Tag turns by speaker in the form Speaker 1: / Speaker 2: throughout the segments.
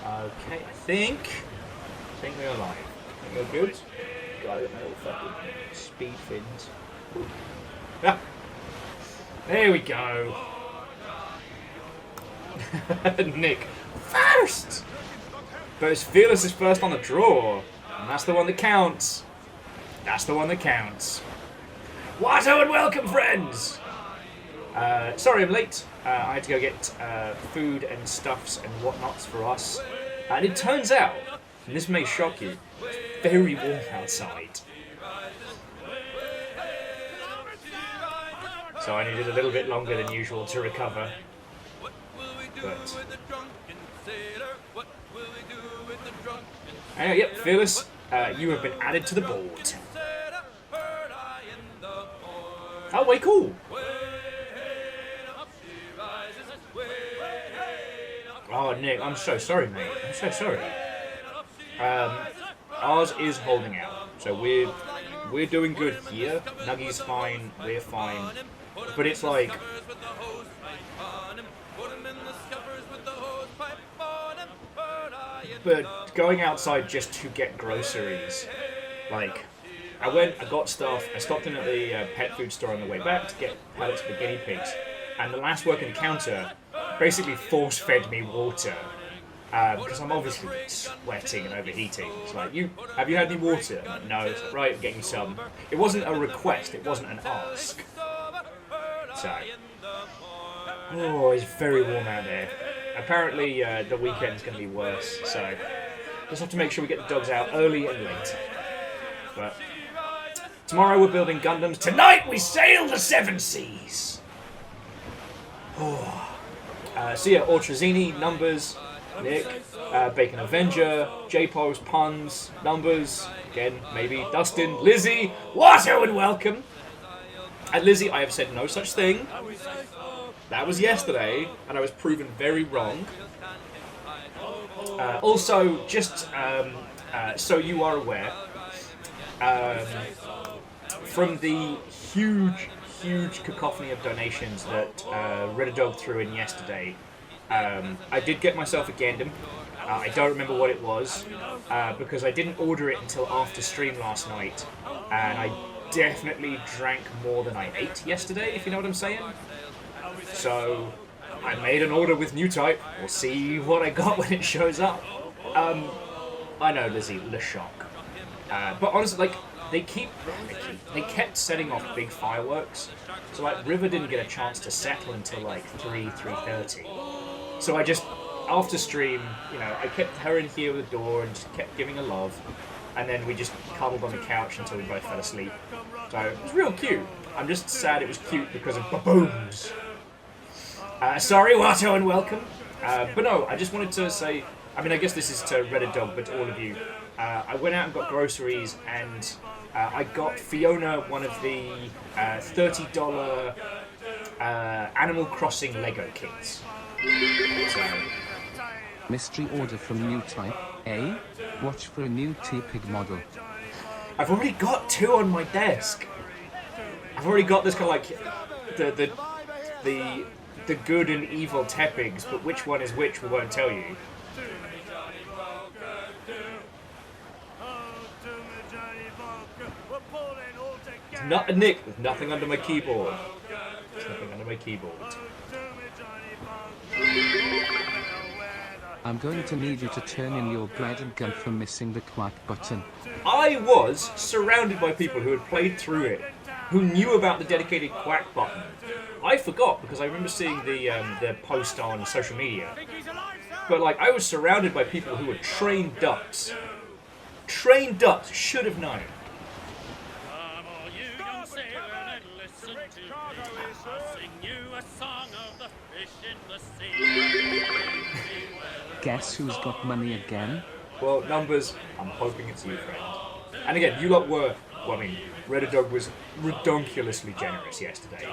Speaker 1: Okay, I think we're alive. I think we're good. Got it, little fucking speed fins. Ah, there we go. Nick, first! But it's Fearless is first on the draw. And that's the one that counts. That's the one that counts. Watto and welcome, friends! Sorry I'm late. I had to go get food and stuffs and whatnots for us. And it turns out, and this may shock you, it's very warm outside. So I needed a little bit longer than usual to recover. But anyway, yep, Fearless, you have been added to the board. Oh, wait, cool. Oh, Nick, I'm so sorry, mate. I'm so sorry. Ours is holding out, so we're doing good here. Nuggy's fine, we're fine, but it's like but going outside just to get groceries, like I got stuff. I stopped in at the pet food store on the way back to get pellets for the guinea pigs, and the last working counter basically force-fed me water because I'm obviously sweating and overheating. It's like, have you had any water? I'm like, no. It's like, right, I'm getting some. It wasn't a request. It wasn't an ask. So, oh, it's very warm out there. Apparently, the weekend's going to be worse. So, just have to make sure we get the dogs out early and late. But tomorrow we're building Gundams. Tonight we sail the seven seas. Oh. So yeah, Ortrazini, Numbers, Nick, Bacon Avenger, J-Pose, Puns, Numbers, again, maybe, Dustin, Lizzie, Watto and welcome! And Lizzie, I have said no such thing. That was yesterday, and I was proven very wrong. Also, just so you are aware, from the huge cacophony of donations that Red Dog threw in yesterday, I did get myself a Gundam. I don't remember what it was because I didn't order it until after stream last night, and I definitely drank more than I ate yesterday, if you know what I'm saying. So I made an order with new type. We'll see what I got when it shows up. I know, Lizzie, the shock. But honestly, like, they kept setting off big fireworks. So like River didn't get a chance to settle until like 3:30. So I just, after stream, I kept her in here with the door and just kept giving her love. And then we just cuddled on the couch until we both fell asleep. So it was real cute. I'm just sad it was cute because of babooms. Sorry, Watto, and welcome. But no, I just wanted to say, I guess this is to Reddit Dog, but to all of you. I went out and got groceries, and I got Fiona one of the $30 Animal Crossing Lego kits. So,
Speaker 2: mystery order from new type. Watch for a new T-Pig model.
Speaker 1: I've already got two on my desk. I've already got this kind of like the good and evil Tepigs, but which one is which we won't tell you. Nick, there's nothing under my keyboard. There's nothing under my keyboard.
Speaker 2: I'm going to need you to turn in your bread and gum for missing the quack button.
Speaker 1: I was surrounded by people who had played through it, who knew about the dedicated quack button. I forgot because I remember seeing the post on social media. But like, I was surrounded by people who were trained ducks. Trained ducks should have known.
Speaker 2: Guess who's got money again?
Speaker 1: Well, Numbers, I'm hoping it's you, friend. And again, you lot were, Reddit Dog was redonkulously generous yesterday.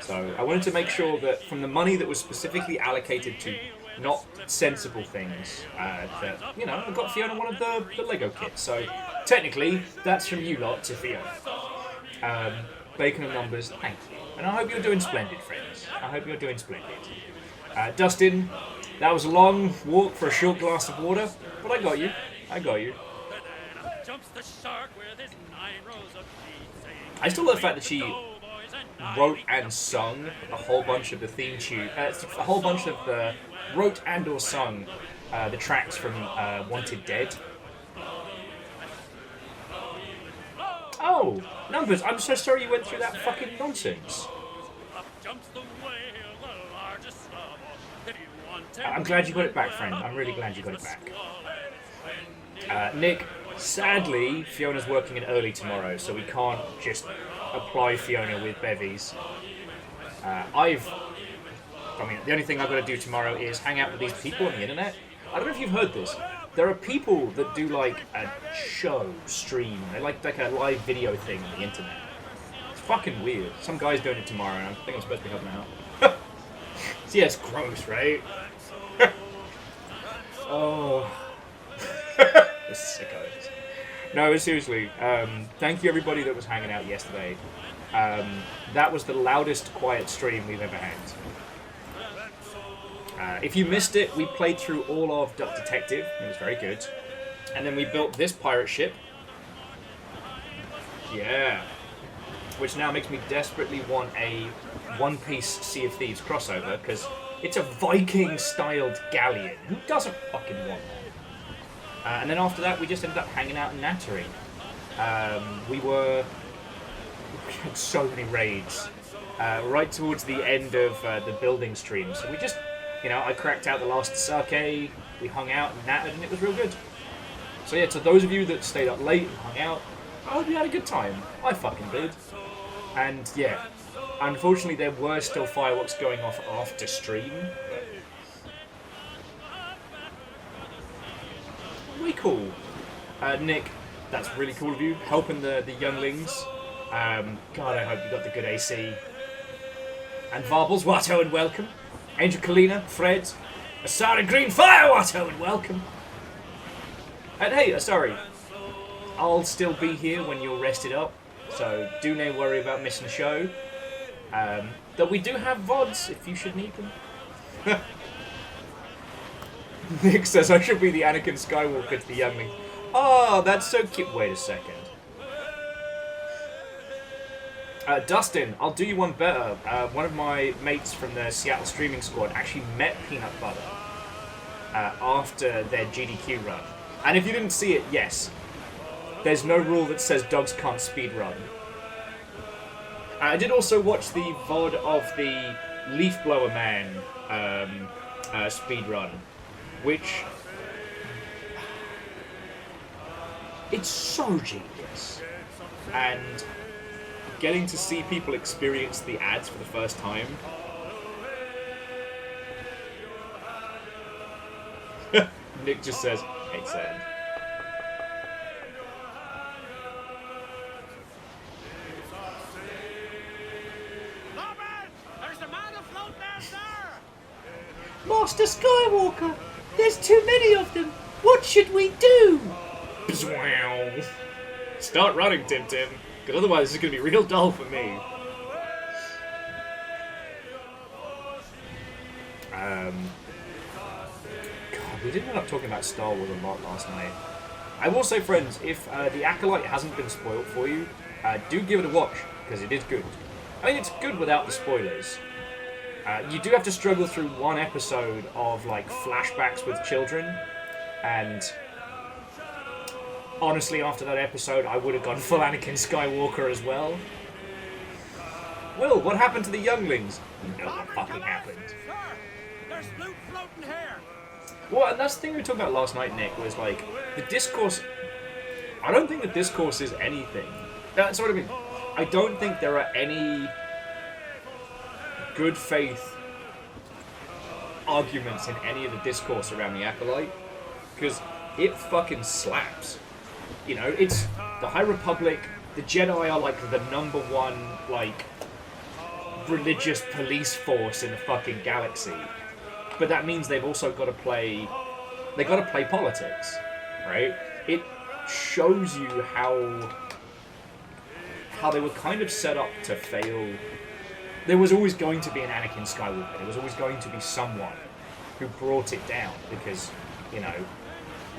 Speaker 1: So I wanted to make sure that from the money that was specifically allocated to not sensible things, that, I got Fiona one of the Lego kits. So technically, that's from you lot to Fiona. Bacon and Numbers, thank you. And I hope you're doing splendid, friends. I hope you're doing splendid. Dustin, That was a long walk for a short glass of water, but I got you. I got you. I still love the fact that she wrote and sung a whole bunch of the theme tune, a whole bunch of the wrote and or sung the tracks from Wanted Dead. Oh, Numbers, I'm so sorry you went through that fucking nonsense. I'm glad you got it back, friend. I'm really glad you got it back. Nick, sadly, Fiona's working in early tomorrow, so we can't just apply Fiona with bevies. I mean, the only thing I've got to do tomorrow is hang out with these people on the internet. I don't know if you've heard this. There are people that do like a show, stream. They like a live video thing on the internet. It's fucking weird. Some guy's doing it tomorrow, and I think I'm supposed to be helping out. So yeah, it's gross, right? Oh. The sickos. No, seriously. Thank you everybody that was hanging out yesterday. That was the loudest quiet stream we've ever had. If you missed it, we played through all of Duck Detective. It was very good. And then we built this pirate ship. Yeah. Which now makes me desperately want a One Piece Sea of Thieves crossover, because it's a Viking-styled galleon. Who doesn't fucking want that? And then after that, we just ended up hanging out in Nattery. We had so many raids. Right towards the end of the building stream. So we just, I cracked out the last sake, we hung out and nattered, and it was real good. So yeah, to those of you that stayed up late and hung out, I hope you had a good time. I fucking did. And yeah, unfortunately there were still fireworks going off after stream. Way cool. Nick, that's really cool of you, helping the younglings. God, I hope you got the good AC. And Varbles, Watto and welcome. Angel Kalina, Fred, Asara Green Fire, Watto and welcome. And hey, sorry, I'll still be here when you're rested up, so do no worry about missing the show. Though we do have VODs if you should need them. Nick says I should be the Anakin Skywalker to the younglings. Oh, that's so cute. Wait a second. Dustin, I'll do you one better. One of my mates from the Seattle streaming squad actually met Peanut Butter after their GDQ run. And if you didn't see it, yes, there's no rule that says dogs can't speedrun. I did also watch the VOD of the Leaf Blower Man speedrun, which... it's so genius. And getting to see people experience the ads for the first time. Nick just says, "Hey, Sam." Master Skywalker, there's too many of them. What should we do? Bzwow. Start running, Tim Tim, because otherwise this is going to be real dull for me. God, we did end up talking about Star Wars a lot last night. I will say, friends, if The Acolyte hasn't been spoiled for you, do give it a watch, because it is good. I mean, it's good without the spoilers. You do have to struggle through one episode of, like, flashbacks with children, and honestly, after that episode, I would have gone full Anakin Skywalker as well. Will, what happened to the younglings? You know what fucking happened.
Speaker 3: There's loot floating here.
Speaker 1: Well, and that's the thing we were talking about last night, Nick, was, like, the discourse... I don't think the discourse is anything. That's what I mean. I don't think there are any good faith arguments in any of the discourse around the Acolyte, because it fucking slaps. You know, it's the High Republic, the Jedi are like the #1, like, religious police force in the fucking galaxy. But that means they've also got to play, politics, right? It shows you how they were kind of set up to fail. There was always going to be an Anakin Skywalker. There was always going to be someone who brought it down, because, you know,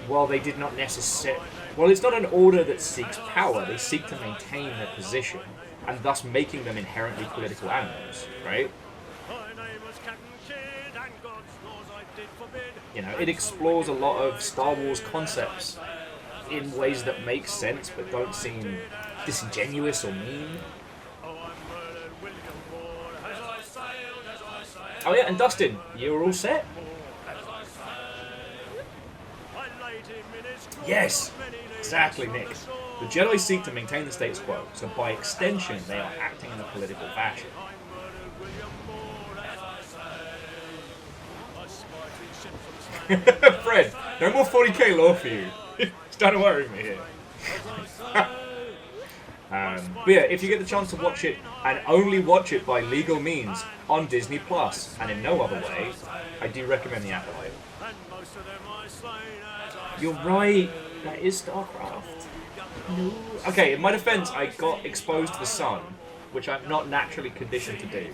Speaker 1: while they did not necessarily... Well, it's not an order that seeks power, they seek to maintain their position, and thus making them inherently political animals, right? You know, it explores a lot of Star Wars concepts in ways that make sense but don't seem disingenuous or mean. Oh yeah, and Dustin, you're all set? Yes! Exactly, Nick. The Jedi seek to maintain the status quo, so by extension they are acting in a political fashion. Fred, no more 40k lore for you. It's starting to worry me here. But yeah, if you get the chance to watch it, and only watch it by legal means, on Disney Plus, and in no other way, I do recommend The Acolyte. You're right, that is StarCraft. No. Okay, in my defense, I got exposed to the sun, which I'm not naturally conditioned to do.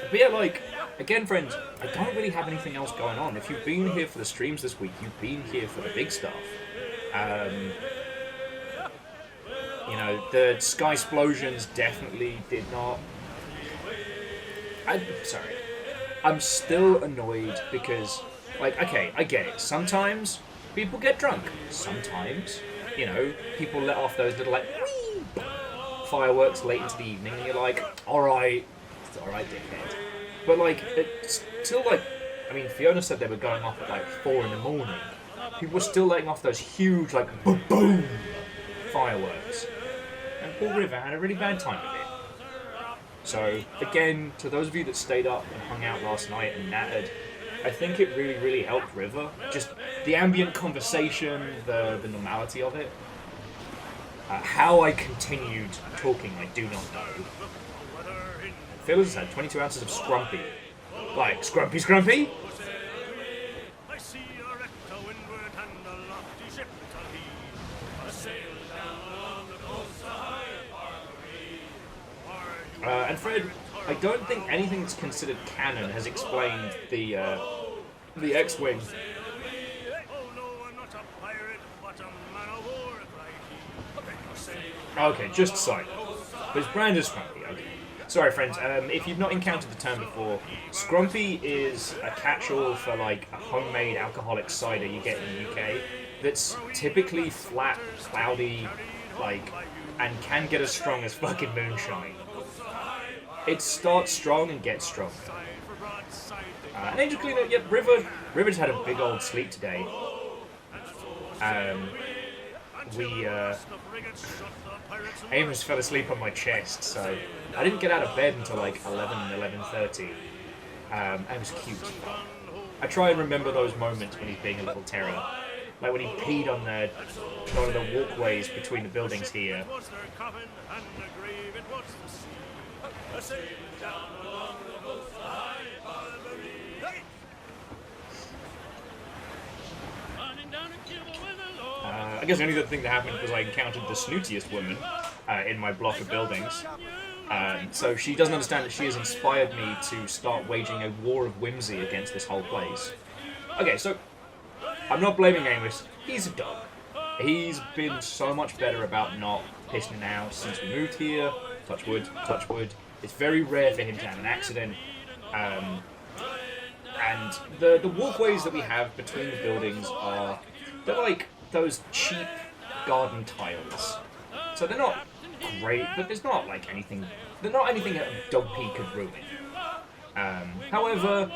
Speaker 1: But yeah, like, again, friends, I don't really have anything else going on. If you've been here for the streams this week, you've been here for the big stuff. You know, the Sky Explosions definitely did not... I'm sorry. I'm still annoyed because, like, okay, I get it. Sometimes people get drunk. Sometimes, you know, people let off those little, like, whee! Fireworks late into the evening, and you're like, alright, it's alright, dickhead. But, like, it's still, like, I mean, Fiona said they were going off at, like, 4 in the morning. People were still letting off those huge, like, boom fireworks. And Paul River had a really bad time with it. So, again, to those of you that stayed up and hung out last night and nattered, I think it really, really helped River. Just the ambient conversation, the normality of it. How I continued talking, I do not know. Phil has had 22 ounces of Scrumpy. Like, Scrumpy? And Fred, I don't think anything that's considered canon has explained the X-Wing. Okay, just silent. But his brand is Scrumpy, okay. Sorry, friends, if you've not encountered the term before, Scrumpy is a catch-all for, like, a homemade alcoholic cider you get in the UK that's typically flat, cloudy, like, and can get as strong as fucking moonshine. It starts strong and gets stronger. And Angel Cleaner, yeah, River's had a big old sleep today. Amos fell asleep on my chest, so I didn't get out of bed until like 11:30. It was cute. I try and remember those moments when he's being a little terror. Like when he peed on one of the walkways between the buildings here. I guess the only other thing that happened was I encountered the snootiest woman in my block of buildings. So she doesn't understand that she has inspired me to start waging a war of whimsy against this whole place. Okay, so I'm not blaming Amos. He's a dog. He's been so much better about not pissing out since we moved here. Touch wood, touch wood. It's very rare for him to have an accident. And the walkways that we have between the buildings they're like those cheap garden tiles. So they're not great, but there's not like anything. They're not anything that a dog pee could ruin. However,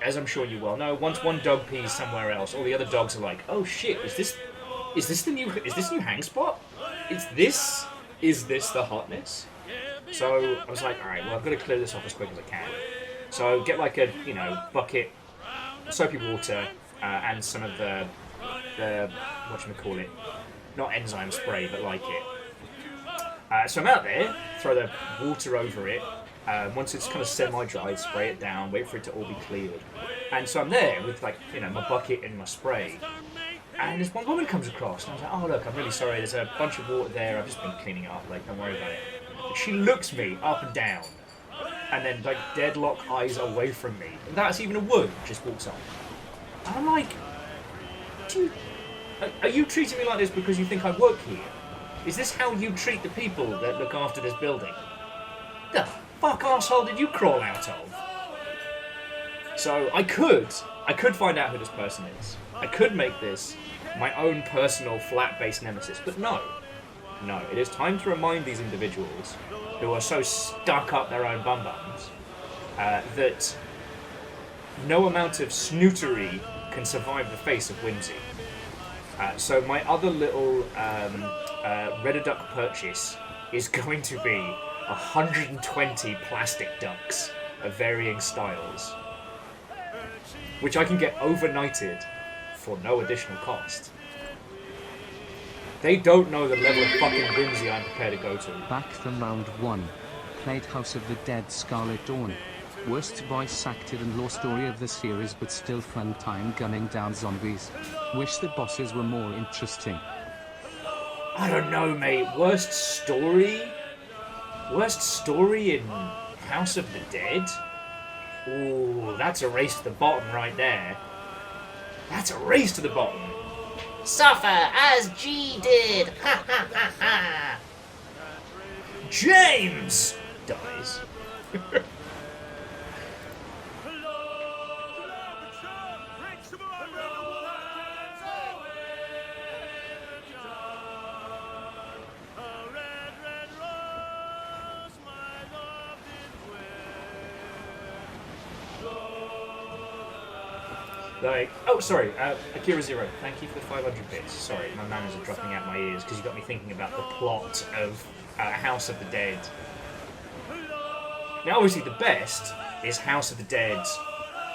Speaker 1: as I'm sure you well know, once one dog pees somewhere else, all the other dogs are like, "Oh shit! Is this the new hang spot? Is this the hotness?" So I was like, all right, well I've got to clear this off as quick as I can. So get like a bucket, soapy water, and some of the whatchamacallit, not enzyme spray, but like it. So I'm out there, throw the water over it, Once it's kind of semi-dry, spray it down, wait for it to all be cleared. And so I'm there with, like, you know, my bucket and my spray. And this one woman comes across, and I was like, oh, look, I'm really sorry, there's a bunch of water there, I've just been cleaning it up, like, don't worry about it. And she looks me up and down, and then, like, deadlock eyes away from me. And that's even a word, just walks on. And I'm like, are you treating me like this because you think I work here? Is this how you treat the people that look after this building? The fuck arsehole did you crawl out of? So I could find out who this person is. I could make this my own personal flat-based nemesis, but no. No, it is time to remind these individuals who are so stuck up their own bum-bums that no amount of snootery can survive the face of whimsy. So my other little Red Duck purchase is going to be 120 plastic ducks of varying styles, which I can get overnighted for no additional cost. They don't know the level of fucking whimsy I'm prepared to go to.
Speaker 2: Back from round 1. Played House of the Dead Scarlet Dawn. Worst voice acted and lore story of the series, but still fun time gunning down zombies. Wish the bosses were more interesting.
Speaker 1: I don't know, mate. Worst story? Worst story in House of the Dead? Ooh, that's a race to the bottom right there. That's a race to the bottom.
Speaker 4: Suffer as G did! Ha ha ha ha!
Speaker 1: James dies. Like, oh, sorry, Akira Zero, thank you for the 500 bits. Sorry, my manners are dropping out my ears because you got me thinking about the plot of House of the Dead. Now, obviously, the best is House of the Dead.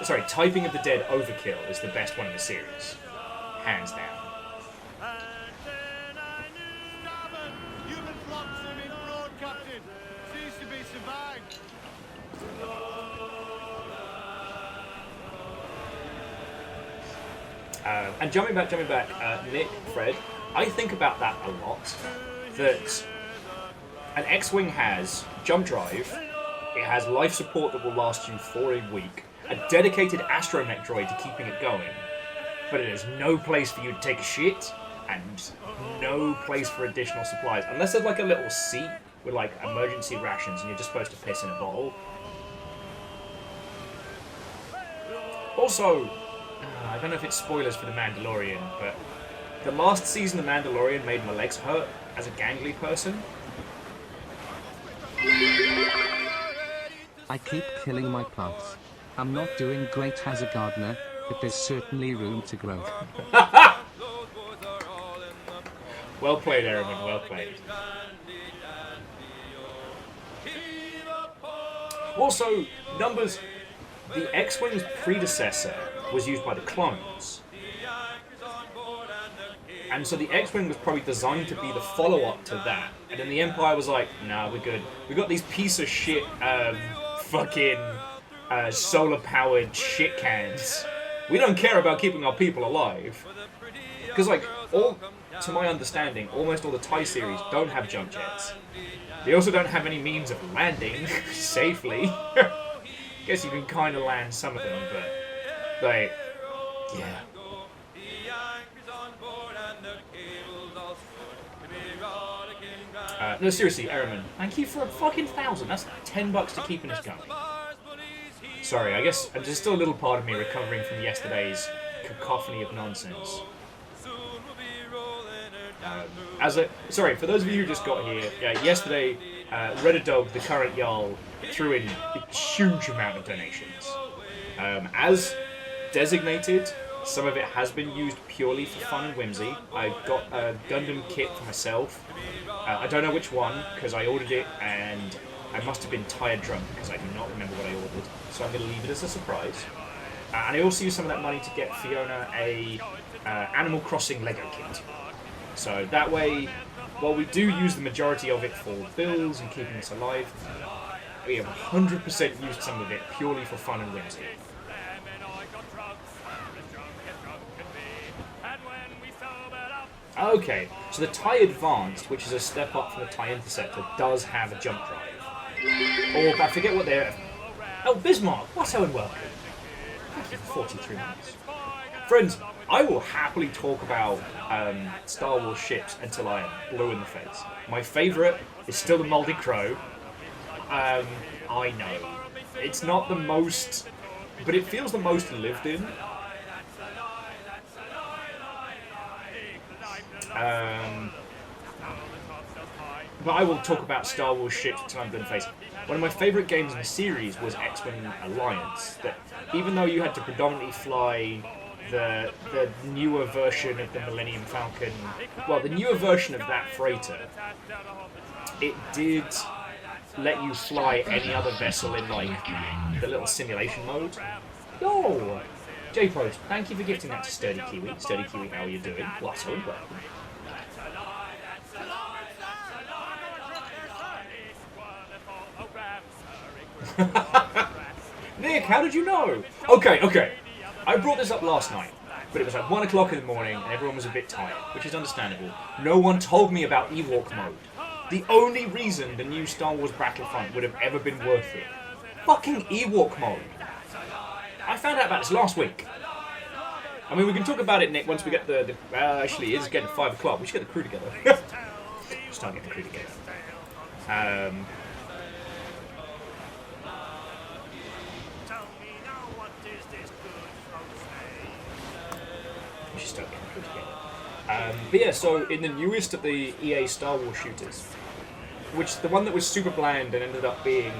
Speaker 1: Sorry, Typing of the Dead Overkill is the best one in the series. Hands down. And jumping back, Nick, Fred, I think about that a lot. That an X-Wing has jump drive, it has life support that will last you for a week, a dedicated astromech droid to keeping it going, but it has no place for you to take a shit, and no place for additional supplies. Unless there's like a little seat with like emergency rations and you're just supposed to piss in a bottle. Also, I don't know if it's spoilers for The Mandalorian, but the last season of Mandalorian made my legs hurt as a gangly person.
Speaker 2: I keep killing my plants. I'm not doing great as a gardener, but there's certainly room to grow.
Speaker 1: Well played, Ehrman, well played. Also, numbers. The X-Wing's predecessor was used by the clones. And so the X-Wing was probably designed to be the follow-up to that. And then the Empire was like, nah, we're good. We got these piece of shit fucking solar-powered shit cans. We don't care about keeping our people alive. Because, like, to my understanding, almost all the TIE series don't have jump jets. They also don't have any means of landing safely. Guess you can kind of land some of them, but, like, yeah. No, seriously, Ehrman, thank you for a fucking 1,000. That's $10 to keeping us going. Sorry, I guess there's still a little part of me recovering from yesterday's cacophony of nonsense. Sorry, for those of you who just got here, yesterday, Redadog, the current Jarl, threw in a huge amount of donations. As designated, some of it has been used purely for fun and whimsy. I got a Gundam kit for myself. I don't know which one, because I ordered it and I must have been tired drunk because I do not remember what I ordered. So I'm going to leave it as a surprise. And I also used some of that money to get Fiona a Animal Crossing Lego kit. So that way, while we do use the majority of it for bills and keeping us alive, we have 100% used some of it purely for fun and whimsy. Okay, so the TIE Advanced, which is a step up from the TIE Interceptor, does have a jump drive. Or, I forget what they're... Oh, Bismarck! Whatso and welcome. Thank you for 43 months. Friends, I will happily talk about Star Wars ships until I am blue in the face. My favourite is still the Moldy Crow. I know. It's not the most... but it feels the most lived in. But I will talk about Star Wars ships until I'm blue in the face. One of my favourite games in the series was X-Wing Alliance. That even though you had to predominantly fly the newer version of the Millennium Falcon, well, the newer version of that freighter, it did let you fly any other vessel in like the little simulation mode. Yo, J-Post, thank you for gifting that to Sturdy Kiwi. Sturdy Kiwi, how are you doing? Welcome, welcome. Nick, how did you know? Okay. I brought this up last night, but it was like 1 o'clock in the morning and everyone was a bit tired, which is understandable. No one told me about Ewok mode. The only reason the new Star Wars Battlefront would have ever been worth it. Fucking Ewok mode. I found out about this last week. I mean, we can talk about it, Nick, once we get the actually, it is getting 5 o'clock. We should get the crew together. Start getting the crew together. We should start getting the crew together. But yeah, so in the newest of the EA Star Wars shooters, which the one that was super bland and ended up being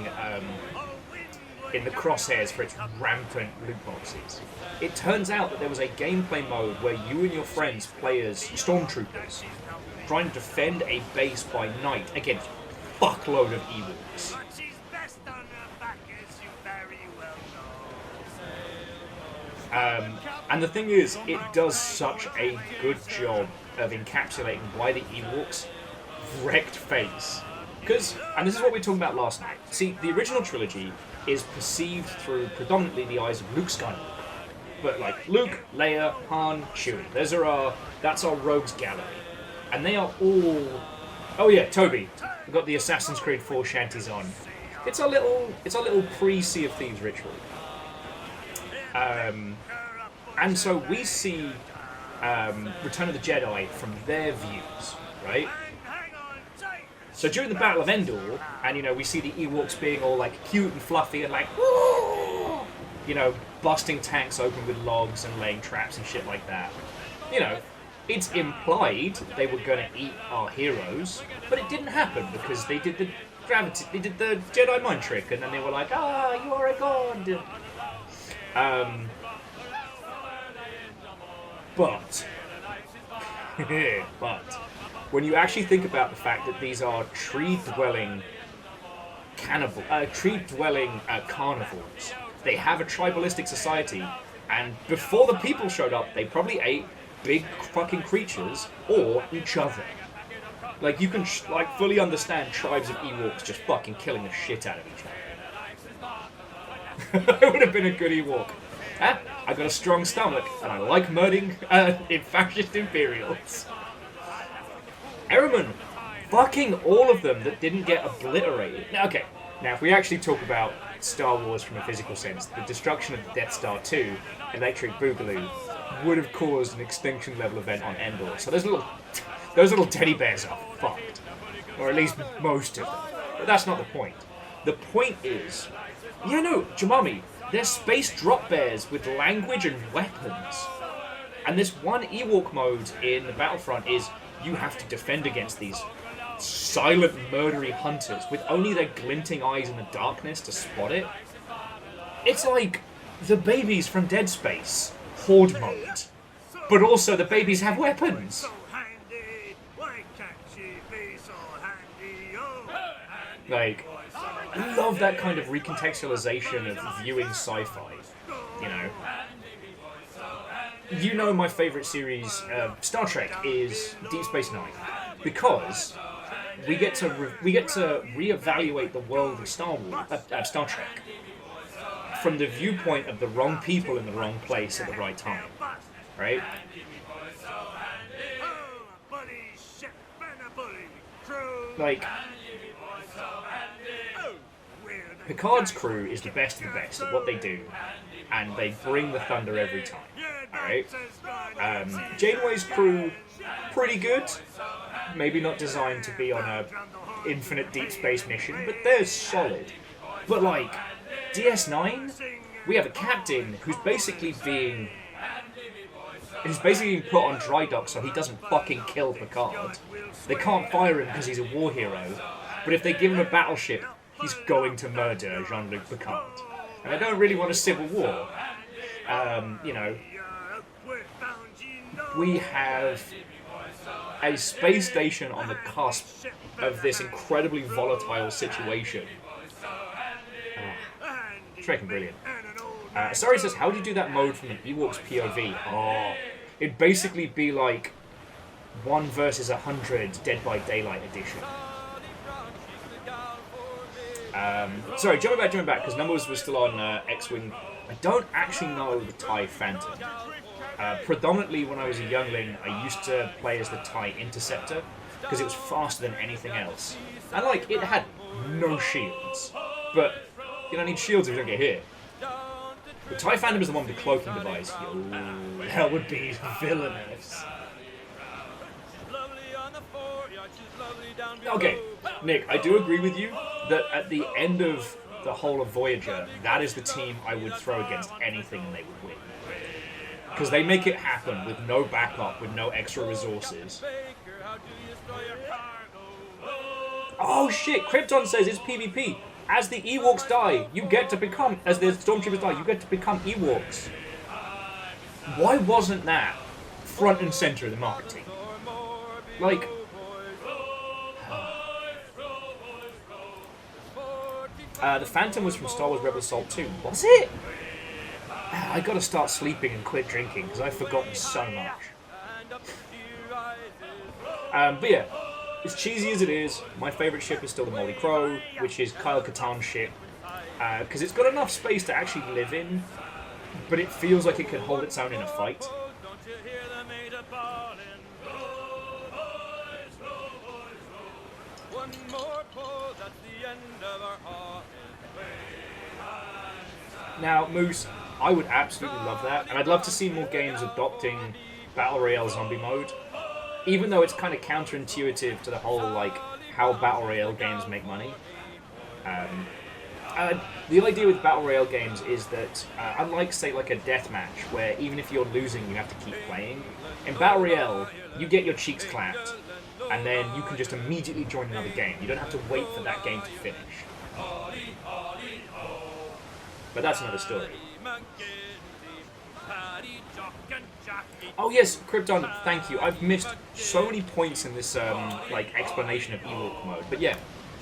Speaker 1: in the crosshairs for its rampant loot boxes, it turns out that there was a gameplay mode where you and your friends play as stormtroopers trying to defend a base by night against a fuckload of Ewoks. And the thing is, it does such a good job of encapsulating why the Ewoks wrecked face. Because, and this is what we were talking about last night, see, the original trilogy is perceived through predominantly the eyes of Luke Skywalker. But like Luke, Leia, Han, Chewie, that's our rogues gallery. And they are all... Oh yeah, Toby, we've got the Assassin's Creed 4 shanties on. It's a little pre-Sea of Thieves ritual. And so we see Return of the Jedi from their views, right? So during the Battle of Endor, and we see the Ewoks being all like cute and fluffy and like, woo! Busting tanks open with logs and laying traps and shit like that. It's implied they were going to eat our heroes, but it didn't happen because they did the Jedi mind trick, and then they were like, you are a god. But when you actually think about the fact that these are tree-dwelling carnivores, they have a tribalistic society, and before the people showed up, they probably ate big fucking creatures or each other. Like, you can fully understand tribes of Ewoks just fucking killing the shit out of each other. It would have been a good Ewok. I got a strong stomach, and I like murdering fascist Imperials. Ehrman, fucking all of them that didn't get obliterated. Now, okay, if we actually talk about Star Wars from a physical sense, the destruction of the Death Star 2, Electric Boogaloo, would have caused an extinction level event on Endor. So those little teddy bears are fucked. Or at least most of them. But that's not the point. The point is, Jamami, they're space drop bears with language and weapons. And this one Ewok mode in the Battlefront is you have to defend against these silent, murdery hunters with only their glinting eyes in the darkness to spot it. It's like the babies from Dead Space, Horde mode. But also the babies have weapons. Like, I love that kind of recontextualization of viewing sci-fi, my favourite series, Star Trek, is Deep Space Nine. Because we get to reevaluate the world of Star Trek from the viewpoint of the wrong people in the wrong place at the right time, right? Like, Picard's crew is the best of the best at what they do, and they bring the thunder every time. Alright? Janeway's crew, pretty good. Maybe not designed to be on a infinite deep space mission, but they're solid. But like, DS9, we have a captain who's basically being put on dry dock so he doesn't fucking kill Picard. They can't fire him because he's a war hero, but if they give him a battleship, he's going to murder Jean-Luc Picard. And I don't really want a civil war. You know, we have a space station on the cusp of this incredibly volatile situation. It's freaking brilliant. Sorry says, how do you do that mode from an Ewok's POV? Oh, it'd basically be like 1 versus 100 Dead by Daylight edition. Sorry, jumping back, because numbers was still on X-Wing. I don't actually know the TIE Phantom. Predominantly when I was a youngling, I used to play as the TIE Interceptor, because it was faster than anything else. And like, it had no shields. But you don't need shields if you don't get hit. The TIE Phantom is the one with the cloaking device. Yo, that would be villainous. Okay, Nick, I do agree with you that at the end of the whole of Voyager, that is the team I would throw against anything and they would win. Because they make it happen with no backup, with no extra resources. Oh shit, Krypton says it's PvP. As the Ewoks die, you get to become, as the Stormtroopers die, you get to become Ewoks. Why wasn't that front and center of the marketing? Like, the Phantom was from Star Wars Rebel Assault 2. Was it? I gotta start sleeping and quit drinking because I've forgotten so much. But yeah, as cheesy as it is, my favourite ship is still the Moldy Crow, which is Kyle Katarn's ship. Because it's got enough space to actually live in, but it feels like it can hold its own in a fight. Now, Moose, I would absolutely love that, and I'd love to see more games adopting Battle Royale zombie mode, even though it's kind of counterintuitive to the whole, like, how Battle Royale games make money. The idea with Battle Royale games is that, unlike, say, like a deathmatch, where even if you're losing, you have to keep playing, in Battle Royale, you get your cheeks clapped, and then you can just immediately join another game. You don't have to wait for that game to finish. But that's another story. Oh yes, Krypton, thank you. I've missed so many points in this like explanation of Ewok mode. But yeah,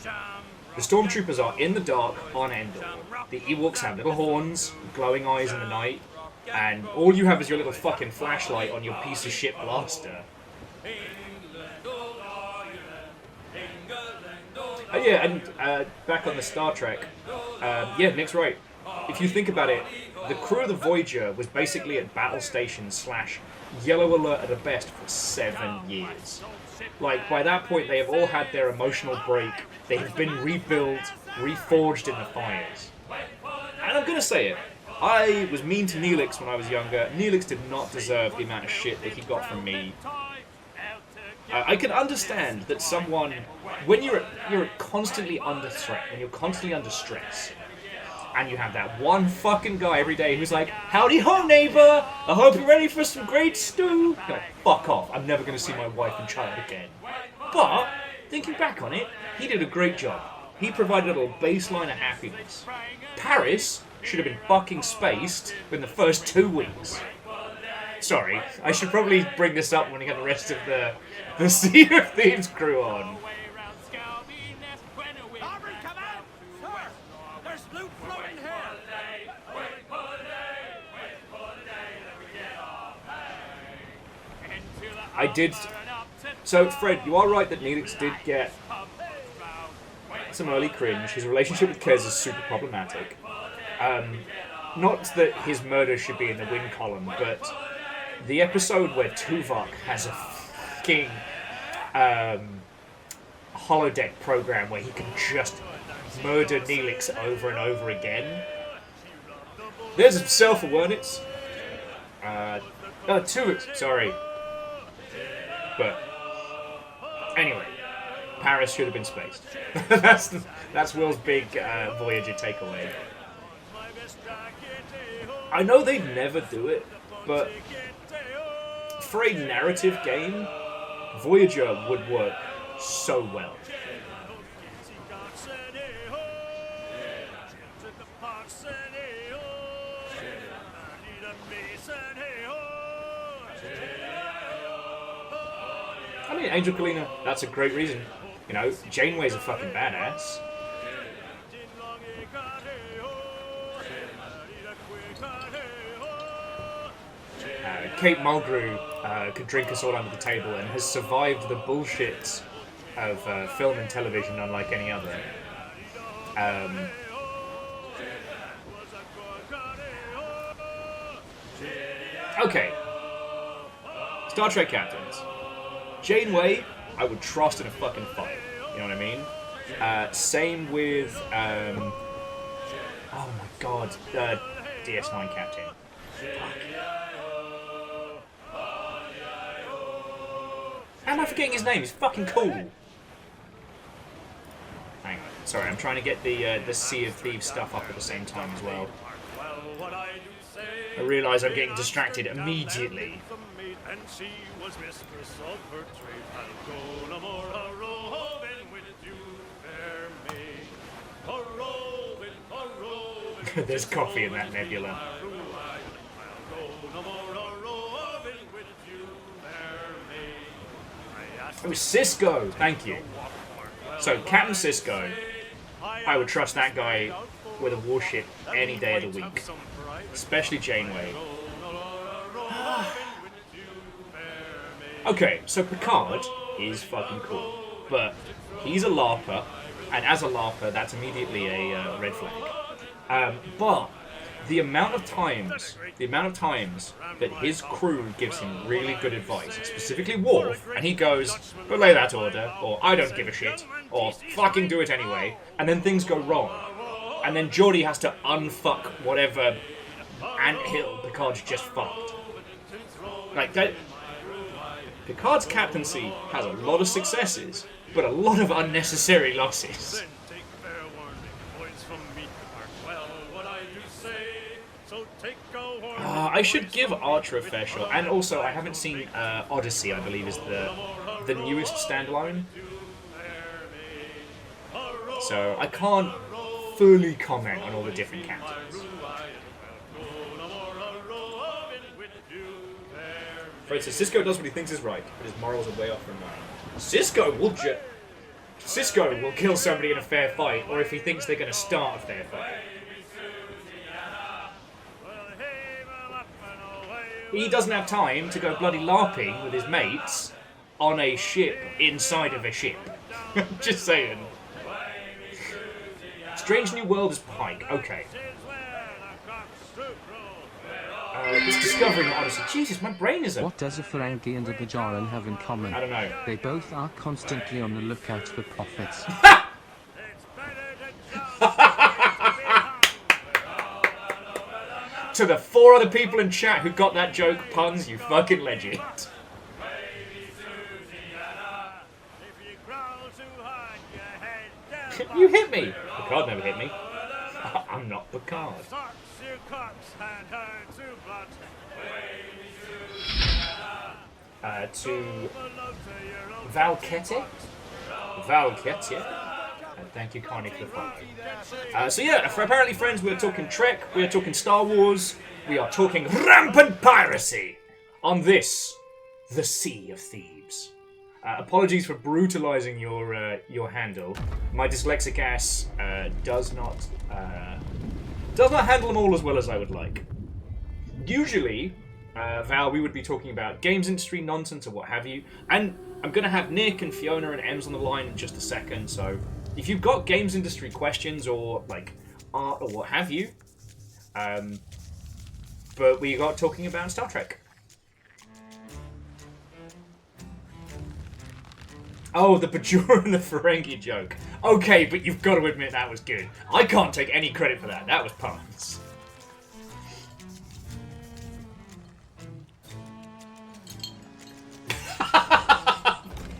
Speaker 1: the Stormtroopers are in the dark on Endor. The Ewoks have little horns, glowing eyes in the night, and all you have is your little fucking flashlight on your piece of shit blaster. Yeah, and back on the Star Trek, yeah, Nick's right. If you think about it, the crew of the Voyager was basically at battle station / yellow alert at the best for 7 years. Like, by that point, they have all had their emotional break. They have been rebuilt, reforged in the fires. And I'm gonna say it. I was mean to Neelix when I was younger. Neelix did not deserve the amount of shit that he got from me. I can understand that someone, when you're constantly under threat, when you're constantly under stress, and you have that one fucking guy every day who's like, howdy ho, neighbor! I hope you're ready for some great stew! You're like, fuck off, I'm never going to see my wife and child again. But, thinking back on it, he did a great job. He provided a little baseline of happiness. Paris should have been fucking spaced in the first 2 weeks. Sorry, I should probably bring this up when we get the rest of the Sea of Thieves crew on. I did. So, Fred, you are right that Neelix did get some early cringe. His relationship with Kez is super problematic. Not that his murder should be in the win column, but the episode where Tuvok has a fucking holodeck program where he can just murder Neelix over and over again. There's some self-awareness. Tuvok, sorry. But anyway, Paris should have been spaced. that's Will's big Voyager takeaway. I know they'd never do it, but for a narrative game, Voyager would work so well. I mean, Angel Kalina, that's a great reason. You know, Janeway's a fucking badass. Kate Mulgrew could drink us all under the table and has survived the bullshit of film and television unlike any other. Okay. Star Trek captains. Janeway, I would trust in a fucking fight. You know what I mean? Same with, oh my god, DS9 captain. Fuck. How am I forgetting his name? He's fucking cool. Hang on. Sorry, I'm trying to get the Sea of Thieves stuff up at the same time as well. I realise I'm getting distracted immediately.
Speaker 3: And she was mistress of her trade. I'll go no more a-roving with you, fair maid. A-roving.
Speaker 1: There's coffee in that nebula.
Speaker 3: I'll go no more a-roving with you, fair maid.
Speaker 1: Oh, Cisco! Thank you. So, Captain Cisco, I would trust that guy with a warship any day of the week. Especially Janeway. Okay, so Picard is fucking cool, but he's a LARPer, and as a LARPer, that's immediately a red flag. But the amount of times that his crew gives him really good advice, specifically Worf, and he goes, "Relay that order," or "I don't give a shit," or "Fucking do it anyway," and then things go wrong, and then Geordi has to unfuck whatever anthill Picard's just fucked. Like that. Picard's captaincy has a lot of successes, but a lot of unnecessary losses. I should give Archer a fair shot, and also I haven't seen Odyssey. I believe is the newest standalone, so I can't fully comment on all the different captains. Right, so Cisco does what he thinks is right, but his morals are way off from mine. Cisco will kill somebody in a fair fight, or if he thinks they're going to start a fair fight. He doesn't have time to go bloody LARPing with his mates on a ship inside of a ship. Just saying. Strange New World is Pike. Okay. It's discovering Odyssey. Jesus, my brain is
Speaker 2: What does a Ferengi and a Bajaran have in common?
Speaker 1: I don't know.
Speaker 2: They both are constantly on the lookout for profits.
Speaker 1: To the 4 other people in chat who got that joke, puns, you fucking legend. You hit me! Picard never hit me. I'm not Picard. To Valkete? Valkete? Thank you, Connie, for the follow. So yeah, for apparently friends, we're talking Trek, we're talking Star Wars, we are talking rampant piracy on this, the Sea of Thieves. Apologies for brutalizing your handle. My dyslexic ass does not handle them all as well as I would like. Usually, Val, we would be talking about games industry nonsense or what have you, and I'm going to have Nick and Fiona and Ems on the line in just a second, so if you've got games industry questions or like art or what have you, but we got talking about Star Trek. Oh, the Bajura and the Ferengi joke. Okay, but you've got to admit that was good. I can't take any credit for that. That was puns.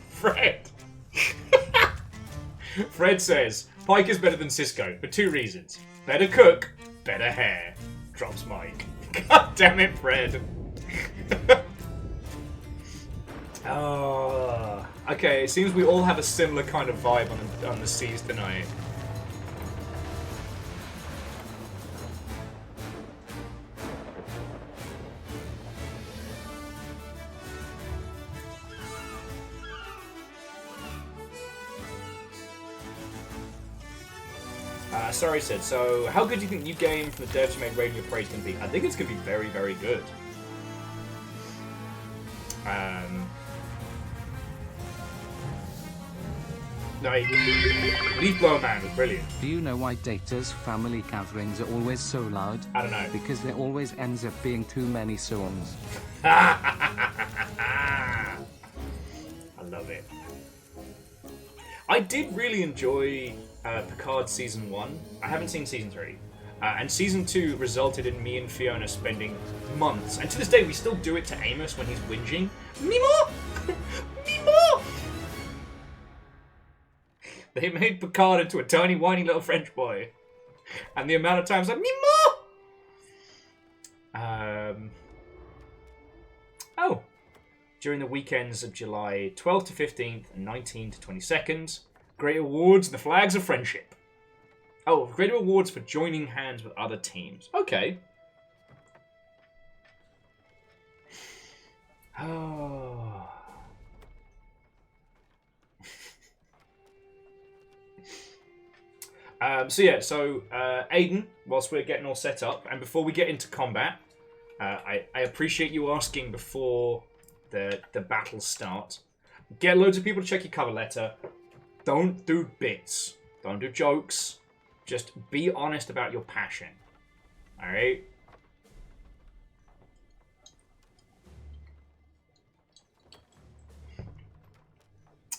Speaker 1: Fred. Fred says, Pike is better than Cisco for 2 reasons. Better cook, better hair. Drops Mike. God damn it, Fred. Oh, okay, it seems we all have a similar kind of vibe on the seas tonight. Sorry said, so how good do you think new game from the devs who made Radio Praise can be? I think it's going to be very, very good. Like, Leaf Blower Man was brilliant.
Speaker 2: Do you know why Data's family gatherings are always so loud?
Speaker 1: I don't know.
Speaker 2: Because there always ends up being too many songs.
Speaker 1: I love it. I did really enjoy Picard Season 1. I haven't seen Season 3. And Season 2 resulted in me and Fiona spending months, and to this day we still do it to Amos when he's whinging. Me more! Me more! They made Picard into a tiny, whiny little French boy. And the amount of times like, me more! Oh. During the weekends of July 12th to 15th and 19th to 22nd, great awards and the flags of friendship. Oh, greater awards for joining hands with other teams. Okay. Oh. So Aiden, whilst we're getting all set up, and before we get into combat, I appreciate you asking before the battles start. Get loads of people to check your cover letter. Don't do bits. Don't do jokes. Just be honest about your passion. Alright?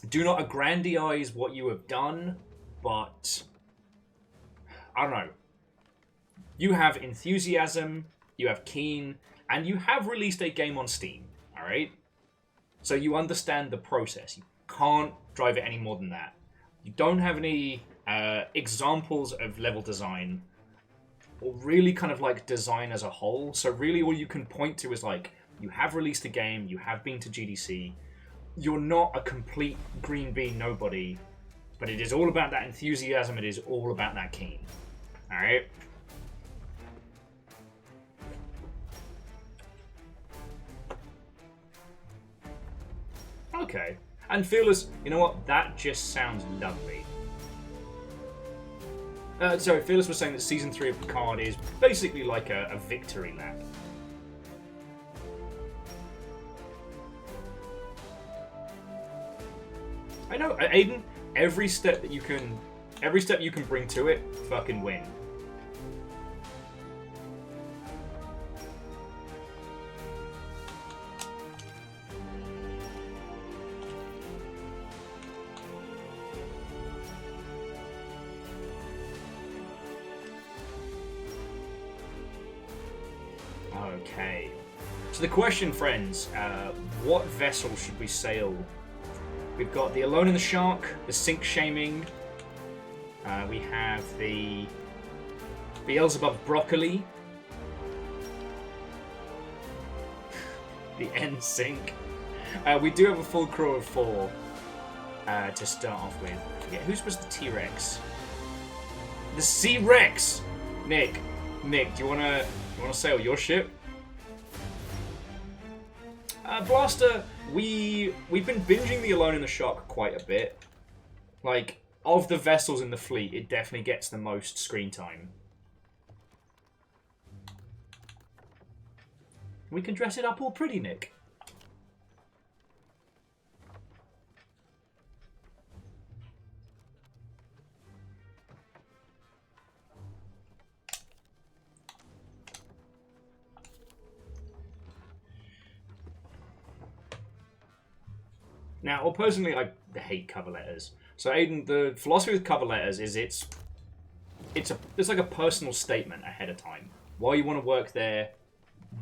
Speaker 1: Do not aggrandize what you have done, but I don't know. You have enthusiasm, you have keen, and you have released a game on Steam. Alright? So you understand the process. You can't drive it any more than that. You don't have any examples of level design or really kind of like design as a whole. So really all you can point to is like, you have released a game, you have been to GDC, you're not a complete green bean nobody, but it is all about that enthusiasm, it is all about that keen. Alright? Okay. And Fearless, you know what? That just sounds lovely. Sorry, Fearless was saying that Season 3 of Picard is basically like a victory lap. I know, Aiden, every step you can bring to it, fucking win. Okay. So the question, friends, what vessel should we sail? We've got the Alone in the Shark, the Sink Shaming. We have the Beelzebub Broccoli. The N-Sink. We do have a full crew of 4 to start off with. Yeah, who's was the T-Rex? The C-Rex! Nick, do you wanna sail your ship? Blaster, we've been binging the Alone in the Shark quite a bit. Like, of the vessels in the fleet, it definitely gets the most screen time. We can dress it up all pretty, Nick. Now, well, personally, I hate cover letters. So, Aiden, the philosophy with cover letters is it's like a personal statement ahead of time. Why you want to work there,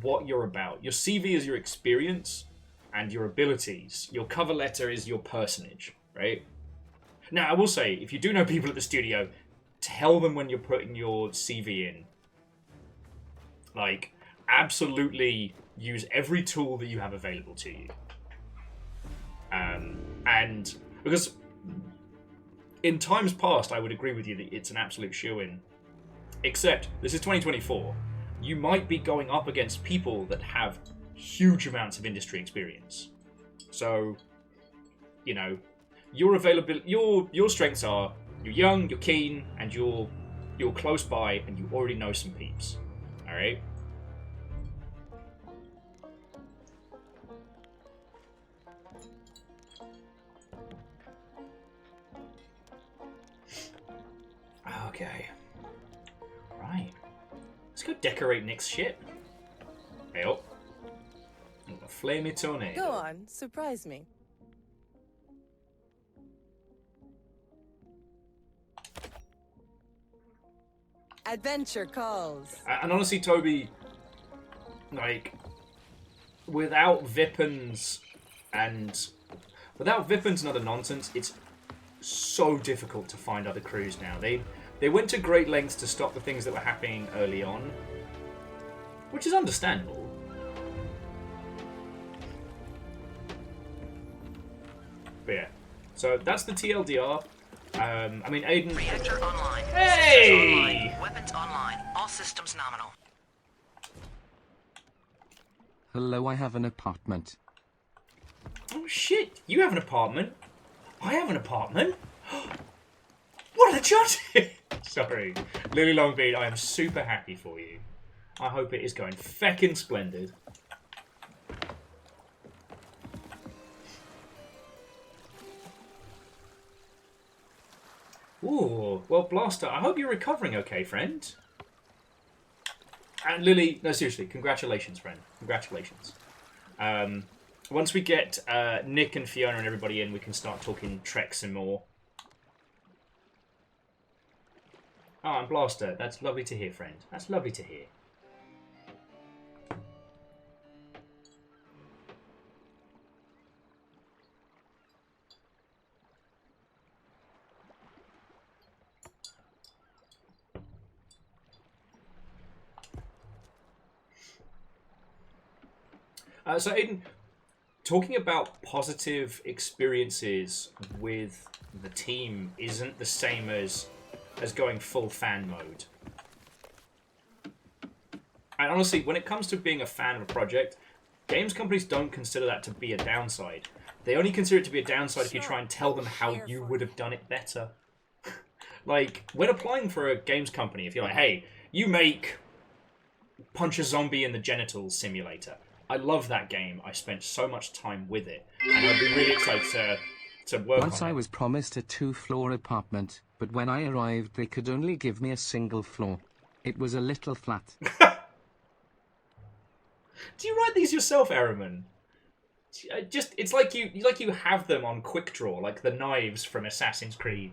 Speaker 1: what you're about. Your CV is your experience and your abilities. Your cover letter is your personage, right? Now, I will say, if you do know people at the studio, tell them when you're putting your CV in. Like, absolutely use every tool that you have available to you. And because in times past, I would agree with you that it's an absolute shoo-in. Except, this is 2024. You might be going up against people that have huge amounts of industry experience. So, you know, your availability, your strengths are you're young, you're keen, and you're close by, and you already know some peeps. All right. Okay. Right. Let's go decorate Nick's ship. Hey up. A flamey tornado.
Speaker 5: Go on, surprise me. Adventure calls.
Speaker 1: And honestly, Toby, like, without Vippins and other nonsense, it's so difficult to find other crews now. They went to great lengths to stop the things that were happening early on, which is understandable. But yeah, so that's the TLDR. I mean, Aiden.
Speaker 6: Reactor online.
Speaker 1: Hey!
Speaker 6: Online. Weapons online. All systems nominal.
Speaker 2: Hello, I have an apartment.
Speaker 1: Oh shit! You have an apartment. I have an apartment. What are the chances? Sorry, Lily Longbeard. I am super happy for you. I hope it is going feckin' splendid. Ooh, well, Blaster, I hope you're recovering okay, friend. And Lily, no, seriously, congratulations, friend. Congratulations. Once we get Nick and Fiona and everybody in, we can start talking Trek some more. Oh, and Blaster, that's lovely to hear, friend. That's lovely to hear. So, Aiden, talking about positive experiences with the team isn't the same as going full fan mode. And honestly, when it comes to being a fan of a project, games companies don't consider that to be a downside. They only consider it to be a downside if you try and tell them how you would have done it better. Like, when applying for a games company, if you're like, hey, you make Punch a Zombie in the Genitals Simulator. I love that game. I spent so much time with it. And I'd be really excited to work on it.
Speaker 2: Once I was promised a 2-floor apartment, but when I arrived they could only give me a single floor. It was a little flat.
Speaker 1: Do you write these yourself, Ehrman? It's like you have them on quick draw, like the knives from Assassin's Creed.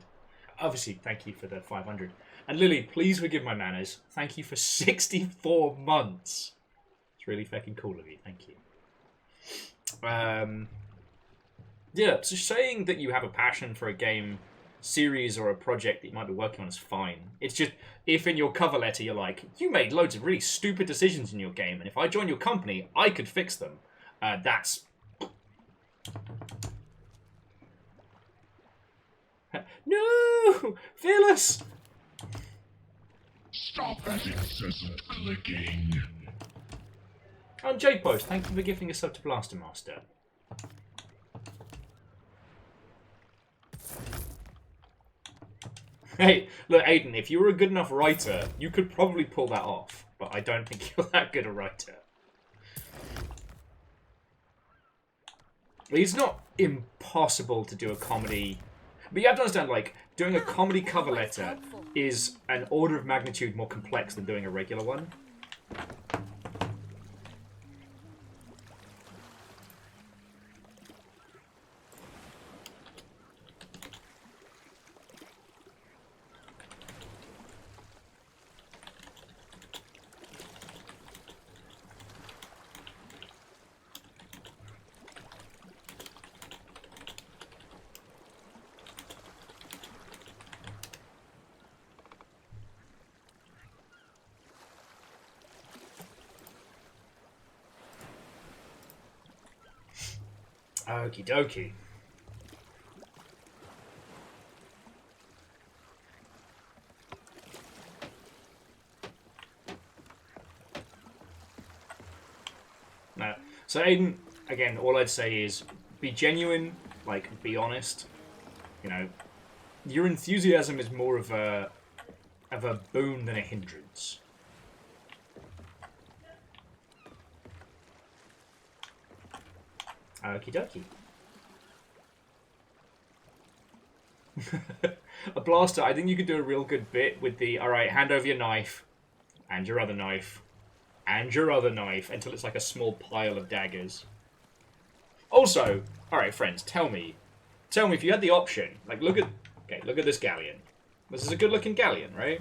Speaker 1: Obviously, thank you for the 500. And Lily, please forgive my manners. Thank you for 64 months. It's really fucking cool of you. Thank you. Yeah, so saying that you have a passion for a game series or a project that you might be working on is fine. It's just, if in your cover letter you're like, you made loads of really stupid decisions in your game, and if I join your company, I could fix them. That's... No! Fearless!
Speaker 7: Stop that incessant clicking.
Speaker 1: Oh, J-Post, thank you for gifting a sub to Blaster Master. Hey, look, Aiden, if you were a good enough writer, you could probably pull that off. But I don't think you're that good a writer. It's not impossible to do a comedy... But you have to understand, like, doing a comedy cover letter is an order of magnitude more complex than doing a regular one. Okie dokie. No. So Aiden, again, all I'd say is be genuine, like be honest. You know, your enthusiasm is more of a boon than a hindrance. Okie dokie. A blaster, I think you could do a real good bit with the, alright, hand over your knife, and your other knife, and your other knife, until it's like a small pile of daggers. Also, alright friends, tell me if you had the option, like look at this galleon. This is a good looking galleon, right?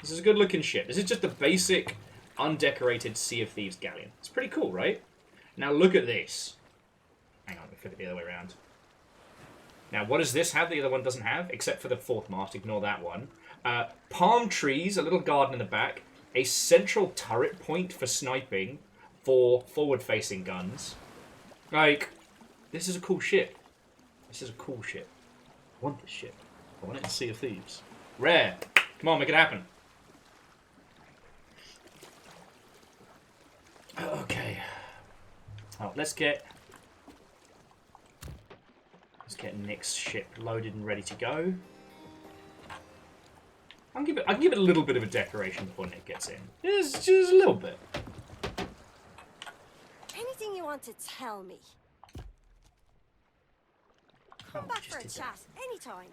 Speaker 1: This is a good looking ship. This is just a basic, undecorated Sea of Thieves galleon. It's pretty cool, right? Now look at this. Hang on, let me flip it the other way around. Now, what does this have the other one doesn't have? Except for the fourth mast, ignore that one. Palm trees, a little garden in the back, a central turret point for sniping, for forward-facing guns. Like, this is a cool ship. This is a cool ship. I want this ship. I want it in Sea of Thieves. Rare. Come on, make it happen. Okay. Oh, let's get Nick's ship loaded and ready to go. I can give it a little bit of a decoration before Nick gets in. Just a little bit.
Speaker 8: Anything you want to tell me? Come back for a chat anytime.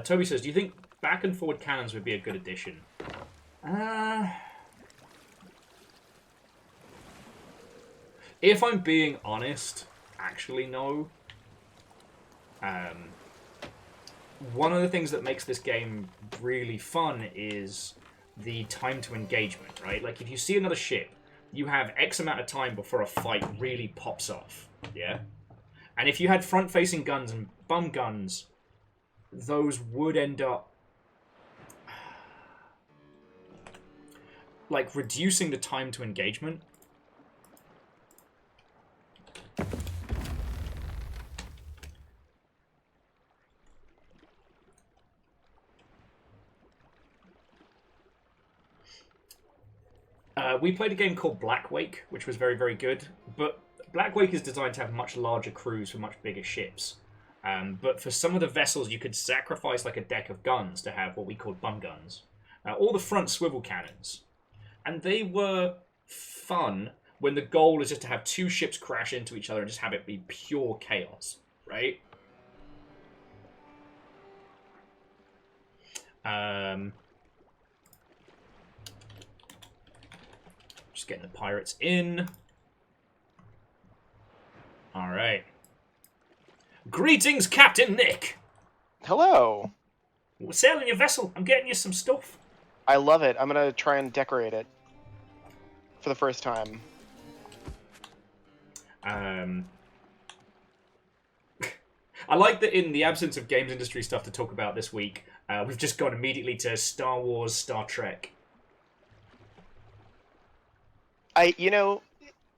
Speaker 1: Toby says, do you think back and forward cannons would be a good addition? If I'm being honest, actually no. One of the things that makes this game really fun is the time to engagement, right? Like, if you see another ship, you have X amount of time before a fight really pops off, yeah? And if you had front-facing guns and bum guns, those would end up like reducing the time to engagement. We played a game called Black Wake, which was very, very good. But Black Wake is designed to have much larger crews for much bigger ships. But for some of the vessels, you could sacrifice like a deck of guns to have what we called bum guns. Or the front swivel cannons. And they were fun when the goal is just to have two ships crash into each other and just have it be pure chaos, right? Just getting the pirates in. Alright. Greetings, Captain Nick!
Speaker 9: Hello.
Speaker 1: We're sailing your vessel. I'm getting you some stuff.
Speaker 9: I love it. I'm going to try and decorate it for the first time.
Speaker 1: I like that in the absence of games industry stuff to talk about this week, we've just gone immediately to Star Wars, Star Trek.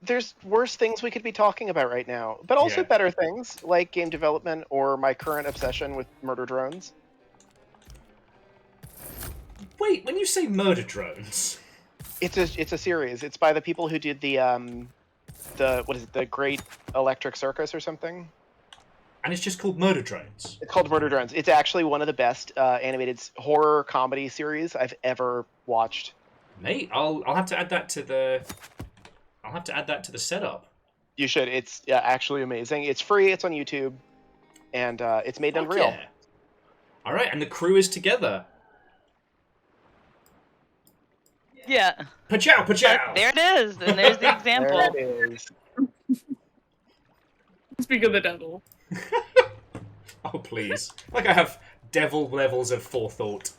Speaker 9: There's worse things we could be talking about right now, but also better things, like game development or my current obsession with murder drones.
Speaker 1: Wait, when you say murder drones...
Speaker 9: It's a series. It's by the people who did the Great Electric Circus or something.
Speaker 1: And it's just called Murder Drones?
Speaker 9: It's called Murder Drones. It's actually one of the best animated horror comedy series I've ever watched.
Speaker 1: Mate, I'll have to add that to the... I'll have to add that to the setup.
Speaker 9: You should. It's actually amazing. It's free. It's on YouTube, and it's made in Unreal.
Speaker 1: Yeah. All right, and the crew is together.
Speaker 10: Yeah.
Speaker 1: Pachow, pachow.
Speaker 10: There it is, and there's the example.
Speaker 9: There it is.
Speaker 11: Speak of the devil.
Speaker 1: Oh, please. Like I have devil levels of forethought.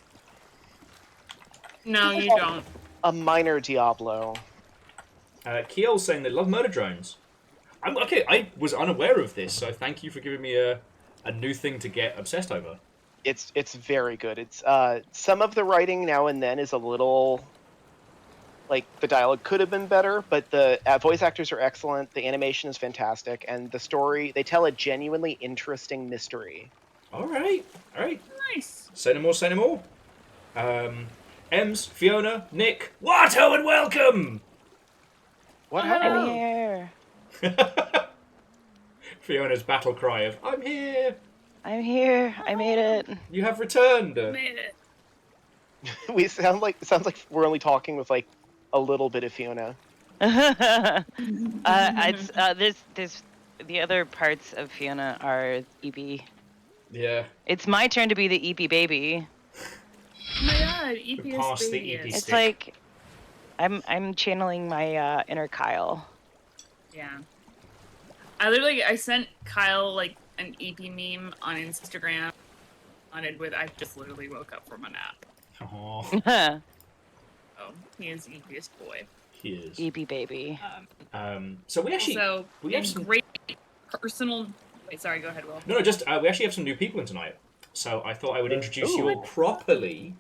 Speaker 11: No, you don't.
Speaker 9: A minor Diablo.
Speaker 1: Kiel's saying they love murder drones. Okay, I was unaware of this, so thank you for giving me a new thing to get obsessed over.
Speaker 9: It's very good. It's some of the writing now and then is a little like the dialogue could have been better, but the voice actors are excellent. The animation is fantastic, and the story, they tell a genuinely interesting mystery.
Speaker 1: All right.
Speaker 11: Nice.
Speaker 1: Say no more. Say no more. Ems, Fiona, Nick, Watto, and welcome.
Speaker 9: What
Speaker 10: I'm
Speaker 9: happened?
Speaker 10: here.
Speaker 1: Fiona's battle cry of "I'm here."
Speaker 10: I'm here. I made it.
Speaker 1: You have returned.
Speaker 11: Made it.
Speaker 9: We sounds like we're only talking with like a little bit of Fiona.
Speaker 10: It's this the other parts of Fiona are EP.
Speaker 1: Yeah.
Speaker 10: It's my turn to be the EP baby.
Speaker 11: Oh my god, EPS
Speaker 1: Pass the
Speaker 11: baby
Speaker 1: EP
Speaker 11: is-
Speaker 10: It's
Speaker 1: stick.
Speaker 10: like I'm channeling my inner Kyle.
Speaker 11: Yeah. I sent Kyle like an EP meme on Instagram. I just literally woke up from a nap.
Speaker 1: Aw,
Speaker 11: Oh, he is EPS boy.
Speaker 1: he is.
Speaker 10: EP baby.
Speaker 1: So we actually
Speaker 11: Also,
Speaker 1: we have
Speaker 11: in
Speaker 1: some.
Speaker 11: great personal. Wait, sorry. Go ahead, Will.
Speaker 1: No, just we actually have some new people in tonight. So I thought I would introduce you all properly.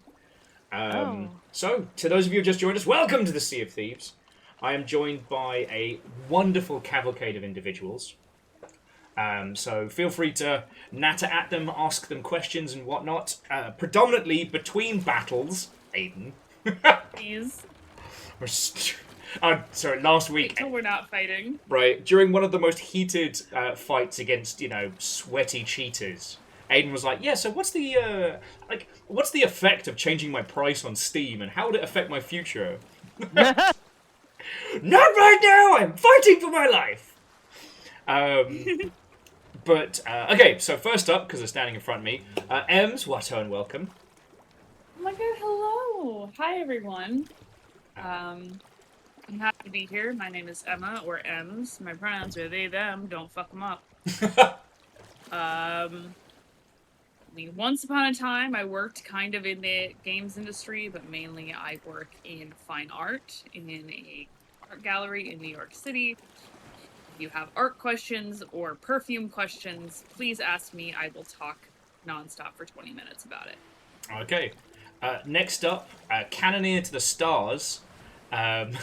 Speaker 1: So, to those of you who just joined us, welcome to the Sea of Thieves. I am joined by a wonderful cavalcade of individuals. So feel free to natter at them, ask them questions and whatnot. Predominantly between battles, Aiden.
Speaker 11: Please.
Speaker 1: Sorry, last week.
Speaker 11: Wait till we're not fighting.
Speaker 1: Right, during one of the most heated fights against, sweaty cheaters, Aiden was like, "Yeah, so what's the effect of changing my price on Steam, and how would it affect my future?" Not right now. I'm fighting for my life. But okay, so first up, because they're standing in front of me, Ems, Watto, and welcome.
Speaker 11: Oh my god, hello. Hi, everyone. I'm happy to be here. My name is Emma, or Ems. My pronouns are they, them. Don't fuck them up. Once upon a time, I worked kind of in the games industry, but mainly I work in fine art in a art gallery in New York City. If you have art questions or perfume questions, please ask me. I will talk nonstop for 20 minutes about it.
Speaker 1: Okay. Next up, Cannoneer to the Stars, and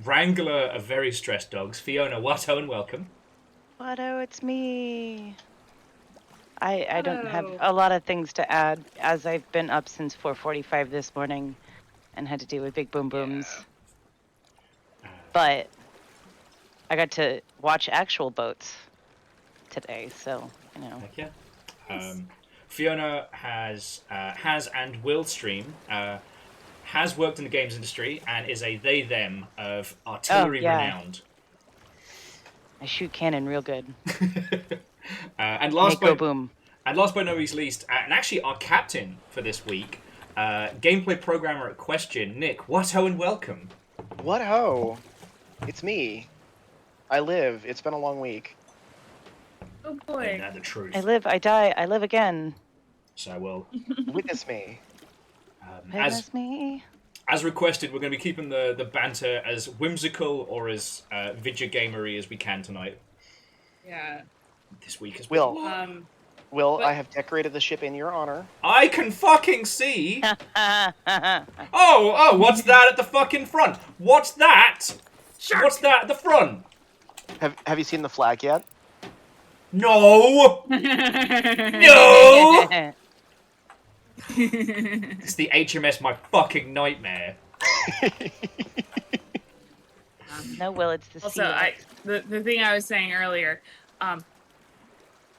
Speaker 1: Wrangler of Very Stressed Dogs, Fiona, Watto, and welcome.
Speaker 10: Watto, it's me. I don't have a lot of things to add, as I've been up since 4:45 this morning and had to deal with big boom booms. But I got to watch actual boats today, so,
Speaker 1: Heck yeah. Fiona has and will stream, has worked in the games industry, and is a they-them of artillery renowned.
Speaker 10: I shoot cannon real good.
Speaker 1: And last but
Speaker 10: boom.
Speaker 1: not least, and actually our captain for this week, gameplay programmer at Question, Nick, Watto, and welcome.
Speaker 9: What ho? It's me. I live. It's been a long week.
Speaker 11: Oh boy.
Speaker 1: Ain't that the truth?
Speaker 10: I live, I die, I live again.
Speaker 1: So well.
Speaker 9: Witness me.
Speaker 10: Witness me.
Speaker 1: As requested, we're going to be keeping the banter as whimsical or as video-gamery as we can tonight.
Speaker 11: Yeah.
Speaker 1: This week as well.
Speaker 9: Will, I have decorated the ship in your honor.
Speaker 1: I can fucking see. Oh, what's that at the fucking front? What's that?
Speaker 11: Shark.
Speaker 1: What's that at the front?
Speaker 9: Have you seen the flag yet?
Speaker 1: No. No. It's the HMS My Fucking Nightmare.
Speaker 10: No, Will, it's the
Speaker 11: Also, the thing I was saying earlier,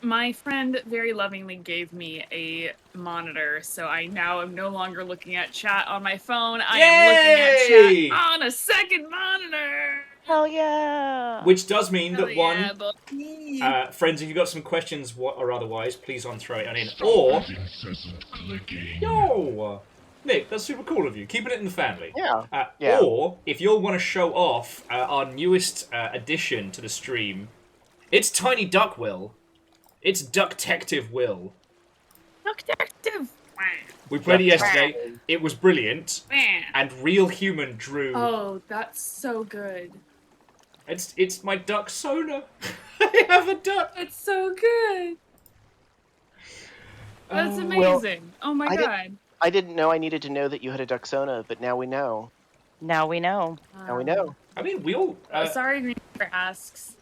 Speaker 11: my friend very lovingly gave me a monitor, so I now am no longer looking at chat on my phone. I am looking at chat on a second monitor.
Speaker 10: Hell yeah!
Speaker 1: Which does mean that
Speaker 11: Yeah,
Speaker 1: friends, if you've got some questions or otherwise, please throw it on in. Or, yo, Nick, that's super cool of you. Keeping it in the family.
Speaker 9: Yeah.
Speaker 1: Or, if you'll want to show off our newest addition to the stream, it's Tiny Duck Will. It's Duck-tective Will.
Speaker 11: Duck-tective.
Speaker 1: We played it yesterday. It was brilliant.
Speaker 11: Man.
Speaker 1: And Real Human drew.
Speaker 11: Oh, that's so good.
Speaker 1: It's my duck Sona. I have a duck.
Speaker 11: It's so good. That's amazing. Oh my god.
Speaker 9: I didn't know I needed to know that you had a Duxona, but now we know.
Speaker 10: Now we know.
Speaker 9: Now we know.
Speaker 1: I mean, we all.
Speaker 11: Sorry, Green Bear asks.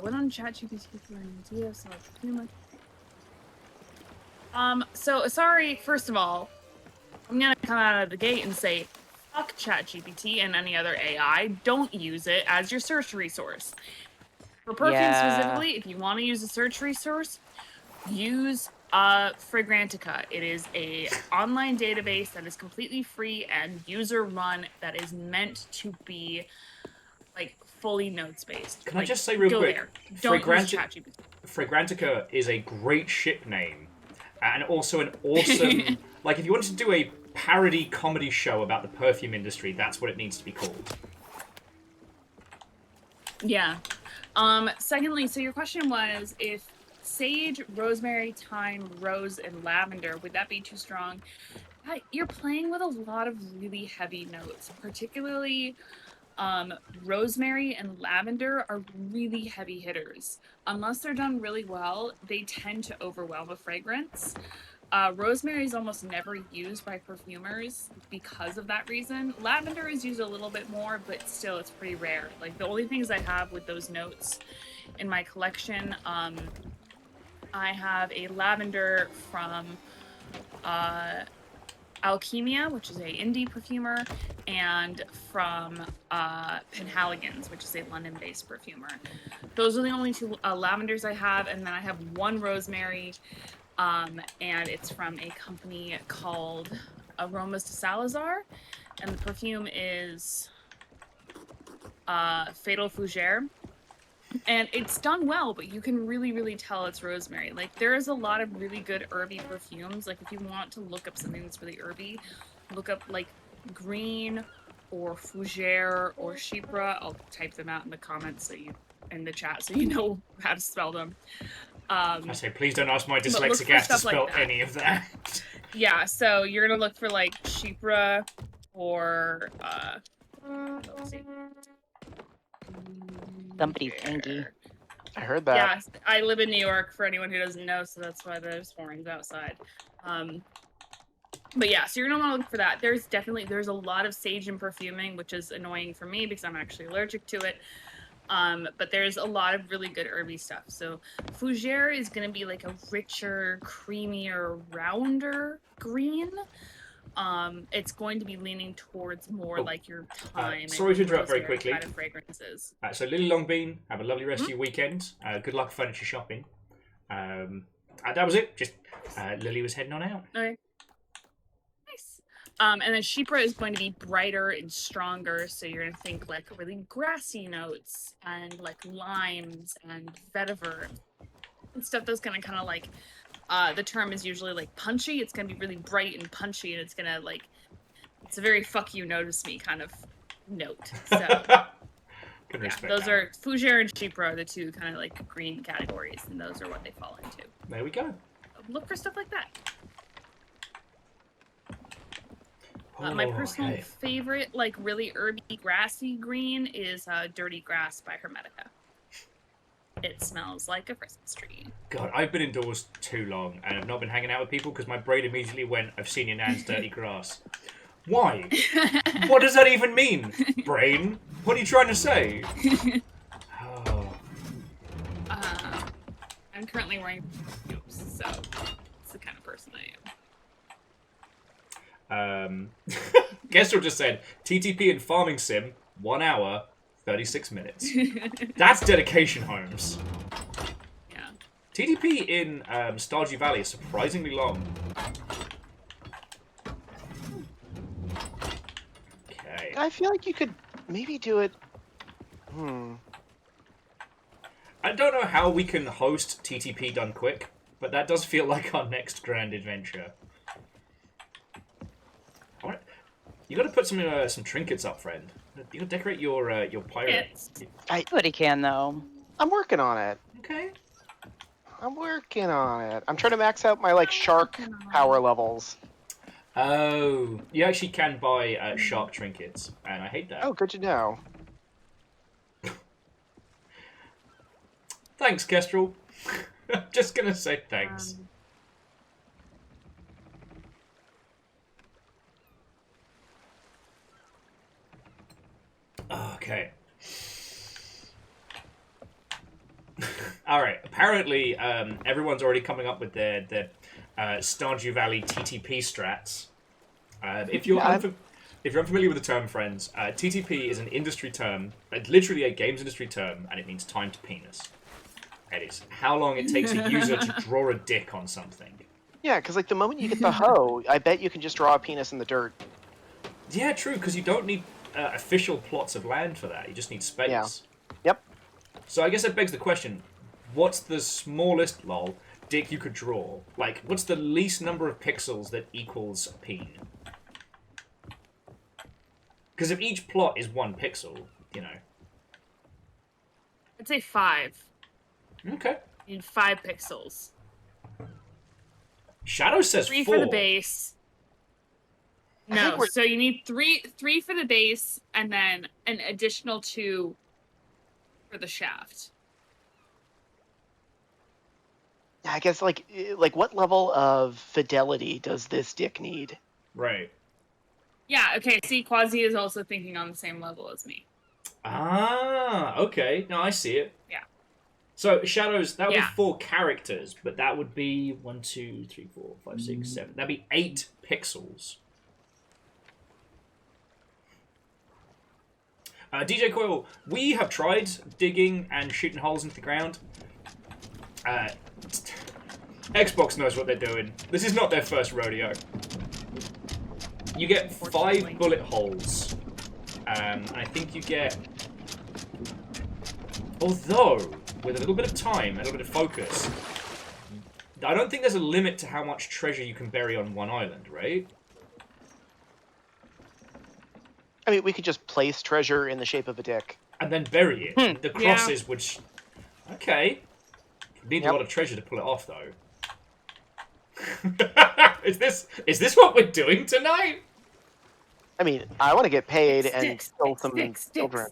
Speaker 11: When on ChatGPT, do you have some humor? So sorry. First of all, I'm gonna come out of the gate and say, fuck ChatGPT and any other AI. Don't use it as your search resource. For perfume specifically, if you want to use a search resource, use Fragrantica. It is a online database that is completely free and user run that is meant to be like fully notes based.
Speaker 1: Can I just say real quick?
Speaker 11: Don't use ChatGPT.
Speaker 1: Fragrantica is a great ship name, and also an awesome. Like, if you wanted to do a parody comedy show about the perfume industry, that's what it needs to be called.
Speaker 11: Yeah. Secondly, so your question was if sage, rosemary, thyme, rose, and lavender, would that be too strong? You're playing with a lot of really heavy notes, particularly rosemary and lavender are really heavy hitters. Unless they're done really well, they tend to overwhelm a fragrance. Rosemary is almost never used by perfumers because of that reason. Lavender is used a little bit more, but still it's pretty rare. Like, the only things I have with those notes in my collection, I have a lavender from Alchemia, which is a indie perfumer, and from Penhaligon's, which is a London-based perfumer. Those are the only two lavenders I have, and then I have one rosemary, and it's from a company called Aromas de Salazar, and the perfume is Fatal Fougere. And it's done well, but you can really, really tell it's rosemary. Like, there is a lot of really good herby perfumes. Like, if you want to look up something that's really herby, look up, like, green or fougere or chypre. I'll type them out in the comments in the chat so you know how to spell them.
Speaker 1: I say, please don't ask my dyslexic ass to spell any of that.
Speaker 11: Yeah, so you're gonna look for, like, chypre or, let's see.
Speaker 10: Somebody's angry.
Speaker 9: I heard that.
Speaker 11: Yeah, I live in New York, for anyone who doesn't know, so that's why there's horns outside. But yeah, so you're gonna want to look for that. There's a lot of sage in perfuming, which is annoying for me because I'm actually allergic to it. But there's a lot of really good herby stuff. So fougere is gonna be like a richer, creamier, rounder green. It's going to be leaning towards more like your thyme.
Speaker 1: Sorry to interrupt very quickly.
Speaker 11: Kind of fragrances.
Speaker 1: So Lily Longbean, have a lovely rest of your weekend. Good luck furniture shopping. That was it. Just Lily was heading on out.
Speaker 11: Okay. Nice. And then chypre is going to be brighter and stronger, so you're gonna think like really grassy notes and like limes and vetiver and stuff that's gonna kind of like. The term is usually like punchy. It's gonna be really bright and punchy, and it's gonna like, it's a very fuck you, notice me kind of note. So those are fougere and chypre are the two kind of like green categories, and those are what they fall into.
Speaker 1: There we go.
Speaker 11: Look for stuff like that. My personal favorite, like really herby, grassy green is Dirty Grass by Hermetica. It smells like a Christmas tree.
Speaker 1: God, I've been indoors too long and I've not been hanging out with people because my brain immediately went, I've seen your nan's dirty grass. Why? What does that even mean, brain? What are you trying to say?
Speaker 11: I'm currently wearing so it's the kind of person I am.
Speaker 1: Gestrel just said, TTP in Farming Sim, 1 hour, 36 minutes. That's dedication, Holmes.
Speaker 11: Yeah.
Speaker 1: TTP in Stardew Valley is surprisingly long. Okay.
Speaker 9: I feel like you could maybe do it.
Speaker 1: I don't know how we can host TTP done quick, but that does feel like our next grand adventure. Alright. You gotta put some trinkets up, friend. You gotta decorate your pirate.
Speaker 10: Everybody can, though.
Speaker 9: I'm working on it.
Speaker 1: Okay.
Speaker 9: I'm working on it. I'm trying to max out my like shark power levels.
Speaker 1: Oh, you actually can buy shark trinkets, and I hate that.
Speaker 9: Oh, good to know.
Speaker 1: Thanks, Kestrel. Just gonna say thanks. Okay. All right. Apparently, everyone's already coming up with their Stardew Valley TTP strats. If you're unfamiliar with the term, friends, TTP is an industry term, literally a games industry term, and it means time to penis. It is how long it takes a user to draw a dick on something.
Speaker 9: Yeah, because like the moment you get the hoe, I bet you can just draw a penis in the dirt.
Speaker 1: Yeah, true, because you don't need official plots of land for that. You just need space.
Speaker 9: Yeah. Yep.
Speaker 1: So I guess that begs the question, what's the smallest, lol, dick you could draw? Like, what's the least number of pixels that equals a peen? Because if each plot is 1 pixel, you know.
Speaker 11: I'd say 5.
Speaker 1: Okay.
Speaker 11: You need 5 pixels.
Speaker 1: Shadow says
Speaker 11: 3
Speaker 1: 4.
Speaker 11: for the base. No, so you need three for the base, and then an additional 2 for the shaft.
Speaker 9: I guess like what level of fidelity does this dick need?
Speaker 1: Right.
Speaker 11: Yeah, okay, see, Quasi is also thinking on the same level as me.
Speaker 1: Ah, okay. No, I see it.
Speaker 11: Yeah.
Speaker 1: So, Shadows, that would be 4 characters, but that would be 1, 2, 3, 4, 5, 6, 7. That'd be 8 pixels. DJ Coil, we have tried digging and shooting holes into the ground. Xbox knows what they're doing. This is not their first rodeo. You get 5 bullet holes. And I think you get... Although, with a little bit of time, a little bit of focus, I don't think there's a limit to how much treasure you can bury on one island, right?
Speaker 9: I mean, we could just place treasure in the shape of a dick.
Speaker 1: And then bury it. The crosses would... Okay. Need a lot of treasure to pull it off, though. Is this what we're doing tonight?
Speaker 9: I mean, I want to get paid and kill some children.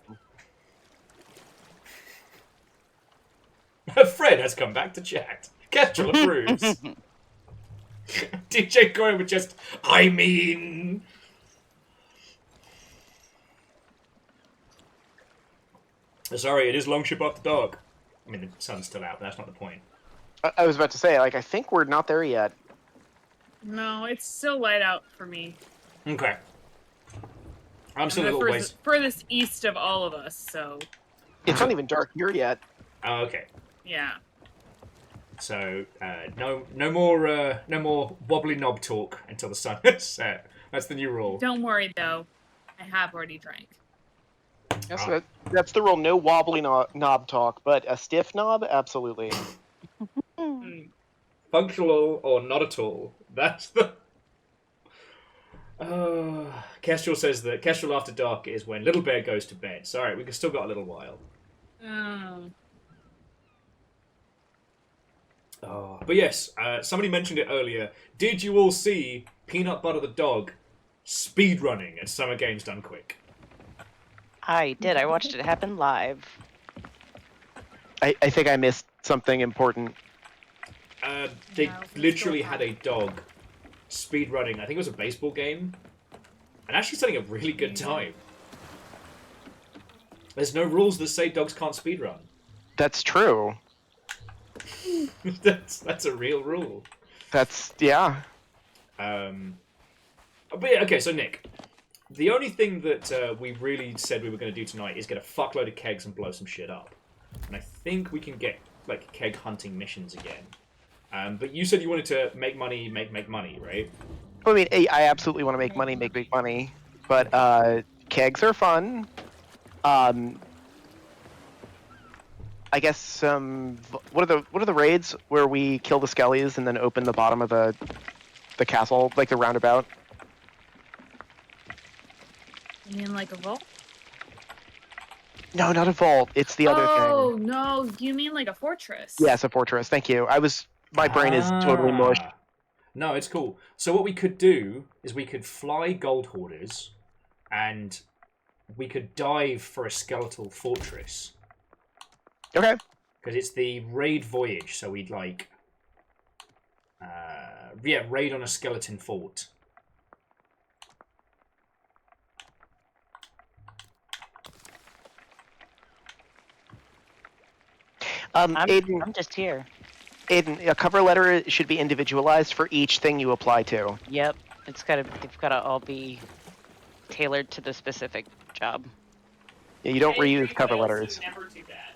Speaker 1: Fred has come back to chat. Kestrel approves. DJ Corey would just... I mean... Sorry, it is long ship after dark. I mean, the sun's still out, but that's not the point.
Speaker 9: I was about to say, like, I think we're not there yet.
Speaker 11: No, it's still light out for me.
Speaker 1: Okay. I'm still a little ways...
Speaker 11: furthest east of all of us, so...
Speaker 9: It's not even dark here yet.
Speaker 1: Oh, okay.
Speaker 11: Yeah.
Speaker 1: So, no more wobbly knob talk until the sun has set. That's the new rule.
Speaker 11: Don't worry, though. I have already drank.
Speaker 9: Yes, that's the rule. No wobbly knob talk, but a stiff knob, absolutely.
Speaker 1: Functional or not at all. That's the... Kestrel says that Kestrel after dark is when Little Bear goes to bed. So, alright, we've still got a little while. Oh. But yes, somebody mentioned it earlier. Did you all see Peanut Butter the Dog speedrunning at Summer Games Done Quick?
Speaker 10: I did. I watched it happen live.
Speaker 9: I think I missed something important.
Speaker 1: They literally had a dog speedrunning, I think it was a baseball game, and actually setting a really good time. There's no rules that say dogs can't speedrun.
Speaker 9: That's true.
Speaker 1: That's a real rule.
Speaker 9: Yeah.
Speaker 1: But yeah, okay, so Nick, the only thing that we really said we were going to do tonight is get a fuckload of kegs and blow some shit up. And I think we can get, like, keg hunting missions again. But you said you wanted to make money, make money, right?
Speaker 9: I mean, I absolutely want to make money, make big money. But kegs are fun. I guess what are the raids where we kill the skellies and then open the bottom of the castle, like the roundabout?
Speaker 11: You mean like a vault?
Speaker 9: No, not a vault. It's the other thing.
Speaker 11: Oh no, you mean like a fortress?
Speaker 9: Yes, a fortress. Thank you. My brain is totally mush.
Speaker 1: No, it's cool. So what we could do is we could fly gold hoarders, and we could dive for a skeletal fortress.
Speaker 9: Okay.
Speaker 1: Because it's the raid voyage, so we'd like... raid on a skeleton fort.
Speaker 9: Aiden,
Speaker 10: I'm just here.
Speaker 9: Aiden, a cover letter should be individualized for each thing you apply to.
Speaker 10: Yep. They've gotta all be tailored to the specific job.
Speaker 9: Yeah, you don't
Speaker 11: I agree,
Speaker 9: reuse
Speaker 11: but
Speaker 9: cover
Speaker 11: I also
Speaker 9: letters.
Speaker 11: never do that.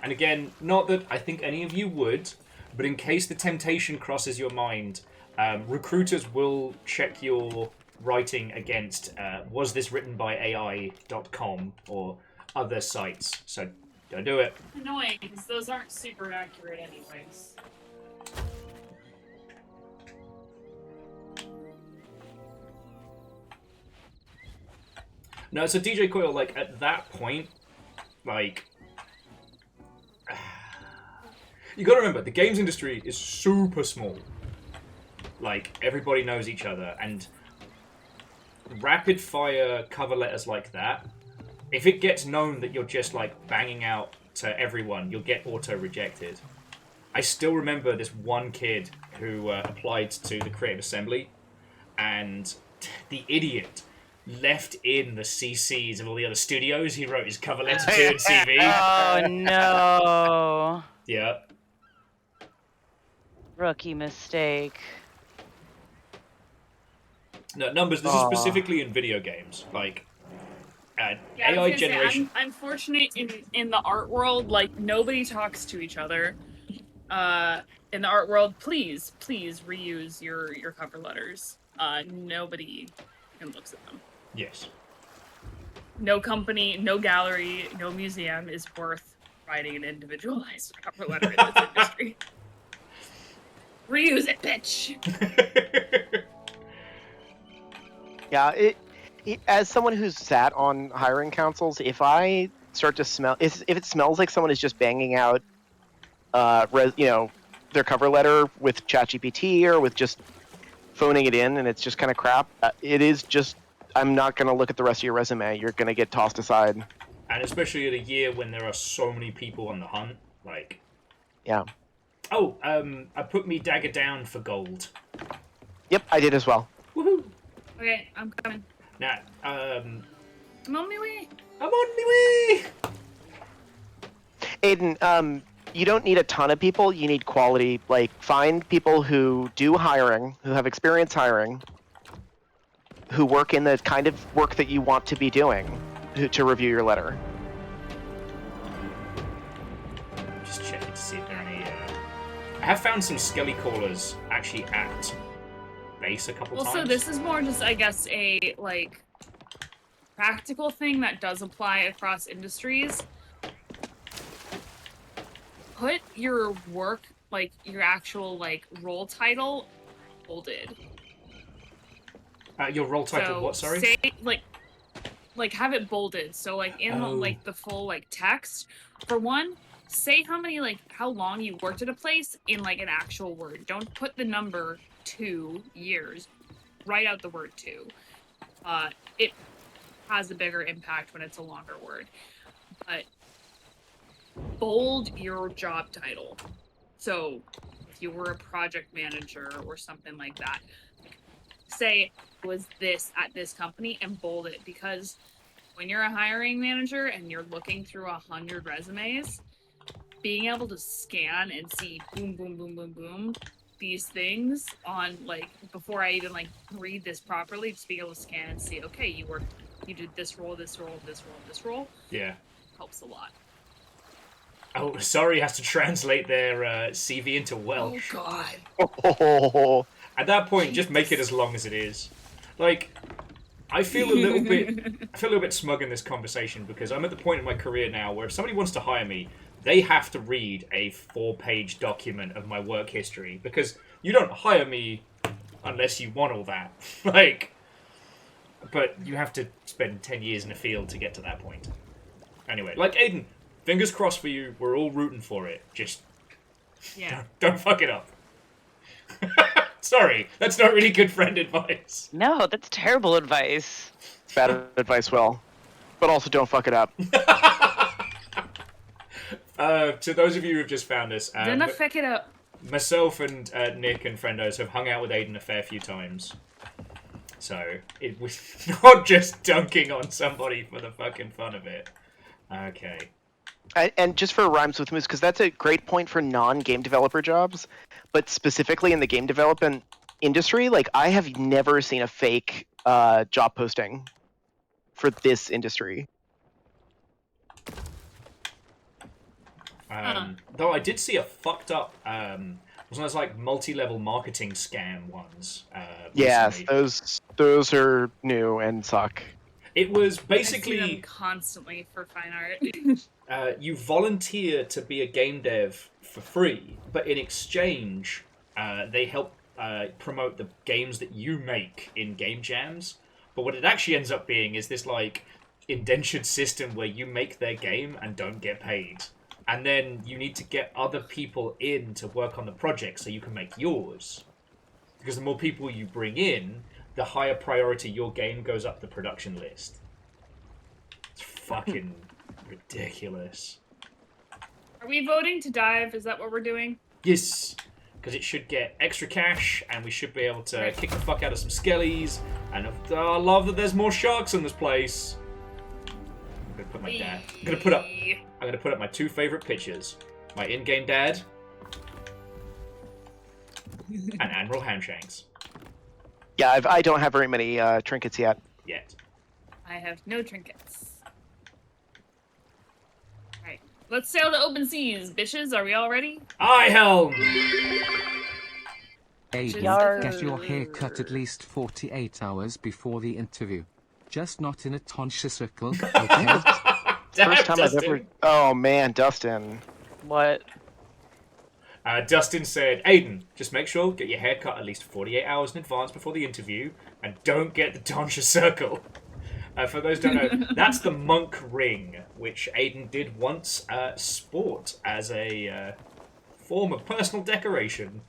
Speaker 1: And again, not that I think any of you would, but in case the temptation crosses your mind, recruiters will check your writing against was this written by AI.com or other sites. So don't do it.
Speaker 11: Annoying, because those aren't super accurate anyways.
Speaker 1: No, so DJ Coyle, like, at that point, like, you gotta remember, the games industry is super small. Like, everybody knows each other, and rapid fire cover letters like that, if it gets known that you're just, like, banging out to everyone, you'll get auto-rejected. I still remember this one kid who applied to the Creative Assembly, and the idiot left in the CCs of all the other studios he wrote his cover letter to and CV.
Speaker 10: Oh no.
Speaker 1: Yeah.
Speaker 10: Rookie mistake.
Speaker 1: No, numbers, this is specifically in video games. Like,
Speaker 11: Yeah,
Speaker 1: AI generation.
Speaker 11: I'm fortunate in the art world, like, nobody talks to each other. In the art world, please reuse your cover letters. Nobody even looks at them.
Speaker 1: Yes.
Speaker 11: No company, no gallery, no museum is worth writing an individualized cover letter in this industry. Reuse it, bitch!
Speaker 9: Yeah, as someone who's sat on hiring councils, if I start to smell, if it smells like someone is just banging out, their cover letter with ChatGPT or with just phoning it in, and it's just kind of crap, it is just, I'm not going to look at the rest of your resume. You're going to get tossed aside.
Speaker 1: And especially at a year when there are so many people on the hunt, like...
Speaker 9: Yeah.
Speaker 1: Oh, I put me dagger down for gold.
Speaker 9: Yep, I did as well.
Speaker 1: Woohoo!
Speaker 11: Okay, I'm coming.
Speaker 1: Now,
Speaker 11: I'm on my way.
Speaker 1: I'm on my way!
Speaker 9: Aiden, you don't need a ton of people. You need quality. Like, find people who do hiring, who have experience hiring, who work in the kind of work that you want to be doing to review your letter.
Speaker 1: Just checking to see if there are any... I have found some skelly callers actually at base a couple times.
Speaker 11: Also, this is more just, I guess, a, like, practical thing that does apply across industries. Put your work, like, your actual, like, role title bolded.
Speaker 1: Your role title,
Speaker 11: So
Speaker 1: what, sorry?
Speaker 11: say, like, have it bolded. So, like, in, like, the full, like, text. For one, say how long you worked at a place in, like, an actual word. Don't put the number 2 years. Write out the word 2. It has a bigger impact when it's a longer word. But bold your job title. So if you were a project manager or something like that, say it was this at this company and bold it, because when you're a hiring manager and you're looking through 100 resumes, being able to scan and see boom, boom, boom, boom, boom, these things on, like, before I even, like, read this properly, just being able to scan and see, okay, you did this role, this role, this role, this role.
Speaker 1: Yeah.
Speaker 11: Helps a lot.
Speaker 1: Oh, sorry, has to translate their CV into Welsh.
Speaker 11: Oh, God.
Speaker 9: Oh.
Speaker 1: At that point, just make it as long as it is. Like, I feel a little bit smug in this conversation because I'm at the point in my career now where if somebody wants to hire me, they have to read a 4-page document of my work history because you don't hire me unless you want all that. Like, but you have to spend 10 years in a field to get to that point. Anyway, like, Aiden, fingers crossed for you. We're all rooting for it. Just don't fuck it up. Sorry, that's not really good friend advice.
Speaker 10: No, that's terrible advice.
Speaker 9: Bad advice, Will. But also don't fuck it up.
Speaker 1: To those of you who have just found us,
Speaker 11: Then fuck it up.
Speaker 1: myself and Nick and friendos have hung out with Aiden a fair few times. So it was not just dunking on somebody for the fucking fun of it. Okay.
Speaker 9: And just for rhymes with moose, because that's a great point for non-game developer jobs, but specifically in the game development industry, like I have never seen a fake job posting for this industry.
Speaker 1: Though I did see a fucked up, wasn't those like multi-level marketing scam ones?
Speaker 9: Yes,
Speaker 1: recently?
Speaker 9: those are new and suck.
Speaker 1: It was
Speaker 11: I see them
Speaker 1: basically
Speaker 11: constantly for fine art.
Speaker 1: you volunteer to be a game dev for free, but in exchange, they help promote the games that you make in game jams. But what it actually ends up being is this like indentured system where you make their game and don't get paid. And then you need to get other people in to work on the project so you can make yours. Because the more people you bring in, the higher priority your game goes up the production list. It's fucking ridiculous.
Speaker 11: Are we voting to dive? Is that what we're doing?
Speaker 1: Yes, because it should get extra cash, and we should be able to kick the fuck out of some skellies. And I love that there's more sharks in this place. I'm gonna put my dad. I'm gonna put up my two favorite pictures: my in-game dad and Admiral Hamshanks.
Speaker 9: Yeah, I don't have very many trinkets yet.
Speaker 11: I have no trinkets. Alright, let's sail to open seas, bitches. Are we all ready?
Speaker 1: Aye, helm!
Speaker 2: Aiden, get your hair cut at least 48 hours before the interview. Just not in a tonsure circle, okay?
Speaker 9: First time I've ever... Oh, man, Dustin.
Speaker 10: What?
Speaker 1: Dustin said, Aiden, just make sure get your hair cut at least 48 hours in advance before the interview, and don't get the tonsure circle. For those who don't know, that's the monk ring, which Aiden did once sport as a form of personal decoration.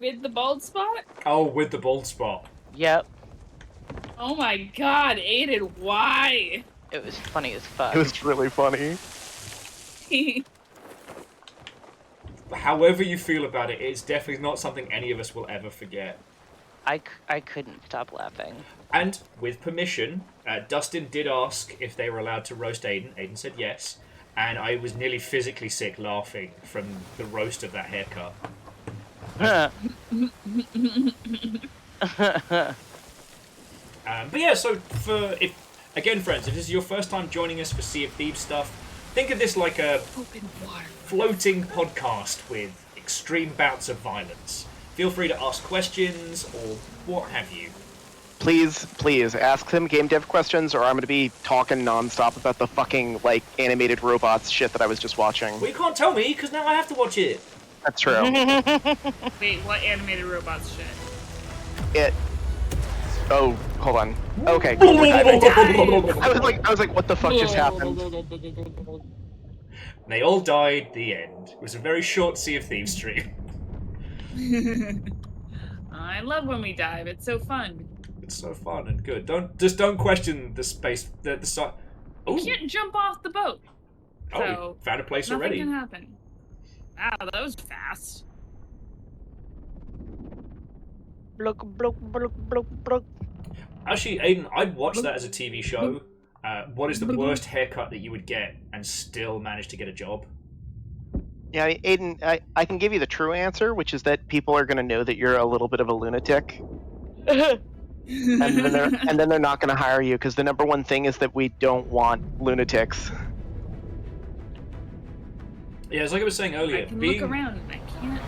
Speaker 11: With the bald spot?
Speaker 1: Oh, with the bald spot.
Speaker 10: Yep.
Speaker 11: Oh my god, Aiden, why?
Speaker 10: It was funny as fuck.
Speaker 9: It was really funny.
Speaker 1: However you feel about it, it's definitely not something any of us will ever forget.
Speaker 10: I couldn't stop laughing.
Speaker 1: And with permission, Dustin did ask if they were allowed to roast Aiden. Aiden said yes. And I was nearly physically sick laughing from the roast of that haircut. But yeah, so again, friends, if this is your first time joining us for Sea of Thieves stuff, think of this like a floating podcast with extreme bouts of violence. Feel free to ask questions or what have you.
Speaker 9: Please, ask them game dev questions, or I'm going to be talking nonstop about the fucking, like, animated robots shit that I was just watching.
Speaker 1: Well, you can't tell me, because now I have to watch it.
Speaker 9: That's true.
Speaker 11: Wait, what animated robots shit?
Speaker 9: Oh, hold on. Okay. I was like, what the fuck just happened?
Speaker 1: They all died, the end. It was a very short Sea of Thieves stream.
Speaker 11: I love when we dive, it's so fun.
Speaker 1: It's so fun and good. Don't question the space, the side.
Speaker 11: You can't jump off the boat.
Speaker 1: Oh,
Speaker 11: So
Speaker 1: we found a place
Speaker 11: nothing
Speaker 1: already.
Speaker 11: can happen. Wow, that was fast.
Speaker 1: Actually, Aiden, I'd watch that as a TV show. What is the worst haircut that you would get and still manage to get a job?
Speaker 9: Yeah, Aiden, I can give you the true answer, which is that people are going to know that you're a little bit of a lunatic. and then they're not going to hire you, because the number one thing is that we don't want lunatics.
Speaker 1: Yeah, it's like I was saying earlier.
Speaker 11: I can look around. I can't.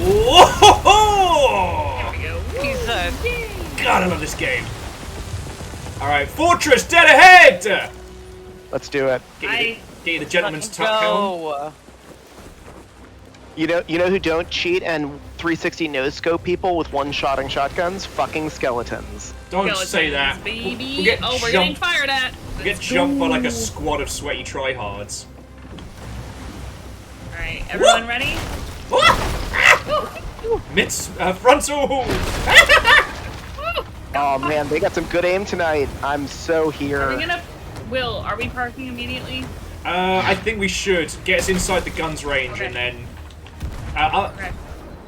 Speaker 1: Whoa!
Speaker 11: There we go.
Speaker 10: Jesus.
Speaker 1: God, I love this game. All right, Fortress, dead ahead.
Speaker 9: Let's do it.
Speaker 1: Get you the gentleman's tuck helm.
Speaker 9: You know who don't cheat and 360 no-scope people with one-shotting shotguns? Fucking skeletons.
Speaker 1: Don't say that.
Speaker 11: Baby.
Speaker 1: We'll get
Speaker 11: we're getting fired at.
Speaker 1: We'll get jumped by like a squad of sweaty tryhards.
Speaker 11: Alright, everyone ready?
Speaker 1: Frontal!
Speaker 9: Oh man, they got some good aim tonight. I'm so here.
Speaker 11: Are we gonna... Will, are we parking immediately?
Speaker 1: I think we should. Get us inside the guns range and then...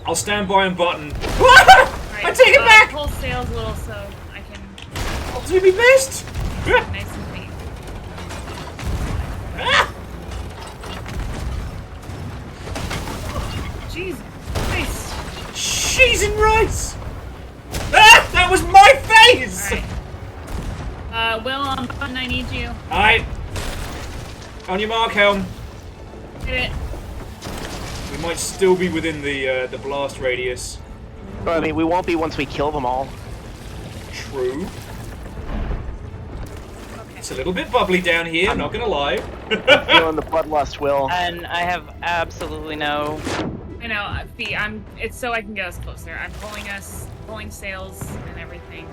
Speaker 1: I'll stand by and button.
Speaker 11: Alright, Alright,
Speaker 1: I take it back!
Speaker 11: Pull sails a little so I can
Speaker 1: I'll do my best!
Speaker 11: nice and clean.
Speaker 1: Ah!
Speaker 11: Jeez, Christ.
Speaker 1: Cheese and rice! Ah! That was my face!
Speaker 11: Alright. Will, on button, I need you.
Speaker 1: Alright. On your mark, Helm.
Speaker 11: Hit it.
Speaker 1: We might still be within the blast radius.
Speaker 9: Well, I mean, we won't be once we kill them all.
Speaker 1: True. It's a little bit bubbly down here, not gonna lie.
Speaker 9: Feeling the bloodlust, Will.
Speaker 10: And I have absolutely no.
Speaker 11: I know, Fee, it's so I can get us closer. I'm pulling sails and everything.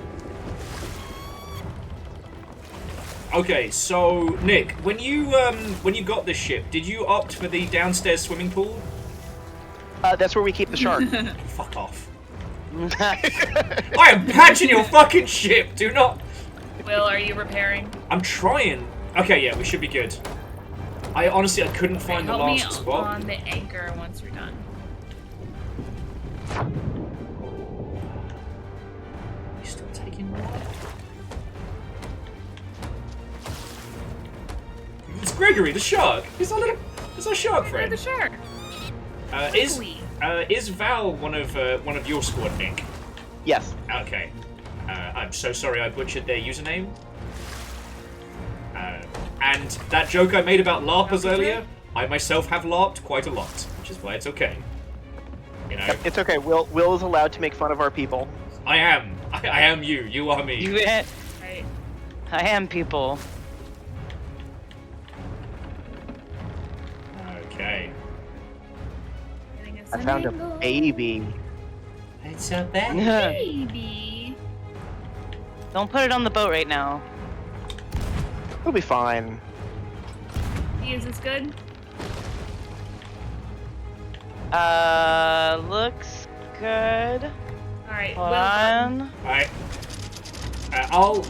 Speaker 1: Okay, so Nick, when you got this ship, did you opt for the downstairs swimming pool?
Speaker 9: That's where we keep the shark.
Speaker 1: Fuck off. I am patching your fucking ship. Do not.
Speaker 11: Will, are you repairing?
Speaker 1: I'm trying. Okay, yeah, we should be good. I couldn't find the
Speaker 11: Help
Speaker 1: last
Speaker 11: me
Speaker 1: spot.
Speaker 11: on the anchor once you're done.
Speaker 1: You still taking water? It's Gregory, the shark. He's our shark friend.
Speaker 11: The shark.
Speaker 1: Is Val one of your squad, Nick?
Speaker 9: Yes.
Speaker 1: Okay. I'm so sorry I butchered their username. And that joke I made about LARPers earlier, I myself have LARPed quite a lot, which is why it's okay. You know.
Speaker 9: It's okay. Will is allowed to make fun of our people.
Speaker 1: I am. I am you. You are me.
Speaker 10: Right. I am people.
Speaker 1: Okay.
Speaker 9: I found a baby.
Speaker 1: It's a
Speaker 11: baby.
Speaker 10: Don't put it on the boat right now.
Speaker 9: It'll be fine.
Speaker 11: Is this good?
Speaker 10: Looks good.
Speaker 11: Alright,
Speaker 10: Hold
Speaker 11: Will.
Speaker 10: on.
Speaker 1: Alright. I'll,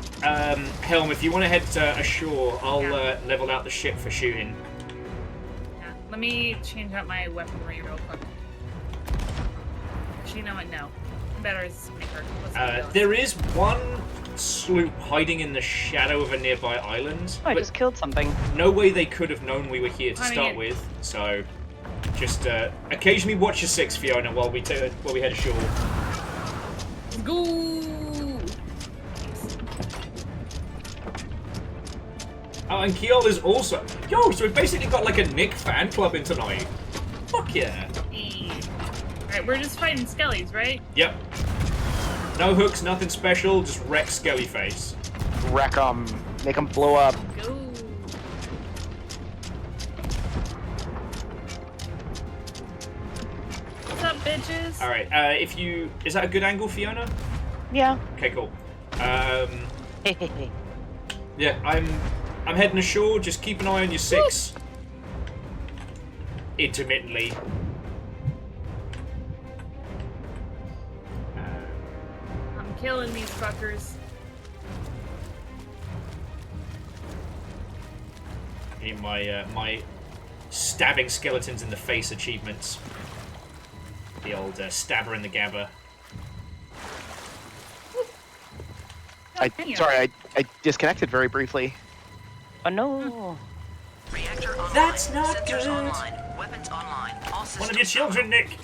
Speaker 1: Helm, if you want to head ashore, I'll level out the ship for shooting.
Speaker 11: Yeah. Let me change out my weaponry real quick. Actually, you know what? No. Better is sniper.
Speaker 1: There is one sloop hiding in the shadow of a nearby island.
Speaker 10: Oh, I just killed something.
Speaker 1: No way they could have known we were here to
Speaker 11: Finding
Speaker 1: start
Speaker 11: it.
Speaker 1: with, so just occasionally watch your six, Fiona, while we head ashore.
Speaker 11: Let's go!
Speaker 1: Oh, and Kiel is also... Yo, so we've basically got like a Nick fan club in tonight. Fuck yeah.
Speaker 11: Alright, we're just fighting skellies, right?
Speaker 1: Yep. No hooks, nothing special, just wreck Skelly face.
Speaker 9: Wreck 'em. Make 'em blow up.
Speaker 11: Go! What's up, bitches?
Speaker 1: Alright, is that a good angle, Fiona?
Speaker 10: Yeah.
Speaker 1: Okay, cool. Yeah, I'm heading ashore, just keep an eye on your six. Intermittently.
Speaker 11: I'm killing these fuckers.
Speaker 1: In my stabbing skeletons in the face achievements. The old stabber in the gabber.
Speaker 9: Sorry, I disconnected very briefly.
Speaker 10: Oh no.
Speaker 6: Reactor online.
Speaker 1: That's not
Speaker 6: Sensors
Speaker 1: good.
Speaker 6: online. Weapons online. All systems
Speaker 1: One of your children, Nick.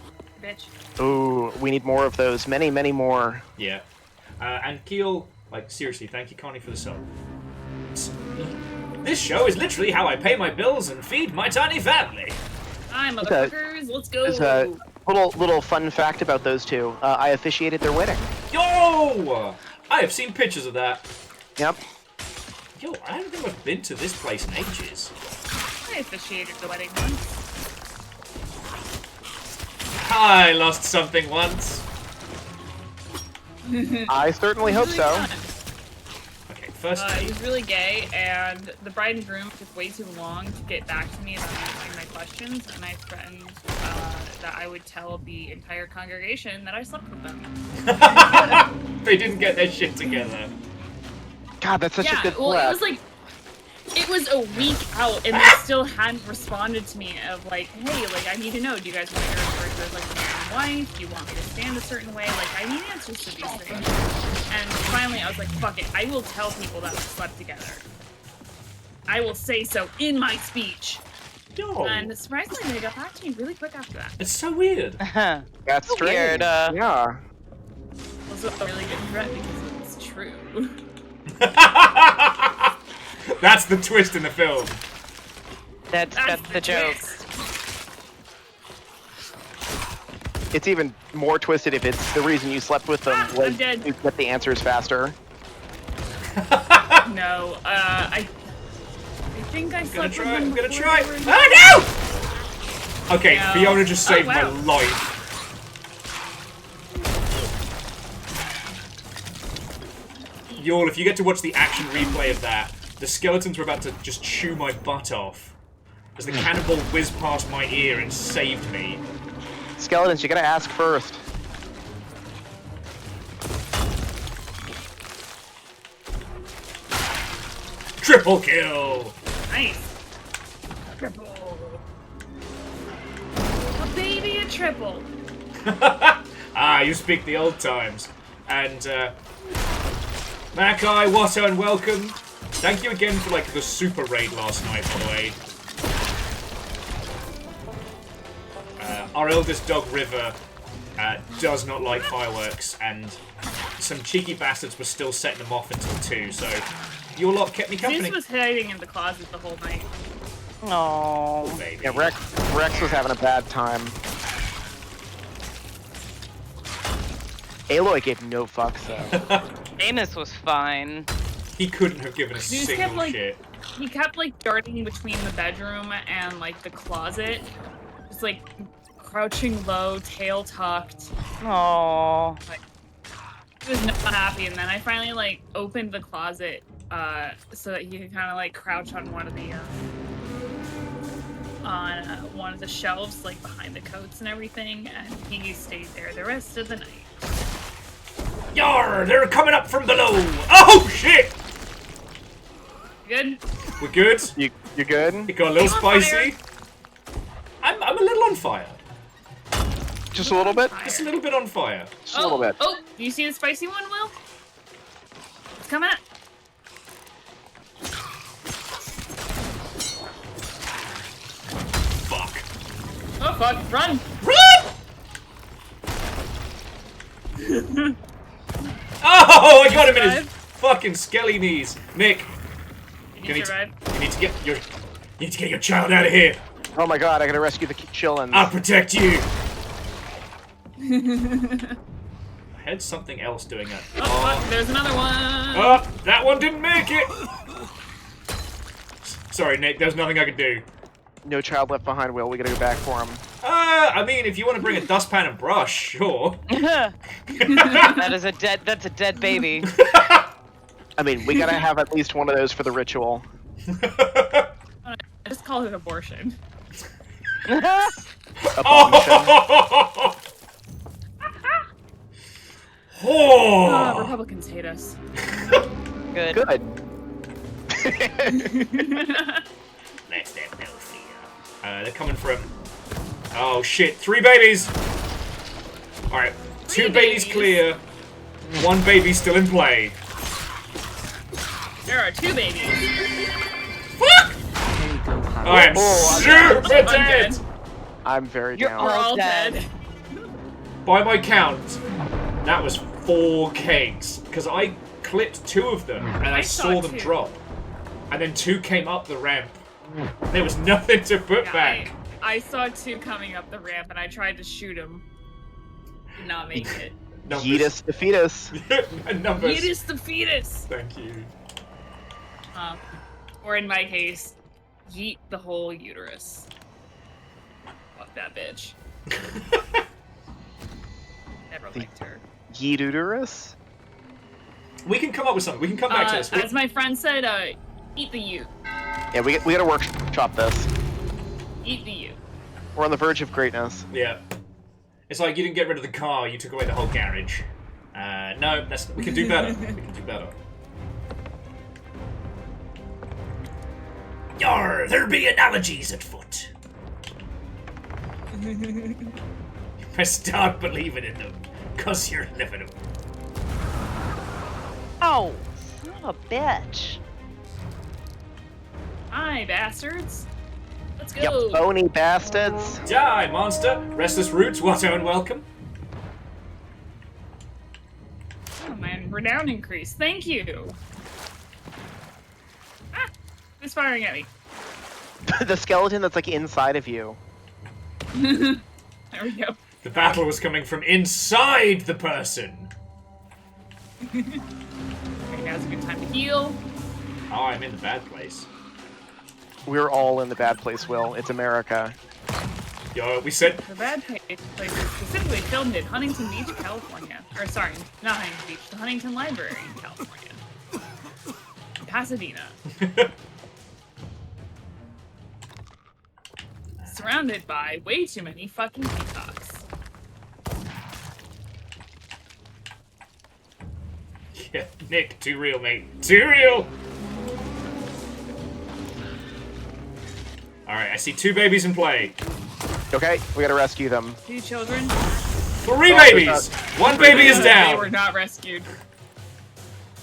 Speaker 11: Bitch.
Speaker 9: Ooh, we need more of those. Many, many more.
Speaker 1: Yeah. And Keel, like, seriously, thank you, Connie, for the sub. This show is literally how I pay my bills and feed my tiny family.
Speaker 11: Hi, motherfuckers. Let's go.
Speaker 9: There's a little fun fact about those two. I officiated their wedding.
Speaker 1: Yo! I have seen pictures of that.
Speaker 9: Yep.
Speaker 1: Yo, I don't think I've been to this place in ages.
Speaker 11: I officiated the wedding once.
Speaker 1: I lost something once.
Speaker 9: I certainly hope so.
Speaker 1: Okay, first.
Speaker 11: He's really gay, and the bride and groom took way too long to get back to me about answering my questions, and I threatened that I would tell the entire congregation that I slept with them.
Speaker 1: They didn't get their shit together.
Speaker 9: God, that's such a good
Speaker 11: well,
Speaker 9: threat.
Speaker 11: it was like It was a week out, and they still hadn't responded to me of like, hey, like, I need to know, do you guys want your burgers like a man and wife? Do you want me to stand a certain way? Like, I need answers to these things. And finally, I was like, fuck it, I will tell people that we slept together. I will say so in my speech.
Speaker 1: Yo.
Speaker 11: And surprisingly, they got back to me really quick after that.
Speaker 1: It's so weird.
Speaker 9: That's strange.
Speaker 10: Weird,
Speaker 9: Yeah.
Speaker 11: It was a really good threat because it's true.
Speaker 1: That's the twist in the film.
Speaker 10: That's the joke.
Speaker 11: twist.
Speaker 9: It's even more twisted if it's the reason you slept with them
Speaker 11: I'm
Speaker 9: was
Speaker 11: dead.
Speaker 9: to get the answers faster.
Speaker 11: No, I think I slept with them
Speaker 1: I'm gonna
Speaker 11: before
Speaker 1: try.
Speaker 11: they were-
Speaker 1: Oh no! Okay,
Speaker 11: No.
Speaker 1: Fiona just saved
Speaker 11: Oh, wow.
Speaker 1: my life. Y'all, if you get to watch the action replay of that, the skeletons were about to just chew my butt off. As the cannonball whizzed past my ear and saved me.
Speaker 9: Skeletons, you gotta ask first.
Speaker 1: Triple kill!
Speaker 11: Nice. Triple. A baby, a triple.
Speaker 1: Ah, you speak the old times. And, Mackay, Watto, and welcome. Thank you again for, like, the super raid last night, by the way. Our eldest dog, River, does not like fireworks, and some cheeky bastards were still setting them off until 2, so your lot kept me company.
Speaker 11: Zeus was hiding in the closet the whole night.
Speaker 10: Oh,
Speaker 1: baby.
Speaker 9: Yeah, Rex was having a bad time. Aloy gave no fucks though.
Speaker 10: Amos was fine.
Speaker 1: He couldn't have given a
Speaker 11: Zeus
Speaker 1: single
Speaker 11: kept, like,
Speaker 1: shit.
Speaker 11: He kept, like, darting between the bedroom and, like, the closet. Just, like, crouching low, tail tucked.
Speaker 10: Oh,
Speaker 11: He was not happy, and then I finally, like, opened the closet, so that he could kind of, like, crouch on one of the shelves, like, behind the coats and everything, and he stayed there the rest of the night.
Speaker 1: Yar! They're coming up from below! Oh, shit!
Speaker 11: Good?
Speaker 1: We're good?
Speaker 9: You good?
Speaker 1: It got a little
Speaker 11: I'm on
Speaker 1: spicy. I'm a little on fire.
Speaker 9: Just a little bit?
Speaker 1: Just a little bit on fire.
Speaker 9: Just a little bit.
Speaker 11: Oh, do you see the spicy one, Will? It's coming up.
Speaker 1: Fuck.
Speaker 11: Oh, fuck, run!
Speaker 1: Run! Oh, I got him in his
Speaker 11: Survive.
Speaker 1: fucking skelly knees. Nick,
Speaker 11: Did you survive?
Speaker 1: you need to get your child out of here.
Speaker 9: Oh my god, I gotta rescue the chillins.
Speaker 1: I'll protect you. I had something else doing it.
Speaker 11: Oh, fuck, there's another one!
Speaker 1: Oh, that one didn't make it. Sorry, Nick. There's nothing I could do.
Speaker 9: No child left behind, Will. We gotta go back for him.
Speaker 1: I mean, if you want to bring a dustpan and brush, sure.
Speaker 10: that's a dead baby.
Speaker 9: I mean, we gotta have at least one of those for the ritual.
Speaker 11: I just call it abortion.
Speaker 1: Oh! Oh!
Speaker 11: Republicans hate us.
Speaker 10: Good.
Speaker 9: Good.
Speaker 1: Let's have no fear. They're coming from... Oh, shit. 3 babies! Alright. 2 babies clear. 1 baby still in play.
Speaker 11: There are 2 babies.
Speaker 1: Fuck! I am super
Speaker 11: I'm
Speaker 1: dead!
Speaker 11: dead.
Speaker 9: I'm very
Speaker 10: You're
Speaker 9: down.
Speaker 11: We're
Speaker 10: all
Speaker 11: all
Speaker 10: dead.
Speaker 11: dead.
Speaker 1: By my count, that was 4 kegs. Because I clipped 2 of them, and I saw them
Speaker 11: 2.
Speaker 1: drop. And then 2 came up the ramp. There was nothing to put
Speaker 11: Yeah,
Speaker 1: back.
Speaker 11: I saw 2 coming up the ramp, and I tried to shoot him. Did not make it.
Speaker 1: Numbers.
Speaker 9: Yeetus the fetus.
Speaker 1: Numbers.
Speaker 11: It is the fetus!
Speaker 1: Thank you.
Speaker 11: Or in my case, yeet the whole uterus. Fuck that bitch. Never liked her.
Speaker 9: Yeetuterus?
Speaker 1: We can come up with something. We can come back to this.
Speaker 11: As my friend said, eat the you.
Speaker 9: Yeah, we gotta workshop this.
Speaker 11: Eat the you.
Speaker 9: We're on the verge of greatness.
Speaker 1: Yeah. It's like you didn't get rid of the car, you took away the whole garage. No, we can do better. We can do better. Yar, there be analogies at foot. You must start believing in them, 'cause you're living them.
Speaker 10: Oh, son of a bitch.
Speaker 11: Hi, bastards. Let's go.
Speaker 9: You bony bastards.
Speaker 1: Die, monster! Restless roots, what unwelcome?
Speaker 11: Oh, man, renown increase. Thank you. Ah, who's firing at me?
Speaker 9: The skeleton that's like inside of you.
Speaker 11: There we go.
Speaker 1: The battle was coming from inside the person.
Speaker 11: Okay, now's a good time to heal.
Speaker 1: Oh, I'm in the bad place.
Speaker 9: We're all in the bad place, Will. It's America.
Speaker 1: Yo, we said...
Speaker 11: The bad place is specifically filmed in Huntington Beach, California. Or sorry, not Huntington Beach, the Huntington Library in California. Pasadena. Surrounded by way too many fucking peacocks.
Speaker 1: Yeah, Nick, too real, mate. Too real! Alright, I see 2 babies in play.
Speaker 9: Okay, we gotta rescue them.
Speaker 11: 2 children.
Speaker 1: 3 babies! 1 baby is
Speaker 11: They were
Speaker 1: down!
Speaker 11: not rescued.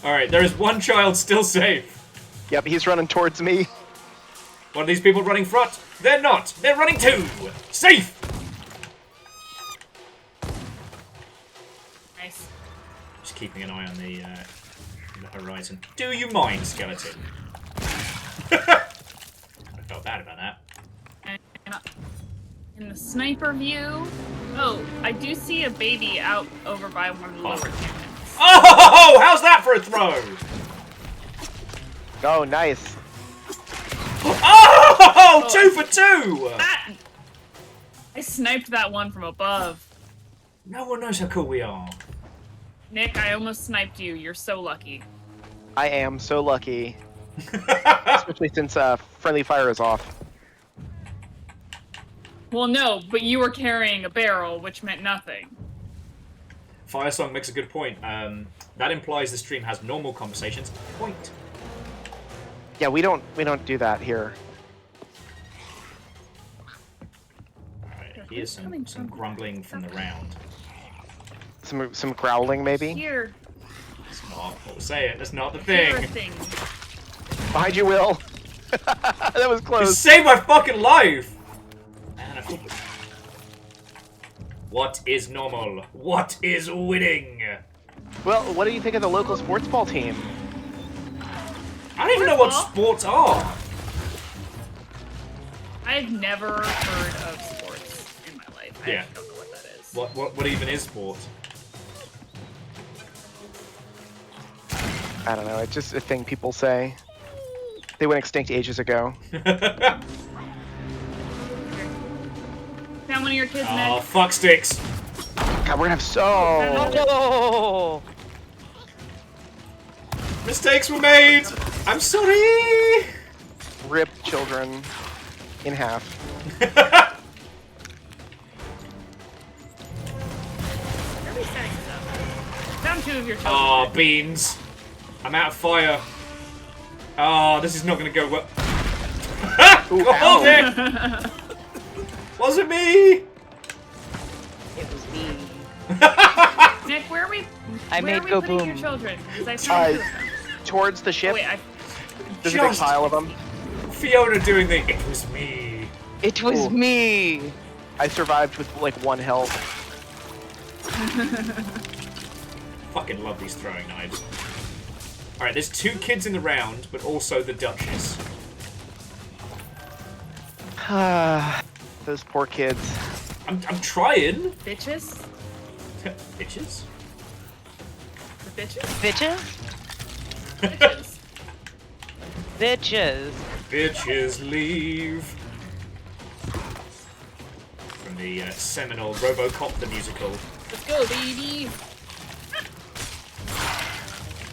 Speaker 1: Alright, there is 1 child still safe.
Speaker 9: Yep, he's running towards me.
Speaker 1: One of these people running front? They're not! They're running 2! Safe!
Speaker 11: Nice.
Speaker 1: Just keeping an eye on the horizon. Do you mind, skeleton? I felt bad about that.
Speaker 11: And in the sniper view... Oh, I do see a baby out over by one of the lower cannons.
Speaker 1: Oh! How's that for a throw?
Speaker 9: Oh, nice.
Speaker 1: Oh! 2 for 2!
Speaker 11: Ah! I sniped that one from above.
Speaker 1: No one knows how cool we are.
Speaker 11: Nick, I almost sniped you. You're so lucky.
Speaker 9: I am so lucky. Especially since friendly fire is off.
Speaker 11: Well, no, but you were carrying a barrel, which meant nothing.
Speaker 1: Firesong makes a good point. That implies the stream has normal conversations. Point.
Speaker 9: Yeah, we don't do that here.
Speaker 1: Alright, here's some grumbling from the round.
Speaker 9: Some growling maybe.
Speaker 11: Here.
Speaker 1: That's not what we're saying. That's not the
Speaker 11: Here are
Speaker 1: thing.
Speaker 11: things.
Speaker 9: Behind you, Will. That was
Speaker 1: You
Speaker 9: close.
Speaker 1: saved my fucking life! Man, I feel... What is normal? What is winning?
Speaker 9: Well, what do you think of the local sports ball team?
Speaker 1: I don't even know what sports are.
Speaker 11: I've never heard of sports in my life.
Speaker 1: Yeah.
Speaker 11: I don't know what that is.
Speaker 1: What even is sport?
Speaker 9: I don't know. It's just a thing people say. They went extinct ages ago.
Speaker 11: Found one of your kids,
Speaker 1: Oh,
Speaker 11: Nick.
Speaker 1: fuck sticks.
Speaker 9: God, we're gonna have so.
Speaker 10: Oh,
Speaker 1: Mistakes were made. I'm sorry.
Speaker 9: Rip children in half.
Speaker 11: Where are we setting this up? Found 2 of your children.
Speaker 1: Oh, beans. I'm out of fire. Oh, this is not going to go well.
Speaker 9: Ooh,
Speaker 1: Hold
Speaker 9: ow.
Speaker 1: it! Wasn't me!
Speaker 10: it was me.
Speaker 11: Nick, where are we?
Speaker 10: I
Speaker 11: where
Speaker 10: made
Speaker 11: are we
Speaker 10: go
Speaker 11: putting
Speaker 10: boom.
Speaker 11: your children? 'Cause I found 2 of them.
Speaker 9: Towards the
Speaker 11: Oh,
Speaker 9: ship.
Speaker 11: wait,
Speaker 9: There's a big
Speaker 1: Just-
Speaker 9: pile of them.
Speaker 1: Fiona doing the it was me.
Speaker 10: It was
Speaker 9: Ooh.
Speaker 10: me.
Speaker 9: I survived with like 1 health.
Speaker 1: Fucking love these throwing knives. Alright, there's 2 kids in the round, but also the Duchess.
Speaker 9: Those poor kids.
Speaker 1: I'm trying.
Speaker 11: bitches.
Speaker 1: Bitches?
Speaker 11: The bitches.
Speaker 10: Bitches?
Speaker 11: Bitches.
Speaker 10: Bitches.
Speaker 1: Bitches leave. From the seminal RoboCop the musical.
Speaker 11: Let's go, baby.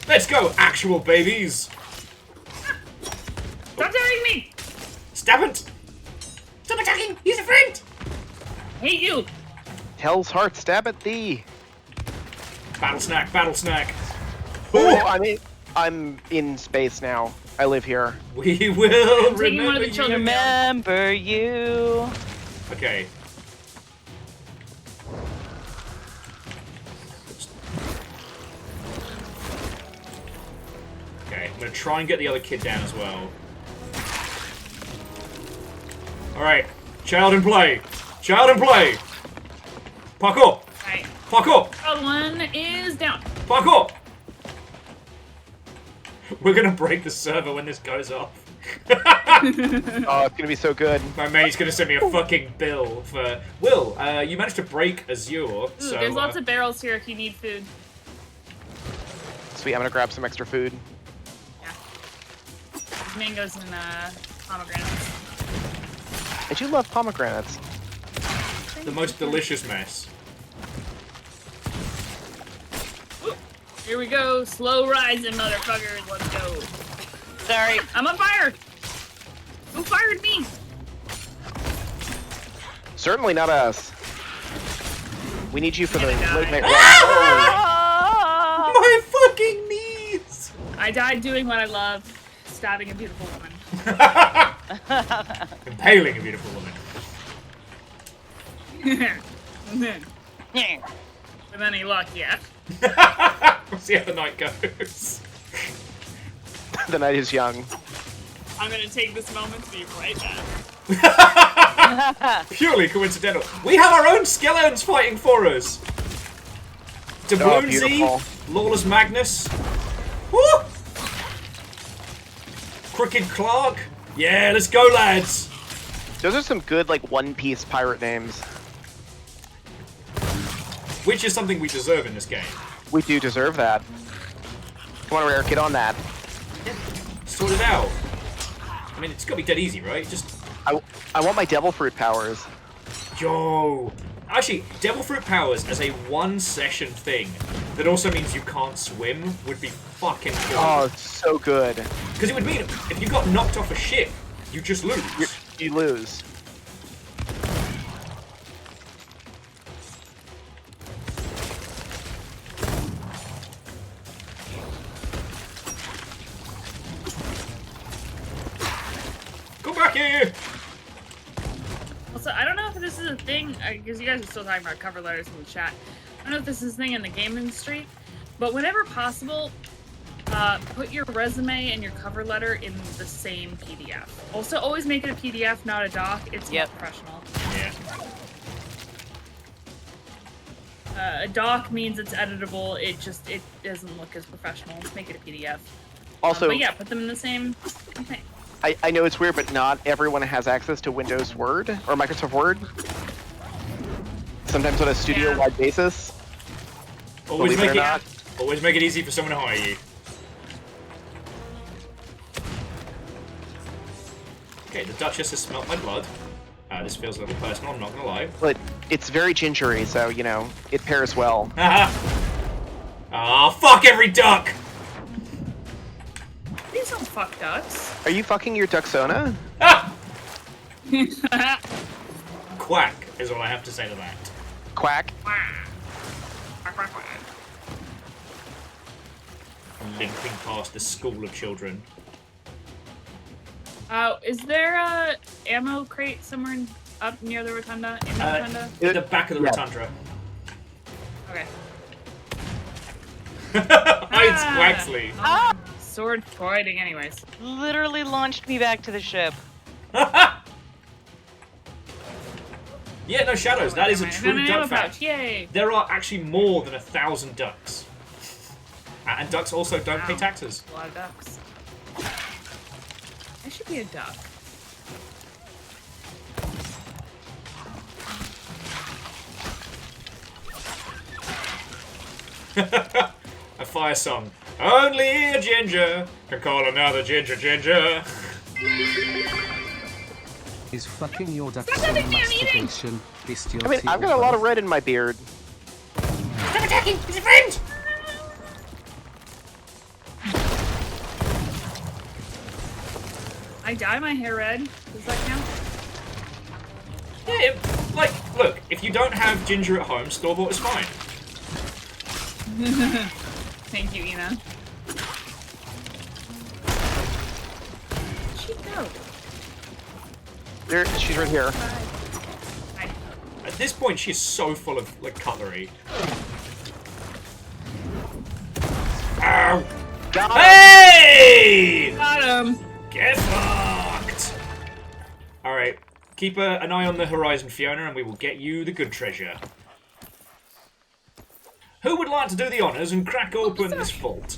Speaker 1: Let's go, actual babies!
Speaker 11: Stop attacking me!
Speaker 1: Stab it! Stop attacking! He's a friend!
Speaker 11: I hate you!
Speaker 9: Hell's heart, stab at thee.
Speaker 1: Battle snack, battle snack.
Speaker 9: Oh, I'm in space now. I live here.
Speaker 1: We will
Speaker 11: I'm taking one of
Speaker 1: remember
Speaker 11: the
Speaker 1: you.
Speaker 11: children.
Speaker 10: Remember you.
Speaker 1: Okay. Okay, I'm gonna try and get the other kid down as well. Alright, child in play! Child in play! Parkour!
Speaker 11: Right.
Speaker 1: Parkour!
Speaker 11: Oh, one is down.
Speaker 1: Parkour! We're gonna break the server when this goes off.
Speaker 9: Oh, it's gonna be so good.
Speaker 1: My mate's gonna send me a fucking bill for... Will, you managed to break Azure,
Speaker 11: Ooh,
Speaker 1: so...
Speaker 11: there's lots of barrels here if you need food.
Speaker 9: Sweet, I'm gonna grab some extra food.
Speaker 11: Yeah. There's mangoes and pomegranates.
Speaker 9: I do love pomegranates.
Speaker 1: The most delicious mess.
Speaker 11: Ooh, here we go. Slow rising, motherfuckers. Let's go.
Speaker 10: Sorry.
Speaker 11: I'm on fire. Who fired me?
Speaker 9: Certainly not us. We need you for the
Speaker 11: Gonna die.
Speaker 9: late night run.
Speaker 10: Ah!
Speaker 1: My fucking knees!
Speaker 11: I died doing what I love, stabbing a beautiful woman.
Speaker 1: Impaling a beautiful woman.
Speaker 11: With any luck, yeah.
Speaker 1: We'll see how the night goes.
Speaker 9: The night is young.
Speaker 11: I'm gonna take this moment to be right back.
Speaker 1: Purely coincidental. We have our own skeletons fighting for us. Doubloonsy,
Speaker 9: beautiful.
Speaker 1: Lawless Magnus. Woo! Crooked Clark. Yeah, let's go, lads.
Speaker 9: Those are some good, like, One Piece pirate names.
Speaker 1: Which is something we deserve in this game.
Speaker 9: We do deserve that. Come on, Rare, get on that.
Speaker 1: Sort it out. I mean, it's gotta be dead easy, right? Just...
Speaker 9: I want my devil fruit powers.
Speaker 1: Yo! Actually, Devil Fruit powers as a one-session thing that also means you can't swim would be fucking good.
Speaker 9: Oh, it's so good.
Speaker 1: Because it would mean if you got knocked off a ship, you just lose.
Speaker 9: You lose.
Speaker 1: Go back here!
Speaker 11: Also, I don't know if this is a thing, because you guys are still talking about cover letters in the chat. I don't know if this is a thing in the game industry, but whenever possible, put your resume and your cover letter in the same PDF. Also, always make it a PDF, not a doc. It's more professional.
Speaker 1: Yeah.
Speaker 11: A doc means it's editable. It doesn't look as professional. Let's make it a PDF.
Speaker 9: Also,
Speaker 11: but yeah, put them in the same thing.
Speaker 9: I know it's weird, but not everyone has access to Windows Word or Microsoft Word. Sometimes on a studio-wide basis.
Speaker 1: Always
Speaker 9: Believe it
Speaker 1: make
Speaker 9: or not.
Speaker 1: always make it easy for someone to hire you. Okay, the Duchess has smelt my blood. This feels a little personal, I'm not gonna lie.
Speaker 9: But it's very gingery, so, you know, it pairs well.
Speaker 1: Ah, fuck every duck!
Speaker 11: These don't fuck ducks.
Speaker 9: Are you fucking your Duxona?
Speaker 1: Ah! Quack is all I have to say to that.
Speaker 9: Quack.
Speaker 1: Linking past the school of children.
Speaker 11: Is there a ammo crate somewhere up near the rotunda? In the rotunda?
Speaker 1: In the back of the rotunda.
Speaker 11: Okay.
Speaker 1: Hi, it's Quaxley.
Speaker 11: Ah! Sword fighting, anyways.
Speaker 10: Literally launched me back to the ship.
Speaker 1: Yeah, no shadows. That is a true duck fact.
Speaker 11: Pouch. Yay!
Speaker 1: There are actually more than 1,000 ducks. And ducks also don't pay taxes.
Speaker 11: A lot of ducks. I should be a duck.
Speaker 1: A fire song. Only a ginger can call another ginger ginger.
Speaker 2: Is fucking your duck
Speaker 11: Stop
Speaker 2: some
Speaker 11: touching me, I'm eating!
Speaker 2: masturbation, bestiality,
Speaker 9: I mean, I've got a lot of red in my beard.
Speaker 4: Stop attacking! He's a friend!
Speaker 11: I dye my hair red. Does that count?
Speaker 1: Yeah, like, look, if you don't have ginger at home, store-bought is fine.
Speaker 11: Thank you, Ina. she go?
Speaker 9: She's right here.
Speaker 1: At this point, she's so full of like cutlery. Ow!
Speaker 9: Got
Speaker 1: Hey!
Speaker 11: Got him.
Speaker 1: Get fucked! Alright, keep an eye on the horizon, Fiona, and we will get you the good treasure. Who would like to do the honours and crack open this vault?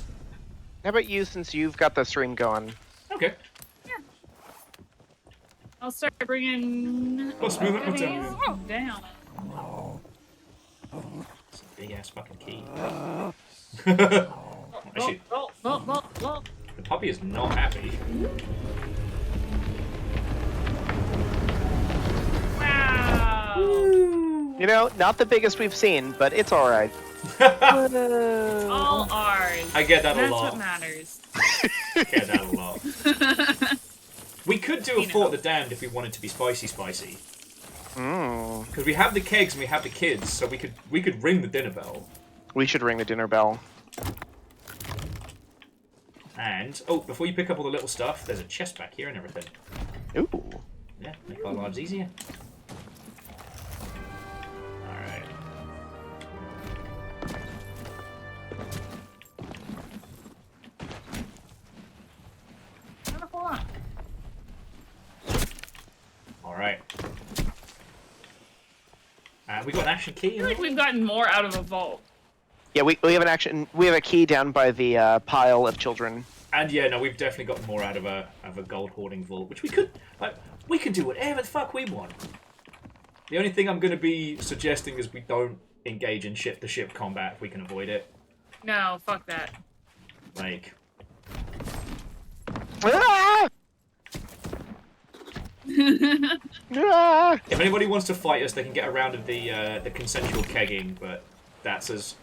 Speaker 9: How about you, since you've got the stream going?
Speaker 1: Okay.
Speaker 11: I'll start bringing
Speaker 1: Let's move it
Speaker 11: goodies
Speaker 1: down.
Speaker 11: down.
Speaker 1: It's a big ass fucking key.
Speaker 11: Oh,
Speaker 1: Actually,
Speaker 11: oh.
Speaker 1: the puppy is not happy.
Speaker 11: Wow.
Speaker 9: You know, not the biggest we've seen, but it's alright.
Speaker 11: All ours.
Speaker 1: I get that a
Speaker 11: That's
Speaker 1: lot.
Speaker 11: what matters.
Speaker 1: I get that a lot. We could do a Fort the Damned if we wanted to be spicy. Because we have the kegs and we have the kids, so we could ring the dinner bell.
Speaker 9: We should ring the dinner bell.
Speaker 1: And before you pick up all the little stuff, there's a chest back here and everything.
Speaker 9: Ooh.
Speaker 1: Yeah, make our lives easier. Alright.
Speaker 11: Hold on.
Speaker 1: Alright. We got an action key.
Speaker 11: I feel like we've gotten more out of a vault.
Speaker 9: Yeah, we have an action. We have a key down by the pile of children.
Speaker 1: And yeah, no, we've definitely got more out of a gold hoarding vault, which we could do whatever the fuck we want. The only thing I'm going to be suggesting is we don't engage in ship-to-ship combat if we can avoid it.
Speaker 11: No, fuck that.
Speaker 1: Like,
Speaker 9: Ah! Ah!
Speaker 1: if anybody wants to fight us, they can get around to the consensual kegging, but that's as...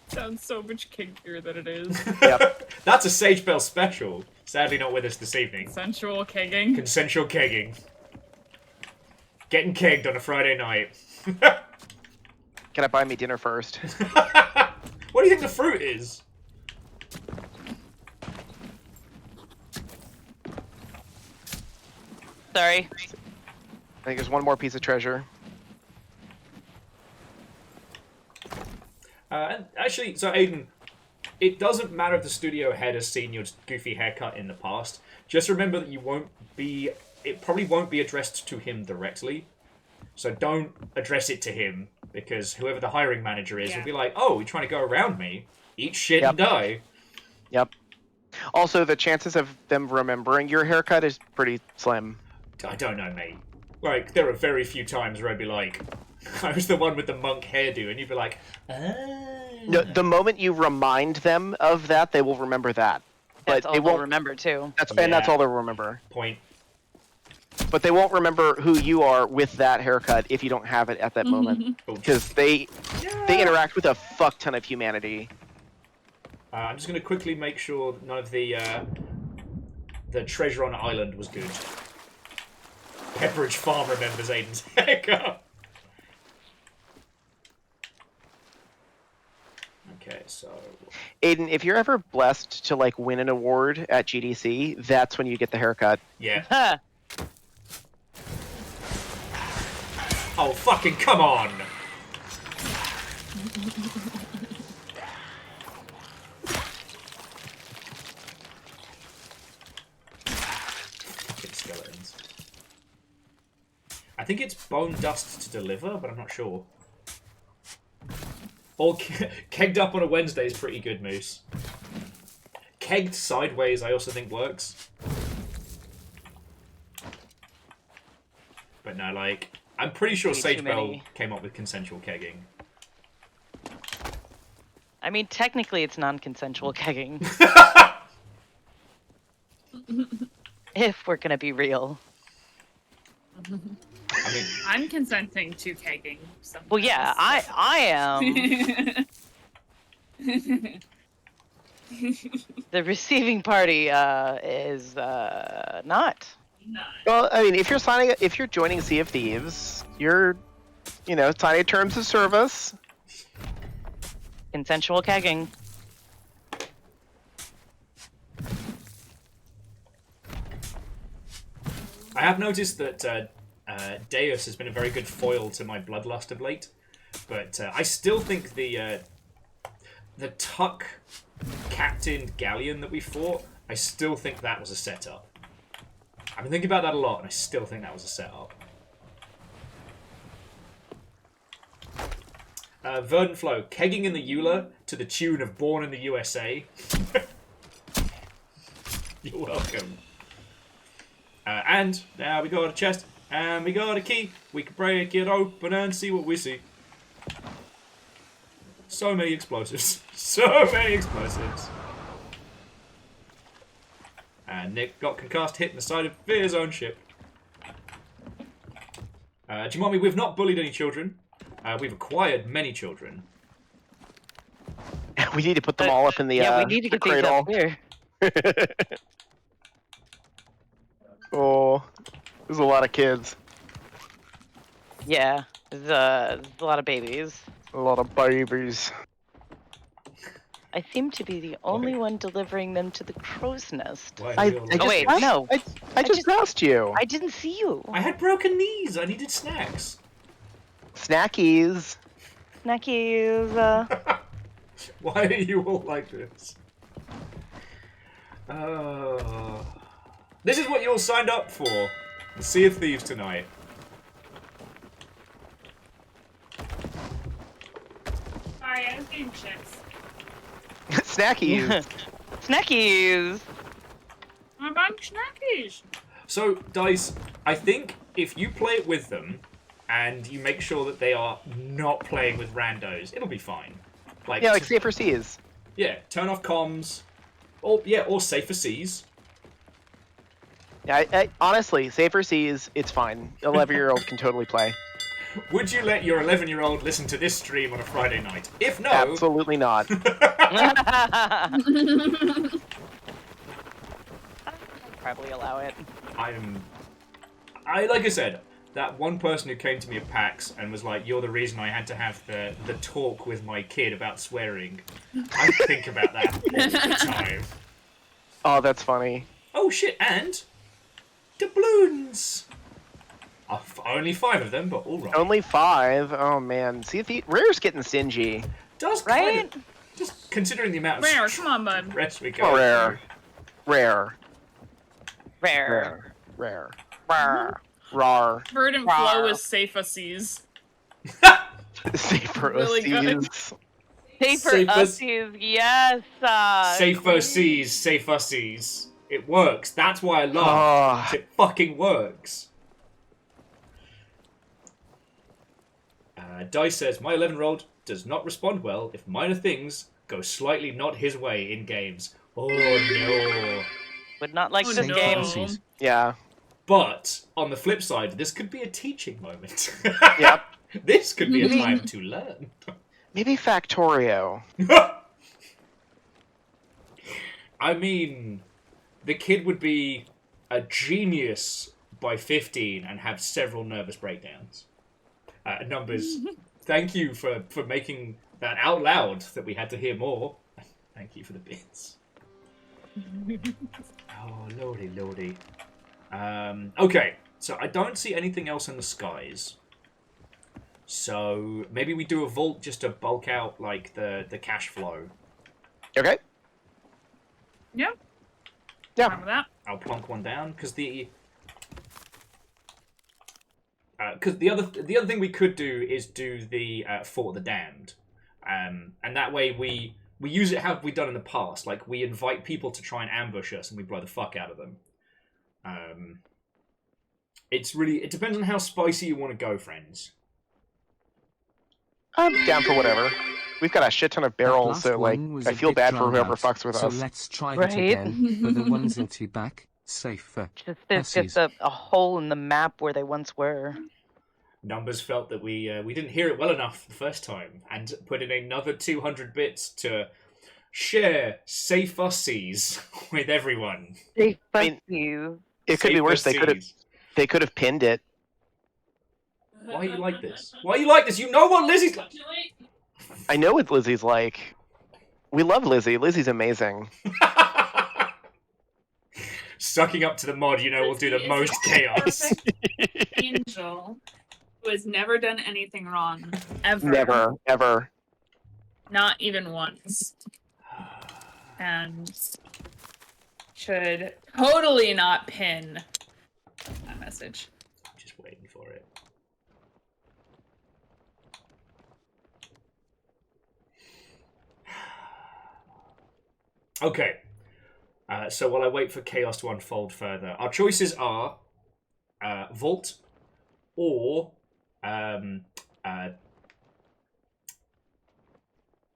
Speaker 11: Sounds so much kinkier than it is.
Speaker 9: Yep.
Speaker 1: That's a Sage Bell special. Sadly not with us this evening.
Speaker 11: Sensual kegging.
Speaker 1: Consensual kegging. Getting kegged on a Friday night.
Speaker 9: Can I buy me dinner first?
Speaker 1: What do you think the fruit is?
Speaker 10: Sorry.
Speaker 9: I think there's one more piece of treasure.
Speaker 1: Actually, so Aiden, it doesn't matter if the studio head has seen your goofy haircut in the past. Just remember that it probably won't be addressed to him directly. So don't address it to him, because whoever the hiring manager is will be like, oh, you're trying to go around me? Eat shit and die.
Speaker 9: Yep. Also, the chances of them remembering your haircut is pretty slim.
Speaker 1: I don't know, mate. Like, there are very few times where I'd be like, I was the one with the monk hairdo, and you'd be like,
Speaker 9: No, the moment you remind them of that, they will remember that.
Speaker 10: That's
Speaker 9: But
Speaker 10: all
Speaker 9: they
Speaker 10: they'll
Speaker 9: won't
Speaker 10: remember too.
Speaker 9: And that's all they'll remember.
Speaker 1: Point.
Speaker 9: But they won't remember who you are with that haircut if you don't have it at that moment, because they interact with a fuck ton of humanity.
Speaker 1: I'm just going to quickly make sure none of the treasure on island was good. Pepperidge Farm remembers Aiden's haircut. Okay, so...
Speaker 9: Aiden, if you're ever blessed to like win an award at GDC, that's when you get the haircut.
Speaker 1: Yeah. Oh, fucking come on! Fucking skeletons. I think it's bone dust to deliver, but I'm not sure. Or kegged up on a Wednesday is pretty good, Moose. Kegged sideways I also think works. But no, like... I'm pretty sure Sage Bell came up with consensual kegging.
Speaker 10: I mean, technically it's non-consensual kegging. If we're gonna be real.
Speaker 1: I mean,
Speaker 11: I'm consenting to kegging.
Speaker 10: Well, yeah, I am. The receiving party is not.
Speaker 9: Well, I mean, if you're joining Sea of Thieves, you're, signing terms of service.
Speaker 10: Consensual kegging.
Speaker 1: I have noticed that Deus has been a very good foil to my bloodlust of late, but I still think the Tuck captained galleon that we fought, I still think that was a setup. I've been thinking about that a lot, and I still think that was a setup. Verdant Flow, kegging in the Eula to the tune of Born in the USA. You're welcome. And now we got a chest, and we got a key. We can break it open and see what we see. So many explosives. So many explosives. And Nick got concussed, hitting the side of his own ship. Jimami, we've not bullied any children. We've acquired many children.
Speaker 9: We need to put them all up in the
Speaker 10: yeah, we need to get these
Speaker 9: cradle.
Speaker 10: up here.
Speaker 9: Oh, there's a lot of kids.
Speaker 10: Yeah, there's a lot of babies.
Speaker 9: A lot of babies.
Speaker 10: I seem to be the only one delivering them to the crow's nest.
Speaker 9: I
Speaker 10: Oh wait, no.
Speaker 9: I just passed you.
Speaker 10: I didn't see you.
Speaker 1: I had broken knees. I needed snacks.
Speaker 9: Snackies.
Speaker 10: Snackies.
Speaker 1: Why are you all like this? This is what you all signed up for. The Sea of Thieves tonight.
Speaker 11: Sorry, I was getting chips.
Speaker 9: Snackies.
Speaker 10: Snackies.
Speaker 11: I'm buying snackies.
Speaker 1: So, Dice, I think if you play it with them, and you make sure that they are not playing with randos, it'll be fine. Like,
Speaker 9: Yeah, like safer seas.
Speaker 1: Yeah, turn off comms. Or safer seas.
Speaker 9: Yeah, I honestly, safer seas, it's fine. 11-year-old can totally play.
Speaker 1: Would you let your 11-year-old listen to this stream on a Friday night? If no...
Speaker 9: Absolutely not.
Speaker 10: Probably allow it.
Speaker 1: Like I said, that one person who came to me at PAX and was like, "You're the reason I had to have the talk with my kid about swearing." I think about that all the time.
Speaker 9: Oh, that's funny.
Speaker 1: Oh shit! And doubloons. Only 5 of them, but all right.
Speaker 9: Only 5? Oh man. See if Rare's getting stingy.
Speaker 1: Does
Speaker 10: right?
Speaker 1: Kind of, just considering the amount of
Speaker 11: Rare, come on, bud.
Speaker 1: stress we go.
Speaker 9: Oh, rare.
Speaker 10: Rare.
Speaker 9: Rare. Rar.
Speaker 11: Verdant Flow is safer seas.
Speaker 9: Safer
Speaker 11: Really good.
Speaker 9: seas.
Speaker 10: Safer
Speaker 1: Safer-
Speaker 10: ussies, yes.
Speaker 1: Safer seas, safer seas. It works. That's why I laugh.
Speaker 9: Ah.
Speaker 1: It fucking works. Dice says, my 11-year-old does not respond well if minor things go slightly not his way in games. Oh no.
Speaker 10: Would not like
Speaker 11: Oh,
Speaker 10: this
Speaker 11: no.
Speaker 10: game.
Speaker 9: Yeah.
Speaker 1: But, on the flip side, this could be a teaching moment.
Speaker 9: Yep.
Speaker 1: This could be a time to learn.
Speaker 9: Maybe Factorio.
Speaker 1: I mean, the kid would be a genius by 15 and have several nervous breakdowns. Numbers, thank you for making that out loud that we had to hear more. Thank you for the bits. Oh, lordy. Okay, so I don't see anything else in the skies. So maybe we do a vault just to bulk out like the cash flow.
Speaker 9: Okay.
Speaker 11: Yep.
Speaker 9: Yeah.
Speaker 11: Fine with that.
Speaker 1: I'll plonk one down because the other thing we could do is do the Fort of the Damned, and that way we use it how we done in the past. Like we invite people to try and ambush us, and we blow the fuck out of them. It depends on how spicy you want to go, friends.
Speaker 9: I'm down for whatever. We've got a shit ton of barrels, so like I feel bad for whoever fucks with
Speaker 2: so
Speaker 9: us.
Speaker 2: Let's try
Speaker 10: Right?
Speaker 2: it again for the ones into back. Safer.
Speaker 10: Just get a hole in the map where they once were.
Speaker 1: Numbers felt that we didn't hear it well enough the first time, and put in another 200 bits to share safer seas with everyone.
Speaker 10: Safe
Speaker 9: I mean,
Speaker 10: you.
Speaker 9: It could be worse.
Speaker 1: Safer
Speaker 9: They could have pinned it.
Speaker 1: Why are you like this? Why are you like this? You know what Lizzie's like.
Speaker 9: I know what Lizzie's like. We love Lizzie. Lizzie's amazing.
Speaker 1: sucking up to the mod, will do the most chaos.
Speaker 11: Angel who has never done anything wrong ever.
Speaker 9: Never, ever.
Speaker 11: Not even once. And should totally not pin that message.
Speaker 1: Just waiting for it. Okay. So while I wait for chaos to unfold further, our choices are Vault or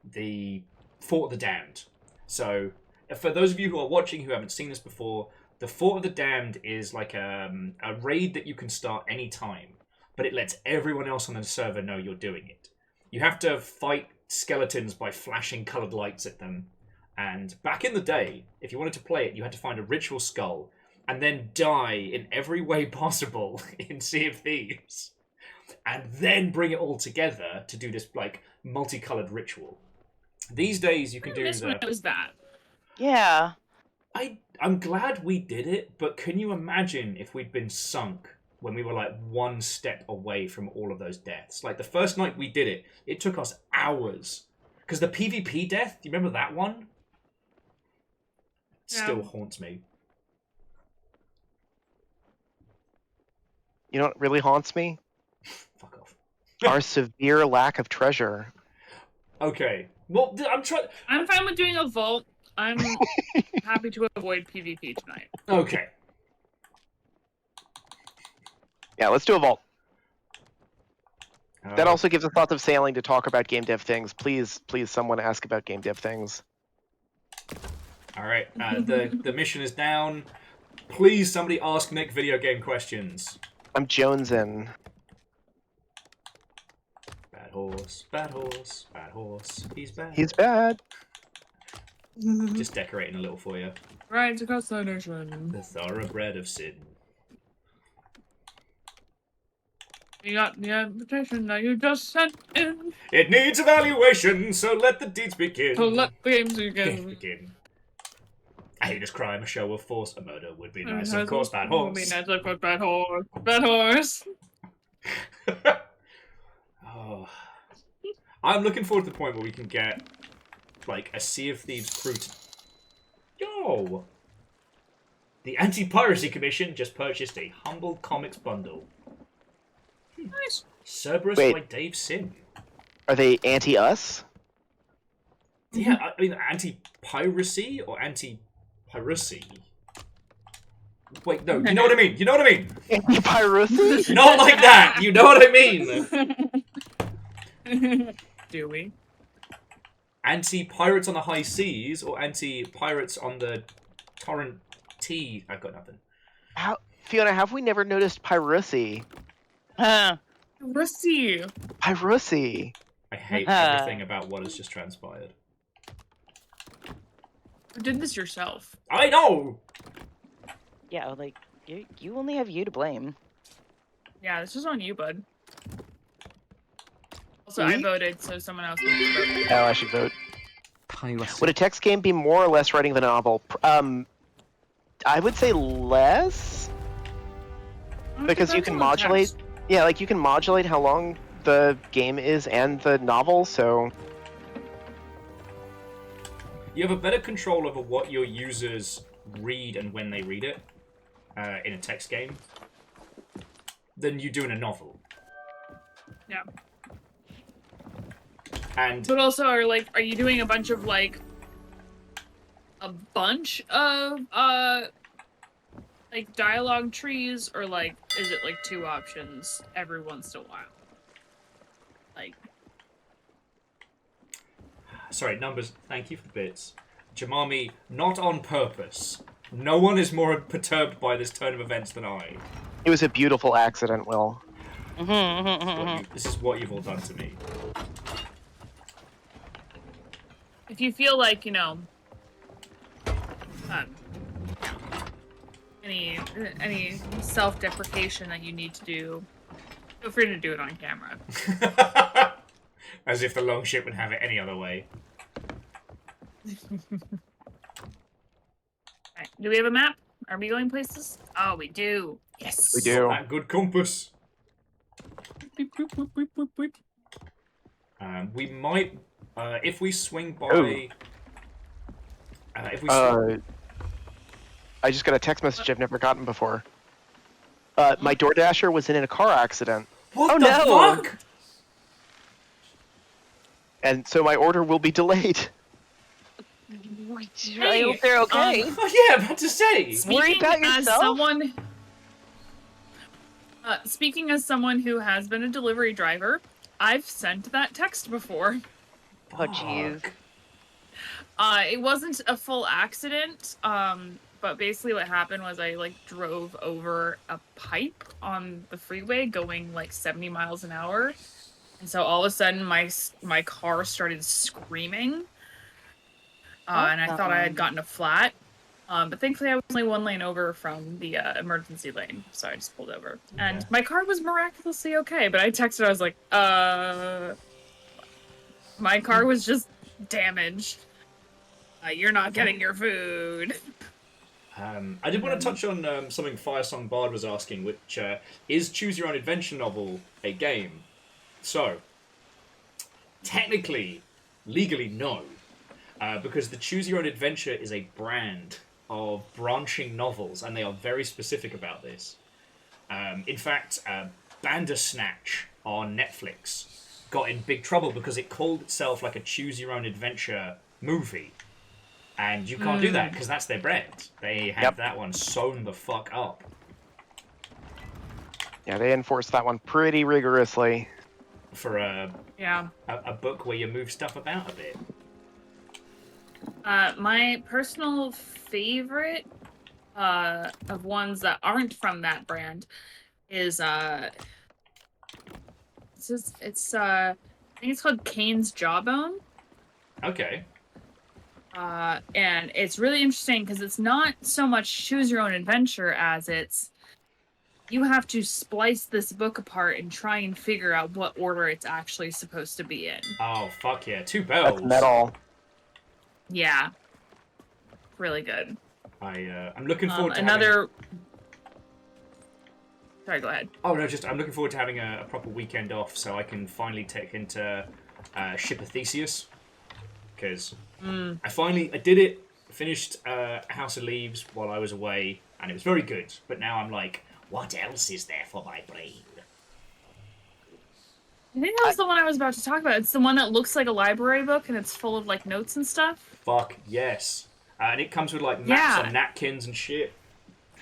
Speaker 1: the Fort of the Damned. So, for those of you who are watching who haven't seen this before, the Fort of the Damned is like a raid that you can start anytime, but it lets everyone else on the server know you're doing it. You have to fight skeletons by flashing coloured lights at them. And back in the day, if you wanted to play it, you had to find a ritual skull and then die in every way possible in Sea of Thieves. And then bring it all together to do this, like, multicoloured ritual. These days, you can do
Speaker 11: when it was that.
Speaker 10: Yeah.
Speaker 1: I'm glad we did it, but can you imagine if we'd been sunk when we were, like, one step away from all of those deaths? Like, the first night we did it, it took us hours. Because the PvP death, do you remember that one? Still haunts me.
Speaker 9: You know what really haunts me?
Speaker 1: Fuck off.
Speaker 9: Our severe lack of treasure.
Speaker 1: Okay. Well,
Speaker 11: I'm fine with doing a vault. I'm happy to avoid PvP tonight.
Speaker 1: Okay.
Speaker 9: Yeah, let's do a vault. That also gives us lots of sailing to talk about game dev things. Please, someone ask about game dev things.
Speaker 1: All right, the mission is down. Please, somebody ask Nick video game questions.
Speaker 9: I'm jonesing.
Speaker 1: Bad horse, bad horse, bad horse. He's bad.
Speaker 9: He's bad.
Speaker 1: Just decorating a little for you.
Speaker 11: Right across the nation.
Speaker 1: The thoroughbred of sin.
Speaker 11: You got the invitation that you just sent in.
Speaker 1: It needs evaluation, so let the deeds begin.
Speaker 11: So let the games
Speaker 1: Games
Speaker 11: begin.
Speaker 1: begin. A heinous crime, a show of force, a murder would be nice. Of course, bad horse.
Speaker 11: Would be nice, of course, bad horse. Bad horse.
Speaker 1: Oh. I'm looking forward to the point where we can get, like, a Sea of Thieves crew to... Yo! The Anti-Piracy Commission just purchased a Humble Comics bundle.
Speaker 11: Nice.
Speaker 1: Cerberus
Speaker 9: Wait.
Speaker 1: by Dave Sim.
Speaker 9: Are they anti-us?
Speaker 1: Yeah, I mean, anti-piracy or anti-piracy? Wait, no, you know what I mean. You know what I mean.
Speaker 9: Anti-piracy?
Speaker 1: Not like that. You know what I mean.
Speaker 11: Do we?
Speaker 1: Anti-pirates on the high seas or anti-pirates on the torrent T? I've got nothing.
Speaker 9: Fiona, have we never noticed piracy?
Speaker 11: Rusty.
Speaker 9: Piracy.
Speaker 1: I hate everything about what has just transpired.
Speaker 11: You did this yourself.
Speaker 1: I know!
Speaker 10: Yeah, like, you only have you to blame.
Speaker 11: Yeah, this is on you, bud. Also, I voted, so someone else needs to vote.
Speaker 9: Oh, I should vote.
Speaker 2: Piracy.
Speaker 9: Would a text game be more or less writing the novel? I would say less. Because you can modulate... Yeah, like, you can modulate how long the game is and the novel, so...
Speaker 1: You have a better control over what your users read and when they read it in a text game than you do in a novel.
Speaker 11: Yeah.
Speaker 1: And
Speaker 11: But also, are you doing a bunch of, like, a bunch of, like, dialogue trees, or, like, is it, like, 2 options every once in a while? Like...
Speaker 1: Sorry, numbers, thank you for the bits. Jamami, not on purpose. No one is more perturbed by this turn of events than I.
Speaker 9: It was a beautiful accident, Will.
Speaker 1: This is what you've all done to me.
Speaker 11: If you feel like, any self-deprecation that you need to do, feel free to do it on camera.
Speaker 1: As if the longship would have it any other way.
Speaker 11: Right. Do we have a map? Are we going places? Oh, we do. Yes.
Speaker 9: We do.
Speaker 1: That good compass.
Speaker 11: Boop, boop, boop, boop, boop, boop.
Speaker 1: We might, if we swing by.
Speaker 9: Ooh.
Speaker 1: If we.
Speaker 9: I just got a text message I've never gotten before. My DoorDasher was in a car accident,
Speaker 1: What the fuck?
Speaker 9: and so my order will be delayed.
Speaker 10: I hope they're okay.
Speaker 1: Oh yeah, about to say.
Speaker 10: Worry about yourself?
Speaker 11: Speaking as someone who has been a delivery driver, I've sent that text before.
Speaker 10: Oh, jeez.
Speaker 11: It wasn't a full accident, but basically what happened was I drove over a pipe on the freeway going 70 miles an hour, and so all of a sudden my car started screaming, and I thought I had gotten a flat, but thankfully I was only one lane over from the emergency lane, so I just pulled over, and my car was miraculously okay. But I texted, I was like, my car was just damaged. You're not getting your food.
Speaker 1: I did want to touch on something Firesong Bard was asking, which is Choose Your Own Adventure novel a game? So, technically, legally, no. Because the Choose Your Own Adventure is a brand of branching novels, and they are very specific about this. In fact, Bandersnatch on Netflix got in big trouble because it called itself like a Choose Your Own Adventure movie. And you can't do that because that's their brand. They have that one sewn the fuck up.
Speaker 9: Yeah, they enforce that one pretty rigorously.
Speaker 1: For a book where you move stuff about a bit.
Speaker 11: My personal favorite of ones that aren't from that brand is I think it's called Kane's Jawbone.
Speaker 1: Okay.
Speaker 11: And it's really interesting because it's not so much choose your own adventure as it's you have to splice this book apart and try and figure out what order it's actually supposed to be in.
Speaker 1: Oh, fuck yeah. 2 bells.
Speaker 9: That's metal.
Speaker 11: Yeah. Really good.
Speaker 1: I'm looking forward to
Speaker 11: Sorry, go ahead.
Speaker 1: Oh, no, I'm looking forward to having a proper weekend off so I can finally take into Ship of Theseus. Because I did it, finished House of Leaves while I was away, and it was very good. But now I'm like, what else is there for my brain?
Speaker 11: I think that was the one I was about to talk about. It's the one that looks like a library book, and it's full of notes and stuff.
Speaker 1: Fuck yes. And it comes with maps and napkins and shit.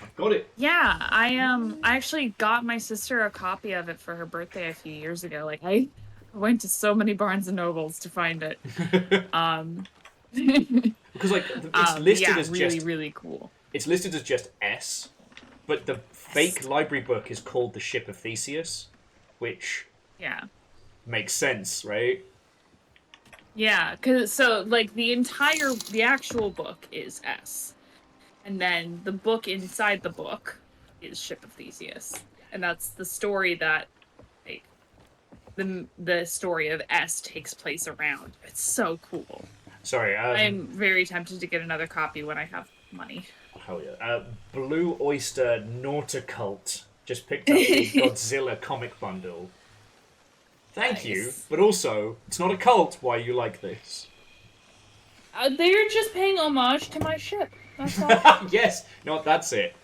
Speaker 1: I've got it.
Speaker 11: Yeah, I actually got my sister a copy of it for her birthday a few years ago. I went to so many Barnes and Nobles to find it.
Speaker 1: Because it's listed as
Speaker 11: really,
Speaker 1: just
Speaker 11: really cool.
Speaker 1: It's listed as just S, but the fake library book is called The Ship of Theseus, which makes sense, right?
Speaker 11: Yeah, because the actual book is S, and then the book inside the book is Ship of Theseus, and that's the story that the story of S takes place around. It's so cool.
Speaker 1: Sorry,
Speaker 11: I'm very tempted to get another copy when I have money.
Speaker 1: Hell yeah. Blue Oyster Nauticult just picked up the Godzilla comic bundle. Thank you, but also, it's not a cult why you like this.
Speaker 11: They're just paying homage to my ship. That's all.
Speaker 1: Yes, no, that's it.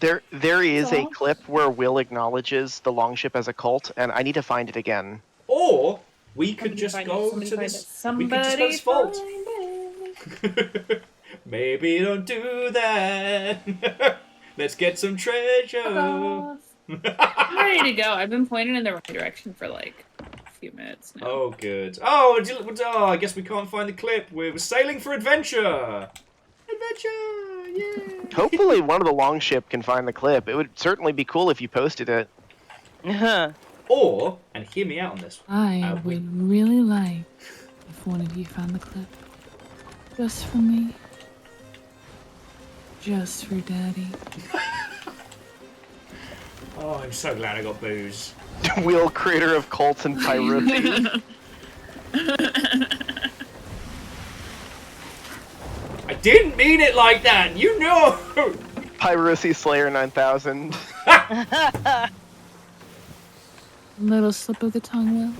Speaker 9: There is a clip where Will acknowledges the Longship as a cult, and I need to find it again.
Speaker 1: Or we could just go to this. We could just go to this vault. Maybe don't do that. Let's get some treasure.
Speaker 11: I'm ready to go. I've been pointed in the right direction for a few minutes now.
Speaker 1: Oh, good. Oh, I guess we can't find the clip. We're sailing for adventure. Adventure, yeah.
Speaker 9: Hopefully one of the Longship can find the clip. It would certainly be cool if you posted it.
Speaker 1: Or, and hear me out on this.
Speaker 11: I would really like if one of you found the clip. Just for me. Just for Daddy.
Speaker 1: Oh, I'm so glad I got booze.
Speaker 9: Will, creator of cults and piracy.
Speaker 1: I didn't mean it like that, you know!
Speaker 9: Pyrocy Slayer 9000.
Speaker 11: Little slip of the tongue, Will.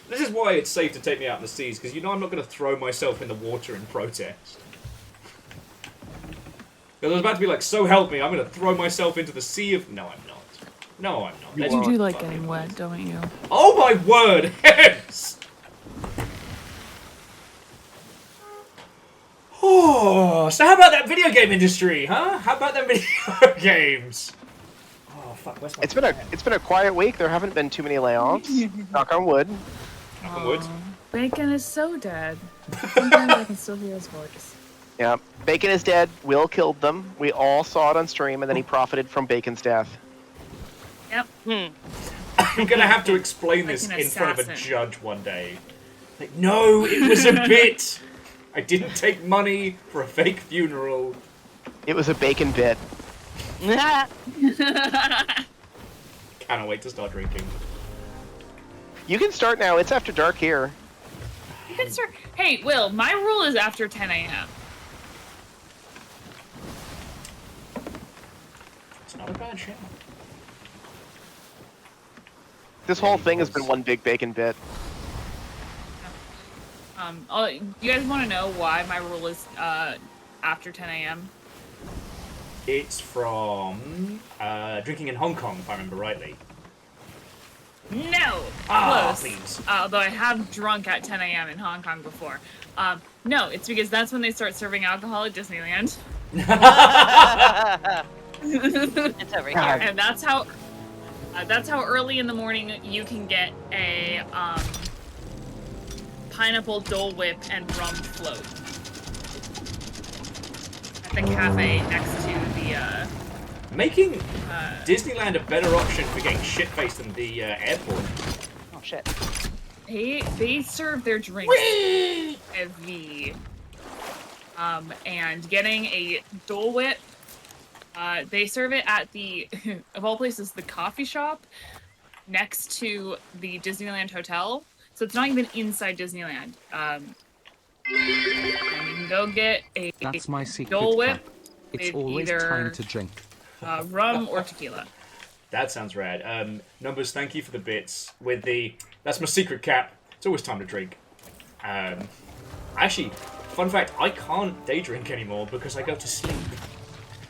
Speaker 1: This is why it's safe to take me out in the seas, because you know I'm not going to throw myself in the water in protest. Because I was about to be like, so help me, I'm going to throw myself into the sea of... No, I'm not. No, I'm not. Let's
Speaker 11: You do
Speaker 1: be
Speaker 11: like
Speaker 1: fucking
Speaker 11: getting wet,
Speaker 1: honest.
Speaker 11: don't you?
Speaker 1: Oh my word! Yes! Oh, so how about that video game industry, huh? How about them video games? Oh fuck, where's my
Speaker 9: It's been a quiet week. There haven't been too many layoffs. Knock on wood.
Speaker 1: Knock on wood.
Speaker 11: Bacon is so dead. Sometimes I can still hear his voice.
Speaker 9: Yeah, Bacon is dead. Will killed them. We all saw it on stream, and then he profited from Bacon's death.
Speaker 11: Yep.
Speaker 1: I'm gonna have to explain
Speaker 11: Like
Speaker 1: this
Speaker 11: an
Speaker 1: in front of a
Speaker 11: assassin.
Speaker 1: judge one day. Like, no, it was a bit. I didn't take money for a fake funeral.
Speaker 9: It was a Bacon bit.
Speaker 1: Cannot wait to start drinking.
Speaker 9: You can start now. It's after dark here.
Speaker 11: You can start. Hey, Will, my rule is after 10 a.m.
Speaker 1: It's not a bad show.
Speaker 9: This whole thing has been one big Bacon bit.
Speaker 11: You guys want to know why my rule is after 10 a.m.?
Speaker 1: It's from drinking in Hong Kong, if I remember rightly.
Speaker 11: No!
Speaker 1: Ah,
Speaker 11: Close.
Speaker 1: please.
Speaker 11: Although I have drunk at 10 a.m. in Hong Kong before. No, it's because that's when they start serving alcohol at Disneyland.
Speaker 10: It's over here.
Speaker 11: And that's how early in the morning you can get a pineapple Dole Whip and rum float at the cafe next to the
Speaker 1: Making Disneyland a better option for getting shit-faced than the airport.
Speaker 10: Oh shit.
Speaker 11: They serve their drinks heavy. And getting a Dole Whip, they serve it at the, of all places, the coffee shop next to the Disneyland Hotel. So it's not even inside Disneyland. And you can go get a
Speaker 2: That's my secret
Speaker 11: Dole Whip
Speaker 2: trap. It's
Speaker 11: with
Speaker 2: always
Speaker 11: either
Speaker 2: time to drink.
Speaker 11: rum or tequila.
Speaker 1: That sounds rad. Numbers, thank you for the bits. With the, that's my secret cap. It's always time to drink. Actually, fun fact, I can't day drink anymore because I go to sleep.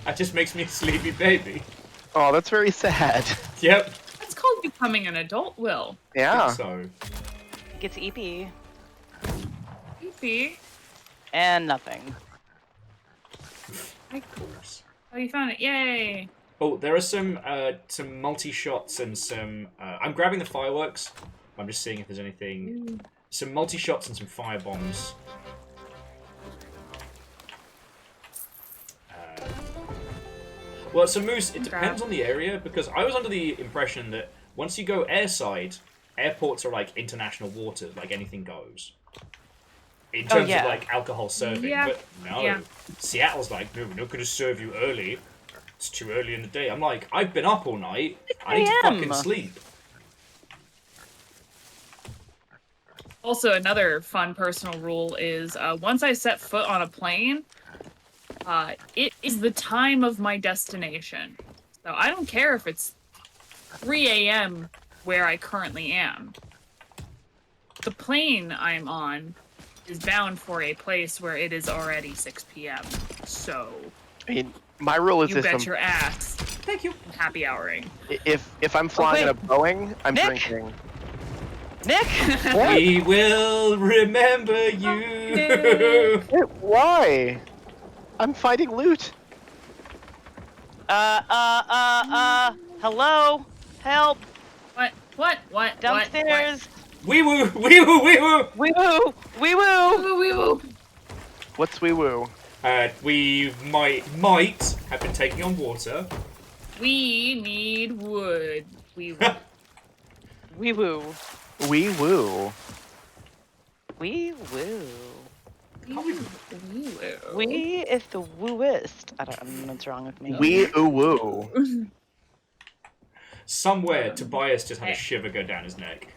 Speaker 1: That just makes me a sleepy baby.
Speaker 9: Oh, that's very sad.
Speaker 1: Yep.
Speaker 11: That's called becoming an adult, Will.
Speaker 9: Yeah.
Speaker 1: So.
Speaker 10: Gets EP
Speaker 11: Creepy.
Speaker 10: and nothing.
Speaker 1: Of course.
Speaker 11: Oh, you found it. Yay.
Speaker 1: Oh, there are some multi-shots and some... I'm grabbing the fireworks. I'm just seeing if there's anything... Some multi-shots and some firebombs. Well, so Moose, it depends on the area, because I was under the impression that once you go airside, airports are like international waters, like anything goes. In terms of like alcohol serving,
Speaker 11: Yeah.
Speaker 1: but no.
Speaker 11: Yeah.
Speaker 1: Seattle's like, no, we're not going to serve you early. It's too early in the day. I'm like, I've been up all night. I need to fucking sleep.
Speaker 11: Also, another fun personal rule is once I set foot on a plane, it is the time of my destination. So I don't care if it's 3 a.m. where I currently am. The plane I'm on is bound for a place where it is already 6 p.m. So
Speaker 9: I mean, my rule is
Speaker 11: you
Speaker 9: this:
Speaker 11: bet your ass. Thank you. Happy houring.
Speaker 9: if I'm flying in a Boeing, I'm
Speaker 10: Nick?
Speaker 9: drinking.
Speaker 10: Nick!
Speaker 1: We will remember you.
Speaker 9: Why? I'm fighting loot.
Speaker 10: Hello? Help!
Speaker 11: What?
Speaker 10: Downstairs!
Speaker 1: Wee woo, wee woo, wee woo.
Speaker 10: Wee woo! Wee woo!
Speaker 11: Wee woo.
Speaker 9: What's wee woo?
Speaker 1: We might have been taking on water.
Speaker 11: We need wood. We
Speaker 10: Wee woo.
Speaker 9: Wee woo.
Speaker 10: Wee woo.
Speaker 11: woo.
Speaker 10: We is the wooist. I don't know what's wrong with me.
Speaker 9: Wee oo woo.
Speaker 1: Somewhere, Tobias just had a shiver go down his neck.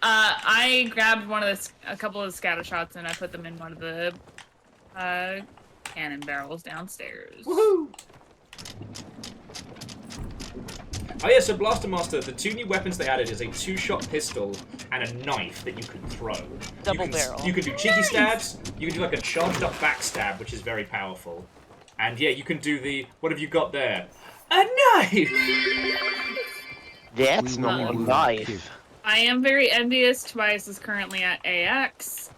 Speaker 11: I grabbed a couple of scatter shots and I put them in one of the cannon barrels downstairs.
Speaker 1: Woohoo! Oh yeah, so Blaster Master, the 2 new weapons they added is a 2-shot pistol and a knife that you can throw.
Speaker 10: Double barrel.
Speaker 1: You can do cheeky stabs, you can do like a charged up backstab, which is very powerful. And yeah, you can do what have you got there? A knife!
Speaker 9: That's not a knife.
Speaker 11: I am very envious. Tobias is currently at AX,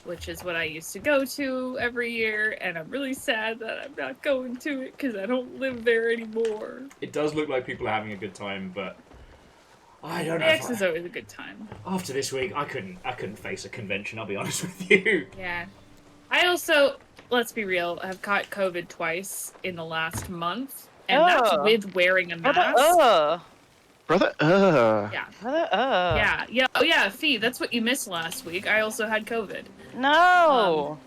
Speaker 11: which is what I used to go to every year, and I'm really sad that I'm not going to it because I don't live there anymore.
Speaker 1: It does look like people are having a good time, but I don't know.
Speaker 11: AX is always a good time.
Speaker 1: After this week, I couldn't face a convention, I'll be honest with you.
Speaker 11: Yeah. I also, let's be real, have caught COVID twice in the last month, and that's with wearing a mask.
Speaker 9: Brother,
Speaker 11: Yeah.
Speaker 10: Brother,
Speaker 11: Yeah. Oh yeah, Fee, that's what you missed last week. I also had COVID.
Speaker 10: No.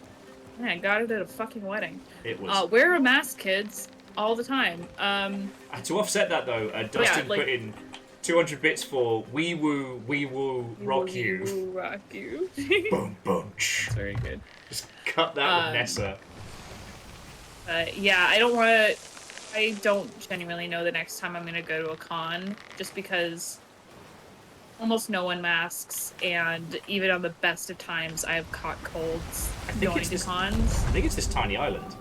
Speaker 11: Yeah, I got it at a fucking wedding.
Speaker 1: It was.
Speaker 11: Wear a mask, kids, all the time.
Speaker 1: To offset that though, Dustin put in 200 bits for wee woo, rock you.
Speaker 11: Wee woo, rock you.
Speaker 1: Boom, boom.
Speaker 11: That's very good.
Speaker 1: Just cut that with Nessa.
Speaker 11: Yeah, I don't genuinely know the next time I'm gonna go to a con, just because almost no one masks, and even on the best of times, I have caught colds going to cons.
Speaker 1: I think it's this tiny island.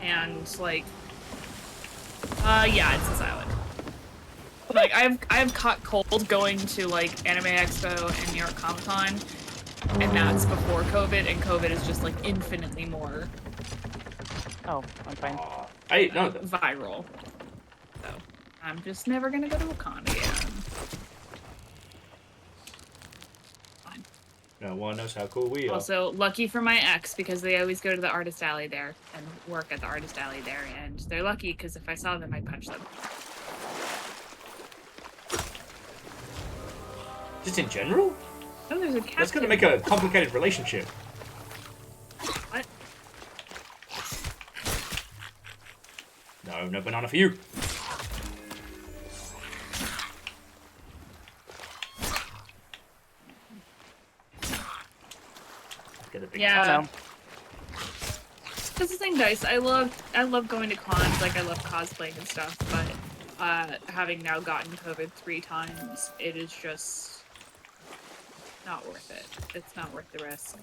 Speaker 11: And yeah, it's this island. Like I've caught cold going to like Anime Expo and New York Comic Con, and that's before COVID, and COVID is just like infinitely more.
Speaker 10: Oh, I'm fine.
Speaker 11: Viral. So I'm just never gonna go to a con again. Fine.
Speaker 1: No one knows how cool we are.
Speaker 11: Also, lucky for my ex, because they always go to the artist alley there and work at the artist alley there, and they're lucky because if I saw them, I'd punch them.
Speaker 1: Just in general?
Speaker 11: Oh, there's a cat.
Speaker 1: That's gonna make a complicated relationship.
Speaker 11: What?
Speaker 1: No banana for you. Get a big
Speaker 11: Yeah. It's the same dice. I love going to cons, like I love cosplaying and stuff, but having now gotten COVID 3 times, it is just not worth it. It's not worth the risk.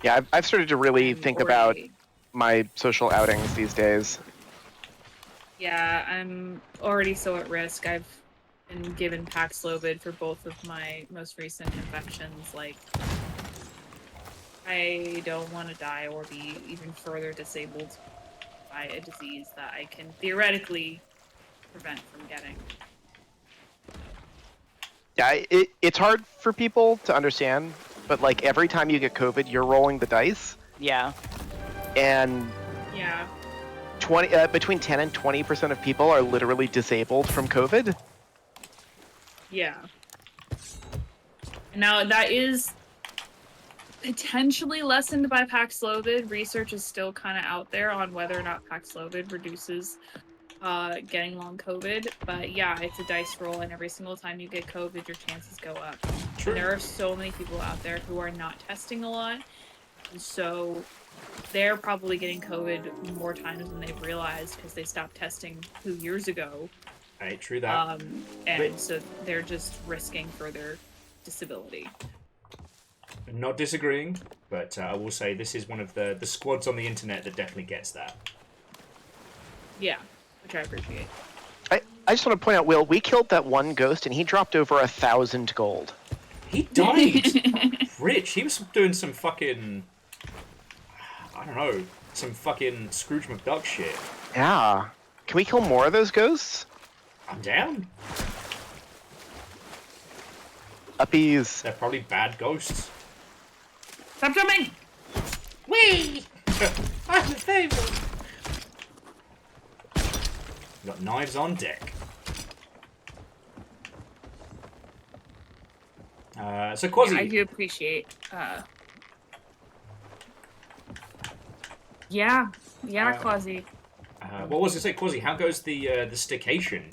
Speaker 9: Yeah, I've started to really think about my social outings these days.
Speaker 11: Yeah, I'm already so at risk. I've been given Paxlovid for both of my most recent infections. Like, I don't want to die or be even further disabled by a disease that I can theoretically prevent from getting.
Speaker 9: Yeah, it's hard for people to understand, but like every time you get COVID, you're rolling the dice.
Speaker 10: Yeah.
Speaker 9: And
Speaker 11: yeah,
Speaker 9: between 10 and 20% of people are literally disabled from COVID.
Speaker 11: Yeah. Now that is potentially lessened by Paxlovid. Research is still kind of out there on whether or not Paxlovid reduces getting long COVID, but yeah, it's a dice roll, and every single time you get COVID, your chances go up.
Speaker 1: True.
Speaker 11: And there are so many people out there who are not testing a lot, and so they're probably getting COVID more times than they've realized because they stopped testing 2 years ago.
Speaker 1: Hey, true that.
Speaker 11: And so they're just risking further disability.
Speaker 1: Not disagreeing, but I will say this is one of the squads on the internet that definitely gets that.
Speaker 11: Yeah, which I appreciate.
Speaker 9: I just want to point out, Will, we killed that one ghost and he dropped over 1,000 gold.
Speaker 1: He died! Rich, he was doing some fucking... I don't know, some fucking Scrooge McDuck shit.
Speaker 9: Yeah. Can we kill more of those ghosts?
Speaker 1: I'm down.
Speaker 9: Uppies.
Speaker 1: They're probably bad ghosts.
Speaker 11: Stop jumping!
Speaker 4: Whee!
Speaker 1: I'm the favourite. Got knives on deck. So Quasi.
Speaker 11: Yeah, I do appreciate. Yeah, Quasi.
Speaker 1: what was it say, Quasi? How goes the staycation?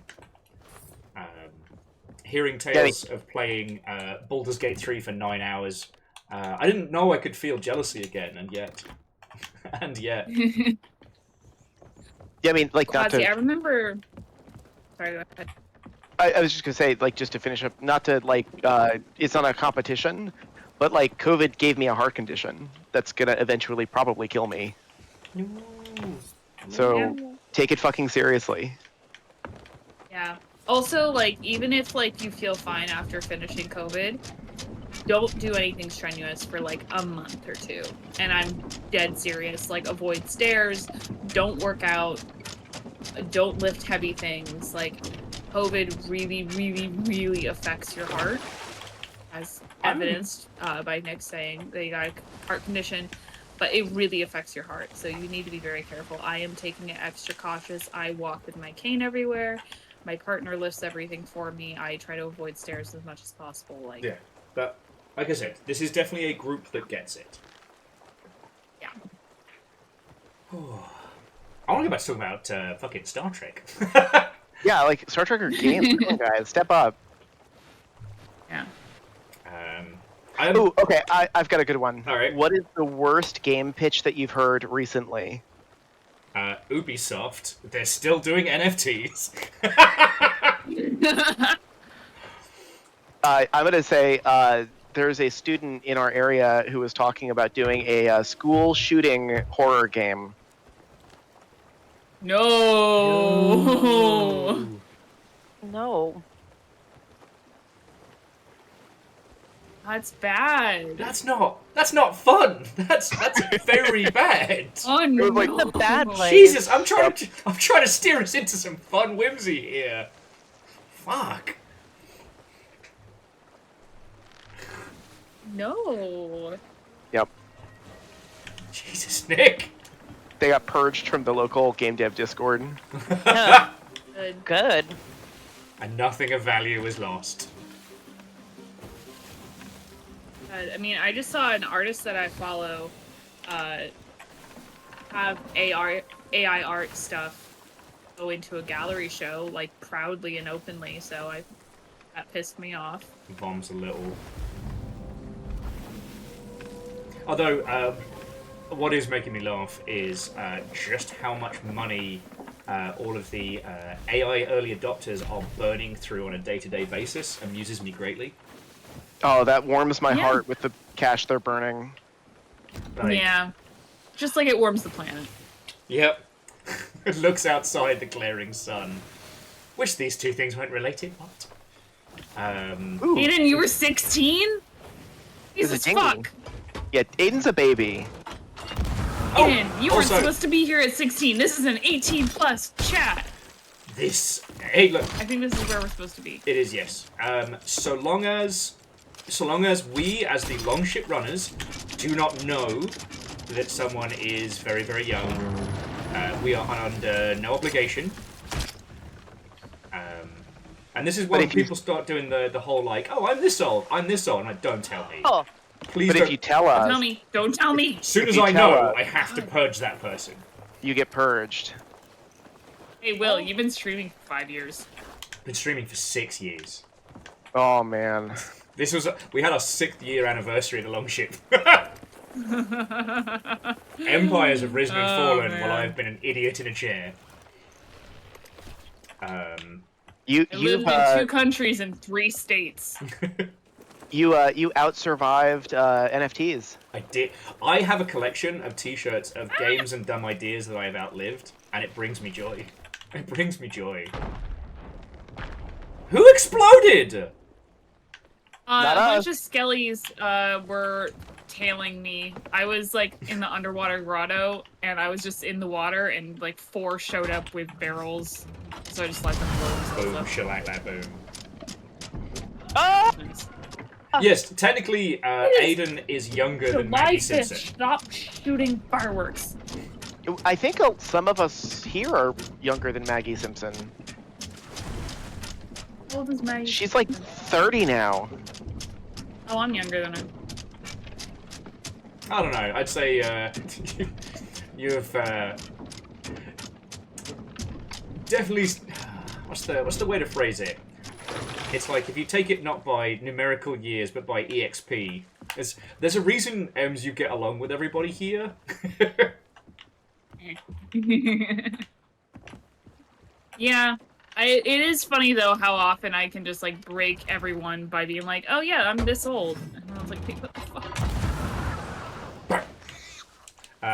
Speaker 1: Hearing tales of playing Baldur's Gate 3 for 9 hours. I didn't know I could feel jealousy again, and yet. And yet.
Speaker 9: Yeah, I mean, like, not
Speaker 11: Quasi,
Speaker 9: to...
Speaker 11: I remember... Sorry, go ahead.
Speaker 9: I was just gonna say, like, just to finish up, not to, like, it's not a competition, but, like, COVID gave me a heart condition that's gonna eventually probably kill me.
Speaker 1: No.
Speaker 9: So, take it fucking seriously.
Speaker 11: Yeah. Also, like, even if, like, you feel fine after finishing COVID, don't do anything strenuous for, like, a month or 2. And I'm dead serious. Like, avoid stairs, don't work out, don't lift heavy things. Like, COVID really, really, really affects your heart, as evidenced by Nick saying that you got a heart condition. But it really affects your heart, so you need to be very careful. I am taking it extra cautious. I walk with my cane everywhere. My partner lifts everything for me. I try to avoid stairs as much as possible. Like,
Speaker 1: Yeah, but like I said, this is definitely a group that gets it.
Speaker 11: Yeah.
Speaker 1: I want to go back to talking about fucking Star Trek.
Speaker 9: Yeah, like, Star Trek are games. Come on, guys, step up.
Speaker 11: Yeah.
Speaker 9: Oh, okay, I've got a good one.
Speaker 1: All right.
Speaker 9: What is the worst game pitch that you've heard recently?
Speaker 1: Ubisoft. They're still doing NFTs.
Speaker 9: I'm gonna say there's a student in our area who was talking about doing a school shooting horror game.
Speaker 11: No.
Speaker 10: No.
Speaker 11: That's bad.
Speaker 1: That's not fun. That's very bad.
Speaker 11: Oh no.
Speaker 9: Like,
Speaker 10: the bad place.
Speaker 1: Jesus, I'm trying to steer us into some fun whimsy here. Fuck.
Speaker 11: No.
Speaker 9: Yep.
Speaker 1: Jesus, Nick.
Speaker 9: They got purged from the local game dev Discord.
Speaker 10: Good.
Speaker 1: And nothing of value is lost.
Speaker 11: I mean, I just saw an artist that I follow have AI art stuff go into a gallery show, like, proudly and openly, so that pissed me off.
Speaker 1: Bombs a little. Although, what is making me laugh is just how much money all of the AI early adopters are burning through on a day-to-day basis amuses me greatly.
Speaker 9: Oh, that warms my heart with the cash they're burning.
Speaker 1: Like,
Speaker 11: yeah. Just like it warms the planet.
Speaker 1: Yep. It looks outside the glaring sun. Wish these two things weren't related. What?
Speaker 11: Aiden, you were 16? Jesus fuck.
Speaker 9: Yeah, Aiden's a baby.
Speaker 11: Aiden, you weren't
Speaker 1: also-
Speaker 11: supposed to be here at 16. This is an 18+ chat.
Speaker 1: Hey, look.
Speaker 11: I think this is where we're supposed to be.
Speaker 1: It is, yes. So long as we, as the longship runners, do not know that someone is very, very young, we are under no obligation. And this is when people start doing the whole, like, oh, I'm this old. I'm like, don't tell me.
Speaker 10: Oh.
Speaker 1: Please
Speaker 9: But
Speaker 1: don't.
Speaker 9: if you tell us,
Speaker 11: Don't tell me.
Speaker 1: As soon
Speaker 9: if
Speaker 1: as
Speaker 9: you
Speaker 1: I
Speaker 9: tell
Speaker 1: know,
Speaker 9: us-
Speaker 1: I have to purge that person.
Speaker 9: you get purged.
Speaker 11: Hey, Will, you've been streaming for 5 years.
Speaker 1: Been streaming for 6 years.
Speaker 9: Oh, man.
Speaker 1: We had our 6th year anniversary of the longship. Empires have risen and fallen while I've been an idiot in a chair.
Speaker 9: You
Speaker 11: I lived in 2 countries and 3 states.
Speaker 9: you out-survived NFTs.
Speaker 1: I did. I have a collection of T-shirts of games and dumb ideas that I have outlived, and it brings me joy. It brings me joy. Who exploded?
Speaker 11: A
Speaker 9: Not
Speaker 11: bunch
Speaker 9: us.
Speaker 11: of skellies were tailing me. I was like in the underwater grotto, and I was just in the water, and like 4 showed up with barrels, so I just let them blow.
Speaker 1: Boom, shellac that boom.
Speaker 10: Oh!
Speaker 11: Nice.
Speaker 1: Yes, technically, Aiden is younger than Maggie Simpson.
Speaker 11: Stop shooting fireworks.
Speaker 9: I think some of us here are younger than Maggie Simpson.
Speaker 11: How old is Maggie?
Speaker 9: She's like 30 now.
Speaker 11: Oh, I'm younger than her.
Speaker 1: I don't know. I'd say you've definitely. What's the way to phrase it? It's like if you take it not by numerical years but by EXP. There's a reason you get along with everybody here.
Speaker 11: Yeah. It is funny though how often I can just like break everyone by being like, oh yeah, I'm this old. And I was like, what the fuck?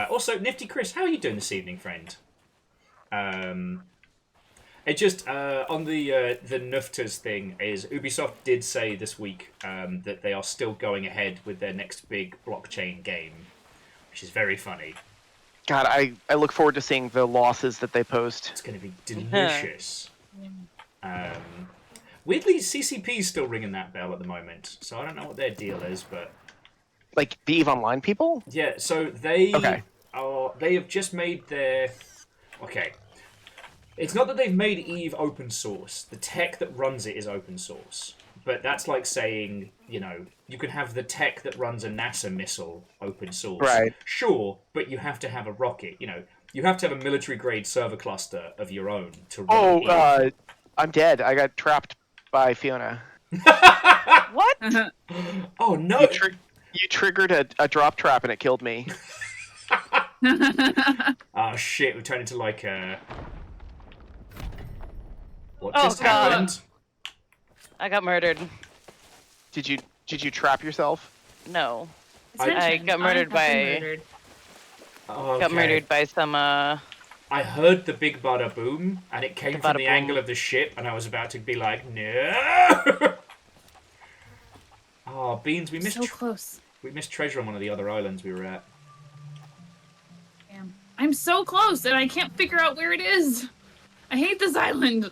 Speaker 1: Also, Nifty Chris, how are you doing this evening, friend? It just on the Nuftas thing is Ubisoft did say this week that they are still going ahead with their next big blockchain game, which is very funny.
Speaker 9: God, I look forward to seeing the losses that they post.
Speaker 1: It's going to be delicious. Weirdly, CCP is still ringing that bell at the moment, so I don't know what their deal is, but
Speaker 9: like the EVE Online people.
Speaker 1: Yeah, so they have just made their It's not that they've made EVE open source. The tech that runs it is open source. But that's like saying, you can have the tech that runs a NASA missile open source.
Speaker 9: Right.
Speaker 1: Sure, but you have to have a rocket. You have to have a military-grade server cluster of your own to run EVE.
Speaker 9: I'm dead. I got trapped by Fiona.
Speaker 10: What?
Speaker 1: Oh, no!
Speaker 9: You triggered a drop trap and it killed me.
Speaker 1: Oh, shit. We turned into like a... What
Speaker 10: Oh,
Speaker 1: just
Speaker 10: God.
Speaker 1: happened?
Speaker 10: I got murdered.
Speaker 9: Did you trap yourself?
Speaker 10: No.
Speaker 1: I
Speaker 10: got murdered by...
Speaker 1: Oh,
Speaker 10: Got murdered by some,
Speaker 1: I heard the big bada boom, and it came from the
Speaker 10: bada
Speaker 1: angle
Speaker 10: boom.
Speaker 1: of the ship, and I was about to be like, no! Oh, Beans, we missed
Speaker 11: So close.
Speaker 1: We missed treasure on one of the other islands we were at.
Speaker 11: Damn. I'm so close, and I can't figure out where it is. I hate this island.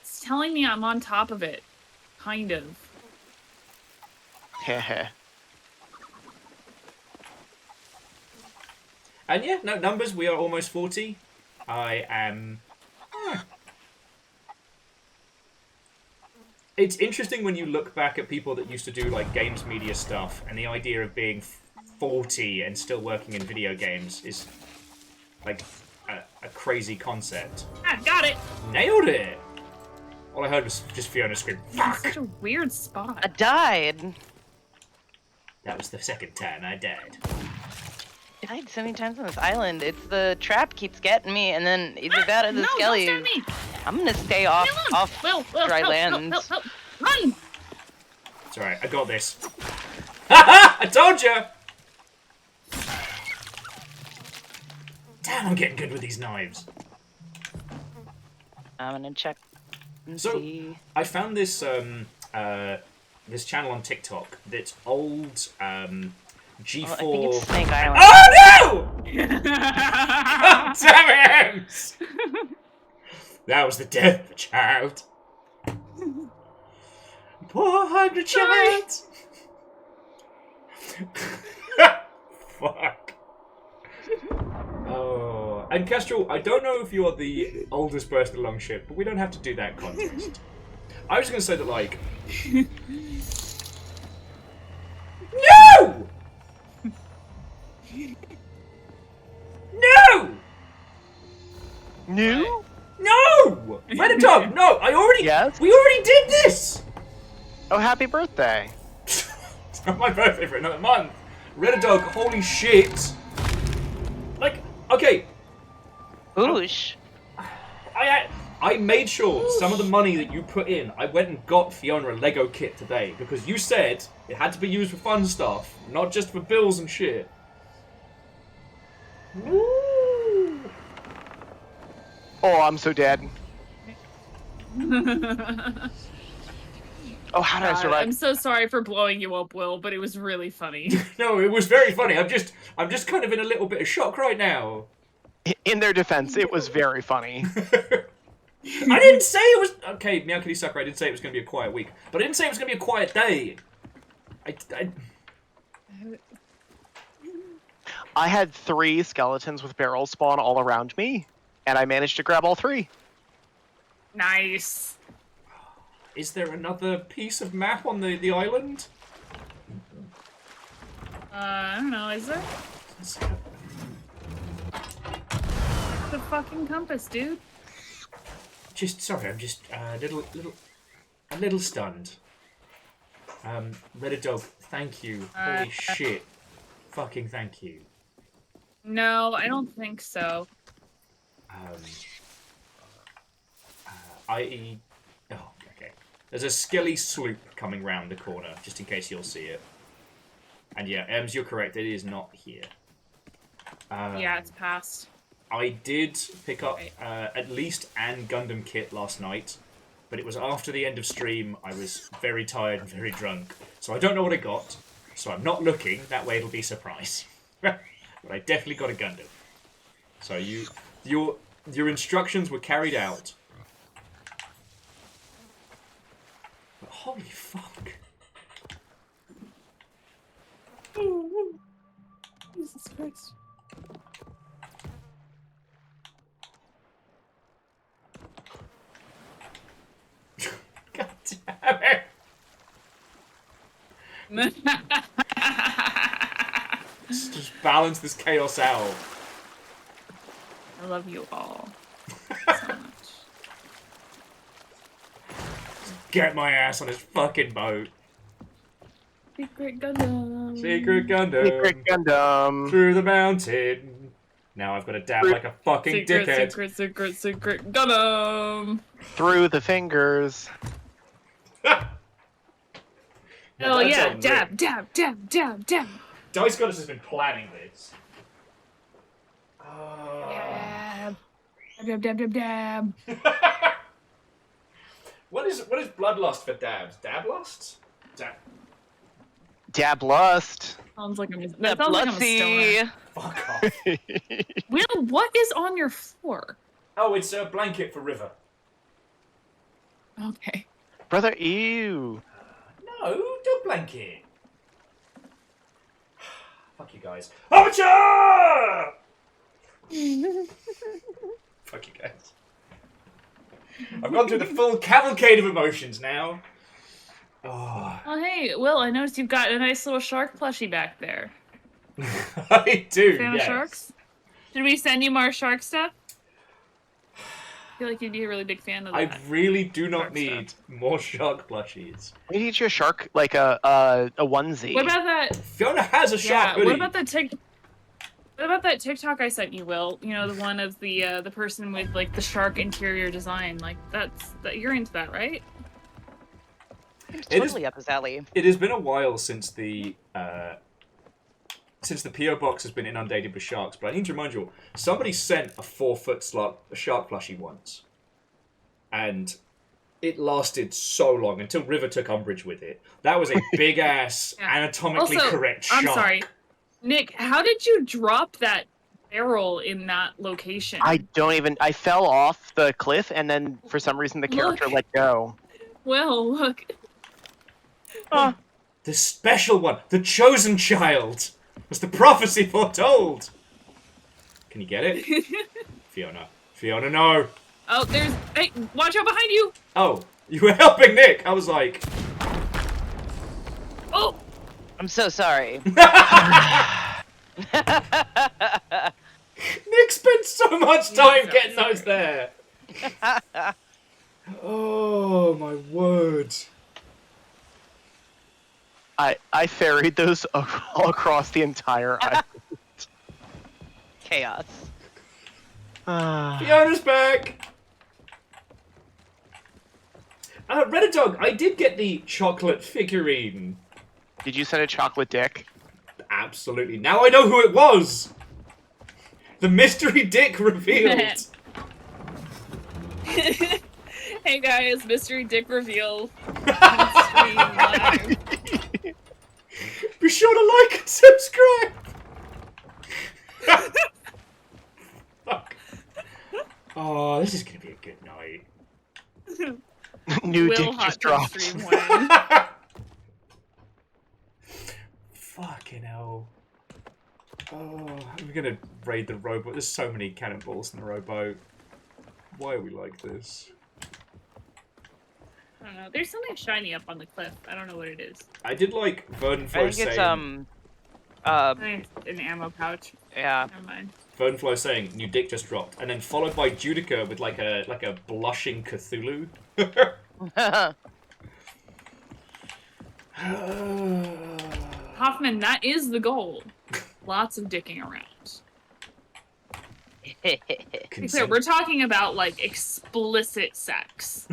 Speaker 11: It's telling me I'm on top of it. Kind of.
Speaker 9: Heh.
Speaker 1: And yeah, no, numbers, we are almost 40. I am... It's interesting when you look back at people that used to do like games media stuff, and the idea of being 40 and still working in video games is like a crazy concept.
Speaker 11: Ah, got it.
Speaker 1: Nailed it! All I heard was just Fiona scream, fuck!
Speaker 11: Such a weird spot.
Speaker 10: I died.
Speaker 1: That was the second time I died.
Speaker 10: I died so many times on this island. It's the trap keeps getting me, and then either that or the
Speaker 11: No,
Speaker 10: skellies.
Speaker 11: don't stab me.
Speaker 10: I'm gonna stay off
Speaker 11: Will,
Speaker 10: dry
Speaker 11: help,
Speaker 10: lands.
Speaker 11: help. Run!
Speaker 1: It's alright, I got this. Haha! I told you! Damn, I'm getting good with these knives.
Speaker 10: I'm gonna check and
Speaker 1: So,
Speaker 10: see.
Speaker 1: I found this this channel on TikTok that's old G4.
Speaker 10: Oh, I think it's Snake Island.
Speaker 1: Oh no! God damn it! That was the death of a child. Poor hungry child. Fuck. Oh, and Kestrel, I don't know if you are the oldest person along ship, but we don't have to do that contest. I was going to say that, like... No! No!
Speaker 9: New?
Speaker 1: No! Red Dog, no!
Speaker 9: Yes?
Speaker 1: We already did this!
Speaker 9: Oh, happy birthday.
Speaker 1: It's not my birthday for another month. Red Dog, holy shit. Like, okay.
Speaker 10: Whoosh.
Speaker 1: I made sure some of the money that you put in, I went and got Fiona a Lego kit today because you said it had to be used for fun stuff, not just for bills and shit. Woo!
Speaker 9: Oh, I'm so dead. Oh, how did I survive?
Speaker 11: I'm so sorry for blowing you up, Will, but it was really funny.
Speaker 1: No, it was very funny. I'm just kind of in a little bit of shock right now.
Speaker 9: In their defense, it was very funny.
Speaker 1: I didn't say it was... Okay, Meowkitty Sucker, I didn't say it was going to be a quiet week. But I didn't say it was going to be a quiet day.
Speaker 9: I had 3 skeletons with barrels spawn all around me, and I managed to grab all 3.
Speaker 11: Nice.
Speaker 1: Is there another piece of map on the island?
Speaker 11: I don't know, is there? fucking compass, dude.
Speaker 1: Just sorry, I'm just a little stunned. Red Dog, thank you. Holy shit. Fucking thank you.
Speaker 11: No, I don't think so.
Speaker 1: Oh, okay. There's a skelly sloop coming round the corner, just in case you'll see it. And yeah, Ems, you're correct. It is not here.
Speaker 11: Yeah, it's past.
Speaker 1: I did pick up at least an Gundam kit last night, but it was after the end of stream. I was very tired and very drunk, so I don't know what I got. So I'm not looking. That way it'll be a surprise. But I definitely got a Gundam. So your instructions were carried out. But holy fuck!
Speaker 11: Jesus Christ.
Speaker 1: God damn it! Just balance this chaos out.
Speaker 11: I love you all so much.
Speaker 1: Get my ass on this fucking boat.
Speaker 11: Secret Gundam.
Speaker 1: Secret Gundam.
Speaker 9: Secret Gundam.
Speaker 1: Through the mountain. Now I've got to dab like a fucking dickhead.
Speaker 11: Secret Gundam.
Speaker 9: Through the fingers.
Speaker 11: Oh yeah, dab.
Speaker 1: Dice Goddess has been planning this.
Speaker 11: Dab.
Speaker 1: What is bloodlust for dabs? Dablust?
Speaker 9: Dab lust.
Speaker 11: Sounds like I'm a
Speaker 10: Blussy.
Speaker 11: stoner.
Speaker 1: Fuck off.
Speaker 11: Will, what is on your floor?
Speaker 1: Oh, it's a blanket for River.
Speaker 11: Okay.
Speaker 9: Brother, ew.
Speaker 1: No, don't blanket. Fuck you guys. Archer! Fuck you guys. I've gone through the full cavalcade of emotions now. Oh.
Speaker 11: Oh hey, Will, I noticed you've got a nice little shark plushie back there.
Speaker 1: I do,
Speaker 11: Fan of sharks? Did we send you more shark stuff? I feel like you'd be a really big fan of that.
Speaker 1: I really do not need more shark plushies.
Speaker 9: We need you a shark, like a onesie.
Speaker 11: What about that?
Speaker 1: Fiona has a shark hoodie.
Speaker 11: What about that TikTok I sent you, Will? You know, the one of the person with like the shark interior design. Like you're into that, right?
Speaker 10: It's totally up his alley.
Speaker 1: It has been a while since the PO box has been inundated with sharks, but I need to remind you all, somebody sent a 4-foot shark plushie once, and it lasted so long until River took umbrage with it. That was a big ass anatomically correct shark.
Speaker 11: I'm sorry, Nick. How did you drop that barrel in that location?
Speaker 9: I fell off the cliff, and then for some reason the character let go.
Speaker 11: Well, look.
Speaker 1: The special one, the chosen child, was the prophecy foretold. Can you get it? Fiona, no.
Speaker 11: Oh, hey, watch out behind you.
Speaker 1: Oh, you were helping Nick. I was like,
Speaker 11: oh,
Speaker 10: I'm so sorry.
Speaker 1: Nick spent so much time getting those there. Oh my word.
Speaker 9: I ferried those all across the entire island.
Speaker 10: Chaos.
Speaker 1: Fiona's back! Red Dog, I did get the chocolate figurine.
Speaker 9: Did you send a chocolate dick?
Speaker 1: Absolutely. Now I know who it was! The mystery dick revealed!
Speaker 11: Hey guys, mystery dick reveal. Stream live.
Speaker 1: Be sure to like and subscribe! Fuck. Oh, this is gonna be a good night.
Speaker 9: New
Speaker 11: Will
Speaker 9: dick just dropped.
Speaker 11: Stream when?
Speaker 1: Fucking hell. Oh, I'm gonna raid the rowboat. There's so many cannonballs in the rowboat. Why are we like this?
Speaker 11: I don't know. There's something shiny up on the cliff. I don't know what it is.
Speaker 1: I did like Vernon
Speaker 10: I think
Speaker 1: saying...
Speaker 10: it's
Speaker 11: I think it's an ammo pouch.
Speaker 10: Yeah.
Speaker 11: Never mind.
Speaker 1: Vernflo saying, new dick just dropped. And then followed by Judica with like a blushing Cthulhu.
Speaker 11: Hoffman, that is the goal. Lots of dicking around. Be clear, we're talking about like explicit sex.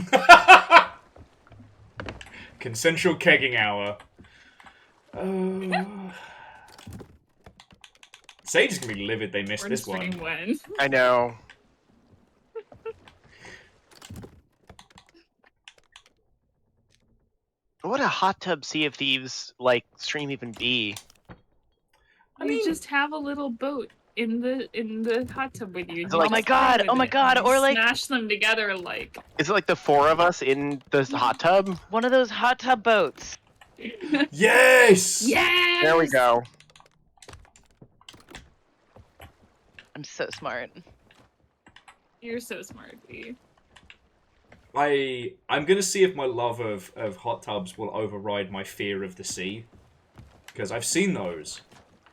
Speaker 1: Consensual kegging hour. Sage is gonna be livid they missed this one.
Speaker 11: When.
Speaker 9: I know. What would a hot tub Sea of Thieves like stream even be?
Speaker 11: I mean, just have a little boat in the hot tub with you.
Speaker 9: Oh my god! Oh my god! Or like
Speaker 11: smash them together like.
Speaker 9: Is it like the 4 of us in the hot tub?
Speaker 10: One of those hot tub boats.
Speaker 1: Yes!
Speaker 11: Yes!
Speaker 9: There we go.
Speaker 10: I'm so smart.
Speaker 11: You're so smart, B.
Speaker 1: I'm gonna see if my love of hot tubs will override my fear of the sea. Because I've seen those.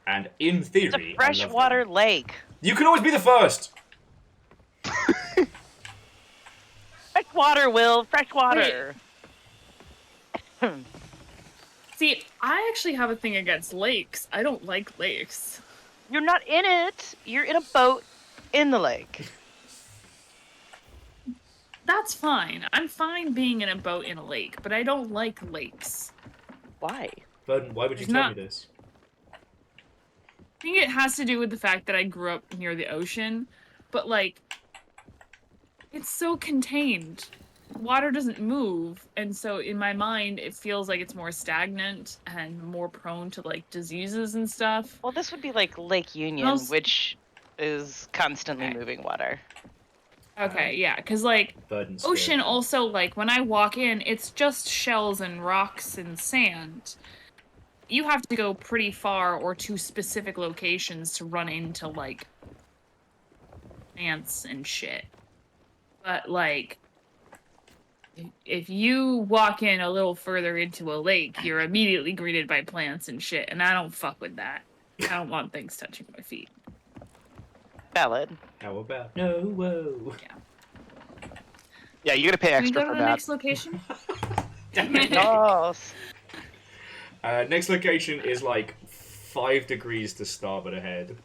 Speaker 1: And in theory,
Speaker 10: It's a freshwater lake.
Speaker 1: You can always be the first!
Speaker 10: Freshwater, Will. Freshwater.
Speaker 11: See, I actually have a thing against lakes. I don't like lakes.
Speaker 10: You're not in it. You're in a boat in the lake.
Speaker 11: That's fine. I'm fine being in a boat in a lake, but I don't like lakes.
Speaker 10: Why?
Speaker 1: Burden, why would you tell me this?
Speaker 11: I think it has to do with the fact that I grew up near the ocean, but like, it's so contained. Water doesn't move, and so in my mind, it feels like it's more stagnant and more prone to like diseases and stuff.
Speaker 10: Well, this would be like Lake Union, which is constantly moving water.
Speaker 11: Okay, yeah, because like ocean also like when I walk in, it's just shells and rocks and sand. You have to go pretty far or to specific locations to run into like ants and shit. But like if you walk in a little further into a lake, you're immediately greeted by plants and shit, and I don't fuck with that. I don't want things touching my feet.
Speaker 10: Valid.
Speaker 1: How about no? Whoa.
Speaker 11: Yeah.
Speaker 9: Yeah, you gotta pay
Speaker 11: Can we
Speaker 9: extra
Speaker 11: go to
Speaker 9: for
Speaker 11: the
Speaker 9: that.
Speaker 11: next location?
Speaker 10: Yes.
Speaker 1: Next location is like 5 degrees to starboard ahead,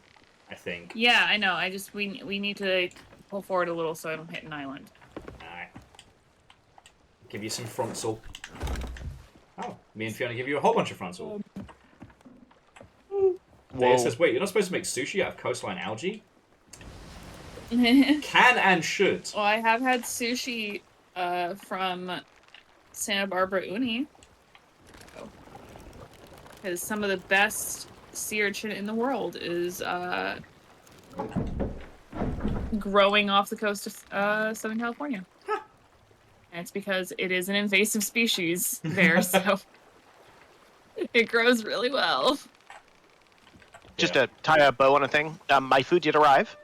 Speaker 1: I think.
Speaker 11: Yeah, I know. We need to pull forward a little so I don't hit an island.
Speaker 1: Alright. Give you some frontal. Oh, me and Fiona give you a whole bunch of frontal. Daya says, wait, you're not supposed to make sushi out of coastline algae? Can and should.
Speaker 11: Well, I have had sushi from Santa Barbara Uni. Because some of the best sea urchin in the world is growing off the coast of Southern California. Huh. And it's because it is an invasive species there, so it grows really well.
Speaker 9: Just to tie a bow on a thing, my food did arrive,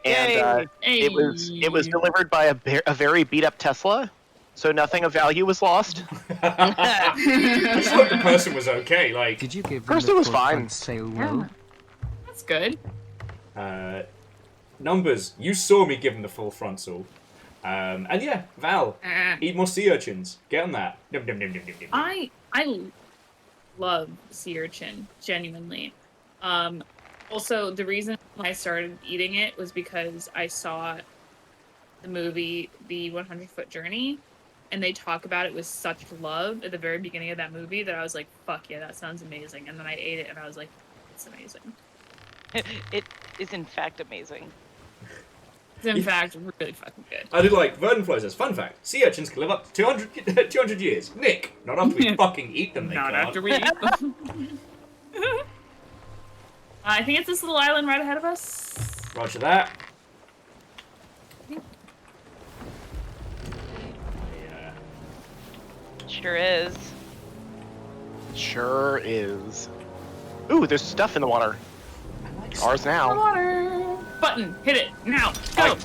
Speaker 9: and it was delivered by a very beat up Tesla, so nothing of value was lost.
Speaker 1: I just hope the person was okay. Like,
Speaker 2: did you give them
Speaker 9: person
Speaker 2: the
Speaker 9: was
Speaker 2: full
Speaker 9: fine.
Speaker 2: front sail, Will?
Speaker 11: That's good.
Speaker 1: Numbers, you saw me give him the full frontal. And yeah, Val, eat more sea urchins. Get on that. Dum, dum, dum, dum, dum, dum.
Speaker 11: I love sea urchin, genuinely. Also, the reason I started eating it was because I saw the movie The 100-Foot Journey, and they talk about it with such love at the very beginning of that movie that I was like, fuck yeah, that sounds amazing. And then I ate it and I was like, it's amazing.
Speaker 10: It is in fact amazing.
Speaker 11: It's in fact really fucking good.
Speaker 1: I did like, Verdenflow says, fun fact, sea urchins can live up to 200 years. Nick, not after we fucking eat them, they
Speaker 11: Not
Speaker 1: can't.
Speaker 11: after we eat them. I think it's this little island right ahead of us.
Speaker 1: Roger that. Yeah.
Speaker 10: Sure is.
Speaker 9: Sure is. Ooh, there's stuff in the water. Ours now.
Speaker 11: Water. Button. Hit it. Now. Go.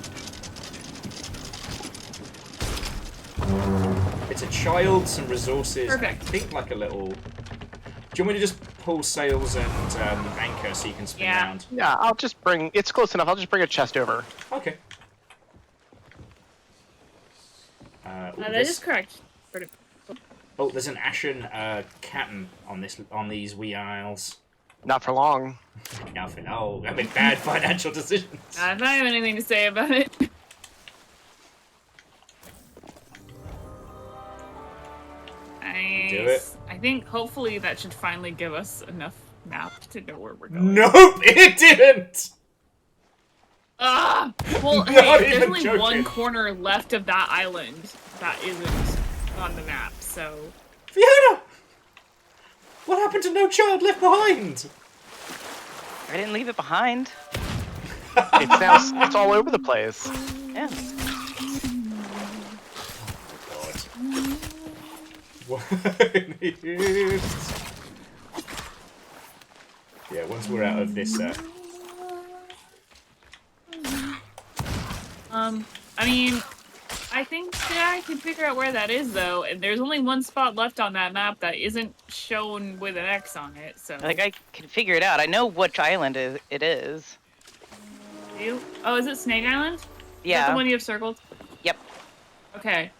Speaker 1: It's a child, some resources.
Speaker 11: Perfect.
Speaker 1: I think like a little... Do you want me to just pull sails and anchor so you can spin
Speaker 11: Yeah.
Speaker 1: around?
Speaker 9: Yeah, I'll just bring. It's close enough. I'll just bring a chest over.
Speaker 1: Okay.
Speaker 11: That is correct.
Speaker 1: Oh, there's an ashen captain on these wee isles.
Speaker 9: Not for long.
Speaker 1: Nothing. Oh, I made bad financial decisions.
Speaker 11: I don't have anything to say about it. Nice.
Speaker 1: Do it.
Speaker 11: I think hopefully that should finally give us enough map to know where we're going.
Speaker 1: Nope, it didn't.
Speaker 11: Ah! Well,
Speaker 1: Not
Speaker 11: hey, there's
Speaker 1: even
Speaker 11: only
Speaker 1: joking.
Speaker 11: one corner left of that island that isn't on the map, so...
Speaker 1: Fiona! What happened to No Child Left Behind?
Speaker 10: I didn't leave it behind.
Speaker 9: It's all over the place.
Speaker 10: Yeah.
Speaker 1: What? Yeah, once we're out of this,
Speaker 11: I mean, I think I can figure out where that is, though, and there's only one spot left on that map that isn't shown with an X on it, so...
Speaker 10: Like, I can figure it out. I know which island it is.
Speaker 11: You? Oh, is it Snake Island? Is
Speaker 10: Yeah.
Speaker 11: that the one you have circled?
Speaker 10: Yep.
Speaker 11: Okay.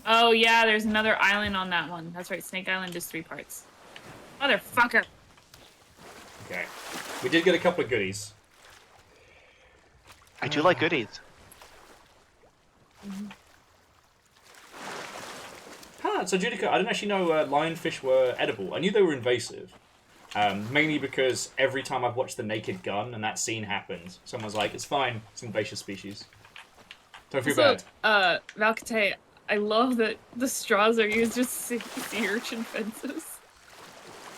Speaker 11: Oh, yeah, there's another island on that one. That's right, Snake Island is 3 parts. Motherfucker!
Speaker 1: Okay. We did get a couple of goodies.
Speaker 9: I do like goodies.
Speaker 1: Huh, so Judica, I didn't actually know lionfish were edible. I knew they were invasive. Mainly because every time I've watched The Naked Gun and that scene happens, someone's like, it's fine, it's an invasive species. Don't feel bad.
Speaker 11: Valkate, I love that the straws are used as sea urchin fences.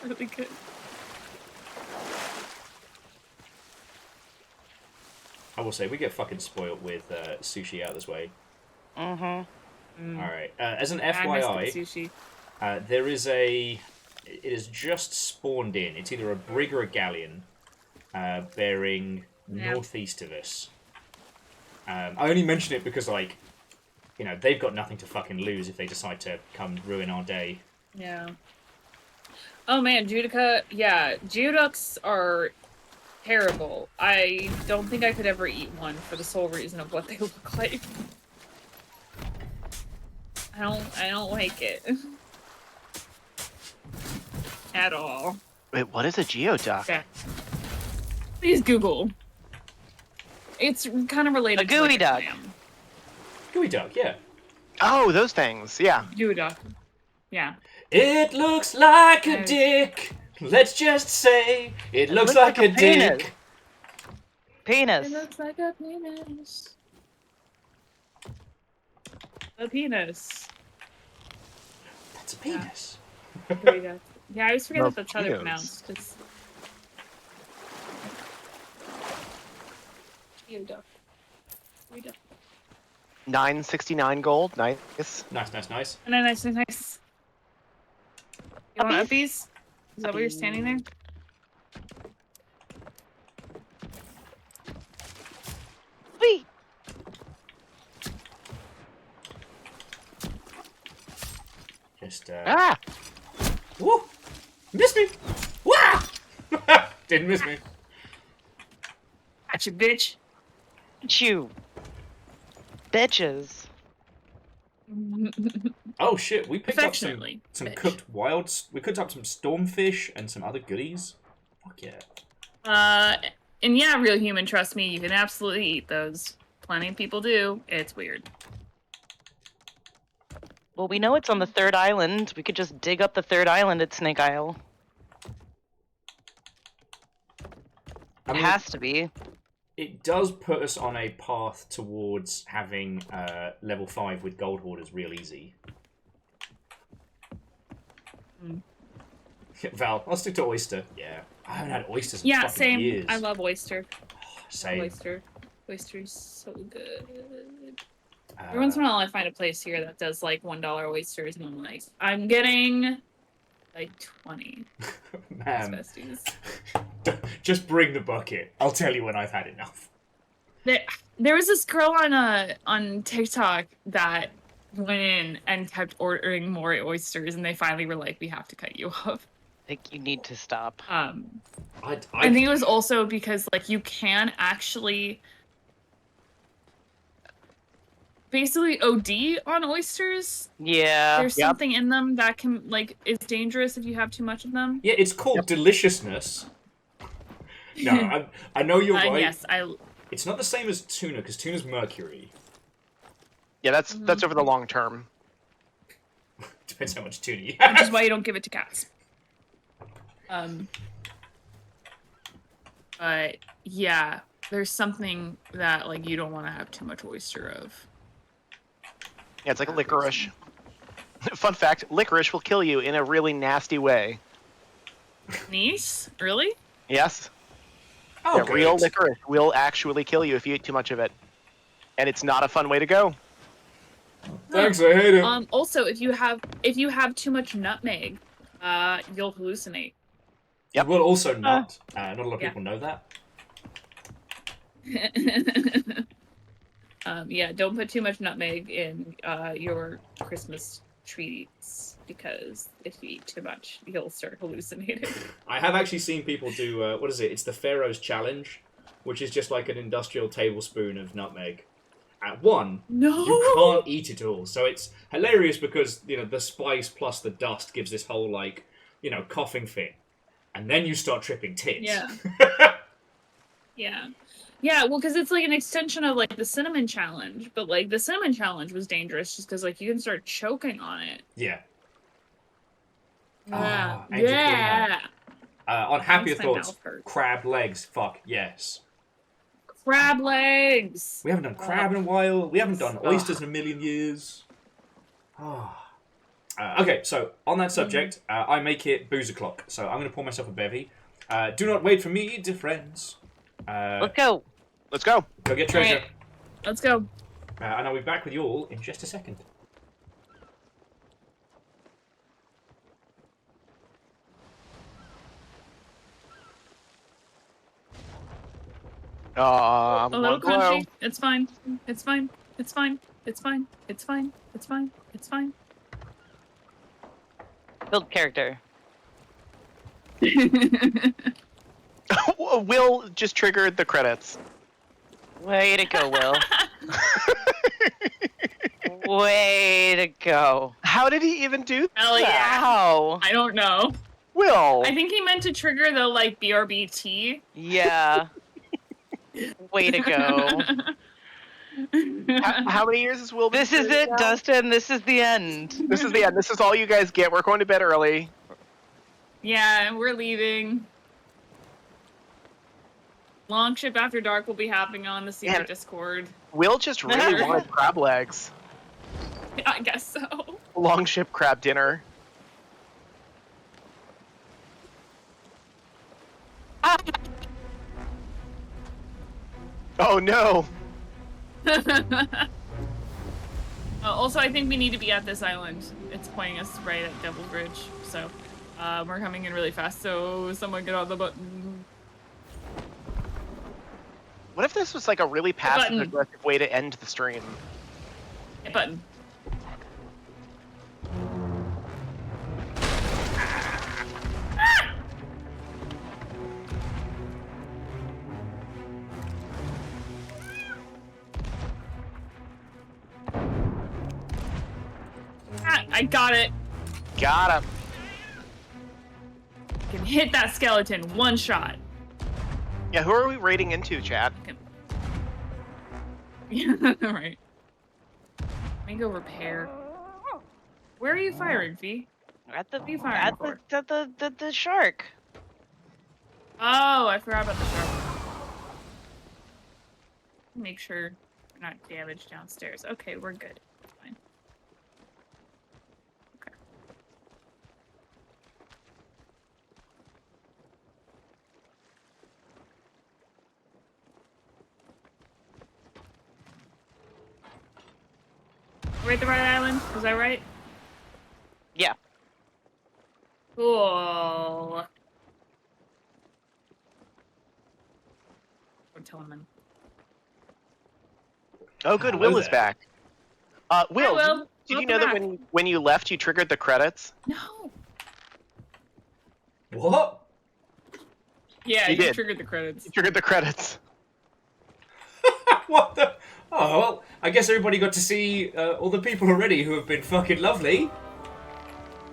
Speaker 11: Really good.
Speaker 1: I will say, we get fucking spoiled with sushi out this way.
Speaker 10: Mm-hmm.
Speaker 1: Alright, as an
Speaker 11: I missed
Speaker 1: FYI,
Speaker 11: the sushi.
Speaker 1: there is a... It is just spawned in. It's either a brig or a galleon bearing northeast of us. I only mention it because, like, you know, they've got nothing to fucking lose if they decide to come ruin our day.
Speaker 11: Yeah. Oh man, Judica, yeah, geoducks are terrible. I don't think I could ever eat one for the sole reason of what they look like. I don't like it. At all.
Speaker 9: Wait, what is a geoduck?
Speaker 11: Yeah. Please Google. It's kind of related
Speaker 10: A gooey
Speaker 11: to like
Speaker 10: duck.
Speaker 11: a clam.
Speaker 1: Gooey duck, yeah.
Speaker 9: Oh, those things. Yeah.
Speaker 11: Geoduck. Yeah.
Speaker 1: It looks like a
Speaker 11: Nice.
Speaker 1: dick. Let's just say it looks like a
Speaker 10: penis.
Speaker 1: dick.
Speaker 10: Penis.
Speaker 11: It looks like a penis. A penis.
Speaker 1: That's a penis.
Speaker 11: Geoduck. Yeah, I always forget that that's how they're
Speaker 9: Mosquitoes.
Speaker 11: pronounced. Cause... Geoduck. Geoduck.
Speaker 9: 969 gold. Nice.
Speaker 1: Nice, nice, nice.
Speaker 11: Nice. You want
Speaker 10: Uppies?
Speaker 11: uppies? Is that why you're standing there?
Speaker 10: Whee!
Speaker 1: Just,
Speaker 9: Ah!
Speaker 1: Woo! Missed me! Wah! Didn't miss me.
Speaker 11: Gotcha, bitch.
Speaker 10: You. Bitches.
Speaker 1: Oh shit, we picked up some
Speaker 11: Affectionately, bitch.
Speaker 1: cooked wilds. We cooked up some stormfish and some other goodies. Fuck yeah.
Speaker 11: And yeah, real human, trust me, you can absolutely eat those. Plenty of people do. It's weird.
Speaker 10: Well, we know it's on the 3rd island. We could just dig up the 3rd island at Snake Isle.
Speaker 1: I
Speaker 10: It
Speaker 1: mean,
Speaker 10: has to be.
Speaker 1: it does put us on a path towards having level 5 with gold hoarders real easy. Val, I'll stick to oyster. Yeah. I haven't had oysters in
Speaker 11: Yeah,
Speaker 1: fucking
Speaker 11: same.
Speaker 1: years.
Speaker 11: I love oyster.
Speaker 1: Same.
Speaker 11: Oyster. Oyster's so good. Every once in a while I find a place here that does like $1 oysters and I'm like, I'm getting like 20.
Speaker 1: Man,
Speaker 11: Besties.
Speaker 1: just bring the bucket. I'll tell you when I've had enough.
Speaker 11: There was this girl on TikTok that went in and kept ordering more oysters and they finally were like, we have to cut you off.
Speaker 10: think you need to stop.
Speaker 1: I
Speaker 11: think it was also because like you can actually basically OD on oysters.
Speaker 10: Yeah.
Speaker 11: There's something in them that can like is dangerous if you have too much of them.
Speaker 1: Yeah, it's called deliciousness. No, I know you're right.
Speaker 11: Yes,
Speaker 1: It's not the same as tuna because tuna's mercury.
Speaker 9: Yeah, that's over the long term.
Speaker 1: Depends how much tuna you have.
Speaker 11: Which is why you don't give it to cats. But yeah, there's something that like you don't want to have too much oyster of.
Speaker 9: Yeah, it's like licorice. Fun fact, licorice will kill you in a really nasty way.
Speaker 11: Nice? Really?
Speaker 9: Yes.
Speaker 1: Oh,
Speaker 9: yeah, real licorice will actually kill you if you eat too much of it. And it's not a fun way to go.
Speaker 1: Thanks, I hate it.
Speaker 11: Also, if you have too much nutmeg, you'll hallucinate.
Speaker 9: Yep.
Speaker 1: Well, also not. Not a lot of people know that.
Speaker 11: Yeah, don't put too much nutmeg in your Christmas treats because if you eat too much, you'll start hallucinating.
Speaker 1: I have actually seen people do, what is it? It's the Pharaoh's Challenge, which is just like an industrial tablespoon of nutmeg. At one, you can't eat it all. So it's hilarious because, you know, the spice plus the dust gives this whole, like, you know, coughing fit. And then you start tripping tits.
Speaker 11: Yeah. Yeah. Yeah, well, because it's like an extension of like the cinnamon challenge, but like the cinnamon challenge was dangerous just because like you can start choking on it.
Speaker 1: Yeah.
Speaker 11: Yeah.
Speaker 1: Yeah. On happier
Speaker 11: Makes my
Speaker 1: thoughts,
Speaker 11: mouth hurt.
Speaker 1: crab legs. Fuck yes.
Speaker 11: Crab legs.
Speaker 1: We haven't done crab in a while. We haven't done oysters in a million years. Okay, so on that subject, I make it booze o'clock. So I'm going to pour myself a bevy. Do not wait for me, dear friends.
Speaker 10: Let's go.
Speaker 9: Let's go.
Speaker 1: Go get treasure.
Speaker 11: Right. Let's go.
Speaker 1: And I'll be back with you all in just a second.
Speaker 11: A
Speaker 9: I'm
Speaker 11: little
Speaker 9: glow.
Speaker 11: crunchy. It's fine. It's fine. It's fine. It's fine. It's fine. It's fine. It's fine.
Speaker 10: Build character.
Speaker 9: Will just triggered the credits.
Speaker 10: Way to go, Will. Way to go.
Speaker 9: How did he even do that?
Speaker 11: Hell yeah.
Speaker 10: How?
Speaker 11: I don't know.
Speaker 9: Will.
Speaker 11: I think he meant to trigger the like BRBT.
Speaker 10: Yeah. Way to go.
Speaker 9: How many years has Will been
Speaker 10: This is
Speaker 9: doing
Speaker 10: it,
Speaker 9: now?
Speaker 10: Dustin. This is the end.
Speaker 9: This is the end. This is all you guys get. We're going to bed early.
Speaker 11: Yeah, we're leaving. Longship After Dark will be happening on the secret
Speaker 9: Man.
Speaker 11: Discord.
Speaker 9: Will just really wanted crab legs.
Speaker 11: I guess so.
Speaker 9: Longship crab dinner. Oh no.
Speaker 11: Also, I think we need to be at this island. It's pointing us right at Devil's Ridge, so we're coming in really fast. So someone get on the button.
Speaker 9: What if this was like a really passive aggressive way to end the stream?
Speaker 11: Hit button. I got it.
Speaker 9: Got him.
Speaker 11: Can hit that skeleton one shot.
Speaker 9: Yeah, who are we raiding into, chat?
Speaker 11: Yeah, right. Let me go repair. Where are you firing, V?
Speaker 10: At the
Speaker 11: What are you firing for?
Speaker 10: the shark.
Speaker 11: Oh, I forgot about the shark. Make sure we're not damaged downstairs. Okay, we're good. Fine. Okay. We're at the right island? Was I right?
Speaker 10: Yeah.
Speaker 11: Cool. Don't tell him then.
Speaker 9: Oh, good.
Speaker 1: Hello
Speaker 9: Will is
Speaker 1: there.
Speaker 9: back. Will,
Speaker 11: Hi, Will.
Speaker 9: did you
Speaker 11: Welcome
Speaker 9: know that
Speaker 11: back.
Speaker 9: when you left, you triggered the credits?
Speaker 11: No.
Speaker 1: What?
Speaker 11: Yeah,
Speaker 9: You
Speaker 11: you
Speaker 9: did.
Speaker 11: triggered the credits.
Speaker 9: You triggered the credits.
Speaker 1: What the? Oh, well, I guess everybody got to see all the people already who have been fucking lovely.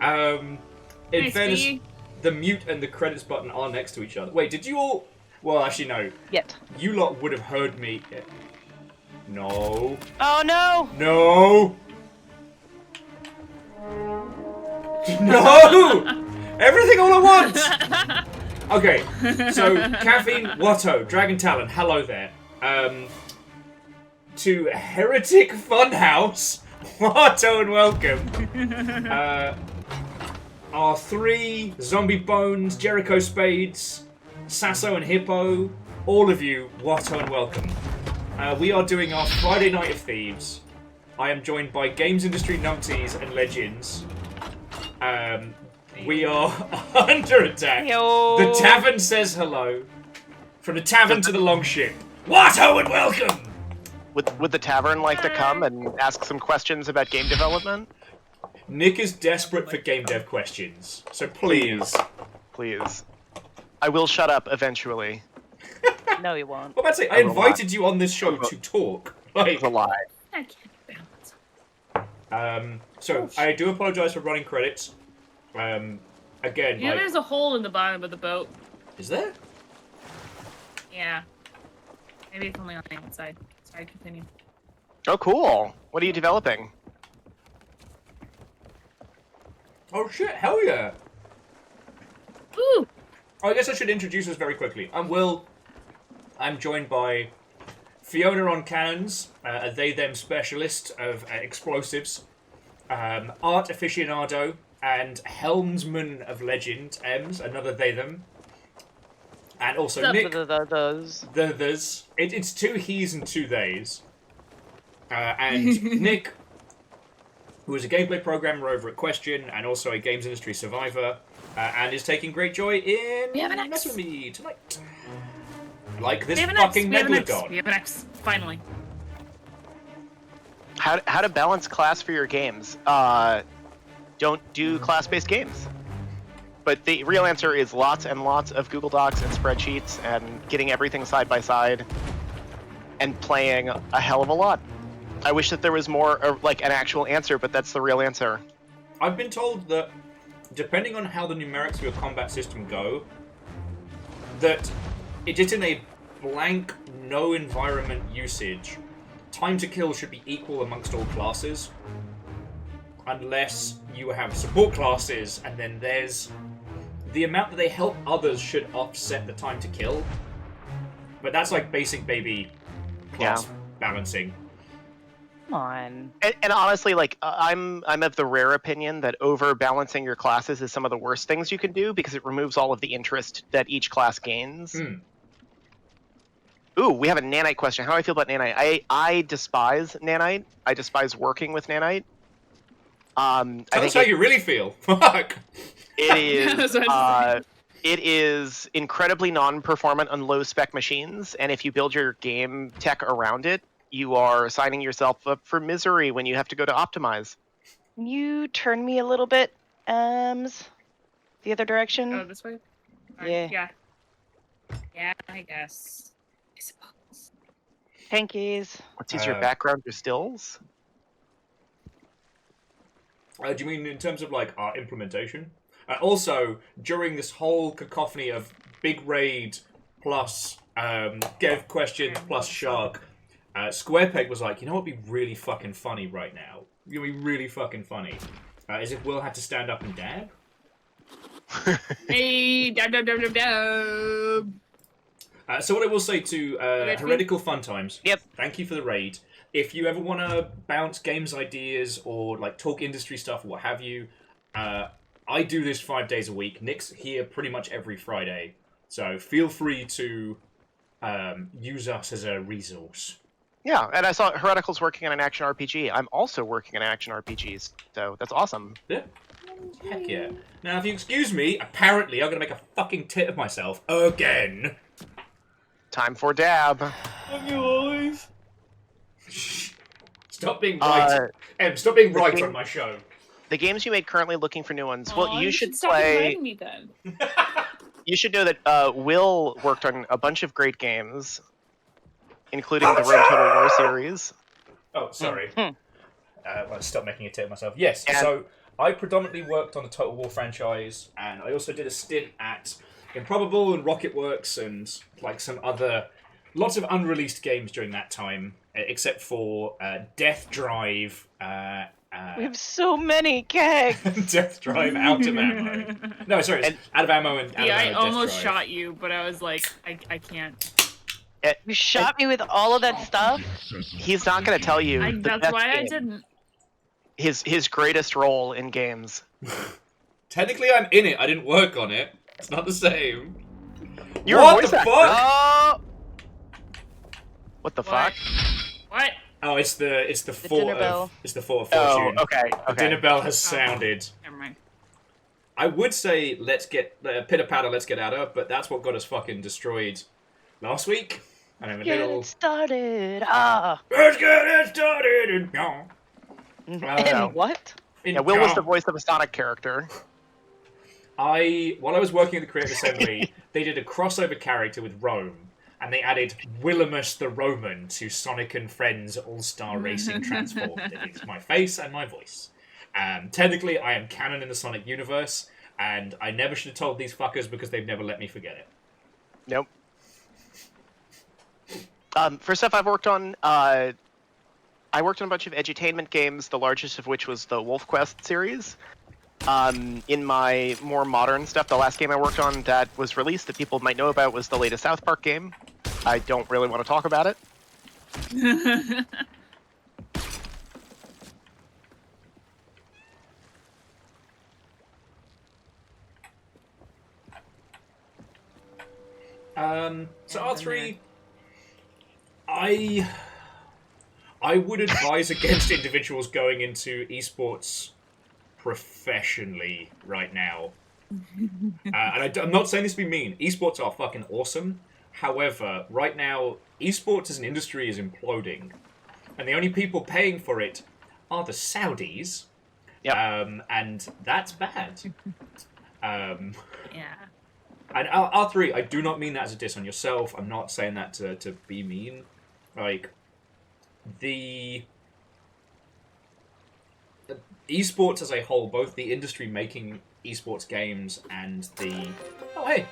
Speaker 1: In
Speaker 11: Nice,
Speaker 1: fairness,
Speaker 11: B.
Speaker 1: the mute and the credits button are next to each other. Wait, did you all... Well, actually, no.
Speaker 10: Yet.
Speaker 1: You lot would have heard me... No.
Speaker 10: Oh no!
Speaker 1: No! No! Everything all at once! Okay, so Caffeine, Watto, Dragon Talon, hello there. To Heretic Funhouse, Watto and welcome. Our three Zombie Bones, Jericho Spades, Sasso and Hippo, all of you, Watto and welcome. We are doing our Friday Night of Thieves. I am joined by games industry numpties and legends. We are under attack.
Speaker 10: Yo.
Speaker 1: The tavern says hello. From the tavern to the longship. Watto and welcome!
Speaker 9: Would the tavern like to come and ask some questions about game development?
Speaker 1: Nick is desperate for game dev questions, so please.
Speaker 9: Please. I will shut up eventually.
Speaker 10: No, you won't.
Speaker 1: I'm about to say, I invited you on this show to talk.
Speaker 9: It's a lie.
Speaker 11: I can't balance.
Speaker 1: So, I do apologize for running credits. Again,
Speaker 11: You know,
Speaker 1: like...
Speaker 11: there's a hole in the bottom of the boat.
Speaker 1: Is there?
Speaker 11: Yeah. Maybe it's only on the outside. Sorry, continue.
Speaker 9: Oh, cool. What are you developing?
Speaker 1: Oh shit, hell yeah!
Speaker 11: Ooh!
Speaker 1: I guess I should introduce us very quickly. I'm Will. I'm joined by Fiona on cannons, a they-them specialist of explosives, art aficionado, and helmsman of legend, Ems, another they-them, and also Nick.
Speaker 10: Those.
Speaker 1: It's two he's and two theys. And Nick, who is a gameplay programmer over at Question, and also a games industry survivor, and is taking great joy in messing with me tonight. Like this fucking Megalodon.
Speaker 11: We have an X, finally.
Speaker 9: How to balance class for your games? Don't do class-based games. But the real answer is lots and lots of Google Docs and spreadsheets and getting everything side by side and playing a hell of a lot. I wish that there was more, like, an actual answer, but that's the real answer.
Speaker 1: I've been told that, depending on how the numerics of your combat system go, that it is in a blank, no environment usage, time to kill should be equal amongst all classes. Unless you have support classes, and then there's... The amount that they help others should offset the time to kill. But that's like basic baby class balancing.
Speaker 10: Come on.
Speaker 9: And honestly, like, I'm of the rare opinion that over-balancing your classes is some of the worst things you can do because it removes all of the interest that each class gains. Ooh, we have a nanite question. How do I feel about nanite? I despise nanite. I despise working with nanite.
Speaker 1: Tell us how you really feel. Fuck.
Speaker 9: It is. It is incredibly non-performant on low-spec machines, and if you build your game tech around it, you are signing yourself up for misery when you have to go to optimize.
Speaker 10: Can you turn me a little bit, the other direction?
Speaker 11: Oh, this way?
Speaker 10: Yeah.
Speaker 11: Yeah, I guess. I suppose.
Speaker 10: Hankies.
Speaker 9: Let's use your background for stills.
Speaker 1: Do you mean in terms of, like, our implementation? Also, during this whole cacophony of Big Raid plus Gev Questions plus Shark, SquarePeg was like, you know what would be really fucking funny right now? It would be really fucking funny. Is if Will had to stand up and dab.
Speaker 11: Hey, dab.
Speaker 1: So what I will say to Heretical Fun Times,
Speaker 10: Yep.
Speaker 1: Thank you for the raid. If you ever want to bounce games ideas or like talk industry stuff or what have you, I do this 5 days a week. Nick's here pretty much every Friday. So feel free to use us as a resource.
Speaker 9: Yeah, and I saw Heretical's working on an action RPG. I'm also working on action RPGs, so that's awesome.
Speaker 1: Yeah. Heck yeah. Now, if you excuse me, apparently I'm going to make a fucking tit of myself again.
Speaker 9: Time for dab.
Speaker 1: Stop being right. Stop being right on my show.
Speaker 9: the games you made currently looking for new ones. Well,
Speaker 11: Aw,
Speaker 9: you should
Speaker 11: stop
Speaker 9: play.
Speaker 11: inviting me then.
Speaker 9: You should know that Will worked on a bunch of great games, including the Rome Total War series.
Speaker 1: Oh, sorry.
Speaker 10: Hmm.
Speaker 1: I'll stop making a tit of myself. Yes,
Speaker 9: And-
Speaker 1: so I predominantly worked on the Total War franchise, and I also did a stint at Improbable and Rocketworks and like some other, lots of unreleased games during that time, except for Death Drive.
Speaker 10: We have so many kegs.
Speaker 1: Death Drive out of ammo. No, sorry, it's out of ammo and out
Speaker 11: Yeah,
Speaker 1: of
Speaker 11: I
Speaker 1: ammo. Death
Speaker 11: almost
Speaker 1: Drive.
Speaker 11: shot you, but I was like, I can't.
Speaker 10: You shot me with all of that stuff?
Speaker 9: He's not going to tell you. the
Speaker 11: That's
Speaker 9: best
Speaker 11: why I
Speaker 9: game,
Speaker 11: didn't.
Speaker 9: His greatest role in games.
Speaker 1: Technically, I'm in it. I didn't work on it. It's not the same.
Speaker 9: You're
Speaker 1: What
Speaker 9: a voice
Speaker 1: the
Speaker 9: actor.
Speaker 1: fuck?
Speaker 9: Oh! What the
Speaker 11: What?
Speaker 9: fuck?
Speaker 11: What?
Speaker 1: Oh, it's the fort
Speaker 10: dinner bell.
Speaker 1: of it's the fort of
Speaker 9: Oh,
Speaker 1: fortune.
Speaker 9: okay.
Speaker 1: The
Speaker 9: Okay.
Speaker 1: dinner bell has sounded.
Speaker 11: Never mind.
Speaker 1: I would say let's get pitter patter, let's get at her, but that's what got us fucking destroyed last week. And I'm a
Speaker 10: Get
Speaker 1: little.
Speaker 10: it started. Ah.
Speaker 1: Let's get it started. And no.
Speaker 10: And
Speaker 9: no.
Speaker 10: what?
Speaker 9: Yeah, Will was the voice of a Sonic character.
Speaker 1: While I was working at the Creative Assembly, they did a crossover character with Rome, and they added Willimus the Roman to Sonic and Friends All-Star Racing Transformed. It's my face and my voice. Technically, I am canon in the Sonic universe, and I never should have told these fuckers because they've never let me forget it.
Speaker 9: Nope. For stuff I've worked on, I worked on a bunch of edutainment games, the largest of which was the Wolf Quest series. In my more modern stuff, the last game I worked on that was released that people might know about was the latest South Park game. I don't really want to talk about it.
Speaker 1: So R3, I would advise against individuals going into esports professionally right now. And I'm not saying this to be mean. Esports are fucking awesome. However, right now, esports as an industry is imploding. And the only people paying for it are the Saudis.
Speaker 9: Yep.
Speaker 1: And that's bad.
Speaker 11: Yeah.
Speaker 1: And R3, I do not mean that as a diss on yourself. I'm not saying that to be mean. Like, the esports as a whole, both the industry making esports games and the... Oh, hey!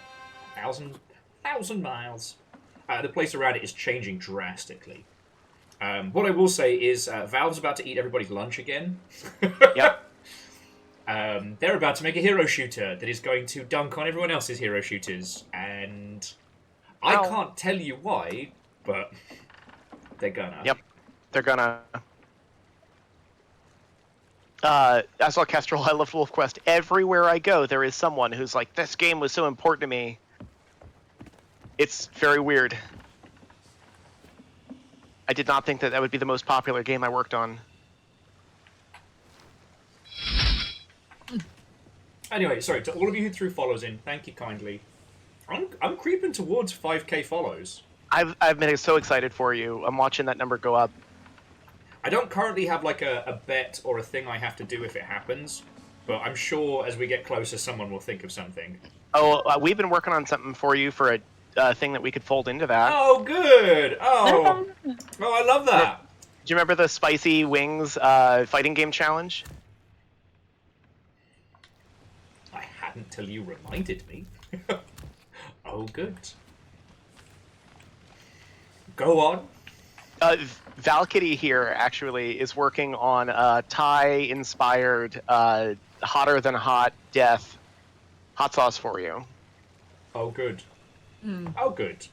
Speaker 1: Thousand miles. The place around it is changing drastically. What I will say is Valve's about to eat everybody's lunch again.
Speaker 9: Yep.
Speaker 1: They're about to make a hero shooter that is going to dunk on everyone else's hero shooters, and I can't tell you why, but they're gonna.
Speaker 9: Yep. They're gonna. As Orchestral, I love Wolf Quest. Everywhere I go, there is someone who's like, this game was so important to me. It's very weird. I did not think that that would be the most popular game I worked on.
Speaker 1: Anyway, sorry, to all of you who threw follows in, thank you kindly. I'm creeping towards 5k follows.
Speaker 9: I've been so excited for you. I'm watching that number go up.
Speaker 1: I don't currently have like a bet or a thing I have to do if it happens, but I'm sure as we get closer, someone will think of something.
Speaker 9: Oh, we've been working on something for you for a thing that we could fold into that.
Speaker 1: Oh, good! Oh, I love that.
Speaker 9: Do you remember the Spicy Wings fighting game challenge?
Speaker 1: I hadn't till you reminded me. Oh, good. Go on.
Speaker 9: Valkyrie here actually is working on a Thai-inspired, hotter than hot death hot sauce for you.
Speaker 1: Oh, good. Oh, good.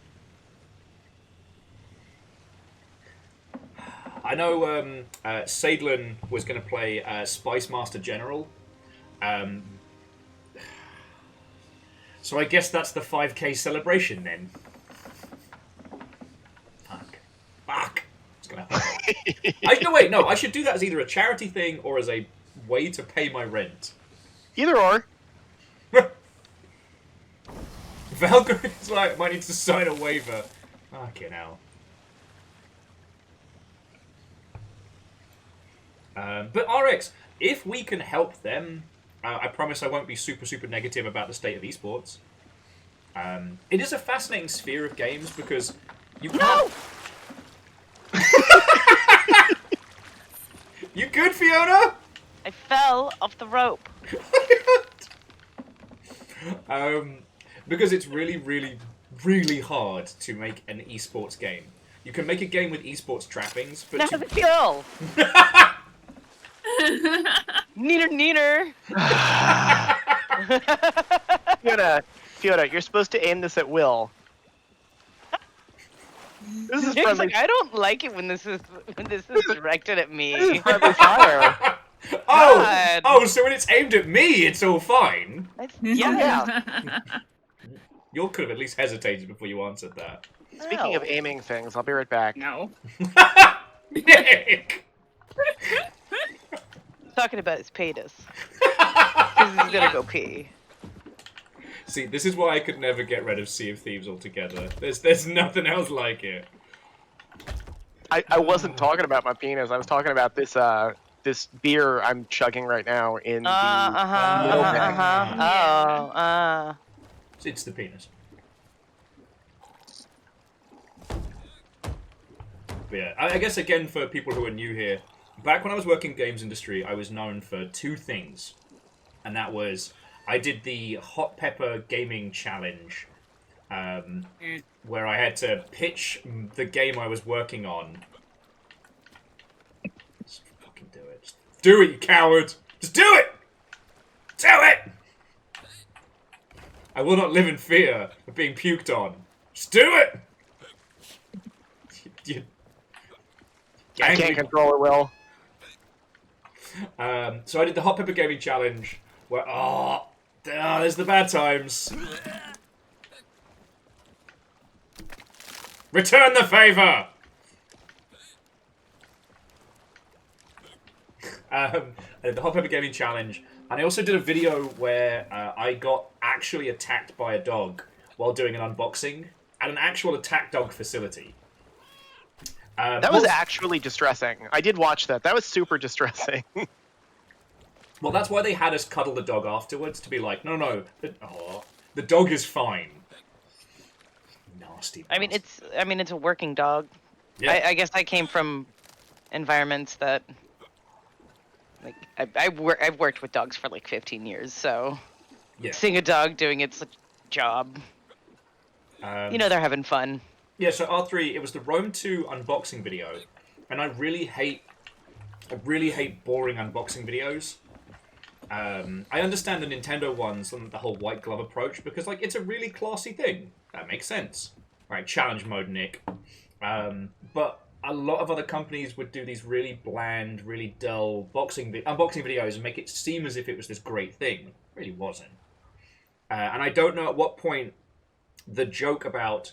Speaker 1: I know Sadlin was going to play Spice Master General. So I guess that's the 5k celebration then. Fuck. It's gonna hurt. No, wait, no, I should do that as either a charity thing or as a way to pay my rent.
Speaker 9: Either or.
Speaker 1: Valkyrie's like, might need to sign a waiver. Fucking hell. But RX, if we can help them, I promise I won't be super negative about the state of esports. It is a fascinating sphere of games because you can't... You good, Fiona?
Speaker 10: I fell off the rope.
Speaker 1: Because it's really hard to make an esports game. You can make a game with esports trappings, but
Speaker 10: Not the kill. Neener.
Speaker 9: Fiona, you're supposed to aim this at Will. This is
Speaker 10: Jake's
Speaker 9: friendly.
Speaker 10: like, I don't like it when this is directed at me.
Speaker 9: This is friendly fire.
Speaker 1: Oh, so when it's aimed at me, it's all fine.
Speaker 10: Yeah.
Speaker 1: You could have at least hesitated before you answered that.
Speaker 9: Speaking of aiming things, I'll be right back.
Speaker 11: No.
Speaker 1: Nick!
Speaker 10: Talking about his penis. Because he's gonna go pee.
Speaker 1: See, this is why I could never get rid of Sea of Thieves altogether. There's nothing else like it.
Speaker 9: I wasn't talking about my penis. I was talking about this this beer I'm chugging right now in the middle bag.
Speaker 1: It's the penis. But yeah, I guess again for people who are new here, back when I was working games industry, I was known for two things. And that was, I did the Hot Pepper Gaming Challenge, where I had to pitch the game I was working on. Just fucking do it. Just do it, you coward! Just do it! Do it! I will not live in fear of being puked on. Just do it!
Speaker 9: I can't control it, Will.
Speaker 1: So I did the Hot Pepper Gaming Challenge, where, there's the bad times. Return the favor! I did the Hot Pepper Gaming Challenge, and I also did a video where I got actually attacked by a dog while doing an unboxing at an actual attack dog facility.
Speaker 9: That was actually distressing. I did watch that. That was super distressing.
Speaker 1: Well, that's why they had us cuddle the dog afterwards, to be like, no, the dog is fine. Nasty bastard.
Speaker 10: I mean, it's a working dog.
Speaker 1: Yeah.
Speaker 10: I guess I came from environments that, like, I've worked with dogs for like 15 years, so
Speaker 1: Yeah.
Speaker 10: seeing a dog doing its job, they're having fun.
Speaker 1: Yeah, so R3, it was the Rome 2 unboxing video, and I really hate boring unboxing videos. I understand the Nintendo ones and the whole white glove approach, because, like, it's a really classy thing. That makes sense. Right, challenge mode, Nick. But a lot of other companies would do these really bland, really dull unboxing videos and make it seem as if it was this great thing. It really wasn't. And I don't know at what point the joke about,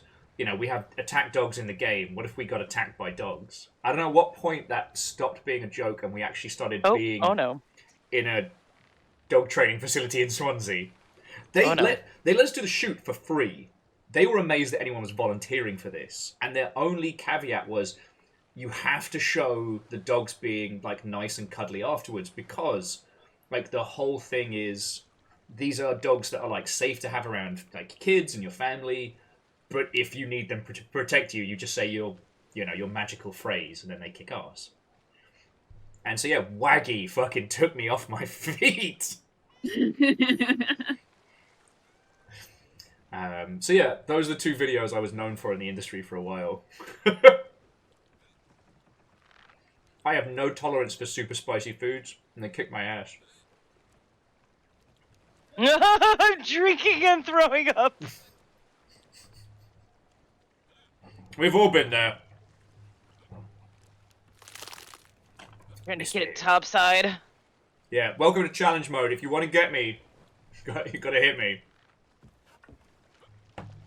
Speaker 1: we have attack dogs in the game, what if we got attacked by dogs? I don't know at what point that stopped being a joke and we actually started being in a dog training facility in Swansea. They let us do the shoot for free. They were amazed that anyone was volunteering for this. And their only caveat was, you have to show the dogs being, like, nice and cuddly afterwards, because, like, the whole thing is, these are dogs that are, like, safe to have around, like, kids and your family. But if you need them to protect you, you just say your magical phrase, and then they kick ass. And so, yeah, Waggy fucking took me off my feet. So, yeah, those are the two videos I was known for in the industry for a while. I have no tolerance for super spicy foods, and they kick my ass.
Speaker 10: I'm drinking and throwing up.
Speaker 1: We've all been there.
Speaker 10: Trying to get it topside.
Speaker 1: Yeah, welcome to challenge mode. If you want to get me, you gotta hit me.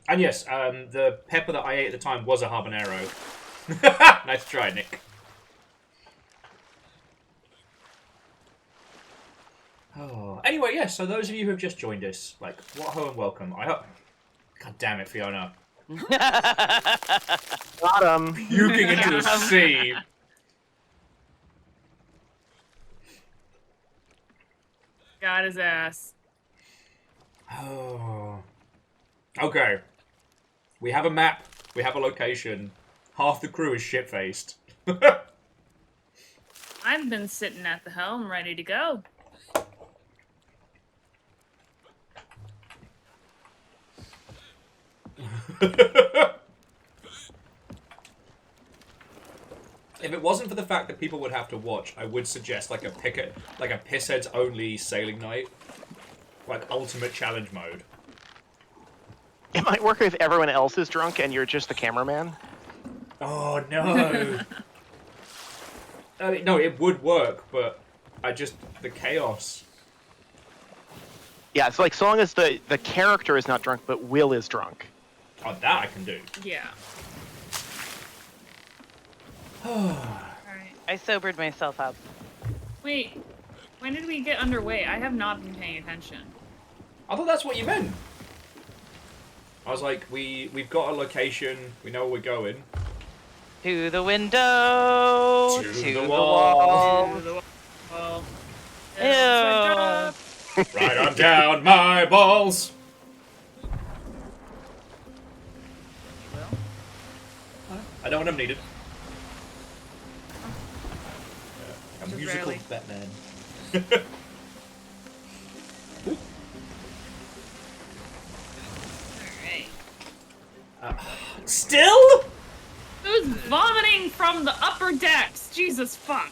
Speaker 1: And yes, the pepper that I ate at the time was a habanero. Nice try, Nick. Oh. Anyway, yeah, so those of you who have just joined us, like, what ho and welcome. I hope... God damn it, Fiona.
Speaker 9: Got him.
Speaker 1: Puking into the sea.
Speaker 11: Got his ass.
Speaker 1: Oh. Okay. We have a map. We have a location. Half the crew is shit-faced.
Speaker 11: I've been sitting at the helm, ready to go.
Speaker 1: If it wasn't for the fact that people would have to watch, I would suggest like a pissheads only sailing night, like ultimate challenge mode.
Speaker 9: It might work if everyone else is drunk and you're just the cameraman.
Speaker 1: Oh no! No, it would work, but the chaos.
Speaker 9: Yeah, it's like so long as the character is not drunk, but Will is drunk.
Speaker 1: Oh, that I can do.
Speaker 11: Yeah. Alright.
Speaker 10: I sobered myself up.
Speaker 11: Wait, when did we get underway? I have not been paying attention.
Speaker 1: I thought that's what you meant. I was like, we've got a location, we know where we're going.
Speaker 10: To the window.
Speaker 1: To
Speaker 10: To
Speaker 1: the
Speaker 10: the
Speaker 1: wall.
Speaker 10: wall.
Speaker 11: Well,
Speaker 10: Ew.
Speaker 1: Right on down my balls. I know when I'm needed. A
Speaker 11: Just
Speaker 1: musical
Speaker 11: rarely.
Speaker 1: Batman.
Speaker 11: Alright.
Speaker 1: Still?
Speaker 11: Who's vomiting from the upper decks? Jesus fuck.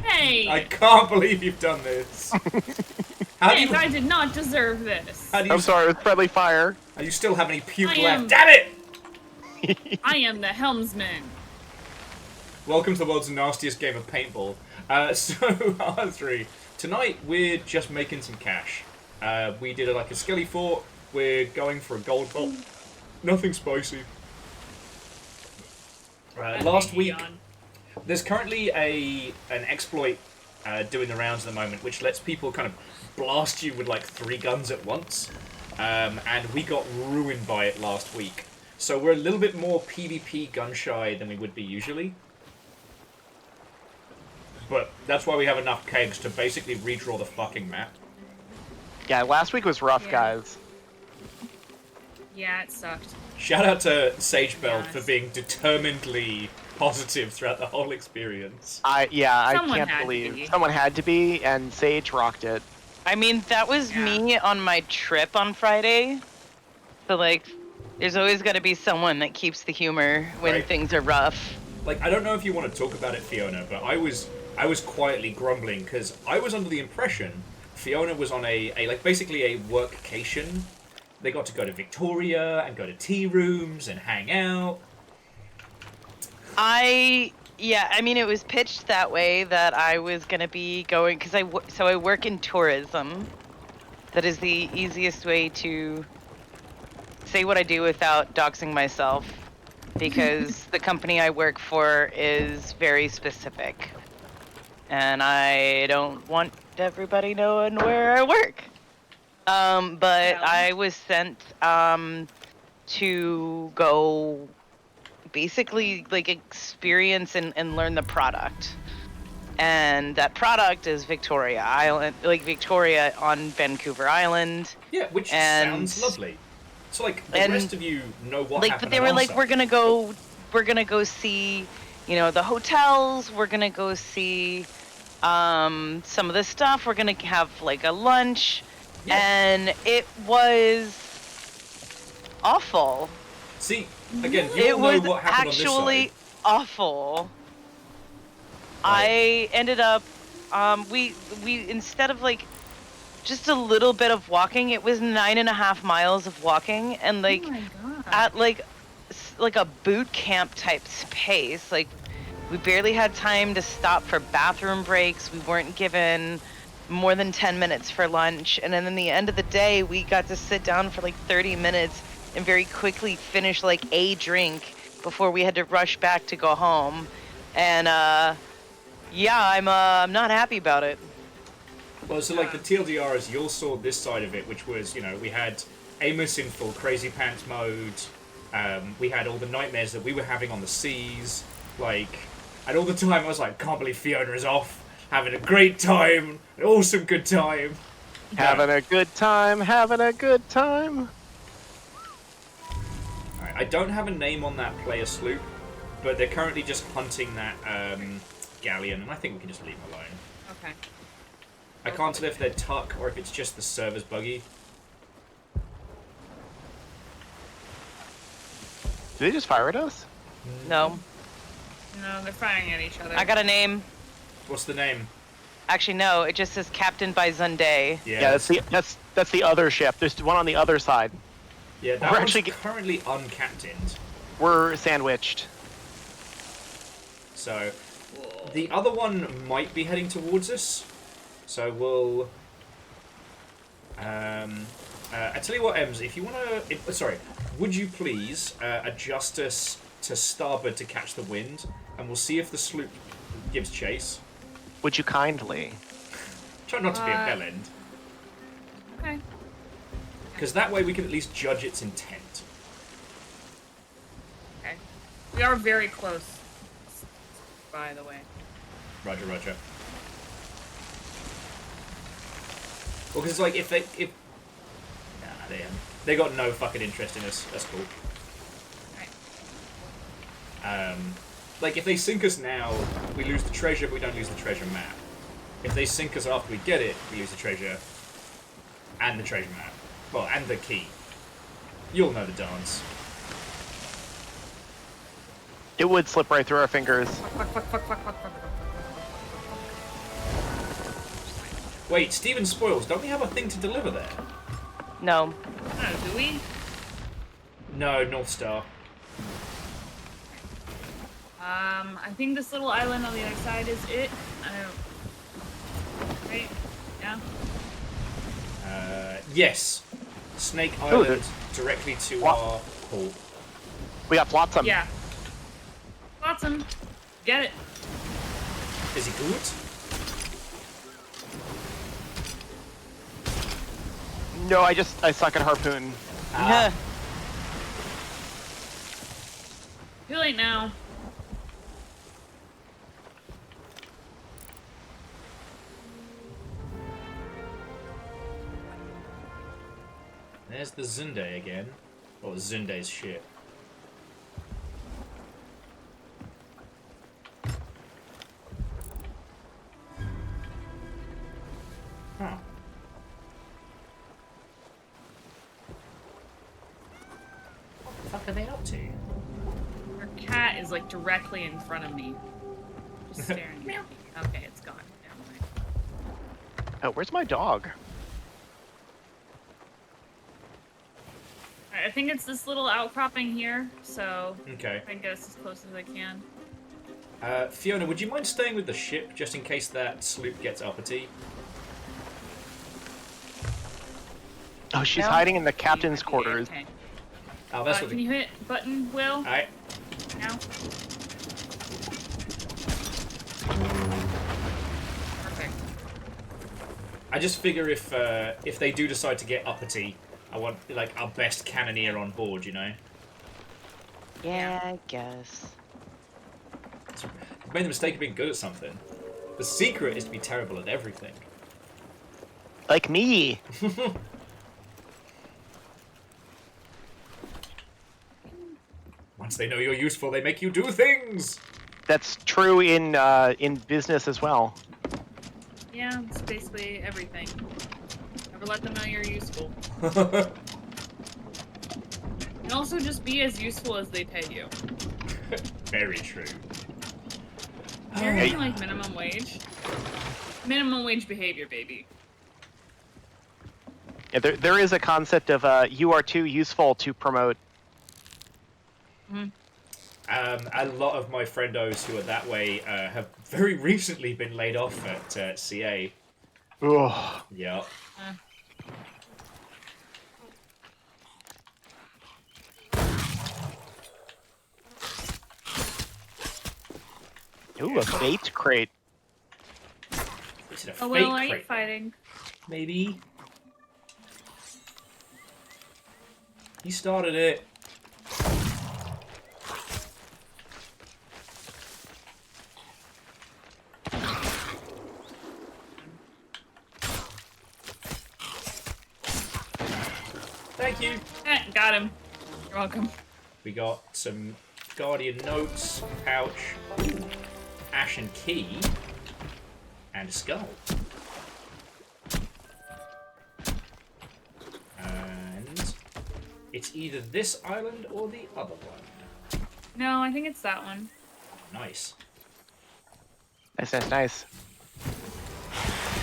Speaker 11: Hey!
Speaker 1: I can't believe you've done this. How do
Speaker 11: And
Speaker 1: you,
Speaker 11: I did not deserve this.
Speaker 1: how do you,
Speaker 9: I'm sorry, it was friendly fire.
Speaker 1: and you still have any puke
Speaker 11: I
Speaker 1: left?
Speaker 11: am-
Speaker 1: Damn it!
Speaker 11: I am the helmsman.
Speaker 1: Welcome to the world's nastiest game of paintball. So, R3. Tonight, we're just making some cash. We did like a skelly fort. We're going for a gold vault. Nothing spicy. Last week, there's currently an exploit doing the rounds at the moment, which lets people kind of blast you with like 3 guns at once. And we got ruined by it last week. So we're a little bit more PvP gun shy than we would be usually. But that's why we have enough kegs to basically redraw the fucking map.
Speaker 9: Yeah, last week was rough,
Speaker 11: Yeah.
Speaker 9: guys.
Speaker 11: Yeah, it sucked.
Speaker 1: Shout out to Sagebell
Speaker 11: Yes.
Speaker 1: for being determinedly positive throughout the whole experience.
Speaker 9: I
Speaker 11: Someone
Speaker 9: can't
Speaker 11: had to
Speaker 9: believe
Speaker 11: be.
Speaker 9: someone had to be, and Sage rocked it.
Speaker 10: I mean, that was
Speaker 11: Yeah.
Speaker 10: me on my trip on Friday. So, like, there's always got to be someone that keeps the humor when
Speaker 1: Right.
Speaker 10: things are rough.
Speaker 1: Like, I don't know if you want to talk about it, Fiona, but I was quietly grumbling because I was under the impression Fiona was on like basically a workcation. They got to go to Victoria and go to tea rooms and hang out.
Speaker 10: Yeah, I mean, it was pitched that way that I was going to be going, because I work in tourism. That is the easiest way to say what I do without doxing myself, because the company I work for is very specific. And I don't want everybody knowing where I work. But
Speaker 11: Yeah.
Speaker 10: I was sent to go basically like experience and learn the product. And that product is Victoria Island, like Victoria on Vancouver Island.
Speaker 1: Yeah, which
Speaker 10: And-
Speaker 1: sounds lovely. So, like, the
Speaker 10: and,
Speaker 1: rest of you know what
Speaker 10: like,
Speaker 1: happened
Speaker 10: but they
Speaker 1: at
Speaker 10: were
Speaker 1: our
Speaker 10: like,
Speaker 1: side.
Speaker 10: we're gonna go see, you know, the hotels. We're gonna go see some of the stuff. We're gonna have like a lunch,
Speaker 1: Yeah.
Speaker 10: and it was awful.
Speaker 1: See, again, you
Speaker 10: It
Speaker 1: all know
Speaker 10: was
Speaker 1: what happened
Speaker 10: actually
Speaker 1: on this
Speaker 10: awful. I ended up, we instead of like just a little bit of walking, it was 9.5 miles of walking, and like
Speaker 11: Oh my god.
Speaker 10: at like a boot camp type pace. Like, we barely had time to stop for bathroom breaks. We weren't given more than 10 minutes for lunch, and then in the end of the day, we got to sit down for like 30 minutes and very quickly finish like a drink before we had to rush back to go home. And yeah, I'm not happy about it.
Speaker 1: Well, so like the TLDR is you all saw this side of it, which was, you know, we had Amos in full crazy pants mode. We had all the nightmares that we were having on the seas. Like, and all the time I was like, can't believe Fiona is off. Having a great time. An awesome good time.
Speaker 9: Having a good time, having a good time.
Speaker 1: Alright, I don't have a name on that player sloop, but they're currently just hunting that galleon, and I think we can just leave them alone.
Speaker 11: Okay.
Speaker 1: I can't tell if they're tuck or if it's just the server's buggy.
Speaker 9: Did they just fire at us?
Speaker 10: No.
Speaker 11: No, they're firing at each other.
Speaker 10: I got a name.
Speaker 1: What's the name?
Speaker 10: Actually, no. It just says Captain by Zunday.
Speaker 9: Yeah, that's the other ship. There's one on the other side.
Speaker 1: Yeah, that
Speaker 9: We're
Speaker 1: one's
Speaker 9: actually
Speaker 1: currently uncaptained.
Speaker 9: We're sandwiched.
Speaker 1: So, the other one might be heading towards us. So we'll... I tell you what, Ems, if you want to... Sorry, would you please adjust us to starboard to catch the wind, and we'll see if the sloop gives chase.
Speaker 9: Would you kindly?
Speaker 1: Try not to be a bell end.
Speaker 11: Okay.
Speaker 1: Because that way we can at least judge its intent.
Speaker 11: Okay. We are very close, by the way.
Speaker 1: Roger, roger. Well, because like if nah, they got no fucking interest in us. That's cool. Like if they sink us now, we lose the treasure, but we don't lose the treasure map. If they sink us after we get it, we lose the treasure and the treasure map. Well, and the key. You'll know the dance.
Speaker 9: It would slip right through our fingers.
Speaker 1: Wait, Steven Spoils, don't we have a thing to deliver there?
Speaker 10: No.
Speaker 11: Oh, do we?
Speaker 1: No, North Star.
Speaker 11: I think this little island on the other side is it. I don't... Right? Yeah?
Speaker 1: Yes. Snake Island, directly to our port.
Speaker 9: We got Flotsam.
Speaker 11: Yeah. Flotsam. Get it.
Speaker 1: Is he good?
Speaker 9: No, I suck at harpoon.
Speaker 11: Too late now.
Speaker 1: There's the Zunde again. Or Zunde's shit. Huh. What the fuck are they up to?
Speaker 11: Her cat is like directly in front of me. Just staring at me. Okay, it's gone. Never mind.
Speaker 9: Oh, where's my dog?
Speaker 11: Alright, I think it's this little outcropping here, so
Speaker 1: Okay.
Speaker 11: I can get us as close as I can.
Speaker 1: Fiona, would you mind staying with the ship just in case that sloop gets uppity?
Speaker 9: Oh, she's
Speaker 10: No?
Speaker 9: hiding in the captain's quarters.
Speaker 11: Okay.
Speaker 1: Oh, that's what
Speaker 11: Can you hit button, Will?
Speaker 1: Alright.
Speaker 11: Now? Perfect.
Speaker 1: I just figure if they do decide to get uppity, I want like our best cannoneer on board, you know?
Speaker 10: Yeah, I guess.
Speaker 1: You've made the mistake of being good at something. The secret is to be terrible at everything.
Speaker 9: Like me.
Speaker 1: Once they know you're useful, they make you do things!
Speaker 9: That's true in business as well.
Speaker 11: Yeah, it's basically everything. Never let them know you're useful. And also just be as useful as they pay you.
Speaker 1: Very true.
Speaker 11: You're getting like minimum wage. Minimum wage behavior, baby.
Speaker 9: Yeah, there is a concept of you are too useful to promote.
Speaker 11: Mm-hmm.
Speaker 1: A lot of my friendos who are that way have very recently been laid off at CA.
Speaker 9: Ugh.
Speaker 1: Yeah.
Speaker 9: Ooh, a bait crate.
Speaker 1: Is it a
Speaker 11: Oh,
Speaker 1: fake
Speaker 11: Will, are you
Speaker 1: crate?
Speaker 11: fighting?
Speaker 1: Maybe. He started it. thank you.
Speaker 11: Got him. You're welcome.
Speaker 1: We got some Guardian notes, pouch, ashen key, and a skull. And it's either this island or the other one.
Speaker 11: No, I think it's that one.
Speaker 1: Nice.
Speaker 9: Nice.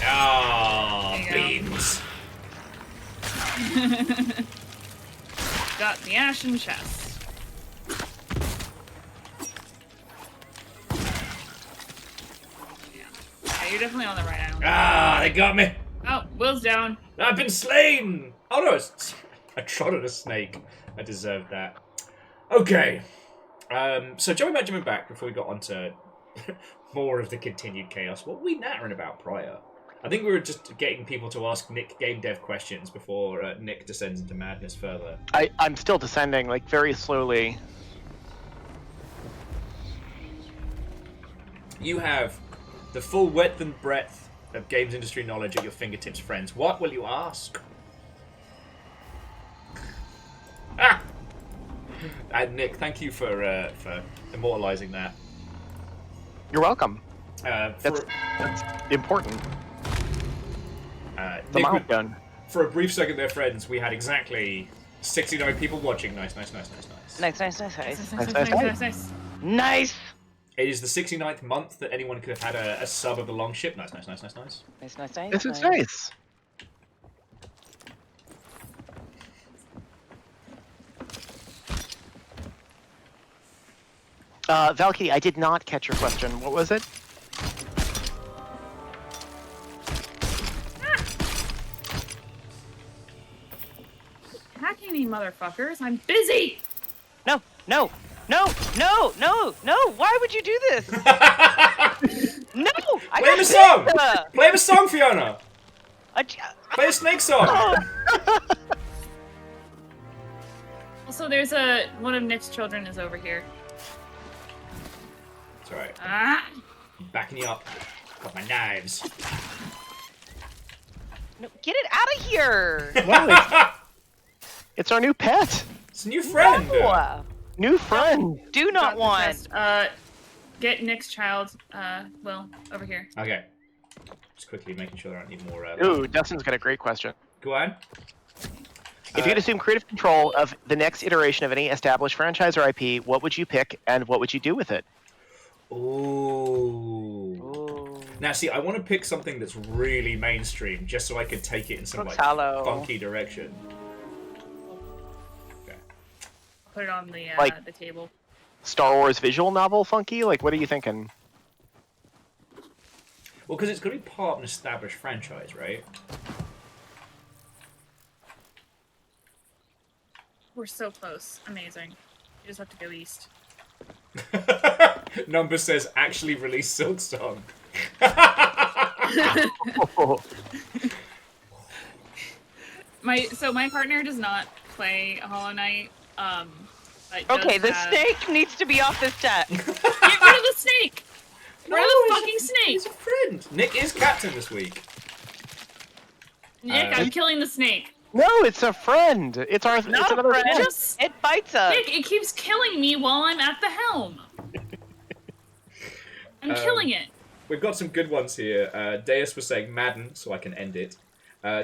Speaker 1: Ah,
Speaker 11: There you go.
Speaker 1: beans.
Speaker 11: Got the ashen chest. Yeah, you're definitely on the right island.
Speaker 1: Ah, they got me.
Speaker 11: Oh, Will's down.
Speaker 1: I've been slain. Oh no, I trod on a snake. I deserved that. Okay. So jumping back before we got onto more of the continued chaos. What were we nattering about prior? I think we were just getting people to ask Nick game dev questions before Nick descends into madness further.
Speaker 9: I'm still descending, like, very slowly.
Speaker 1: You have the full width and breadth of games industry knowledge at your fingertips, friends. What will you ask? Ah! And Nick, thank you for immortalizing that.
Speaker 9: You're welcome.
Speaker 1: For
Speaker 9: That's important. The
Speaker 1: Nick,
Speaker 9: milestone.
Speaker 1: for a brief second there, friends, we had exactly 69 people watching. Nice.
Speaker 10: Nice.
Speaker 9: Nice!
Speaker 1: It is the 69th month that anyone could have had a sub of the long ship. Nice.
Speaker 9: This is nice. Valky, I did not catch your question. What was it?
Speaker 11: Hacking me, motherfuckers. I'm busy.
Speaker 10: No! Why would you do this? No!
Speaker 1: Play him a song! Play him a song, Fiona! Play a snake song!
Speaker 11: Also, there's one of Nick's children is over here.
Speaker 1: It's alright.
Speaker 11: Ah!
Speaker 1: I'm backing you up. Got my knives.
Speaker 10: No, get it out of here!
Speaker 9: It's our new pet.
Speaker 1: It's a new friend.
Speaker 10: No.
Speaker 9: New friend.
Speaker 10: Do not
Speaker 11: Got the
Speaker 10: want.
Speaker 11: chest. Get Nick's child. Will over here.
Speaker 1: Okay. Just quickly making sure there aren't any more.
Speaker 9: Ooh, Dustin's got a great question.
Speaker 1: Go on.
Speaker 9: If you could assume creative control of the next iteration of any established franchise or IP, what would you pick and what would you do with it?
Speaker 1: Ooh. Now, see, I want to pick something that's really mainstream, just so I can take it in some like funky direction. Okay.
Speaker 11: Put it on the
Speaker 9: Like-
Speaker 11: the table.
Speaker 9: Star Wars visual novel funky? Like, what are you thinking?
Speaker 1: Well, because it's going to be part of an established franchise, right?
Speaker 11: We're so close. Amazing. You just have to go east.
Speaker 1: Number says actually release Silk Song.
Speaker 11: My partner does not play Hollow Knight. But
Speaker 10: Okay,
Speaker 11: does
Speaker 10: the snake needs to be off this deck.
Speaker 11: Get rid of the snake! Rid of the fucking snake!
Speaker 1: He's a friend. Nick is captain this week.
Speaker 11: Nick, I'm killing the snake.
Speaker 9: No, it's a friend. It's our.
Speaker 10: Not
Speaker 9: it's
Speaker 10: a
Speaker 9: another
Speaker 10: friend.
Speaker 9: friend.
Speaker 11: Just
Speaker 10: It bites us.
Speaker 11: Nick, it keeps killing me while I'm at the helm. I'm killing it.
Speaker 1: We've got some good ones here. Deus was saying Madden, so I can end it.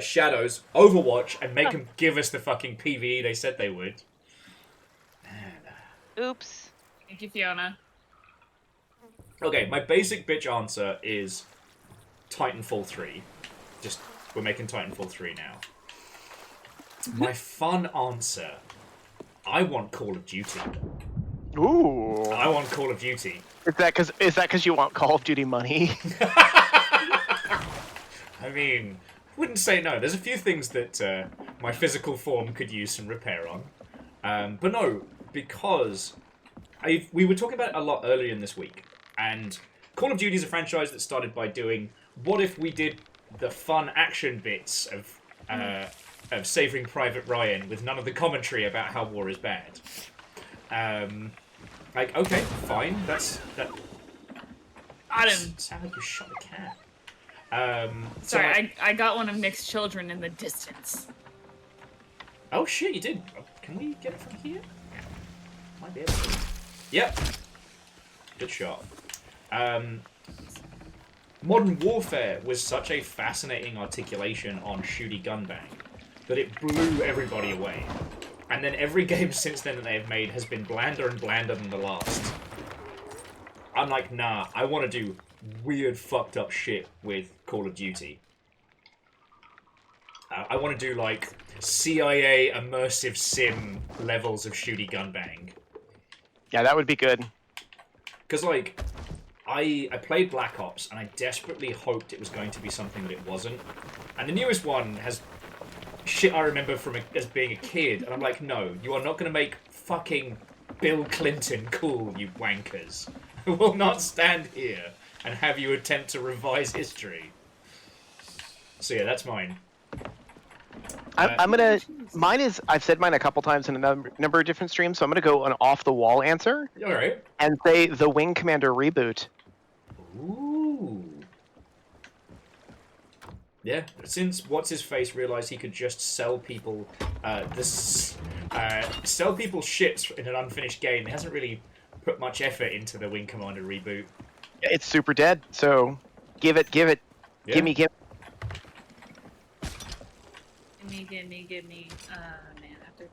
Speaker 1: Shadows, Overwatch, and make them give us the fucking PvE they said they would.
Speaker 10: Oops.
Speaker 11: Thank you, Fiona.
Speaker 1: Okay, my basic bitch answer is Titanfall 3. Just, we're making Titanfall 3 now. My fun answer, I want Call of Duty.
Speaker 9: Ooh.
Speaker 1: I want Call of Duty.
Speaker 9: Is that because you want Call of Duty money?
Speaker 1: I mean, wouldn't say no. There's a few things that my physical form could use some repair on. But no, because we were talking about it a lot earlier in this week. And Call of Duty is a franchise that started by doing, what if we did the fun action bits of Saving Private Ryan with none of the commentary about how war is bad? Like, okay, fine. That.
Speaker 11: Got him.
Speaker 1: Sound like you shot a cat.
Speaker 11: Sorry, I got one of Nick's children in the distance.
Speaker 1: Oh shit, you did. Can we get it from here? Might be able to. Yep. Good shot. Modern Warfare was such a fascinating articulation on shooty gunbang that it blew everybody away. And then every game since then that they've made has been blander and blander than the last. I'm like, nah, I want to do weird, fucked up shit with Call of Duty. I want to do, like, CIA immersive sim levels of shooty gunbang.
Speaker 9: Yeah, that would be good.
Speaker 1: Because, like, I played Black Ops, and I desperately hoped it was going to be something that it wasn't. And the newest one has shit I remember from as being a kid, and I'm like, no, you are not going to make fucking Bill Clinton cool, you wankers. I will not stand here and have you attempt to revise history. So yeah, that's mine.
Speaker 9: I'm gonna. Mine is. I've said mine a couple times in a number of different streams, so I'm gonna go an off-the-wall answer.
Speaker 1: All right.
Speaker 9: And say the Wing Commander reboot.
Speaker 1: Ooh. Yeah. Since what's his face realized he could just sell people sell people ships in an unfinished game, he hasn't really put much effort into the Wing Commander reboot.
Speaker 9: It's super dead. So give it.
Speaker 1: Yeah.
Speaker 9: Give me.
Speaker 11: Give me. Man, after.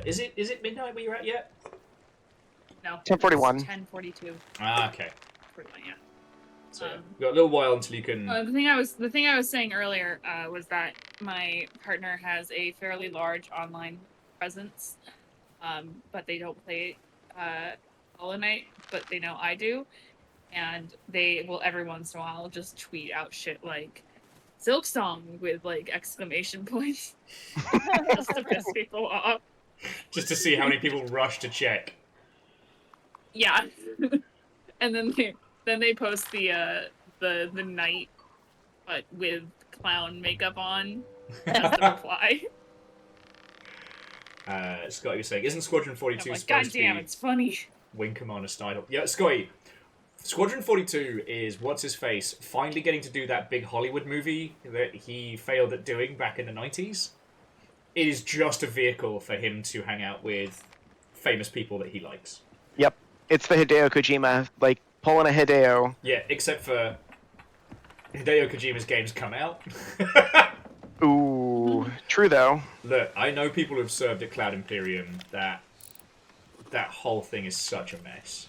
Speaker 1: Is it midnight where you're at yet?
Speaker 11: No.
Speaker 9: 10:41.
Speaker 11: 10:42.
Speaker 1: Ah, okay.
Speaker 11: 41, yeah.
Speaker 1: So we've got a little while until you can.
Speaker 11: The thing I was saying earlier was that my partner has a fairly large online presence, but they don't play Hollow Knight, but they know I do, and they will every once in a while just tweet out shit like Silk Song with like exclamation points just to piss people off.
Speaker 1: Just to see how many people rush to check.
Speaker 11: Yeah, and then they post the knight, but with clown makeup on as the reply.
Speaker 1: Scott, you're saying, isn't Squadron 42
Speaker 11: like,
Speaker 1: supposed
Speaker 11: God
Speaker 1: to
Speaker 11: damn,
Speaker 1: be
Speaker 11: it's funny.
Speaker 1: Wing Commander style? Yeah, Scotty. Squadron 42 is what's his face finally getting to do that big Hollywood movie that he failed at doing back in the 90s. It is just a vehicle for him to hang out with famous people that he likes.
Speaker 9: Yep, it's the Hideo Kojima, like pulling a Hideo.
Speaker 1: Yeah, except for Hideo Kojima's games come out.
Speaker 9: Ooh, true though.
Speaker 1: Look, I know people who've served at Cloud Imperium that whole thing is such a mess.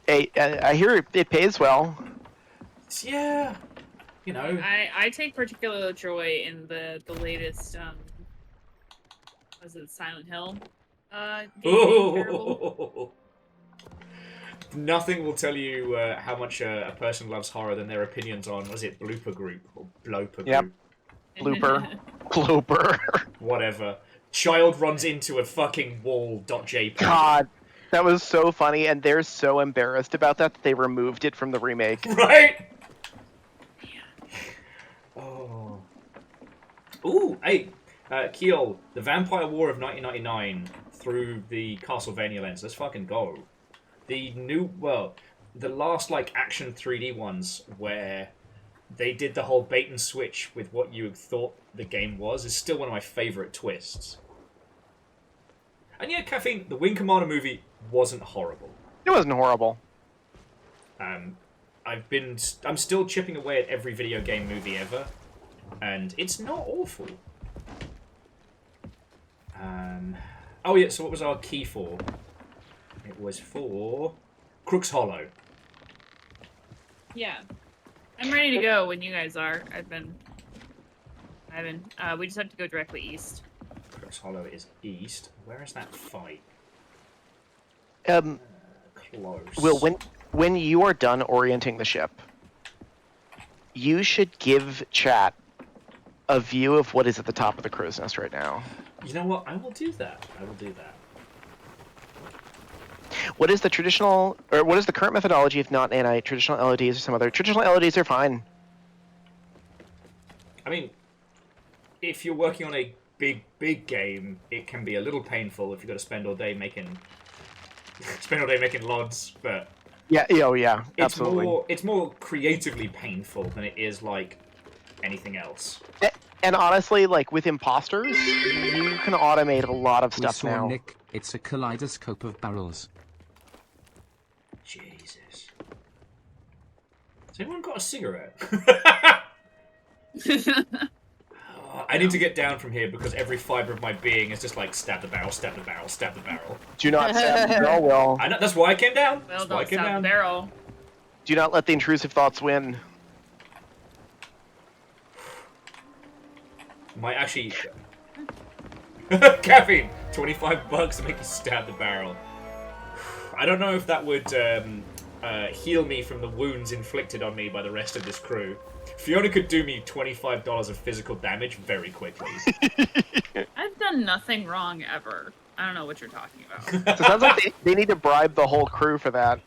Speaker 9: Hey, I hear it pays well.
Speaker 1: Yeah, you know.
Speaker 11: I take particular joy in the latest was it Silent Hill?
Speaker 1: Ooh. Nothing will tell you how much a person loves horror than their opinions on, was it Blooper Group or Bloper
Speaker 9: Yep.
Speaker 1: Group?
Speaker 9: Blooper. Blooper.
Speaker 1: Whatever. Child runs into a fucking wall.jpg.
Speaker 9: God, that was so funny, and they're so embarrassed about that they removed it from the remake.
Speaker 1: Right? Oh. Ooh, hey, Kiel, the Vampire War of 1999 through the Castlevania lens. Let's fucking go. The last, like, action 3D ones where they did the whole bait and switch with what you thought the game was is still one of my favourite twists. And yeah, Caffeine, the Wing Commander movie wasn't horrible.
Speaker 9: It wasn't horrible.
Speaker 1: I'm still chipping away at every video game movie ever, and it's not awful. Oh yeah, so what was our key for? It was for Crook's Hollow.
Speaker 11: Yeah. I'm ready to go when you guys are. We just have to go directly east.
Speaker 1: Crook's Hollow is east. Where is that fight?
Speaker 9: Close. Will, when you are done orienting the ship, you should give chat a view of what is at the top of the crow's nest right now.
Speaker 1: You know what? I will do that.
Speaker 9: What is the traditional, or what is the current methodology if not traditional LODs or some other? Traditional LODs are fine.
Speaker 1: I mean, if you're working on a big game, it can be a little painful if you've got to spend all day making LODs, but
Speaker 9: Yeah, absolutely.
Speaker 1: It's more creatively painful than it is like anything else.
Speaker 9: And honestly, like with imposters, you can automate a lot of
Speaker 2: We
Speaker 9: stuff
Speaker 2: saw
Speaker 9: now.
Speaker 2: Nick. It's a kaleidoscope of barrels.
Speaker 1: Jesus. Has anyone got a cigarette? I need to get down from here because every fibre of my being is just like stab the barrel, stab the barrel, stab the barrel.
Speaker 9: Do not stab the barrel, Will.
Speaker 1: I know, that's why I came down.
Speaker 11: Well,
Speaker 1: That's why I
Speaker 11: don't
Speaker 1: came
Speaker 11: stab
Speaker 1: down.
Speaker 11: the barrel.
Speaker 9: Do not let the intrusive thoughts win.
Speaker 1: Might actually... Caffeine! $25 to make you stab the barrel. I don't know if that would heal me from the wounds inflicted on me by the rest of this crew. Fiona could do me $25 of physical damage very quickly.
Speaker 11: I've done nothing wrong ever. I don't know what you're talking about.
Speaker 9: So it sounds like they need to bribe the whole crew for that.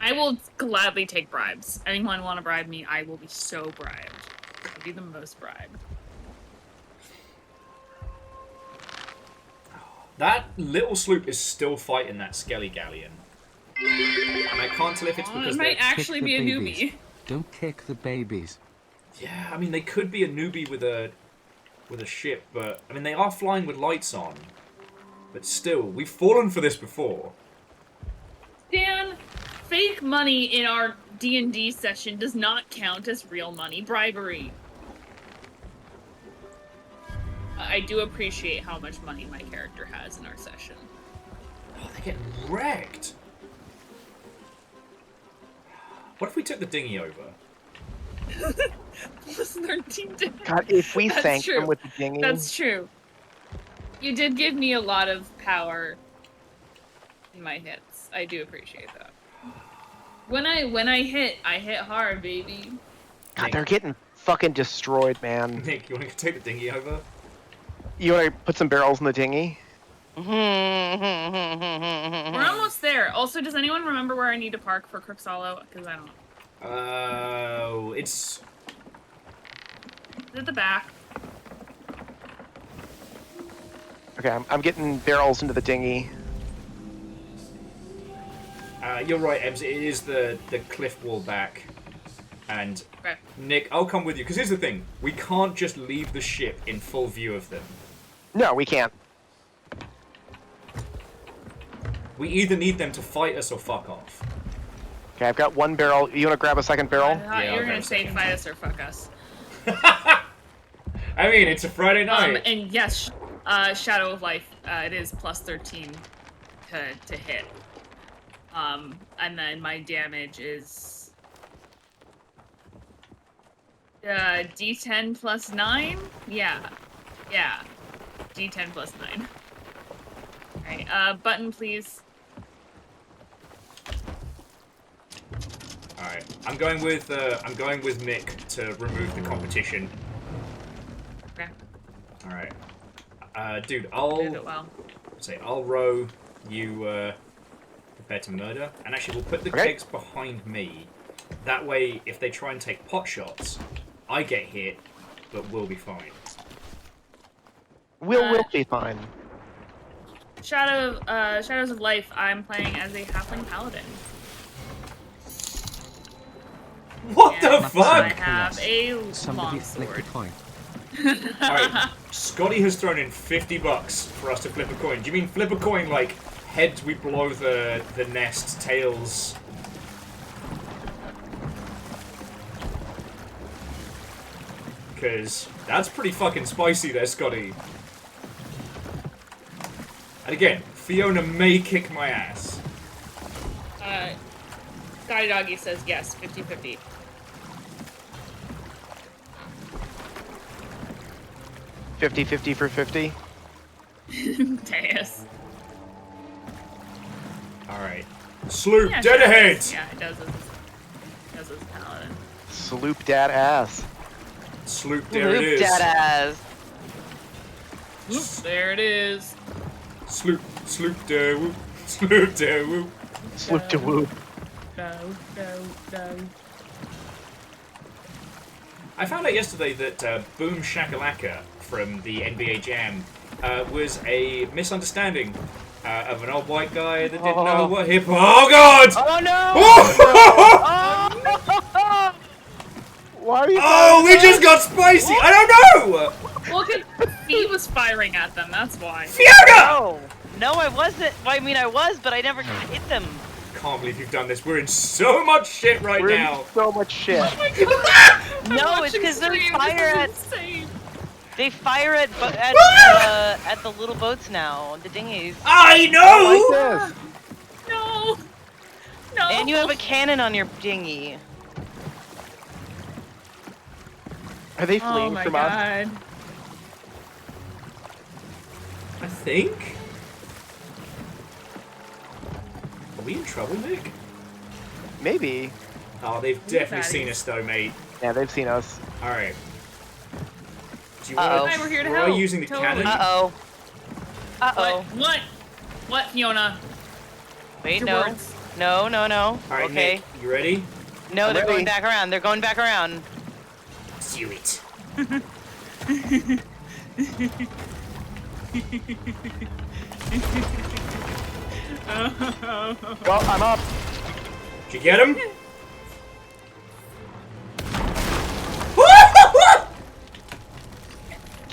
Speaker 11: I will gladly take bribes. Anyone want to bribe me, I will be so bribed. I'll be the most bribed.
Speaker 1: That little sloop is still fighting that Skelly Galleon. And I can't tell if it's because
Speaker 11: it might
Speaker 1: they're...
Speaker 11: actually be a newbie.
Speaker 2: Don't kick the babies.
Speaker 1: Yeah, I mean, they could be a newbie with a ship, but... I mean, they are flying with lights on. But still, we've fallen for this before.
Speaker 11: Dan, fake money in our D&D session does not count as real money. Bribery. I do appreciate how much money my character has in our session.
Speaker 1: Oh, they're getting wrecked. What if we took the dinghy over?
Speaker 11: Plus 13 damage.
Speaker 9: God, if we
Speaker 11: That's
Speaker 9: sank
Speaker 11: true.
Speaker 9: them with the dinghy...
Speaker 11: That's true. You did give me a lot of power in my hits. I do appreciate that. When I hit hard, baby.
Speaker 9: God, they're getting fucking destroyed, man.
Speaker 1: Nick, you want to take the dinghy over?
Speaker 9: You want to put some barrels in the dinghy?
Speaker 11: We're almost there. Also, does anyone remember where I need to park for Crook's Hollow? Because I don't.
Speaker 1: It's
Speaker 11: At the back.
Speaker 9: Okay, I'm getting barrels into the dinghy.
Speaker 1: You're right, Ebbs. It is the cliff wall back. And
Speaker 11: Okay.
Speaker 1: Nick, I'll come with you. Because here's the thing. We can't just leave the ship in full view of them.
Speaker 9: No, we can't.
Speaker 1: We either need them to fight us or fuck off.
Speaker 9: Okay, I've got one barrel. You want to grab a second barrel?
Speaker 11: I thought
Speaker 1: Yeah,
Speaker 11: you were
Speaker 1: I'll
Speaker 11: going
Speaker 1: grab
Speaker 11: to say
Speaker 1: second.
Speaker 11: fight us or fuck us.
Speaker 1: I mean, it's a Friday night.
Speaker 11: And yes, Shadow of Life, it is plus 13 to hit. And then my damage is D10 plus 9? Yeah. D10 plus 9. Alright, button please.
Speaker 1: Alright. I'm going with Mick to remove the competition.
Speaker 11: Okay.
Speaker 1: Alright. Dude,
Speaker 11: Did
Speaker 1: I'll
Speaker 11: it well.
Speaker 1: I'll row, you prepare to murder. And actually we'll put the kegs behind me. That way if they try and take pot shots, I get hit, but we'll be fine.
Speaker 9: We'll be fine.
Speaker 11: Shadows of Life, I'm playing as a halfling paladin.
Speaker 1: What
Speaker 11: And
Speaker 1: the fuck?
Speaker 11: I have a
Speaker 2: Somebody flick a
Speaker 11: longsword.
Speaker 2: coin.
Speaker 1: Alright, Scotty has thrown in $50 for us to flip a coin. Do you mean flip a coin like heads we blow the nest, tails? Because that's pretty fucking spicy there, Scotty. And again, Fiona may kick my ass.
Speaker 11: Scotty Doggy says yes, 50-50.
Speaker 9: $50 for 50.
Speaker 11: Deus.
Speaker 1: Alright. Sloop,
Speaker 11: Yeah,
Speaker 1: dead
Speaker 11: Shadows-
Speaker 1: ahead!
Speaker 11: Yeah, it does as paladin.
Speaker 9: Sloop that ass.
Speaker 1: Sloop, there it is.
Speaker 10: Deadass.
Speaker 11: Whoop, there it is.
Speaker 1: Sloop, there, whoop. Sloop, there, whoop.
Speaker 9: Sloop to whoop.
Speaker 11: No.
Speaker 1: I found out yesterday that Boom Shakalaka from the NBA Jam was a misunderstanding of an old white guy that didn't know what hip-hop... Oh, God!
Speaker 9: Oh, no! Why are you?
Speaker 1: Oh, we just got spicy. I don't know.
Speaker 11: Well, because he was firing at them. That's why.
Speaker 1: Fiona!
Speaker 10: No, I wasn't. Well, I mean, I was, but I never hit them.
Speaker 1: Can't believe you've done this. We're in so much shit right
Speaker 9: We're
Speaker 1: now.
Speaker 9: in so much shit.
Speaker 10: No, it's because they fire at.
Speaker 11: Insane.
Speaker 10: They fire at the little boats now, the dinghies.
Speaker 1: I know.
Speaker 9: Like this.
Speaker 11: No. No.
Speaker 10: And you have a cannon on your dinghy.
Speaker 9: Are they
Speaker 11: Oh
Speaker 9: fleeing
Speaker 11: my
Speaker 9: from us?
Speaker 11: god.
Speaker 1: I think. Are we in trouble, Nick?
Speaker 9: Maybe.
Speaker 1: Oh, they've definitely seen us though, mate.
Speaker 9: Yeah, they've seen us.
Speaker 1: All right. Do you
Speaker 10: Uh-oh.
Speaker 1: want
Speaker 11: Hey, we're here to
Speaker 1: try
Speaker 11: help.
Speaker 1: using the
Speaker 11: Totally.
Speaker 1: cannon?
Speaker 10: Uh-oh. Uh-oh.
Speaker 11: What, Fiona?
Speaker 10: Wait,
Speaker 11: Your
Speaker 10: no.
Speaker 11: words.
Speaker 10: No, no, no.
Speaker 1: All right,
Speaker 10: Okay.
Speaker 1: Nick, you ready?
Speaker 10: No,
Speaker 9: I'm
Speaker 10: they're
Speaker 9: ready.
Speaker 10: going back around. They're going back around.
Speaker 1: Do it.
Speaker 9: Well, I'm up.
Speaker 1: Did you get him?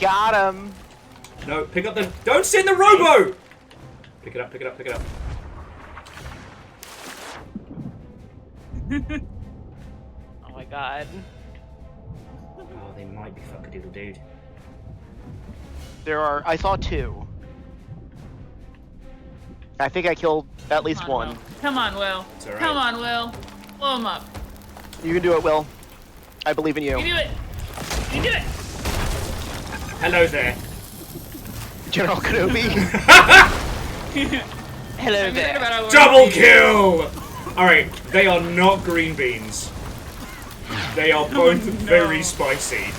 Speaker 9: Got him.
Speaker 1: No, pick up the. Don't sit in the rowboat. Pick it up. Pick it up. Pick it up.
Speaker 10: Oh my god.
Speaker 1: Oh, they might be fuckadoodle dude.
Speaker 9: There are. I saw 2. I think I killed at least
Speaker 11: Come on,
Speaker 9: one.
Speaker 11: Will. Come on, Will.
Speaker 1: It's all right.
Speaker 11: Come on, Will. Blow him up.
Speaker 9: You can do it, Will. I believe in you.
Speaker 11: You do it. You do it.
Speaker 1: Hello there.
Speaker 9: General Kenobi.
Speaker 10: Hello
Speaker 11: I'm thinking
Speaker 10: there.
Speaker 11: about our
Speaker 1: Double
Speaker 11: Lord.
Speaker 1: kill! Alright, they are not green beans. They are both very spicy.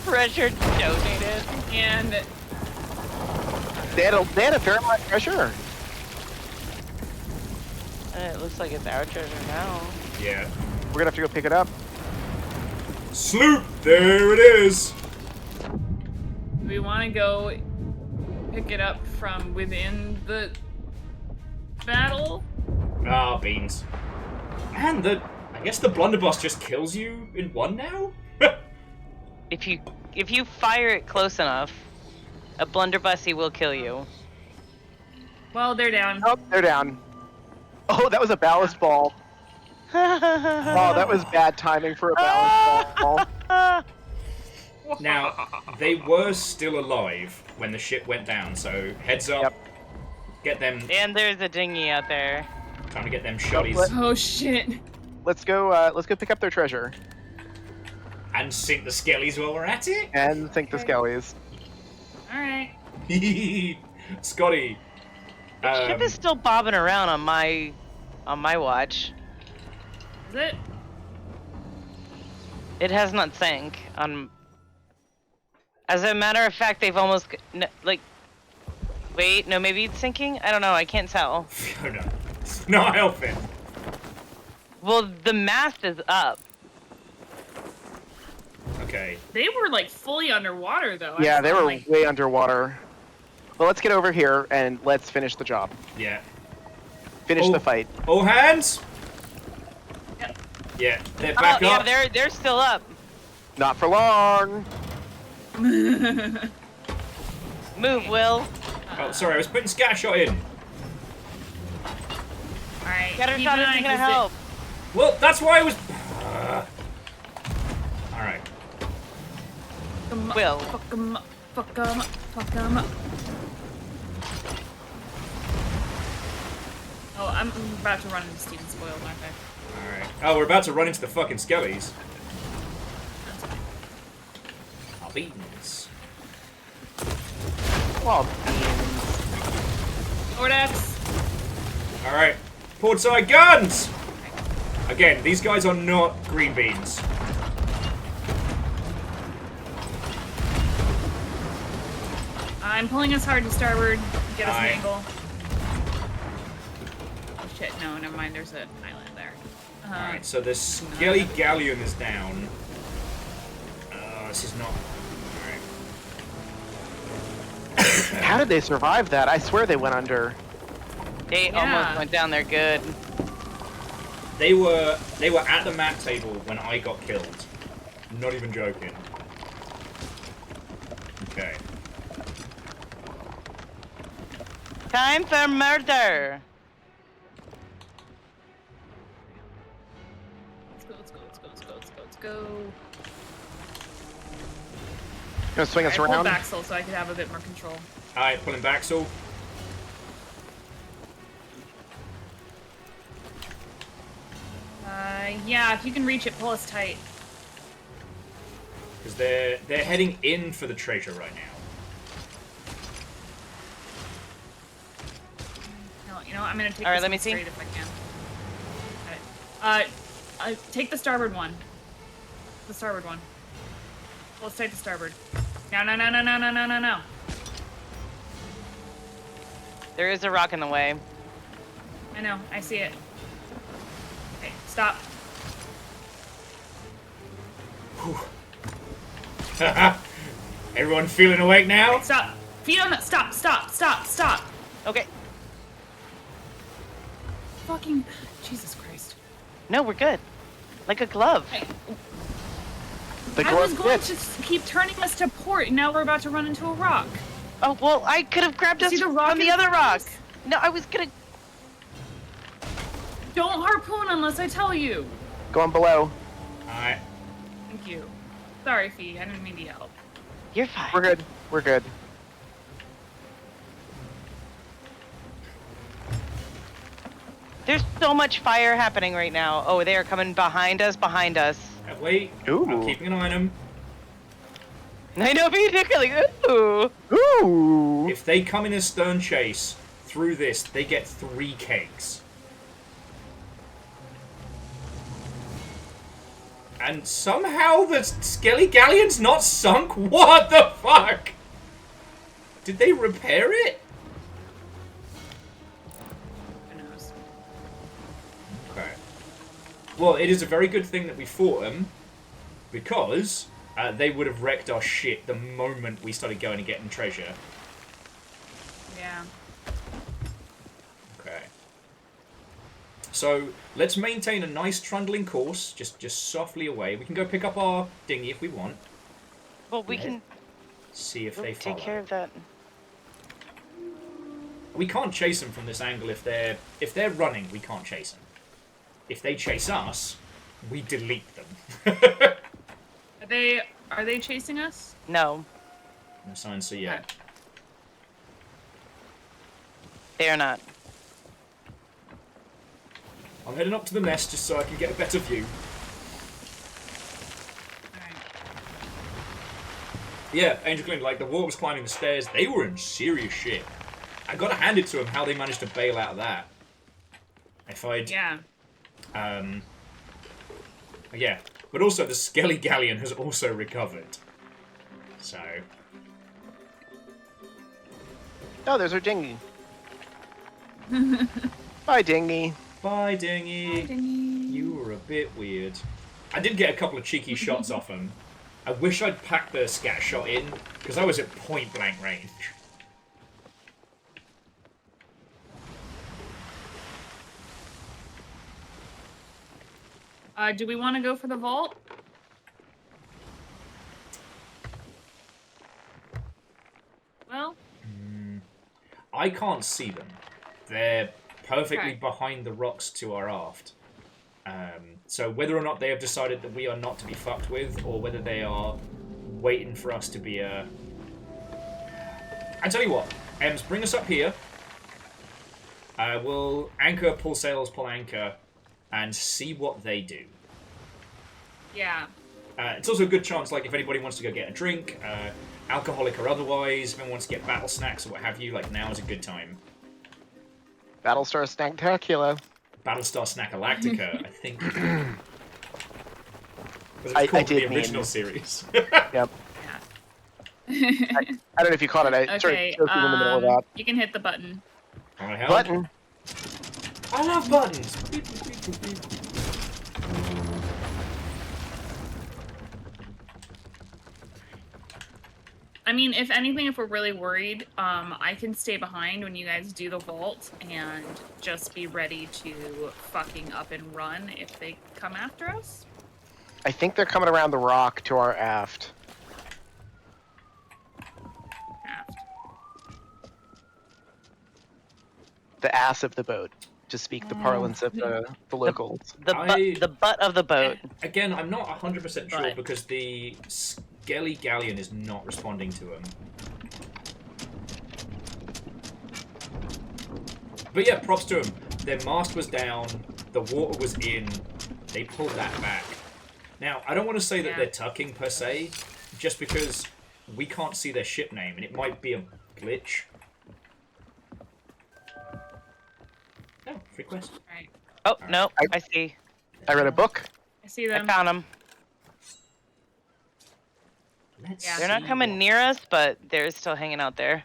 Speaker 10: Pressure donated.
Speaker 11: And
Speaker 9: they had a fair amount of pressure.
Speaker 10: And it looks like it's our treasure now.
Speaker 1: Yeah.
Speaker 9: We're gonna have to go pick it up.
Speaker 1: Sloop! There it is!
Speaker 11: we want to go pick it up from within the battle.
Speaker 1: Ah, beans. And I guess the blunderbuss just kills you in one now?
Speaker 10: If you fire it close enough, a blunderbussy will kill you.
Speaker 11: Well, they're down.
Speaker 9: Oh, they're down. Oh, that was a ballast ball. Oh, that was bad timing for a ballast ball.
Speaker 1: Now, they were still alive when the ship went down, so heads up.
Speaker 9: Yep.
Speaker 1: Get them.
Speaker 10: And there's a dinghy out there.
Speaker 1: Time to get them shotties.
Speaker 11: Oh shit.
Speaker 9: Let's go pick up their treasure.
Speaker 1: And sink the skellies while we're at it?
Speaker 9: And sink the skellies.
Speaker 11: Alright.
Speaker 1: Scotty.
Speaker 10: The ship is still bobbing around on my watch.
Speaker 11: Is it?
Speaker 10: It has not sank. As a matter of fact, they've almost wait, no, maybe it's sinking. I don't know. I can't tell.
Speaker 1: Oh no. Not helping.
Speaker 10: Well, the mast is up.
Speaker 1: Okay.
Speaker 11: They were like fully underwater though. I
Speaker 9: Yeah, they
Speaker 11: saw,
Speaker 9: were
Speaker 11: like,
Speaker 9: way underwater. Well, let's get over here and let's finish the job.
Speaker 1: Yeah.
Speaker 9: Finish
Speaker 1: Oh.
Speaker 9: the fight.
Speaker 1: All hands?
Speaker 11: Yep.
Speaker 1: Yeah, they're back
Speaker 10: Oh,
Speaker 1: up.
Speaker 10: yeah, they're still up.
Speaker 9: Not for long.
Speaker 10: Move, Will.
Speaker 1: Oh, sorry, I was putting scatter shot in.
Speaker 11: Alright.
Speaker 10: Scatter
Speaker 11: keep
Speaker 10: shot
Speaker 11: an
Speaker 10: isn't
Speaker 11: eye,
Speaker 10: gonna
Speaker 11: 'cause
Speaker 10: help.
Speaker 1: Well, that's why I was. Alright.
Speaker 11: Fuck 'em up,
Speaker 10: Will.
Speaker 11: Fuck 'em up. Fuck 'em up. Fuck 'em up. Oh, I'm about to run into Steven Spoiled, aren't I?
Speaker 1: Alright. Oh, we're about to run into the fucking skellies. Our beans.
Speaker 9: Oh,
Speaker 11: Nordex.
Speaker 1: Alright. Portside guns! Again, these guys are not green beans.
Speaker 11: I'm pulling us hard to starboard. Get us an
Speaker 1: Aye.
Speaker 11: angle. Oh shit, no, never mind. There's an island there.
Speaker 1: Alright, so the skelly galleon is down. This is not. Alright.
Speaker 9: how did they survive that? I swear they went under.
Speaker 10: They almost went down there good.
Speaker 1: They were at the map table when I got killed. Not even joking. Okay.
Speaker 10: Time for murder.
Speaker 11: Let's go.
Speaker 9: Gonna swing us
Speaker 11: I pulled
Speaker 9: around?
Speaker 11: back so I could have a bit more control.
Speaker 1: Alright, pulling back, Saul.
Speaker 11: Yeah, if you can reach it, pull us tight.
Speaker 1: Because they're heading in for the treasure right now.
Speaker 11: No, you know, I'm gonna take
Speaker 10: All right,
Speaker 11: this
Speaker 10: let me
Speaker 11: one
Speaker 10: see.
Speaker 11: straight if I can. Take the starboard one. The starboard one. Pull us tight to starboard. No.
Speaker 10: There is a rock in the way.
Speaker 11: I know, I see it. Okay, stop.
Speaker 1: Everyone feeling awake now?
Speaker 11: Okay, stop. Feet on the. Stop.
Speaker 10: Okay.
Speaker 11: Fucking. Jesus Christ.
Speaker 10: No, we're good. Like a glove.
Speaker 9: The
Speaker 11: I was
Speaker 9: glove
Speaker 11: going
Speaker 9: fits.
Speaker 11: to keep turning us to port, and now we're about to run into a rock.
Speaker 10: Oh, well, I could have grabbed us
Speaker 11: See the rock
Speaker 10: from the
Speaker 11: in
Speaker 10: other
Speaker 11: front
Speaker 10: rock.
Speaker 11: of us?
Speaker 10: No, I was gonna.
Speaker 11: Don't harpoon unless I tell you.
Speaker 9: Going below.
Speaker 1: Alright.
Speaker 11: Thank you. Sorry, Fee. I didn't mean to yell.
Speaker 10: You're fine.
Speaker 9: We're good. We're good.
Speaker 10: There's so much fire happening right now. Oh, they are coming behind us.
Speaker 1: Wait.
Speaker 9: Ooh.
Speaker 1: I'm keeping an eye on them.
Speaker 10: I know, but you're like, ooh.
Speaker 9: Ooh.
Speaker 1: If they come in a stern chase through this, they get 3 kegs. And somehow the Skelly Galleon's not sunk? What the fuck? Did they repair it?
Speaker 11: Who knows?
Speaker 1: Okay. Well, it is a very good thing that we fought them, because they would have wrecked our shit the moment we started going and getting treasure.
Speaker 11: Yeah.
Speaker 1: Okay. So, let's maintain a nice trundling course, just softly away. We can go pick up our dinghy if we want.
Speaker 10: Well, we can
Speaker 1: See if they follow.
Speaker 10: take care of that.
Speaker 1: We can't chase them from this angle if they're running. We can't chase them. If they chase us, we delete them.
Speaker 11: Are they chasing us?
Speaker 10: No,
Speaker 1: No signs, so yeah.
Speaker 11: Okay.
Speaker 10: they are not.
Speaker 1: I'm heading up to the nest just so I can get a better view.
Speaker 11: Alright.
Speaker 1: Yeah, Angel Clint, like the water was climbing the stairs. They were in serious shit. I gotta hand it to them how they managed to bail out of that. If I'd
Speaker 11: Yeah.
Speaker 1: Yeah, but also the Skelly Galleon has also recovered. So,
Speaker 9: Oh, there's our dinghy. Bye, dinghy.
Speaker 1: bye, dinghy. You were a bit weird. I did get a couple of cheeky shots off him. I wish I'd packed the scat shot in, because I was at point blank range.
Speaker 11: Do we want to go for the vault? Well,
Speaker 1: I can't see them. They're perfectly
Speaker 11: Okay.
Speaker 1: behind the rocks to our aft. So whether or not they have decided that we are not to be fucked with, or whether they are waiting for us to be a... I tell you what, Ems, bring us up here. We'll anchor, pull sails, pull anchor, and see what they do.
Speaker 11: yeah.
Speaker 1: It's also a good chance, like, if anybody wants to go get a drink, alcoholic or otherwise, if anyone wants to get battle snacks or what have you, like, now is a good time.
Speaker 9: Battlestar Snacktacular.
Speaker 1: Battlestar Snackalactica, I think. Was
Speaker 9: I
Speaker 1: it called
Speaker 9: did
Speaker 1: the
Speaker 9: mean-
Speaker 1: original series?
Speaker 9: Yep. I don't know if you caught it. I sort of
Speaker 11: Okay.
Speaker 9: choked you in the middle of that.
Speaker 11: You can hit the button.
Speaker 1: Alright, help.
Speaker 9: Button.
Speaker 1: I love buttons! Beep, beep, beep, beep, beep.
Speaker 11: I mean, if anything, if we're really worried, I can stay behind when you guys do the vault and just be ready to fucking up and run if they come after us.
Speaker 9: I think they're coming around the rock to our aft.
Speaker 11: Aft.
Speaker 9: The ass of the boat, to speak the parlance of the locals.
Speaker 10: The butt of the boat.
Speaker 1: Again, I'm not 100% sure
Speaker 11: Right.
Speaker 1: because the Skelly Galleon is not responding to him. But yeah, props to them. Their mast was down, the water was in, they pulled that back. Now, I don't want to say that they're tucking per se, just because we can't see their ship name, and it might be a glitch. Oh, free quest.
Speaker 11: Right.
Speaker 10: Oh, no, I see.
Speaker 9: I read a book.
Speaker 11: I see
Speaker 10: I
Speaker 11: them.
Speaker 10: found them. They're not coming near us, but they're still hanging out there.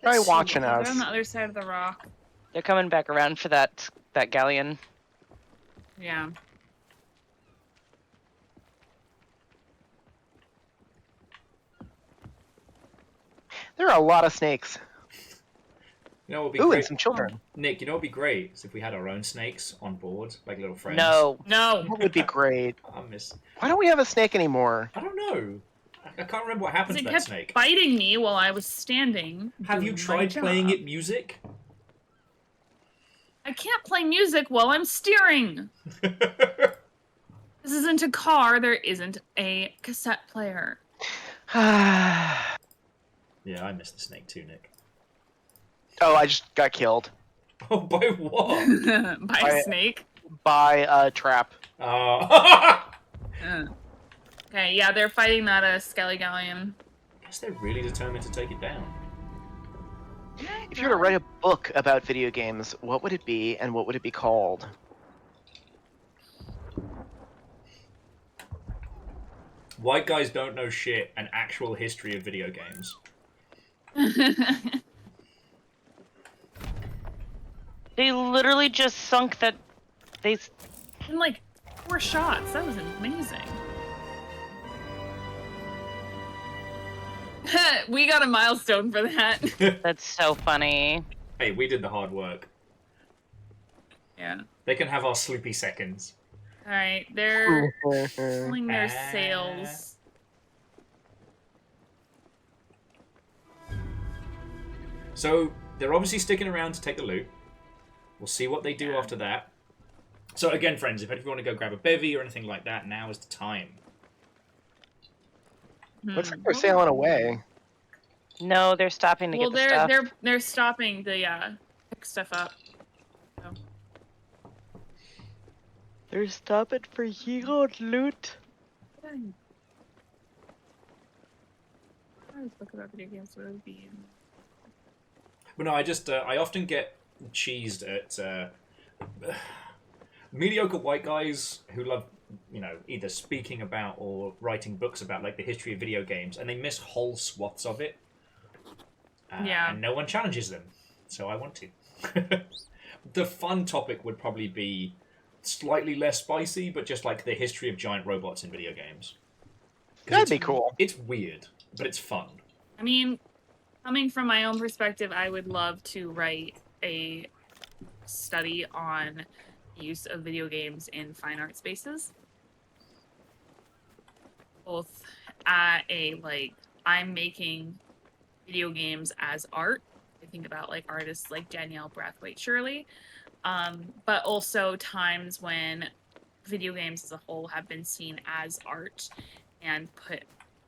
Speaker 9: Probably watching
Speaker 11: They're
Speaker 9: us.
Speaker 11: on the other side of the rock.
Speaker 10: They're coming back around for that galleon.
Speaker 11: Yeah.
Speaker 9: There are a lot of snakes.
Speaker 1: You know what would be
Speaker 9: Ooh,
Speaker 1: great?
Speaker 9: and some children.
Speaker 1: Nick, you know what would be great? Is if we had our own snakes on board, like little friends.
Speaker 10: No.
Speaker 9: That would be great.
Speaker 1: I miss...
Speaker 9: Why don't we have a snake anymore?
Speaker 1: I don't know. I can't remember what happened to
Speaker 11: It
Speaker 1: that
Speaker 11: kept
Speaker 1: snake.
Speaker 11: biting me while I was standing.
Speaker 1: Have you
Speaker 11: doing
Speaker 1: tried
Speaker 11: my
Speaker 1: playing
Speaker 11: job.
Speaker 1: it music?
Speaker 11: I can't play music while I'm steering. This isn't a car. There isn't a cassette player.
Speaker 1: Yeah, I miss the snake too, Nick.
Speaker 9: Oh, I just got killed.
Speaker 1: Oh, by what?
Speaker 11: By a snake?
Speaker 9: By a trap.
Speaker 1: Oh.
Speaker 11: Okay, yeah, they're fighting that Skelly Galleon.
Speaker 1: I guess they're really determined to take it down.
Speaker 9: If you were to write a book about video games, what would it be and what would it be called?
Speaker 1: White guys don't know shit, an actual history of video games.
Speaker 10: They literally just sunk that. They.
Speaker 11: In like 4 shots. That was amazing. We got a milestone for that.
Speaker 10: That's so funny.
Speaker 1: Hey, we did the hard work.
Speaker 11: Yeah.
Speaker 1: They can have our sleepy seconds.
Speaker 11: Alright, they're pulling their sails.
Speaker 1: So, they're obviously sticking around to take the loot. We'll see what they do after that. So again, friends, if you want to go grab a bevy or anything like that, now is the time.
Speaker 9: Looks like they're sailing away.
Speaker 10: No, they're stopping to
Speaker 11: Well,
Speaker 10: get the stuff.
Speaker 11: they're stopping to pick stuff up. So.
Speaker 10: They're stopping for yield loot.
Speaker 11: I always look about video games, what it would be.
Speaker 1: But no, I often get cheesed at mediocre white guys who love, either speaking about or writing books about like the history of video games, and they miss whole swaths of it. And no one challenges them, so I want to. The fun topic would probably be slightly less spicy, but just like the history of giant robots in video games.
Speaker 9: That'd be cool.
Speaker 1: It's weird, but it's fun.
Speaker 11: I mean, coming from my own perspective, I would love to write a study on the use of video games in fine art spaces. Both at I'm making video games as art. I think about like artists like Danielle Brathwaite-Shirley, but also times when video games as a whole have been seen as art and put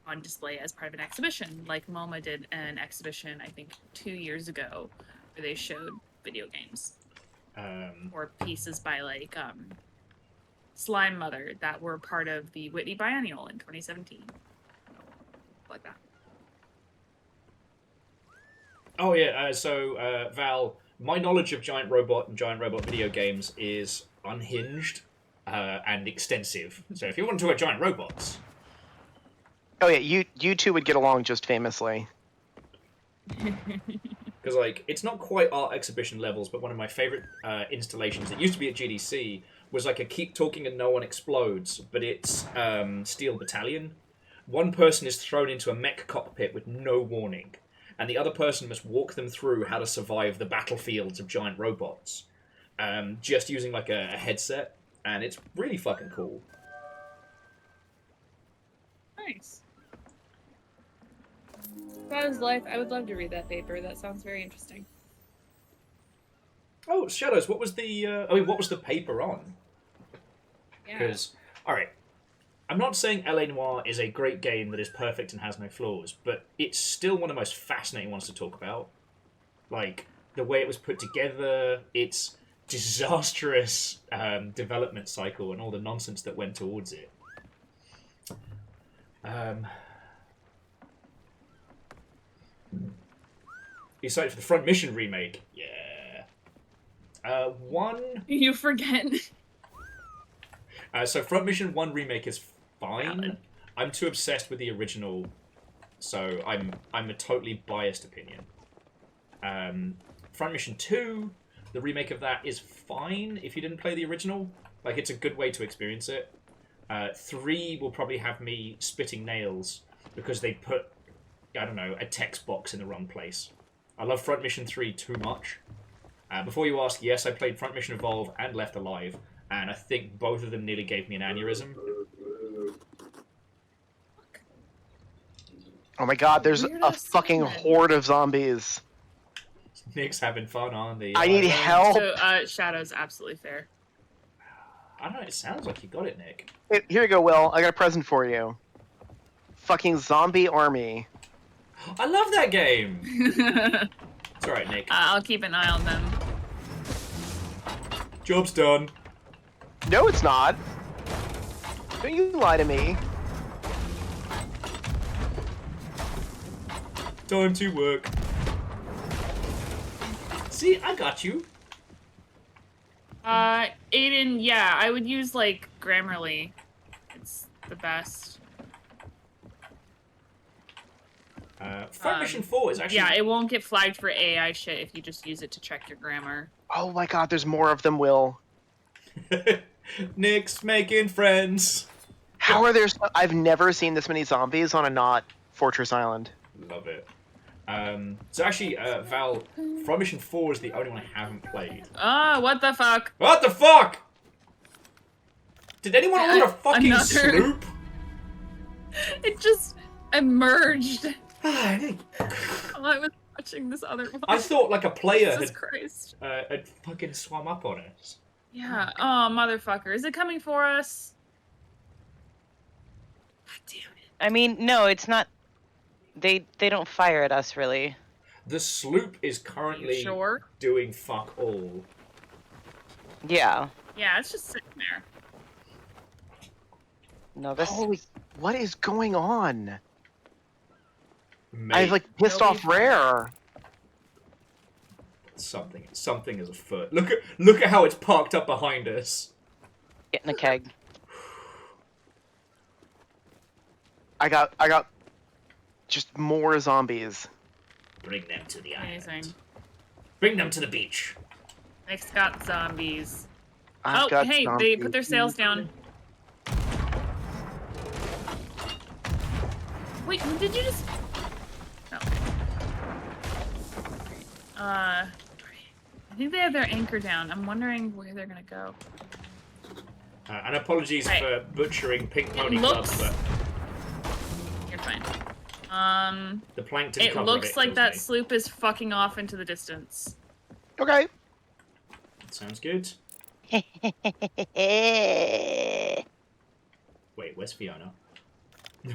Speaker 11: on display as part of an exhibition. Like MoMA did an exhibition, I think 2 years ago, where they showed video games. Or pieces by like Slime Mother that were part of the Whitney Biennial in 2017. Like that.
Speaker 1: Oh yeah, Val, my knowledge of giant robot and giant robot video games is unhinged and extensive. So if you want to talk giant robots...
Speaker 9: Oh yeah, you two would get along just famously.
Speaker 1: Because it's not quite art exhibition levels, but one of my favorite installations that used to be at GDC was like a Keep Talking and No One Explodes, but it's Steel Battalion. One person is thrown into a mech cockpit with no warning, and the other person must walk them through how to survive the battlefields of giant robots, just using like a headset, and it's really fucking cool.
Speaker 11: Nice. About his life, I would love to read that paper. That sounds very interesting.
Speaker 1: Oh, Shadows, what was the what was the paper on?
Speaker 11: Yeah.
Speaker 1: Because, alright, I'm not saying L.A. Noire is a great game that is perfect and has no flaws, but it's still one of the most fascinating ones to talk about. Like, the way it was put together, its disastrous development cycle, and all the nonsense that went towards it. You excited for the Front Mission remake? Yeah.
Speaker 11: You forget.
Speaker 1: So Front Mission 1 remake is fine.
Speaker 11: Valid.
Speaker 1: I'm too obsessed with the original, so I'm a totally biased opinion. Front Mission 2, the remake of that is fine if you didn't play the original. Like, it's a good way to experience it. 3 will probably have me spitting nails because they put, I don't know, a text box in the wrong place. I love Front Mission 3 too much. Before you ask, yes, I played Front Mission Evolve and Left Alive, and I think both of them nearly gave me an aneurysm.
Speaker 9: Oh my god, there's a fucking horde of zombies.
Speaker 1: Nick's having fun on the
Speaker 9: I need
Speaker 1: island.
Speaker 9: help.
Speaker 11: So, Shadow's absolutely fair.
Speaker 1: I don't know, it sounds like you got it, Nick.
Speaker 9: Here you go, Will. I got a present for you. Fucking zombie army.
Speaker 1: I love that game! It's alright, Nick.
Speaker 11: I'll keep an eye on them.
Speaker 1: Job's done.
Speaker 9: No, it's not. Don't you lie to me.
Speaker 1: Time to work. See, I got you.
Speaker 11: Aiden, yeah, I would use, like, Grammarly. It's the best.
Speaker 1: Front Mission 4 is actually...
Speaker 11: Yeah, it won't get flagged for AI shit if you just use it to check your grammar.
Speaker 9: Oh my god, there's more of them, Will.
Speaker 1: Nick's making friends.
Speaker 9: How are there... I've never seen this many zombies on a not Fortress Island.
Speaker 1: Love it. So actually, Val, Front Mission 4 is the only one I haven't played.
Speaker 11: Oh, what the fuck?
Speaker 1: What the fuck? Did anyone order a fucking
Speaker 11: Another-
Speaker 1: sloop?
Speaker 11: It just emerged. While I was watching this other one.
Speaker 1: I thought like a player
Speaker 11: Jesus
Speaker 1: had,
Speaker 11: Christ.
Speaker 1: had fucking swum up on us.
Speaker 11: Yeah. Oh, motherfucker. Is it coming for us? God damn it.
Speaker 10: I mean, no, it's not. They don't fire at us, really.
Speaker 1: The sloop is currently
Speaker 11: Sure?
Speaker 1: doing fuck all.
Speaker 10: Yeah.
Speaker 11: Yeah, it's just sitting there.
Speaker 10: No, this.
Speaker 9: Holy... What is going on?
Speaker 1: Mate,
Speaker 9: I've like pissed off Rare.
Speaker 1: something is afoot. Look at how it's parked up behind us.
Speaker 10: Get in a keg.
Speaker 9: I got just more zombies.
Speaker 1: Bring them to the island.
Speaker 11: Amazing.
Speaker 1: Bring them to the beach.
Speaker 11: Nick's got zombies.
Speaker 9: I've got
Speaker 11: hey, they
Speaker 9: zombies.
Speaker 11: put their sails down. Wait, did you just... Oh. I think they have their anchor down. I'm wondering where they're gonna go.
Speaker 1: And apologies
Speaker 11: Right.
Speaker 1: for butchering Pink Pony
Speaker 11: looks-
Speaker 1: Club,
Speaker 11: You're fine.
Speaker 1: but the plankton
Speaker 11: It
Speaker 1: cover of
Speaker 11: looks like
Speaker 1: kills
Speaker 11: that
Speaker 1: me.
Speaker 11: sloop is fucking off into the distance.
Speaker 9: Okay.
Speaker 1: Sounds good.
Speaker 10: Hey.
Speaker 1: Wait, where's Fiona?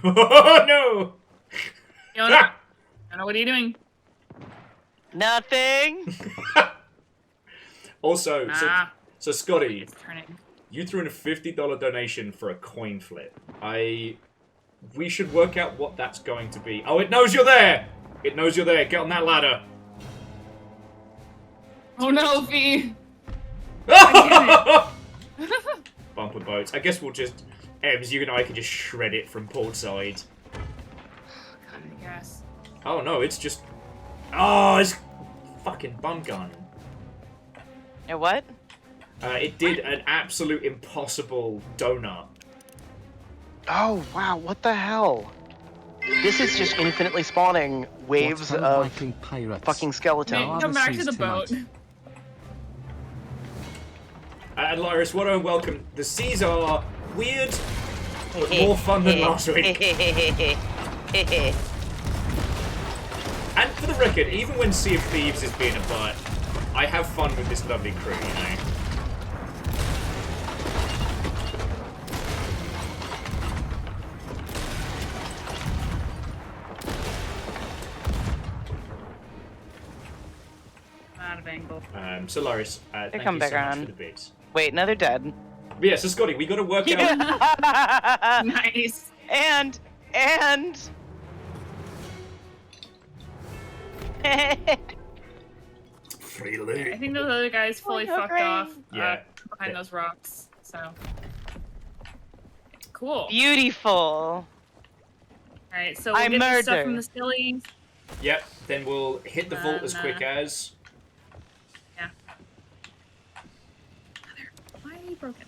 Speaker 1: Oh no!
Speaker 11: Fiona, Fiona, what are you doing?
Speaker 10: Nothing.
Speaker 1: Also,
Speaker 11: Nah,
Speaker 1: so Scotty,
Speaker 11: it's turning.
Speaker 1: you threw in a $50 donation for a coin flip. We should work out what that's going to be. Oh, it knows you're there! It knows you're there. Get on that ladder.
Speaker 11: Oh no, Fee!
Speaker 1: Bumper boats. I guess we'll just... Ems, you and I can just shred it from port side.
Speaker 11: God, I guess.
Speaker 1: Oh no, it's just... Oh, it's fucking bum gun.
Speaker 10: A what?
Speaker 1: It did an absolute impossible donut.
Speaker 9: Oh wow, what the hell? This is just infinitely spawning waves
Speaker 2: What
Speaker 9: of
Speaker 2: Viking pirates.
Speaker 9: fucking skeletons.
Speaker 11: Nate, come back to the boat.
Speaker 1: And Lyris, what a welcome. The seas are weird, But more fun than last week. And for the record, even when Sea of Thieves is being a butt, I have fun with this lovely crew, you know?
Speaker 11: I'm out of angle.
Speaker 1: Solaris, thank
Speaker 10: come
Speaker 1: you
Speaker 10: back
Speaker 1: so much
Speaker 10: around.
Speaker 1: for the bits.
Speaker 10: Wait, no, they're dead.
Speaker 1: But yeah, so Scotty, we got to work out...
Speaker 11: Nice.
Speaker 10: And
Speaker 1: Freely.
Speaker 11: I think those other guys fully
Speaker 10: Oh,
Speaker 11: fucked
Speaker 10: great.
Speaker 11: off
Speaker 1: Yeah.
Speaker 11: behind those rocks. So cool.
Speaker 10: beautiful.
Speaker 11: Alright, so we'll
Speaker 10: I
Speaker 11: get the stuff
Speaker 10: murder.
Speaker 11: from the stillies.
Speaker 1: Yep, then we'll hit the vault as
Speaker 11: And,
Speaker 1: quick as...
Speaker 11: Yeah. Why are you broken?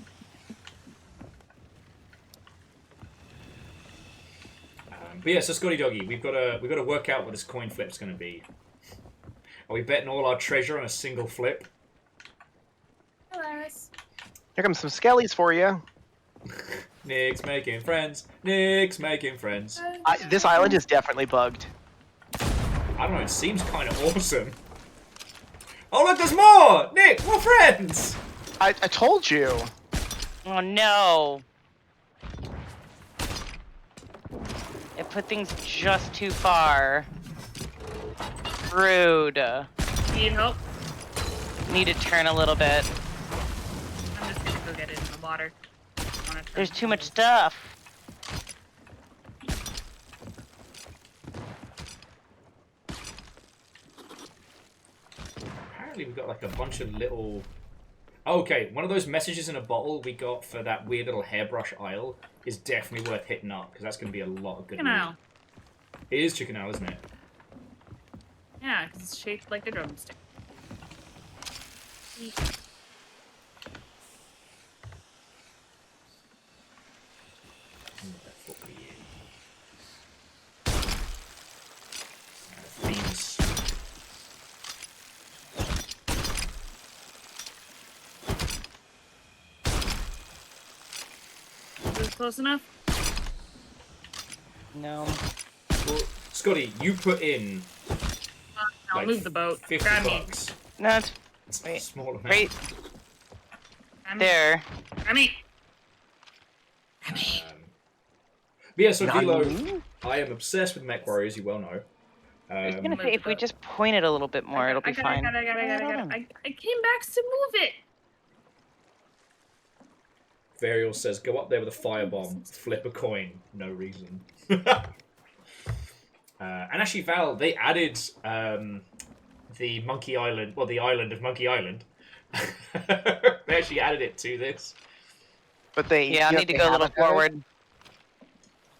Speaker 1: But yeah, so Scotty Doggy, we've got to work out what this coin flip's going to be. Are we betting all our treasure on a single flip?
Speaker 11: Hilarious.
Speaker 9: Here comes some skellies for you.
Speaker 1: Nick's making friends. Nick's making friends.
Speaker 9: This island is definitely bugged.
Speaker 1: I don't know, it seems kind of awesome. Oh look, there's more! Nick, more friends!
Speaker 9: I told you.
Speaker 10: Oh no. It put things just too far. Rude.
Speaker 11: Need help?
Speaker 10: Need to turn a little bit.
Speaker 11: I'm just gonna go get it in the water.
Speaker 10: There's too much stuff.
Speaker 1: Apparently we've got like a bunch of little... Okay, one of those messages in a bottle we got for that weird little hairbrush isle is definitely worth hitting up, because that's going to be a lot of good
Speaker 11: Chicken
Speaker 1: loot.
Speaker 11: owl.
Speaker 1: It is chicken owl, isn't it?
Speaker 11: Yeah, because it's shaped like a drumstick.
Speaker 1: Thieves.
Speaker 11: Is this close enough?
Speaker 10: No.
Speaker 1: Well, Scotty, you put in
Speaker 11: I'll
Speaker 1: like
Speaker 11: move the boat.
Speaker 1: 50
Speaker 11: Grab me.
Speaker 1: bucks.
Speaker 10: No, it's
Speaker 1: It's a
Speaker 10: Wait.
Speaker 1: small amount.
Speaker 10: right
Speaker 11: Grab me.
Speaker 10: there.
Speaker 11: Grab me.
Speaker 1: But yeah, so
Speaker 9: Nani?
Speaker 1: Vilo, I am obsessed with Mech Warriors, you well know.
Speaker 10: I was gonna say if we just point it a little bit more, it'll be fine.
Speaker 11: I got it. I came back to move it.
Speaker 1: Varial says, go up there with a firebomb, flip a coin, no reason. And actually, Val, they added the Monkey Island, well, the island of Monkey Island. They actually added it to this.
Speaker 9: But they
Speaker 10: Yeah, I
Speaker 9: you know
Speaker 10: need to
Speaker 9: they
Speaker 10: go a little
Speaker 9: haven't added?
Speaker 10: forward.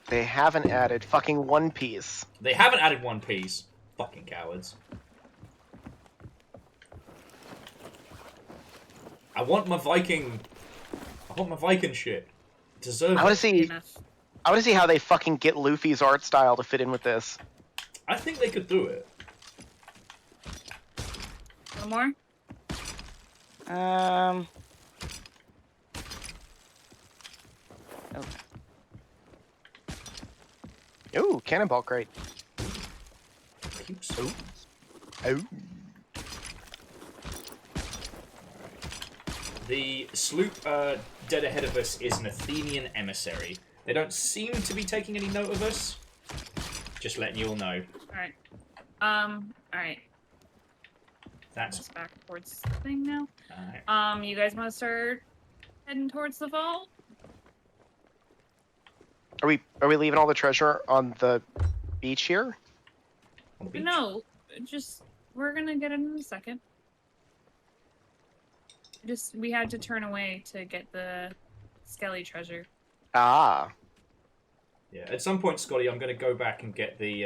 Speaker 9: They haven't added fucking One Piece.
Speaker 1: They haven't added One Piece. Fucking cowards. I want my Viking shit. Deserve
Speaker 9: I want
Speaker 1: it.
Speaker 9: to see. I want to see how they fucking get Luffy's art style to fit in with this.
Speaker 1: I think they could do it.
Speaker 11: One more?
Speaker 10: Oh.
Speaker 9: Ooh, cannonball crate.
Speaker 1: Cute.
Speaker 9: Ooh. Oh.
Speaker 1: The sloop dead ahead of us is an Athenian emissary. They don't seem to be taking any note of us. Just letting you all know.
Speaker 11: Alright. Alright.
Speaker 1: That's
Speaker 11: Just back towards the thing now.
Speaker 1: alright.
Speaker 11: You guys want to start heading towards the vault?
Speaker 9: Are we leaving all the treasure on the beach here?
Speaker 1: On the beach.
Speaker 11: No, just we're gonna get it in a second. We had to turn away to get the Skelly treasure.
Speaker 9: Ah.
Speaker 1: Yeah. At some point, Scotty, I'm going to go back and get the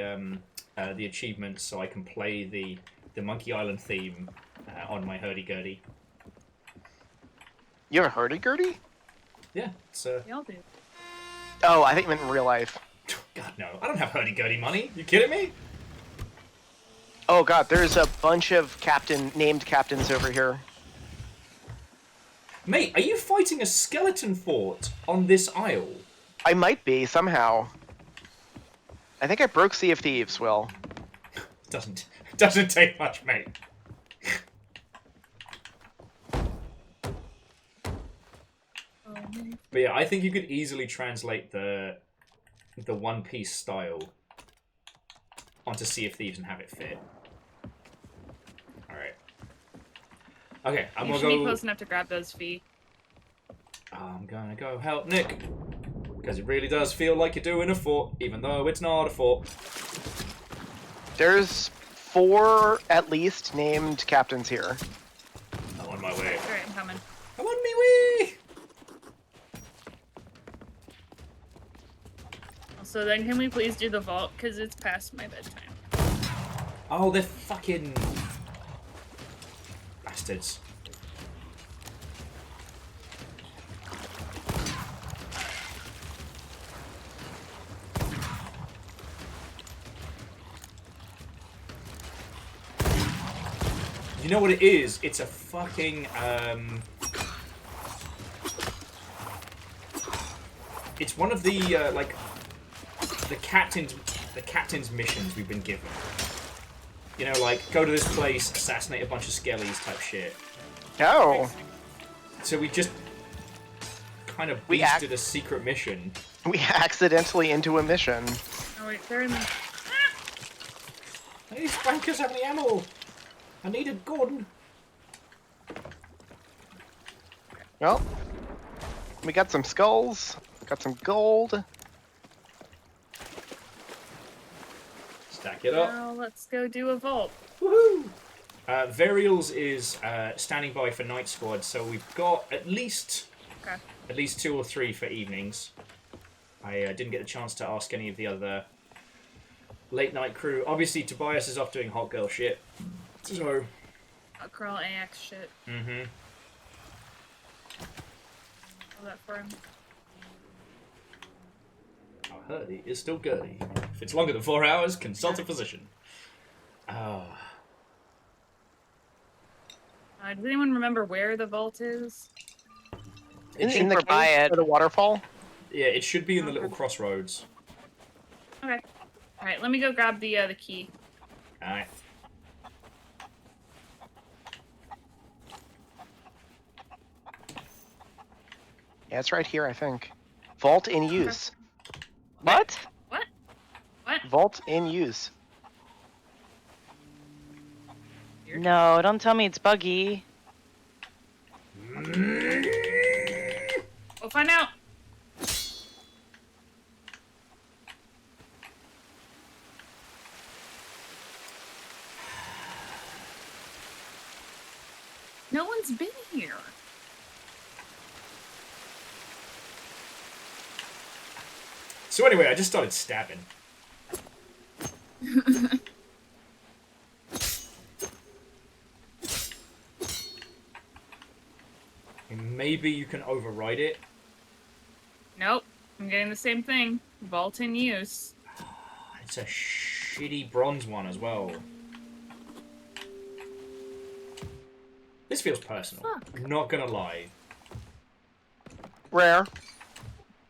Speaker 1: achievements so I can play the Monkey Island theme on my hurdy-gurdy.
Speaker 9: You have a hurdy-gurdy?
Speaker 1: Yeah. It's
Speaker 11: We all do.
Speaker 9: Oh, I think you meant in real life.
Speaker 1: God no, I don't have hurdy-gurdy money. You kidding me?
Speaker 9: Oh god, there's a bunch of named captains over here.
Speaker 1: Mate, are you fighting a skeleton fort on this isle?
Speaker 9: I might be, somehow. I think I broke Sea of Thieves, Will.
Speaker 1: Doesn't take much, mate. But yeah, I think you could easily translate the One Piece style onto Sea of Thieves and have it fit. Alright. Okay, I'm
Speaker 11: You
Speaker 1: gonna
Speaker 11: should be
Speaker 1: go...
Speaker 11: close enough to grab those feet.
Speaker 1: I'm gonna go help Nick. Because it really does feel like you're doing a fort, even though it's not a fort.
Speaker 9: There's 4 at least named captains here.
Speaker 1: I'm on my way.
Speaker 11: Alright, I'm coming.
Speaker 1: I'm on me way!
Speaker 11: So then can we please do the vault? Because it's past my bedtime.
Speaker 1: Oh, they're fucking... bastards. You know what it is? It's a fucking, it's one of the, like, the captain's missions we've been given. You know, like, go to this place, assassinate a bunch of skellies type shit.
Speaker 9: Oh.
Speaker 1: So we just kind of beasted a secret mission.
Speaker 9: We accidentally into a mission.
Speaker 11: Oh wait, they're in the...
Speaker 1: Hey, spankers have any ammo? I need a gun.
Speaker 9: Well, we got some skulls, got some gold.
Speaker 1: Stack it up.
Speaker 11: Now let's go do a vault.
Speaker 1: Woohoo! Varials is standing by for night squad, so we've got at least 2 or 3 for evenings. I didn't get the chance to ask any of the other late night crew. Obviously, Tobias is off doing hot girl shit. So.
Speaker 11: Hot girl AX shit.
Speaker 1: Mm-hmm.
Speaker 11: All that for him.
Speaker 1: Our hurdy is still gurdy. If it's longer than 4 hours, consult a physician.
Speaker 11: Does anyone remember where the vault is?
Speaker 9: In the cave or the waterfall?
Speaker 1: Yeah, it should be in the little crossroads.
Speaker 11: Okay. Alright, let me go grab the key.
Speaker 1: Alright.
Speaker 9: Yeah, it's right here, I think. Vault in use.
Speaker 10: What?
Speaker 11: What? What?
Speaker 9: Vault in use.
Speaker 10: No, don't tell me it's buggy.
Speaker 11: We'll find out. No one's been here.
Speaker 1: So anyway, I just started stabbing. Maybe you can override it.
Speaker 11: Nope. I'm getting the same thing. Vault in use.
Speaker 1: It's a shitty bronze one as well. This feels personal.
Speaker 11: Fuck.
Speaker 1: Not gonna lie.
Speaker 9: Rare.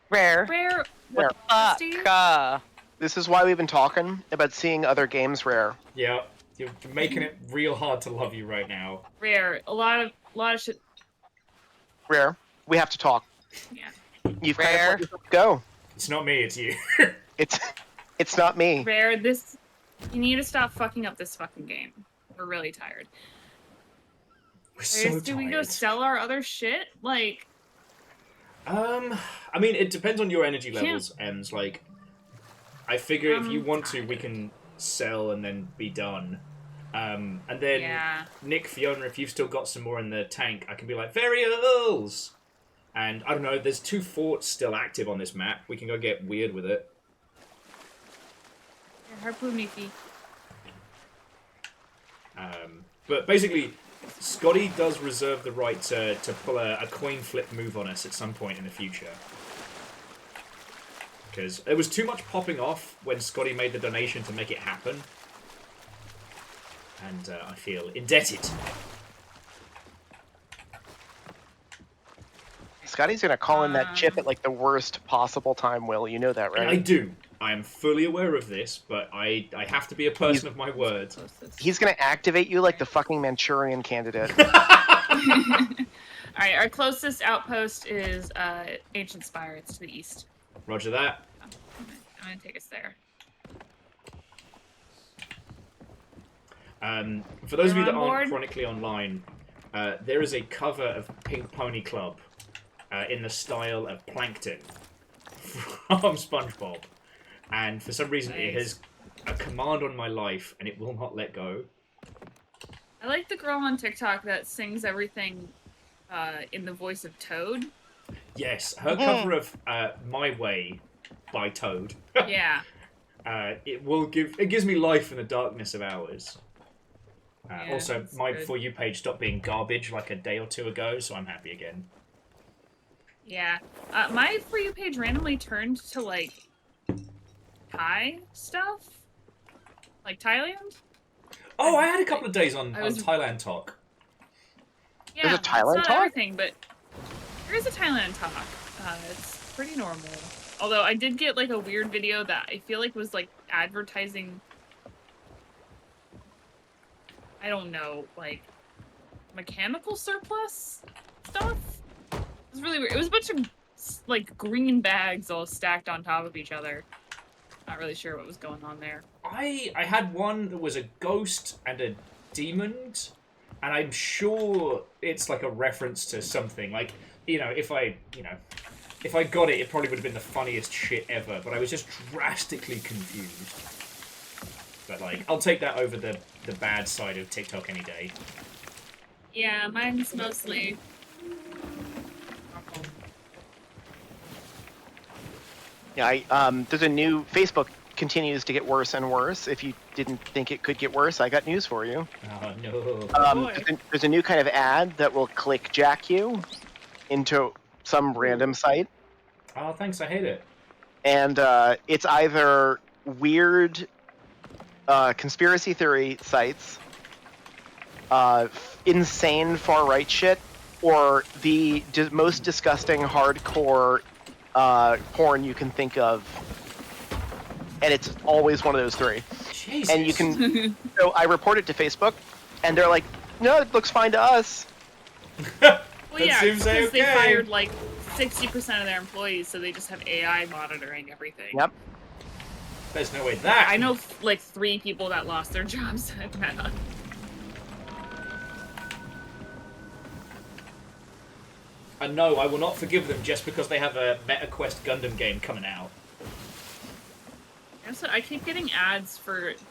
Speaker 10: Rare.
Speaker 11: Rare.
Speaker 9: Rare.
Speaker 10: Fuck.
Speaker 9: This is why we've been talking about seeing other games Rare.
Speaker 1: Yeah, you're making it real hard to love you right now.
Speaker 11: Rare. A lot of shit.
Speaker 9: Rare. We have to talk.
Speaker 11: Yeah.
Speaker 9: You've
Speaker 10: Rare.
Speaker 9: kind of let yourself go.
Speaker 1: It's not me, it's you.
Speaker 9: It's not me.
Speaker 11: Rare. This. You need to stop fucking up this fucking game. We're really tired.
Speaker 1: We're so
Speaker 11: Do we go
Speaker 1: tired.
Speaker 11: sell our other shit? Like.
Speaker 1: I mean, it depends on your energy levels, and like, I figure if you want to, we can sell and then be done. And then Nick, Fiona, if you've still got some more in the tank, I can be like, Varials! And I don't know, there's 2 forts still active on this map. We can go get weird with it.
Speaker 11: Harpoon me, Fee.
Speaker 1: But basically, Scotty does reserve the right to pull a coin flip move on us at some point in the future. Because there was too much popping off when Scotty made the donation to make it happen. And I feel indebted.
Speaker 9: Scotty's gonna call in that chip at like the worst possible time, Will. You know that, right?
Speaker 1: I do. I am fully aware of this, but I have to be a person of my word.
Speaker 9: He's gonna activate you like the fucking Manchurian Candidate.
Speaker 11: Alright, our closest outpost is Ancient Spire. It's to the east.
Speaker 1: Roger that.
Speaker 11: I'm gonna take us there.
Speaker 1: For those of you
Speaker 11: You're
Speaker 1: that
Speaker 11: on
Speaker 1: aren't
Speaker 11: board?
Speaker 1: chronically online, there is a cover of Pink Pony Club in the style of Plankton from SpongeBob. And for some reason it has a command on my life and it will not let go.
Speaker 11: I like the girl on TikTok that sings everything in the voice of Toad.
Speaker 1: Yes, her cover of My Way by Toad.
Speaker 11: Yeah.
Speaker 1: It gives me life in the darkness of hours.
Speaker 11: Yeah,
Speaker 1: Also,
Speaker 11: that's
Speaker 1: my
Speaker 11: good.
Speaker 1: For You page stopped being garbage like a day or two ago, so I'm happy again.
Speaker 11: Yeah. My For You page randomly turned to, like, Thai stuff? Like Thailand?
Speaker 1: Oh, I had a couple of days on
Speaker 11: was-
Speaker 1: Thailand Talk.
Speaker 11: Yeah,
Speaker 9: There's a Thailand
Speaker 11: it's not
Speaker 9: talk?
Speaker 11: everything, but there is a Thailand talk. It's pretty normal. Although I did get, like, a weird video that I feel like was, like, advertising... I don't know, like, mechanical surplus stuff? It was really weird. It was a bunch of, like, green bags all stacked on top of each other. Not really sure what was going on there.
Speaker 1: I had one that was a ghost and a demon, and I'm sure it's like a reference to something. Like, if I got it, it probably would have been the funniest shit ever, but I was just drastically confused. But, like, I'll take that over the bad side of TikTok any day.
Speaker 11: Yeah, mine's mostly...
Speaker 9: Yeah, there's a new Facebook continues to get worse and worse. If you didn't think it could get worse, I got news for you.
Speaker 1: Oh, no.
Speaker 9: There's a new kind of ad that will clickjack you into some random site.
Speaker 1: Oh, thanks, I hate it.
Speaker 9: And it's either weird conspiracy theory sites, insane far-right shit, or the most disgusting hardcore porn you can think of. And it's always one of those three.
Speaker 1: Jesus.
Speaker 9: And you can... So I report it to Facebook, and they're like, no, it looks fine to us.
Speaker 11: Well, yeah,
Speaker 1: seems
Speaker 11: because they
Speaker 1: okay.
Speaker 11: fired, like, 60% of their employees, so they just have AI monitoring everything.
Speaker 9: Yep.
Speaker 1: There's no way that...
Speaker 11: I know, like, 3 people that lost their jobs at Meta.
Speaker 1: And no, I will not forgive them just because they have a MetaQuest Gundam game coming out.
Speaker 11: I keep getting ads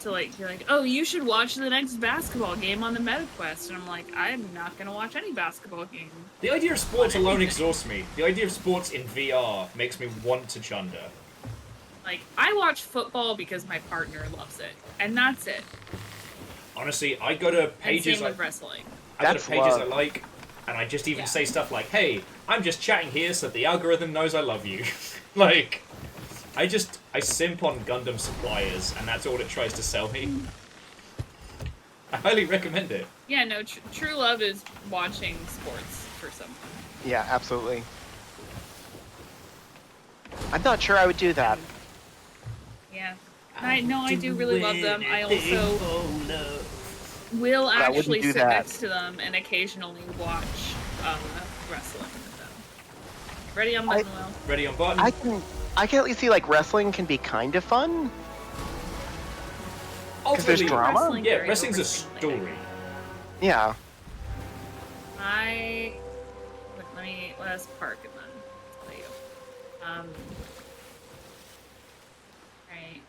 Speaker 11: to like be like, oh, you should watch the next basketball game on the MetaQuest, and I'm like, I'm not gonna watch any basketball game.
Speaker 1: The idea of sports alone exhausts me. The idea of sports in VR makes me want to chunder.
Speaker 11: Like, I watch football because my partner loves it, and that's it.
Speaker 1: Honestly, I go to pages
Speaker 11: And same
Speaker 1: like
Speaker 11: with wrestling.
Speaker 1: I go to
Speaker 9: That's
Speaker 1: pages
Speaker 9: love.
Speaker 1: I like, and I just even say stuff like, "Hey, I'm just chatting here so the algorithm knows I love you." Like, I simp on Gundam suppliers, and that's all it tries to sell me. I highly recommend it.
Speaker 11: Yeah, no, true love is watching sports for someone.
Speaker 9: Yeah, absolutely. I'm not sure I would do that.
Speaker 11: Yeah. I do really love them. I also will
Speaker 9: But I wouldn't
Speaker 11: actually
Speaker 9: do
Speaker 11: sit
Speaker 9: that.
Speaker 11: next to them and occasionally watch wrestling with them. Ready on button, Will?
Speaker 1: Ready on button.
Speaker 9: I can at least see like wrestling can be kind of fun. Because there's
Speaker 1: Ultimately,
Speaker 9: drama.
Speaker 11: Wrestling
Speaker 1: Yeah,
Speaker 11: very
Speaker 1: wrestling's a
Speaker 11: overstimulating.
Speaker 1: story.
Speaker 9: Yeah.
Speaker 11: Let's park and then tell you. Alright.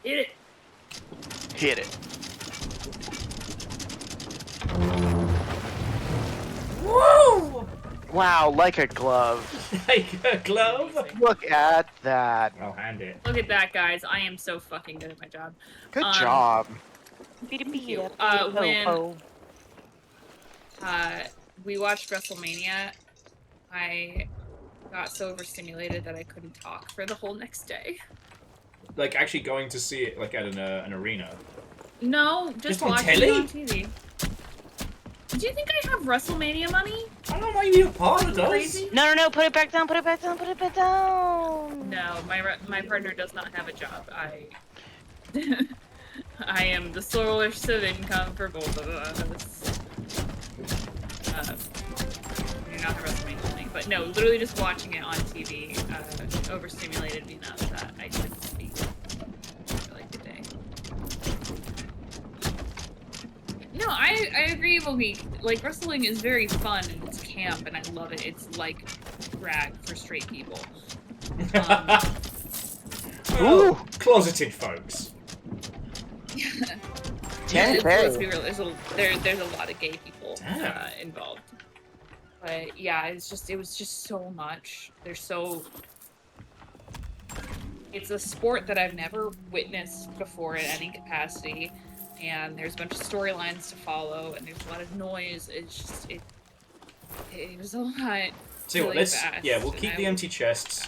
Speaker 11: Hit it.
Speaker 9: Hit it.
Speaker 1: Woo!
Speaker 9: Wow, like a glove.
Speaker 1: Like a glove.
Speaker 9: Look at that.
Speaker 1: I'll hand it.
Speaker 11: Look at that, guys. I am so fucking good at my job.
Speaker 9: Good job.
Speaker 11: When we watched WrestleMania, I got so overstimulated that I couldn't talk for the whole next day.
Speaker 1: Like actually going to see it like at an arena.
Speaker 11: No, just
Speaker 1: on
Speaker 11: watching
Speaker 1: telly?
Speaker 11: it on TV. Do you think I have WrestleMania money?
Speaker 1: I don't mind your partner does.
Speaker 11: Crazy?
Speaker 10: No, put it back down, put it back down, put it back down.
Speaker 11: No, my partner does not have a job. I am the source of income for both of us. You're not the WrestleMania, but no, literally just watching it on TV overstimulated me enough that I couldn't speak for like a day. No, I agree, Monique. Like, wrestling is very fun and it's camp and I love it. It's like drag for straight people.
Speaker 1: Well, closeted folks.
Speaker 9: 10K.
Speaker 11: Let's be real. There's a lot of gay people
Speaker 1: Damn.
Speaker 11: involved. But yeah, it was just so much. It's a sport that I've never witnessed before in any capacity, and there's a bunch of storylines to follow, and there's a lot of noise. It's just it was a lot.
Speaker 1: See what?
Speaker 11: Really
Speaker 1: Let's
Speaker 11: fast,
Speaker 1: we'll
Speaker 11: and
Speaker 1: keep
Speaker 11: I
Speaker 1: the
Speaker 11: was-
Speaker 1: empty chests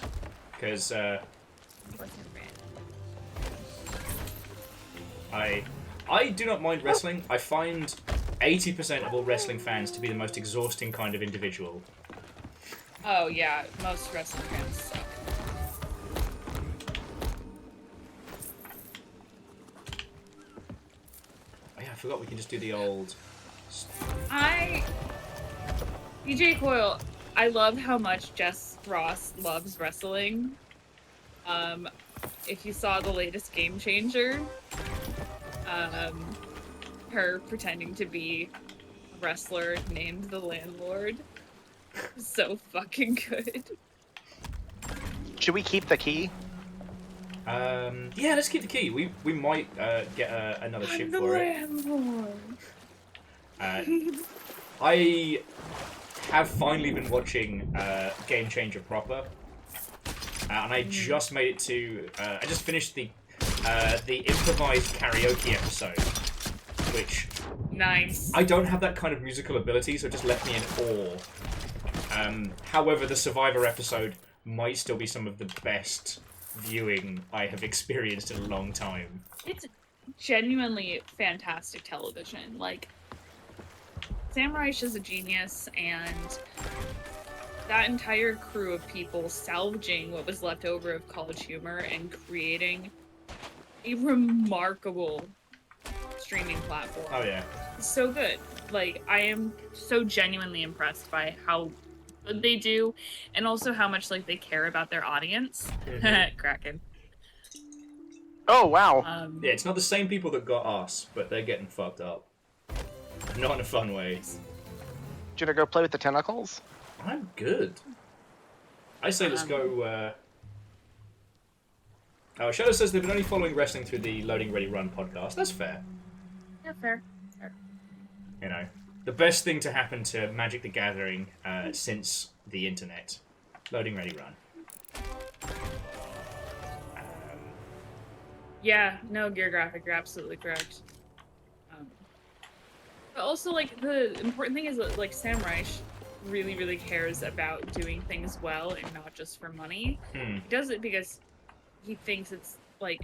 Speaker 1: because I do not mind wrestling. I find 80% of all wrestling fans to be the most exhausting kind of individual.
Speaker 11: Oh yeah, most wrestling fans suck.
Speaker 1: Oh yeah, I forgot we can just do the old.
Speaker 11: DJ Coyle, I love how much Jess Ross loves wrestling. If you saw the latest Game Changer, her pretending to be a wrestler named the Landlord. So fucking good.
Speaker 9: Should we keep the key?
Speaker 1: Yeah, let's keep the key. We might get another ship
Speaker 11: the
Speaker 1: for
Speaker 11: Landlord.
Speaker 1: it. I have finally been watching Game Changer proper, and I just made it to. I just finished the improvised karaoke episode, which
Speaker 11: Nice.
Speaker 1: I don't have that kind of musical ability, so it just left me in awe. However, the Survivor episode might still be some of the best viewing I have experienced in a long time.
Speaker 11: It's genuinely fantastic television. Like, Sam Reich is a genius, and that entire crew of people salvaging what was left over of College Humor and creating a remarkable streaming platform.
Speaker 1: Oh yeah.
Speaker 11: It's so good. Like, I am so genuinely impressed by how good they do, and also how much like they care about their audience. Kraken.
Speaker 9: Oh, wow.
Speaker 1: Yeah, it's not the same people that got us, but they're getting fucked up. Not in a fun way.
Speaker 9: Should I go play with the tentacles?
Speaker 1: I'm good. I say let's go. Oh, Shadow says they've been only following wrestling through the Loading Ready Run podcast. That's fair.
Speaker 11: Yeah, fair.
Speaker 1: You know, the best thing to happen to Magic the Gathering since the internet. Loading Ready Run.
Speaker 11: Yeah, no, Gear Graphic, you're absolutely correct. But also, like, the important thing is that, like, Sam Reich really, really cares about doing things well and not just for money. He does it because he thinks it's, like,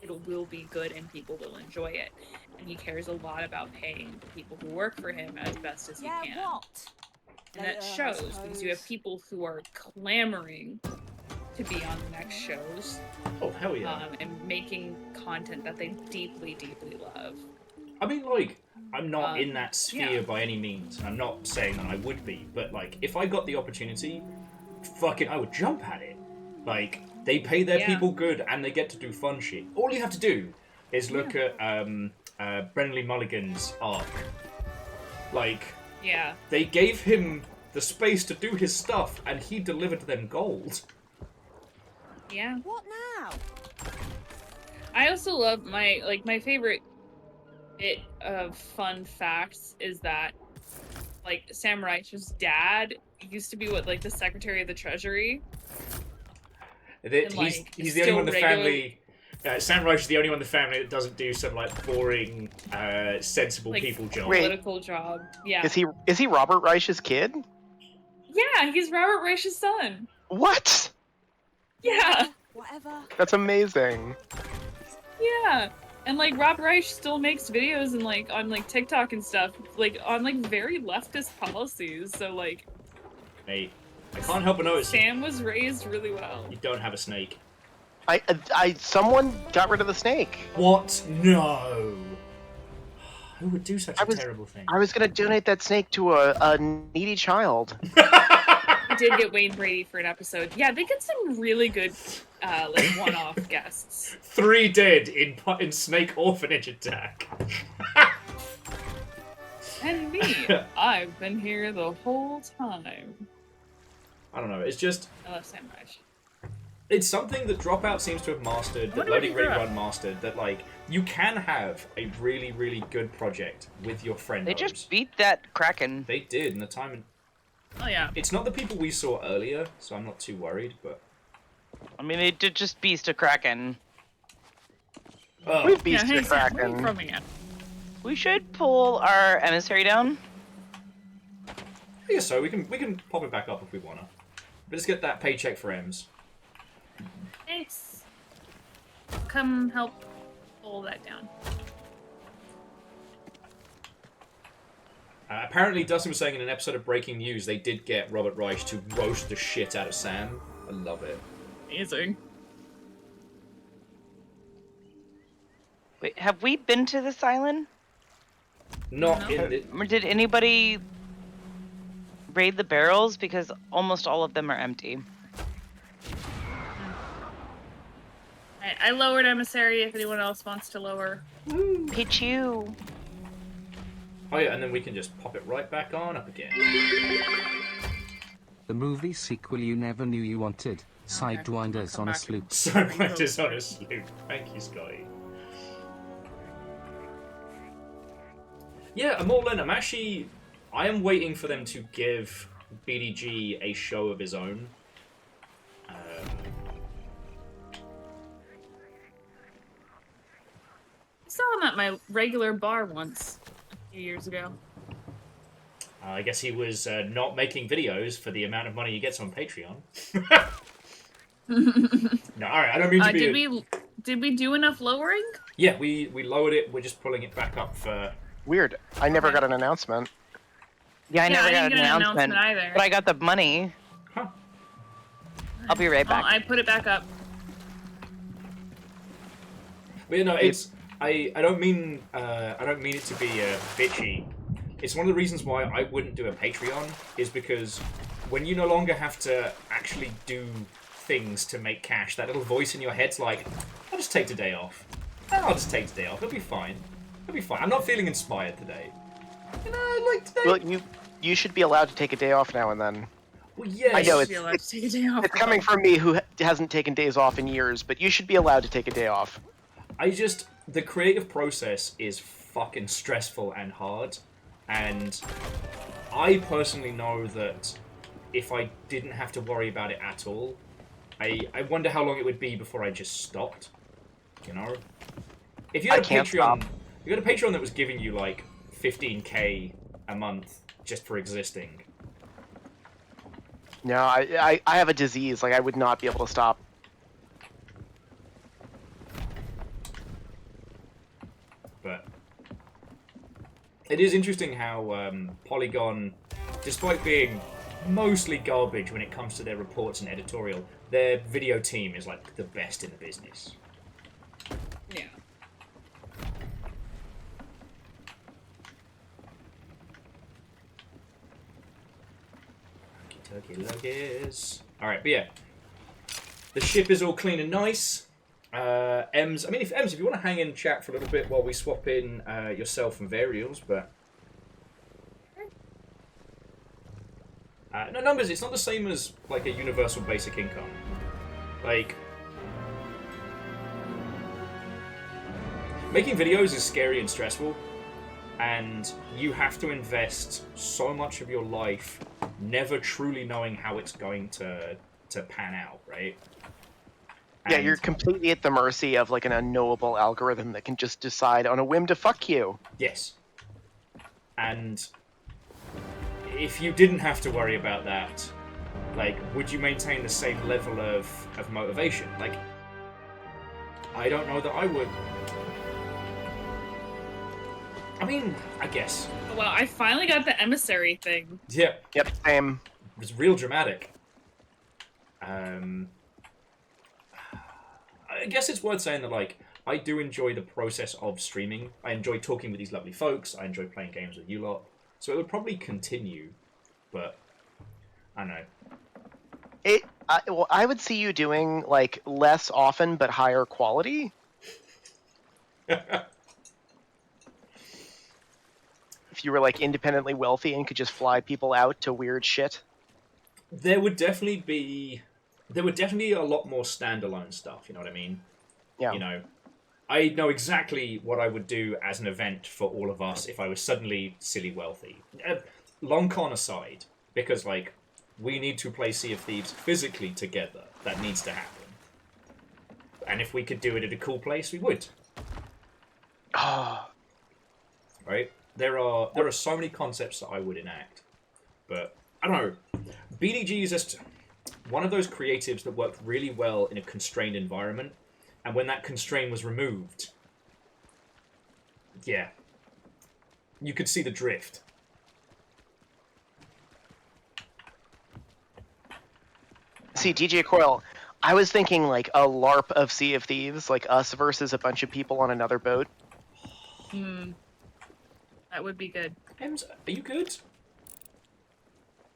Speaker 11: it will be good and people will enjoy it. And he cares a lot about paying the people who work for him as best as he can. And that shows because you have people who are clamoring to be on the next shows.
Speaker 1: Oh, hell yeah.
Speaker 11: And making content that they deeply, deeply love.
Speaker 1: I mean, like, I'm not in that sphere by any means, and I'm not saying that I would be, but, like, if I got the opportunity, fucking, I would jump at it. Like, they pay their people good, and they get to do fun shit. All you have to do is look at Brennan Lee Mulligan's arc. Like, they gave him the space to do his stuff, and he delivered them gold.
Speaker 11: Yeah.
Speaker 8: What now?
Speaker 11: I also love my favorite bit of fun facts is that, like, Sam Reich's dad used to be the Secretary of the Treasury.
Speaker 1: He's the only one in the family. Sam Reich is the only one in the family that doesn't do some like boring, sensible people job.
Speaker 11: Political job. Yeah.
Speaker 9: Is he Robert Reich's kid?
Speaker 11: Yeah, he's Robert Reich's son.
Speaker 9: What?
Speaker 11: Yeah.
Speaker 8: Whatever.
Speaker 9: That's amazing.
Speaker 11: Yeah. And like Rob Reich still makes videos and like on like TikTok and stuff, like on like very leftist policies. So like,
Speaker 1: Mate, I can't help but notice
Speaker 11: Sam was raised really well.
Speaker 1: you don't have a snake.
Speaker 9: Someone got rid of the snake.
Speaker 1: What? No. Who would do such a terrible thing?
Speaker 9: I was gonna donate that snake to a needy child.
Speaker 11: We did get Wayne Brady for an episode. Yeah, they get some really good like one-off guests.
Speaker 1: 3 dead in snake orphanage attack.
Speaker 11: And me, I've been here the whole time.
Speaker 1: I don't know. It's just.
Speaker 11: I love Sam Reich.
Speaker 1: It's something that Dropout seems to have mastered, that Loading Ready Run mastered, that, like, you can have a really, really good project with your friend.
Speaker 10: They just beat that Kraken.
Speaker 1: They did, and the time...
Speaker 11: Oh, yeah.
Speaker 1: It's not the people we saw earlier, so I'm not too worried, but...
Speaker 10: I mean, they did just beast a Kraken.
Speaker 1: Oh.
Speaker 9: We've beasted
Speaker 11: hey,
Speaker 9: a
Speaker 11: Sam, where are you
Speaker 9: Kraken.
Speaker 11: from again?
Speaker 10: We should pull our emissary down.
Speaker 1: I guess so. We can pop it back up if we wanna. But let's get that paycheck for Ems.
Speaker 11: Thanks. Come help pull that down.
Speaker 1: Apparently, Dustin was saying in an episode of Breaking News, they did get Robert Reich to roast the shit out of Sam. I love it.
Speaker 11: Amazing.
Speaker 10: Wait, have we been to this island?
Speaker 1: Not in the...
Speaker 10: Or did anybody raid the barrels? Because almost all of them are empty.
Speaker 11: I lowered emissary if anyone else wants to lower.
Speaker 10: Pichu.
Speaker 1: Oh yeah, and then we can just pop it right back on up again.
Speaker 2: The movie sequel you never knew you wanted. Sidewinders on a sloop.
Speaker 1: Sidewinders on a sloop. Thank you, Scotty. Yeah, I'm all in. I am waiting for them to give BDG a show of his own.
Speaker 11: I saw him at my regular bar once, a few years ago.
Speaker 1: I guess he was not making videos for the amount of money he gets on Patreon. No, alright, I don't mean to be...
Speaker 11: Did we do enough lowering?
Speaker 1: Yeah, we lowered it. We're just pulling it back up for...
Speaker 9: Weird. I never got an announcement.
Speaker 10: Yeah, I never got
Speaker 11: didn't
Speaker 10: an
Speaker 11: get
Speaker 10: announcement
Speaker 11: either.
Speaker 10: but I got the money.
Speaker 1: Huh.
Speaker 10: I'll be right back.
Speaker 11: I put it back up.
Speaker 1: But you know, it's... I don't mean it to be bitchy. It's one of the reasons why I wouldn't do a Patreon, is because when you no longer have to actually do things to make cash, that little voice in your head's like, I'll just take today off. I'll just take today off. It'll be fine. It'll be fine. I'm not feeling inspired today. You know, like today...
Speaker 9: Well, you should be allowed to take a day off now and then.
Speaker 1: Well, yes.
Speaker 9: I know
Speaker 11: it's
Speaker 9: coming from me who hasn't taken days off in years, but you should be allowed to take a day off.
Speaker 1: The creative process is fucking stressful and hard, and I personally know that if I didn't have to worry about it at all, I wonder how long it would be before I just stopped. You know? If you had a Patreon, if you had a Patreon that was giving you like 15k a month just for existing.
Speaker 9: No, I have a disease. Like, I would not be able to stop.
Speaker 1: But it is interesting how Polygon, despite being mostly garbage when it comes to their reports and editorial, their video team is like the best in the business.
Speaker 11: Yeah.
Speaker 1: Turkey luggies. Alright, but yeah. The ship is all clean and nice. Ems, if you want to hang in chat for a little bit while we swap in yourself and Varials, but... no, numbers, it's not the same as, like, a universal basic income. Like... Making videos is scary and stressful, and you have to invest so much of your life never truly knowing how it's going to pan out, right?
Speaker 9: Yeah, you're completely at the mercy of like an unknowable algorithm that can just decide on a whim to fuck you.
Speaker 1: Yes. And if you didn't have to worry about that, like, would you maintain the same level of motivation? Like, I don't know that I would. I mean, I guess.
Speaker 11: Well, I finally got the emissary thing.
Speaker 1: Yeah,
Speaker 9: Yep, same.
Speaker 1: it was real dramatic. I guess it's worth saying that, like, I do enjoy the process of streaming. I enjoy talking with these lovely folks. I enjoy playing games with you lot. So it would probably continue, but I don't know.
Speaker 9: Well, I would see you doing like less often but higher quality. If you were like independently wealthy and could just fly people out to weird shit.
Speaker 1: There would definitely be a lot more standalone stuff, you know what I mean?
Speaker 9: Yeah.
Speaker 1: You know, I know exactly what I would do as an event for all of us if I was suddenly silly wealthy. Long con aside, because, like, we need to play Sea of Thieves physically together. That needs to happen. And if we could do it at a cool place, we would. Right? There are so many concepts that I would enact. But, I don't know. BDG is just one of those creatives that worked really well in a constrained environment. And when that constraint was removed, yeah, you could see the drift.
Speaker 9: See, DJ Coil, I was thinking like a LARP of Sea of Thieves, like us versus a bunch of people on another boat.
Speaker 11: That would be good.
Speaker 1: Ems, are you good?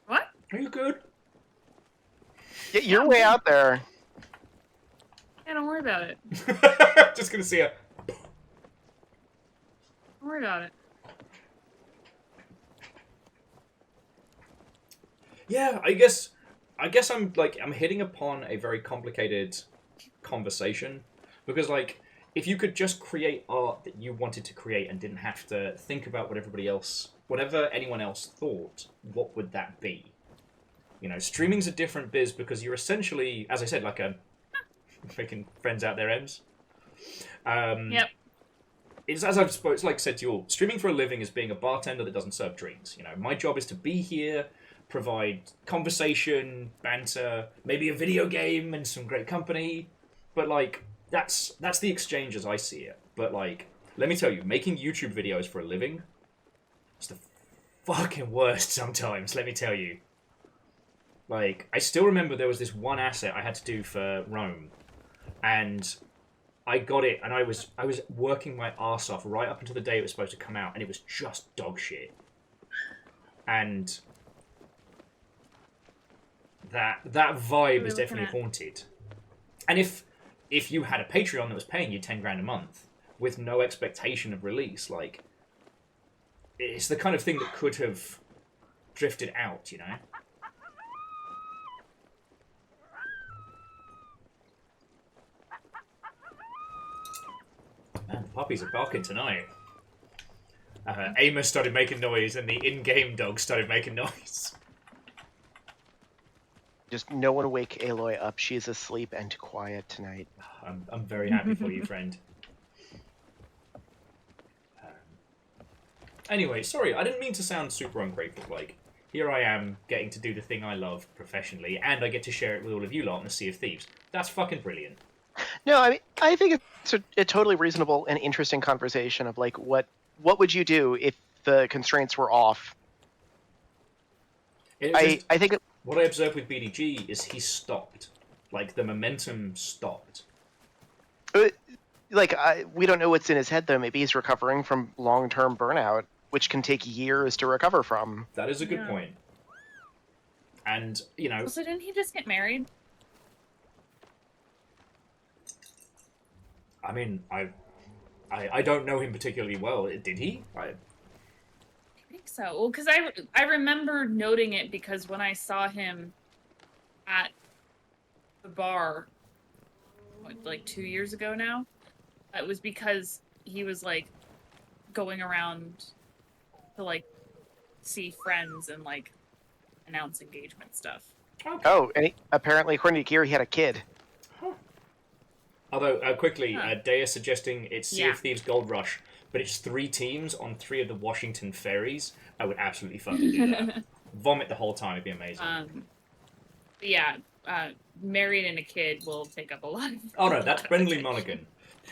Speaker 11: What?
Speaker 1: Are you good?
Speaker 9: Get your way out there.
Speaker 11: Yeah, don't worry about it.
Speaker 1: Just gonna see a...
Speaker 11: Don't worry about it.
Speaker 1: Yeah, I guess I'm hitting upon a very complicated conversation, because, like, if you could just create art that you wanted to create and didn't have to think about whatever anyone else thought, what would that be? You know, streaming's a different biz because you're essentially, as I said, like a making friends out there, Ems.
Speaker 11: Yep.
Speaker 1: It's like said to you all, streaming for a living is being a bartender that doesn't serve drinks. You know, my job is to be here, provide conversation, banter, maybe a video game and some great company. But, like, that's the exchange as I see it. But, like, let me tell you, making YouTube videos for a living is the fucking worst sometimes, let me tell you. Like, I still remember there was this one asset I had to do for Rome, and I got it, and I was working my arse off right up until the day it was supposed to come out, and it was just dog shit. And that vibe is definitely haunted. And if you had a Patreon that was paying you 10 grand a month with no expectation of release, like, it's the kind of thing that could have drifted out, you know? Man, the puppies are barking tonight. Amos started making noise, and the in-game dog started making noise.
Speaker 9: Just no one wake Aloy up. She's asleep and quiet tonight.
Speaker 1: I'm very happy for you, friend. Anyway, sorry, I didn't mean to sound super ungrateful. Like, here I am getting to do the thing I love professionally, and I get to share it with all of you lot in the Sea of Thieves. That's fucking brilliant.
Speaker 9: No, I mean, I think it's a totally reasonable and interesting conversation of like, what would you do if the constraints were off? I think
Speaker 1: what I observed with BDG is he stopped. Like, the momentum stopped.
Speaker 9: Like, we don't know what's in his head, though. Maybe he's recovering from long-term burnout, which can take years to recover from.
Speaker 1: That is a good point. And, you know...
Speaker 11: So didn't he just get married?
Speaker 1: I mean, I don't know him particularly well. Did he?
Speaker 11: I think so. Well, because I remember noting it because when I saw him at the bar, like 2 years ago now, it was because he was, like, going around to, like, see friends and, like, announce engagement stuff.
Speaker 1: Okay.
Speaker 9: Oh, and apparently, according to Gear, he had a kid.
Speaker 1: Although, quickly, Dea suggesting it's Sea of Thieves Gold Rush, but it's 3 teams on 3 of the Washington ferries. I would absolutely fucking do that. Vomit the whole time, it'd be amazing.
Speaker 11: Yeah, married and a kid will take up a lot of...
Speaker 1: Oh no, that's Brendan Mulligan.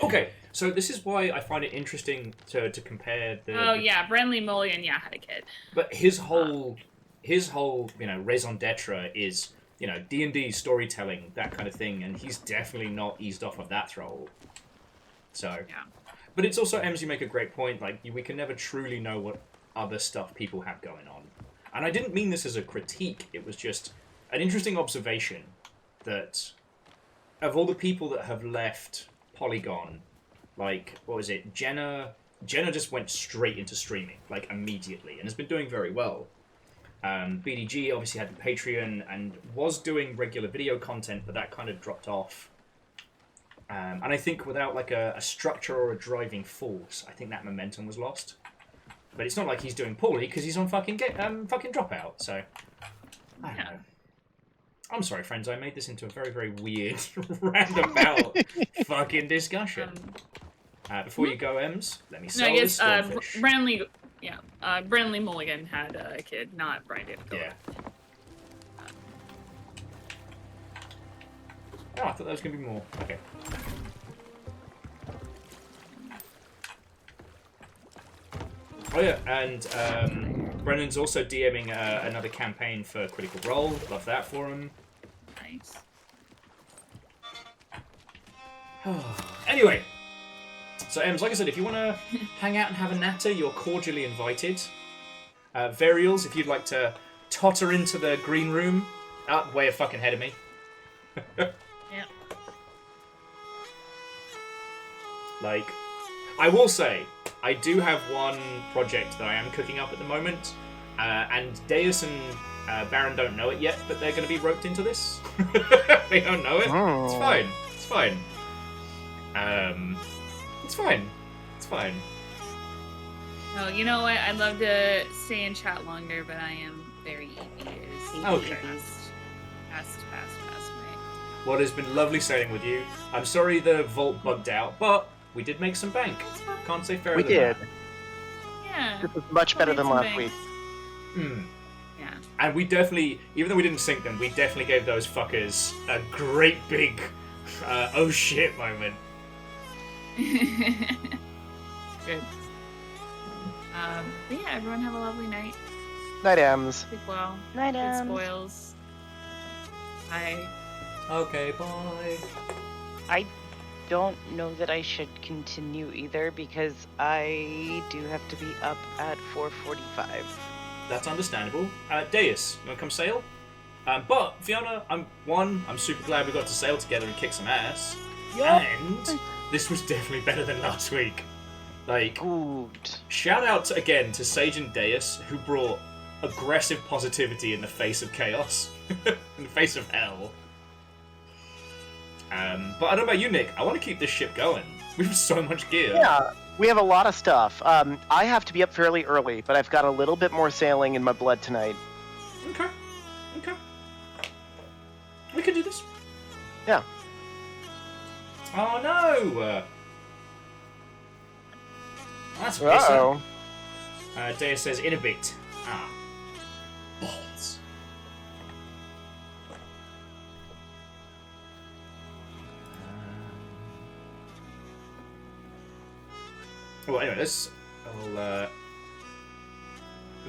Speaker 1: Okay, so this is why I find it interesting to compare the.
Speaker 11: Oh yeah, Brenly Mulligan, yeah, had a kid.
Speaker 1: But his whole raison d'etre is D&D storytelling, that kind of thing, and he's definitely not eased off of that throttle. So
Speaker 11: yeah.
Speaker 1: But it's also, Ems, you make a great point. Like, we can never truly know what other stuff people have going on. And I didn't mean this as a critique. It was just an interesting observation that of all the people that have left Polygon, like, what was it? Jenna just went straight into streaming, like, immediately, and has been doing very well. BDG obviously had the Patreon and was doing regular video content, but that kind of dropped off. And I think without like a structure or a driving force, I think that momentum was lost. But it's not like he's doing poorly because he's on fucking Dropout. So I don't know. I'm sorry, friends. I made this into a very, very weird, roundabout fucking discussion. Before you go, Ems, let me sell this stonefish.
Speaker 11: Brenly Mulligan had a kid, not Brian David Cole.
Speaker 1: Yeah. Oh, I thought there was going to be more. Okay. Oh yeah, and Brennan's also DMing another campaign for Critical Role. Love that for him.
Speaker 11: Nice.
Speaker 1: Anyway, so Ems, like I said, if you want to hang out and have a natter, you're cordially invited. Varials, if you'd like to totter into the green room, way a fucking ahead of me.
Speaker 11: Yeah.
Speaker 1: Like, I will say, I do have one project that I am cooking up at the moment, and Deus and Baron don't know it yet, but they're going to be roped into this. They don't know it.
Speaker 9: Oh.
Speaker 1: It's fine. It's fine. It's fine. It's fine.
Speaker 11: Oh, you know what? I'd love to stay in chat longer, but I am very eager.
Speaker 1: Okay.
Speaker 11: Fast, mate.
Speaker 1: Well, it's been lovely sailing with you. I'm sorry the vault bugged out, but we did make some bank. Can't say fairer
Speaker 9: We
Speaker 1: than
Speaker 9: did.
Speaker 1: that.
Speaker 11: Yeah.
Speaker 9: This was much better than last week.
Speaker 11: Yeah.
Speaker 1: And we definitely, even though we didn't sync them, we definitely gave those fuckers a great big oh shit moment.
Speaker 11: Good. But yeah, everyone have a lovely night.
Speaker 9: Night, Ems.
Speaker 11: Sleep well.
Speaker 10: Night,
Speaker 11: Good
Speaker 10: Ems.
Speaker 11: spoils. Bye.
Speaker 1: Okay, bye.
Speaker 10: I don't know that I should continue either because I do have to be up at 4:45.
Speaker 1: That's understandable. Deus, you want to come sail? But, Fiona, I'm super glad we got to sail together and kick some ass.
Speaker 10: Yep.
Speaker 1: And this was definitely better than last week. Like,
Speaker 9: Good.
Speaker 1: shout out again to Sage and Deus, who brought aggressive positivity in the face of chaos. In the face of hell. But I don't know about you, Nick. I want to keep this ship going. We have so much gear.
Speaker 9: Yeah, we have a lot of stuff. I have to be up fairly early, but I've got a little bit more sailing in my blood tonight.
Speaker 1: Okay. We can do this.
Speaker 9: Yeah.
Speaker 1: Oh no! That's a pisser.
Speaker 9: Uh-oh.
Speaker 1: Deus says, in a bit. Balls. Well, anyway,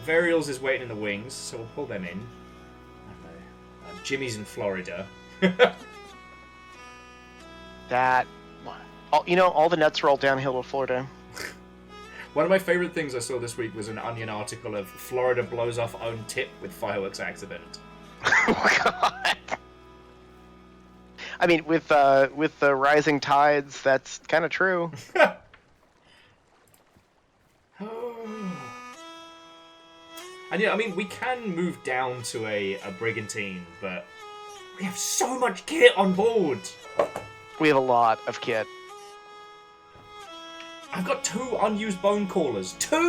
Speaker 1: Varials is waiting in the wings, so we'll pull them in. I don't know. Jimmy's in Florida.
Speaker 9: All the nuts roll downhill to Florida.
Speaker 1: One of my favorite things I saw this week was an Onion article of Florida blows off own tip with fireworks accident.
Speaker 9: Oh, God. I mean, with the rising tides, that's kind of true.
Speaker 1: And yeah, I mean, we can move down to a brigantine, but we have so much kit on board.
Speaker 9: We have a lot of kit.
Speaker 1: I've got 2 unused bone callers. 2! Do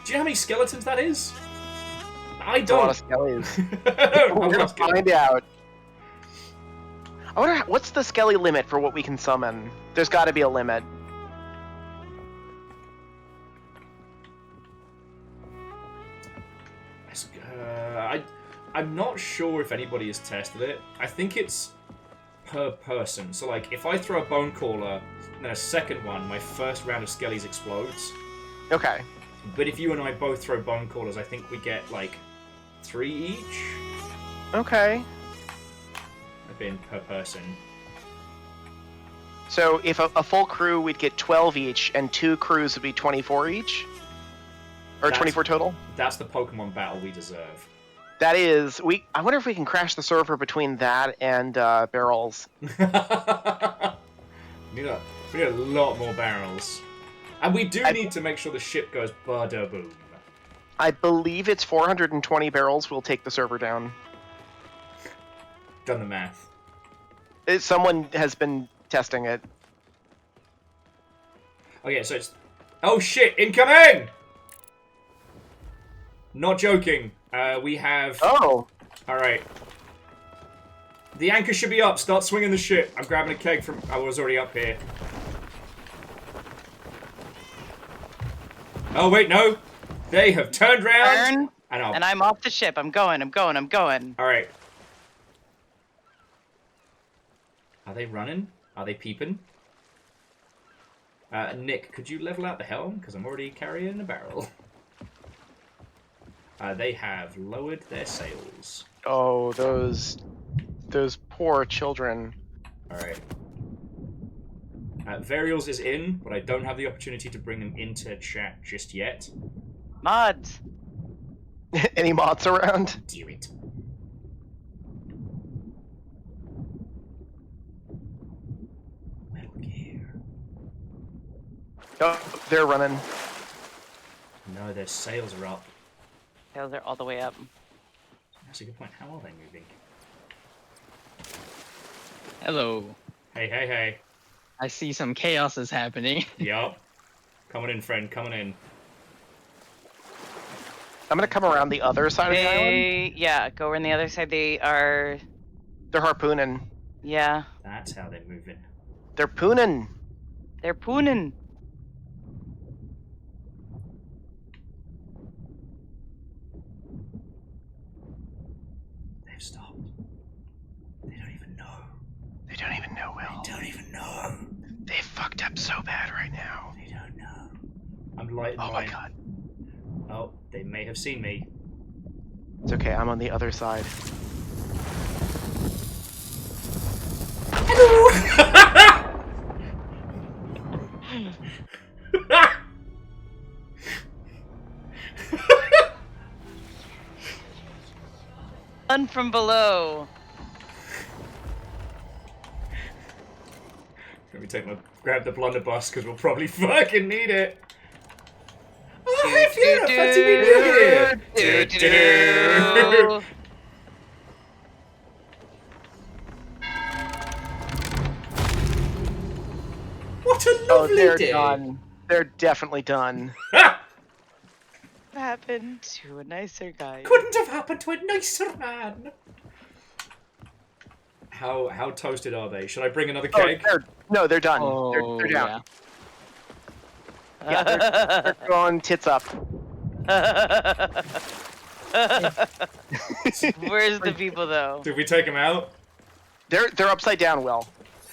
Speaker 1: you know how many skeletons that is? I don't.
Speaker 9: A lot of skellies.
Speaker 1: We're
Speaker 9: We're gonna find out. I wonder what's the skelly limit for what we can summon. There's got to be a limit.
Speaker 1: I'm not sure if anybody has tested it. I think it's per person. So, like, if I throw a bone caller and then a second one, my first round of skellies explodes.
Speaker 9: Okay.
Speaker 1: But if you and I both throw bone callers, I think we get, like, 3 each?
Speaker 9: Okay.
Speaker 1: I've been per person.
Speaker 9: So if a full crew, we'd get 12 each, and 2 crews would be 24 each? Or 24 total?
Speaker 1: That's the Pokemon battle we deserve.
Speaker 9: That is... I wonder if we can crash the server between that and barrels.
Speaker 1: we need a lot more barrels. And we do need to make sure the ship goes bada-boom.
Speaker 9: I believe it's 420 barrels will take the server down.
Speaker 1: Done the math.
Speaker 9: Someone has been testing it.
Speaker 1: Okay, so it's... Oh shit, incoming! Not joking. We have...
Speaker 9: Oh!
Speaker 1: Alright. The anchor should be up. Start swinging the ship. I'm grabbing a keg from... I was already up here. Oh, wait, no. They have turned round.
Speaker 10: And I'm off the ship. I'm going.
Speaker 1: Alright. Are they running? Are they peeping? Nick, could you level out the helm? Because I'm already carrying a barrel. They have lowered their sails.
Speaker 9: Oh, those poor children.
Speaker 1: Alright. Varials is in, but I don't have the opportunity to bring them into chat just yet.
Speaker 10: Mods!
Speaker 9: Any mods around?
Speaker 1: Do it. Metal Gear.
Speaker 9: Oh, they're running.
Speaker 1: No, their sails are up.
Speaker 10: Sails are all the way up.
Speaker 1: That's a good point. How are they moving?
Speaker 12: Hello.
Speaker 1: Hey.
Speaker 12: I see some chaos is happening.
Speaker 1: Yup. Coming in, friend. Coming in.
Speaker 9: I'm gonna come around the other side of the island.
Speaker 10: Yeah, go around the other side. They're
Speaker 9: harpooning.
Speaker 10: Yeah.
Speaker 1: That's how they're moving.
Speaker 9: They're pooning.
Speaker 10: They're pooning.
Speaker 1: They've stopped. They don't even know.
Speaker 9: They don't even know, Will.
Speaker 1: They don't even know.
Speaker 9: They fucked up so bad right now.
Speaker 1: They don't know. I'm lighting
Speaker 9: Oh my god.
Speaker 1: Oh, they may have seen me.
Speaker 9: It's okay, I'm on the other side.
Speaker 10: Run from below.
Speaker 1: Let me grab the blunderbuss because we'll probably fucking need it. Oh, hey Fiona, fancy meeting you here. What a lovely
Speaker 9: they're
Speaker 1: day.
Speaker 9: done. They're definitely done.
Speaker 10: What happened to a nicer guy?
Speaker 1: Couldn't have happened to a nicer man. How toasted are they? Should I bring another keg?
Speaker 9: No, they're done.
Speaker 12: Oh,
Speaker 9: they're down. Yeah, they're going tits up.
Speaker 10: Where's the people though?
Speaker 1: Did we take them out?
Speaker 9: They're upside down, Will.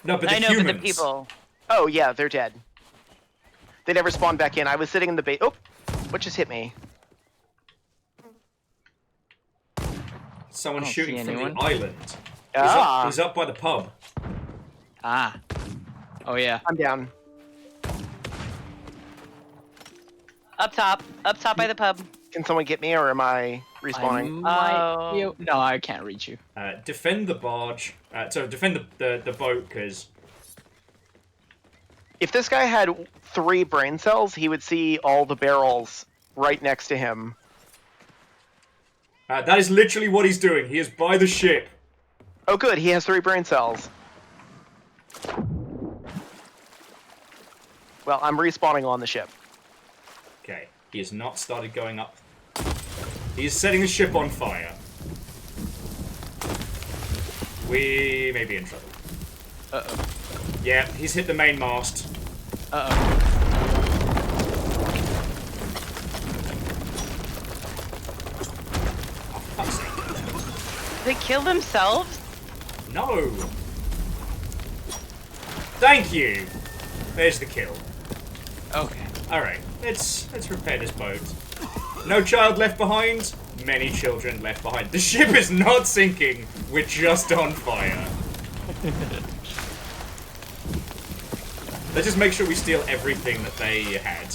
Speaker 1: No, but the
Speaker 10: I know,
Speaker 1: humans.
Speaker 10: but the people.
Speaker 9: Oh yeah, they're dead. They never spawned back in. I was sitting in the base. Oh, what just hit me?
Speaker 1: Someone
Speaker 12: I don't
Speaker 1: shooting
Speaker 12: see
Speaker 1: from
Speaker 12: anyone.
Speaker 1: the island.
Speaker 9: Ah.
Speaker 1: He's up by the pub.
Speaker 12: Ah. Oh yeah.
Speaker 9: I'm down.
Speaker 10: Up top by the pub.
Speaker 9: Can someone get me, or am I respawning?
Speaker 12: No, I can't reach you.
Speaker 1: Defend the barge. So defend the boat, because...
Speaker 9: If this guy had 3 brain cells, he would see all the barrels right next to him.
Speaker 1: That is literally what he's doing. He is by the ship.
Speaker 9: Oh good, he has 3 brain cells. Well, I'm respawning on the ship.
Speaker 1: Okay, he has not started going up. He is setting the ship on fire. We may be in trouble.
Speaker 12: Uh-oh.
Speaker 1: Yeah, he's hit the main mast.
Speaker 12: Uh-oh.
Speaker 1: Oh, fuck's sake.
Speaker 10: They kill themselves?
Speaker 1: No! Thank you. There's the kill.
Speaker 12: Okay.
Speaker 1: All right, let's repair this boat. No child left behind. Many children left behind. The ship is not sinking. We're just on fire. Let's just make sure we steal everything that they had.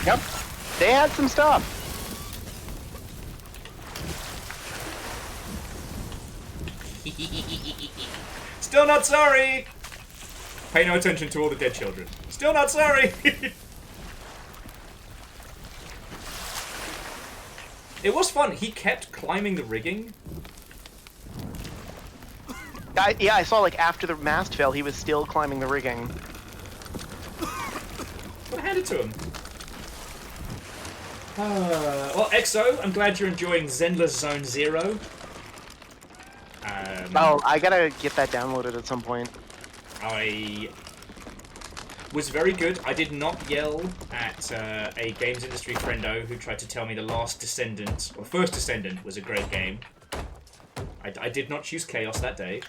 Speaker 9: Yep. They had some stuff.
Speaker 1: Still not sorry. Pay no attention to all the dead children. Still not sorry. It was fun. He kept climbing the rigging.
Speaker 9: Yeah, I saw like after the mast fell, he was still climbing the rigging.
Speaker 1: I hand it to him. Well, EXO, I'm glad you're enjoying Zenless Zone Zero.
Speaker 9: Oh, I gotta get that downloaded at some point.
Speaker 1: I was very good. I did not yell at a games industry friendo who tried to tell me The Last Descendant, or First Descendant, was a great game. I did not choose Chaos that day.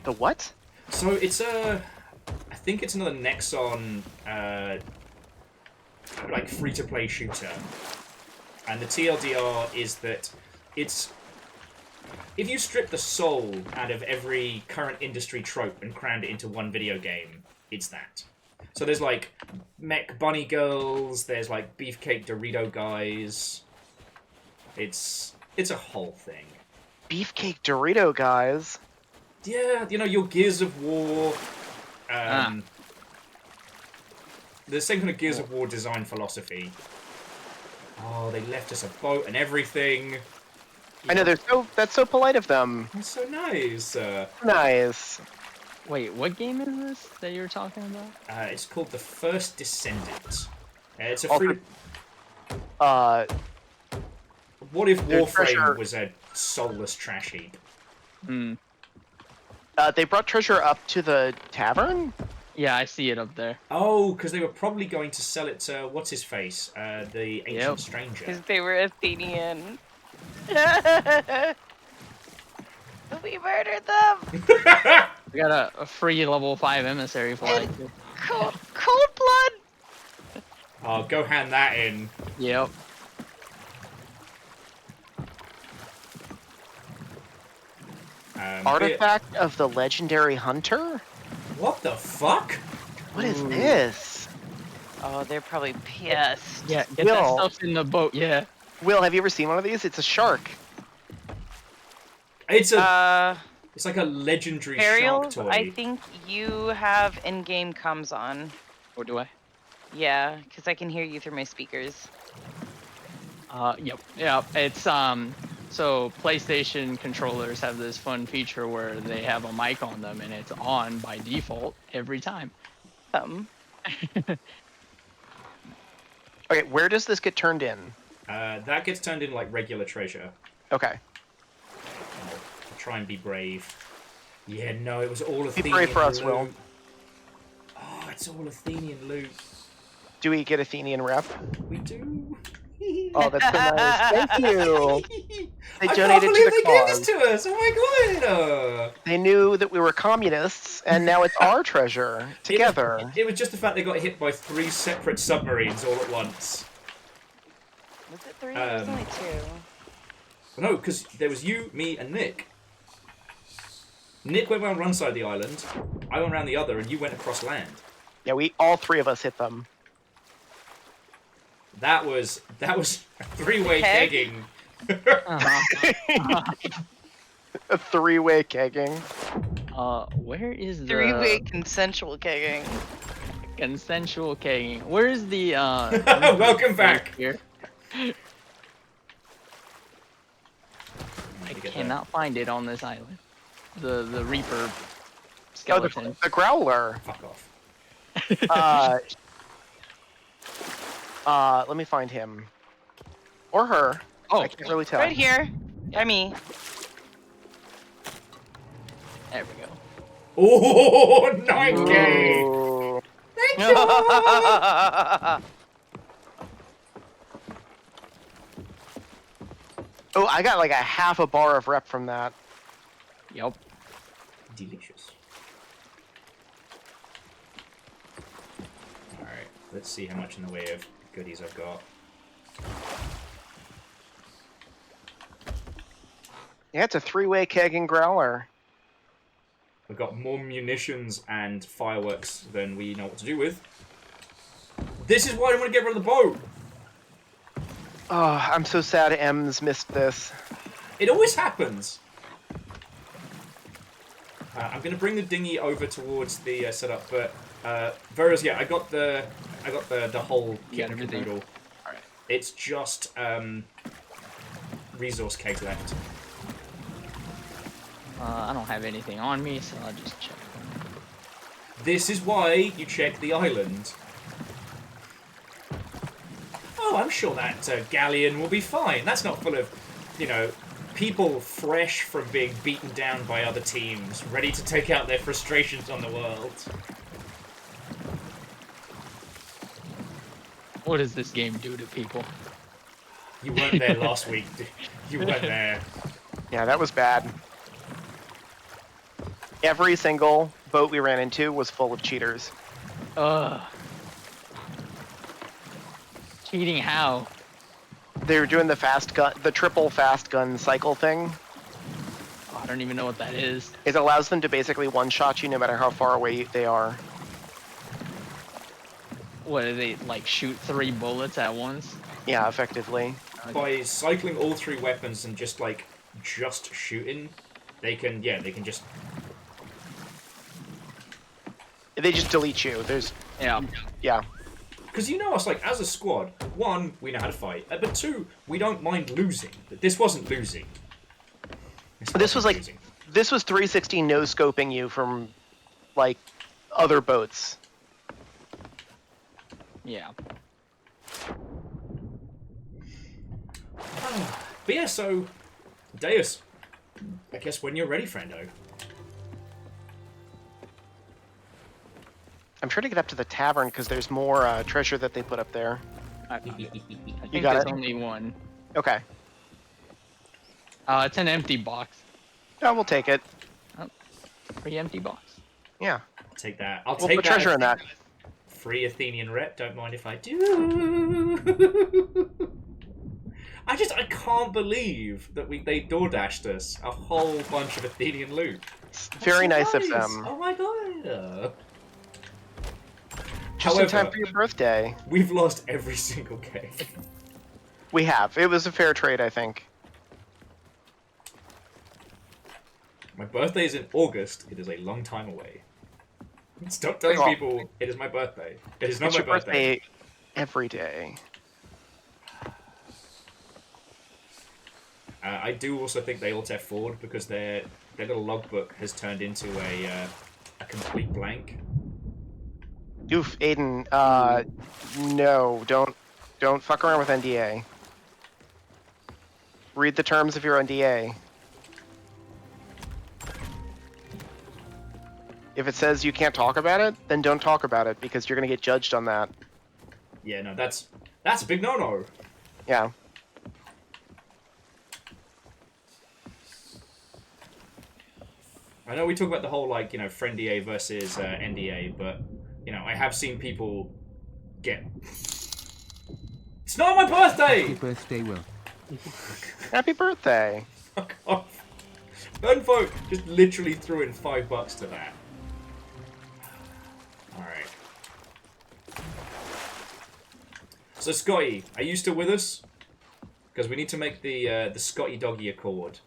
Speaker 9: The what?
Speaker 1: So it's I think it's another Nexon, like free-to-play shooter. And the TLDR is that it's... If you strip the soul out of every current industry trope and crammed it into one video game, it's that. So there's like mech bunny girls, there's like beefcake Dorito guys. It's a whole thing.
Speaker 9: Beefcake Dorito guys?
Speaker 1: Yeah, you know, your Gears of War, the same kind of Gears of War design philosophy. Oh, they left us a boat and everything.
Speaker 9: I know, that's so polite of them.
Speaker 1: That's so nice.
Speaker 9: Nice.
Speaker 12: Wait, what game is this that you're talking about?
Speaker 1: It's called The First Descendant. It's a
Speaker 9: Also,
Speaker 1: free... What if
Speaker 9: there's
Speaker 1: Warframe
Speaker 9: treasure.
Speaker 1: was a soulless trash heap?
Speaker 12: Hmm.
Speaker 9: They brought treasure up to the tavern?
Speaker 12: Yeah, I see it up there.
Speaker 1: Oh, because they were probably going to sell it to, what's his face? The Ancient Stranger.
Speaker 10: Because they were Athenian. We murdered them!
Speaker 12: We got a free level 5 emissary flag.
Speaker 10: Cold blood!
Speaker 1: Oh, go hand that in.
Speaker 12: Yep.
Speaker 9: Artifact of the legendary hunter?
Speaker 1: What the fuck?
Speaker 9: What is this?
Speaker 10: Oh, they're probably pissed.
Speaker 12: Yeah, get that stuff in the boat, yeah.
Speaker 9: Will, have you ever seen one of these? It's a shark.
Speaker 1: It's a... it's like a legendary
Speaker 10: Ariel,
Speaker 1: shark toy.
Speaker 10: I think you have in-game comms on.
Speaker 12: Or do I?
Speaker 10: Yeah, because I can hear you through my speakers.
Speaker 12: Yep. Yeah, it's, so PlayStation controllers have this fun feature where they have a mic on them and it's on by default every time.
Speaker 9: Okay, where does this get turned in?
Speaker 1: That gets turned in like regular treasure.
Speaker 9: Okay.
Speaker 1: I'll try and be brave. Yeah, no, it was all Athenian
Speaker 9: Be brave for us,
Speaker 1: loot.
Speaker 9: Will.
Speaker 1: Oh, it's all Athenian loot.
Speaker 9: Do we get Athenian rep?
Speaker 1: We do.
Speaker 9: Oh, that's so nice. Thank you. They
Speaker 1: I can't
Speaker 9: donated
Speaker 1: believe
Speaker 9: to the
Speaker 1: they
Speaker 9: cause.
Speaker 1: gave this to us. Oh my god.
Speaker 9: They knew that we were communists, and now it's our treasure together.
Speaker 1: It was just the fact they got hit by 3 separate submarines all at once.
Speaker 10: Was it 3? It was only 2.
Speaker 1: No, because there was you, me, and Nick. Nick went around one side of the island, I went around the other, and you went across land.
Speaker 9: Yeah, all 3 of us hit them.
Speaker 1: That was a 3-way
Speaker 10: Keg?
Speaker 1: kegging.
Speaker 9: A 3-way kegging.
Speaker 12: Where is the...
Speaker 10: 3-way consensual kegging.
Speaker 12: Consensual kegging. Where is the,
Speaker 1: Welcome back!
Speaker 12: Here? I cannot find it on this island. The Reaper skeleton.
Speaker 9: The Growler.
Speaker 1: Fuck off.
Speaker 9: Let me find him. Or her.
Speaker 12: Oh,
Speaker 9: I can't really tell.
Speaker 10: Right here. By me.
Speaker 12: There we go.
Speaker 1: Oh, 9K!
Speaker 9: Ooh.
Speaker 1: Thank you!
Speaker 9: Oh, I got like a half a bar of rep from that.
Speaker 12: Yep.
Speaker 1: Delicious. Let's see how much in the way of goodies I've got.
Speaker 9: Yeah, it's a 3-way keg and growler.
Speaker 1: We've got more munitions and fireworks than we know what to do with. This is why I want to get rid of the boat!
Speaker 9: Oh, I'm so sad M's missed this.
Speaker 1: It always happens! I'm going to bring the dinghy over towards the setup, but Vera's, yeah, I got the whole kit and caboodle.
Speaker 12: Alright.
Speaker 1: It's just resource kegs left.
Speaker 12: I don't have anything on me, so I'll just check.
Speaker 1: This is why you check the island. Oh, I'm sure that galleon will be fine. That's not full of, you know, people fresh from being beaten down by other teams, ready to take out their frustrations on the world.
Speaker 12: What does this game do to people?
Speaker 1: You weren't there last week. You weren't there.
Speaker 9: Yeah, that was bad. Every single boat we ran into was full of cheaters.
Speaker 12: Ugh. Cheating how?
Speaker 9: They were doing the fast gun, the triple fast gun cycle thing.
Speaker 12: Oh, I don't even know what that is.
Speaker 9: It allows them to basically one-shot you no matter how far away they are.
Speaker 12: What, do they, like, shoot 3 bullets at once?
Speaker 9: Yeah, effectively.
Speaker 1: By cycling all 3 weapons and just shooting, they can just...
Speaker 9: They just delete you. There's...
Speaker 12: Yeah.
Speaker 9: Yeah.
Speaker 1: Because you know us, like, as a squad, 1, we know how to fight, but 2, we don't mind losing. But this wasn't losing.
Speaker 9: This was like...
Speaker 1: losing.
Speaker 9: This was 360 no-scoping you from, like, other boats.
Speaker 12: Yeah.
Speaker 1: But yeah, so... Deus, I guess when you're ready, friendo.
Speaker 9: I'm trying to get up to the tavern because there's more treasure that they put up there.
Speaker 12: I think
Speaker 9: got
Speaker 12: there's
Speaker 9: it?
Speaker 12: only one.
Speaker 9: Okay.
Speaker 12: It's an empty box.
Speaker 9: Oh, we'll take it.
Speaker 12: Oh, free empty box.
Speaker 9: Yeah.
Speaker 1: I'll take that. I'll
Speaker 9: We'll
Speaker 1: take
Speaker 9: put
Speaker 1: that.
Speaker 9: treasure in that.
Speaker 1: Free Athenian rep, don't mind if I do. I can't believe that they door dashed us a whole bunch of Athenian loot.
Speaker 9: It's very
Speaker 1: That's
Speaker 9: nice
Speaker 1: so
Speaker 9: of them.
Speaker 1: Oh my god.
Speaker 9: Just in time for your birthday.
Speaker 1: We've lost every single game.
Speaker 9: We have. It was a fair trade, I think.
Speaker 1: My birthday is in August. It is a long time away. Stop telling people it is my birthday. It is not
Speaker 9: It's
Speaker 1: my
Speaker 9: your
Speaker 1: birthday.
Speaker 9: every day.
Speaker 1: I do also think they alt F4'd because their little logbook has turned into a complete blank.
Speaker 9: Oof, Aiden. No, don't fuck around with NDA. Read the terms of your NDA. If it says you can't talk about it, then don't talk about it because you're gonna get judged on that.
Speaker 1: Yeah, no, that's a big no-no.
Speaker 9: Yeah.
Speaker 1: I know we talk about the whole, like, you know, friend DA versus NDA, but, you know, I have seen people get... It's not my birthday!
Speaker 2: Happy birthday, Will.
Speaker 9: Happy birthday!
Speaker 1: Fuck off. Gunfolk just literally threw in $5 to that. Alright. So, Scotty, are you still with us? Because we need to make the Scotty Doggy Accord.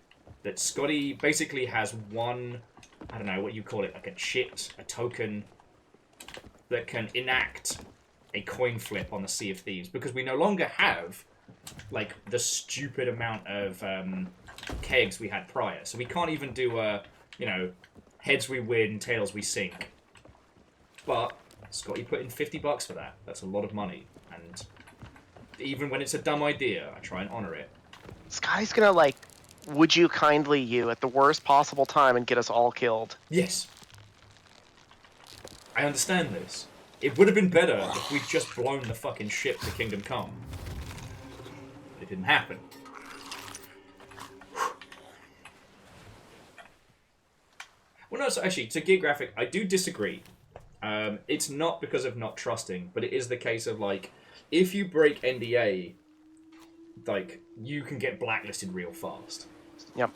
Speaker 1: That Scotty basically has one, I don't know what you call it, like a chit, a token, that can enact a coin flip on the Sea of Thieves. Because we no longer have, like, the stupid amount of kegs we had prior. So we can't even do a, you know, heads we win, tails we sink. But Scotty put in $50 for that. That's a lot of money. And even when it's a dumb idea, I try and honor it.
Speaker 9: Sky's gonna, like, would you kindly you at the worst possible time and get us all killed.
Speaker 1: Yes. I understand this. It would have been better if we'd just blown the fucking ship to Kingdom Come. But it didn't happen. Well, no, so actually, to Geographic, I do disagree. It's not because of not trusting, but it is the case of, like, if you break NDA, like, you can get blacklisted real fast.
Speaker 9: Yep.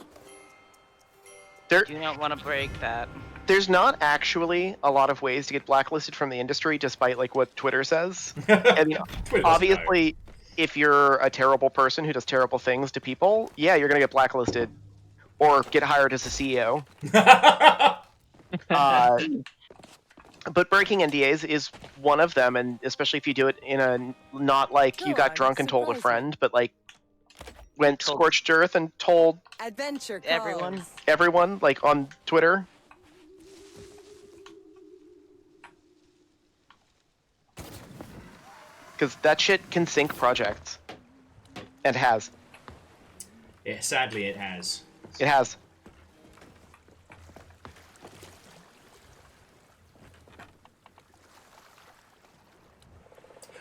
Speaker 10: I do not want to break that.
Speaker 9: There's not actually a lot of ways to get blacklisted from the industry, despite like what Twitter says. I mean, obviously, if you're a terrible person who does terrible things to people, yeah, you're gonna get blacklisted or get hired as a CEO. But breaking NDAs is one of them, and especially if you do it in a not like you got drunk and told a friend, but like went scorched earth and told
Speaker 5: Adventure calls.
Speaker 9: everyone like on Twitter. Because that shit can sink projects. And has.
Speaker 1: Yeah, sadly it has.
Speaker 9: It has.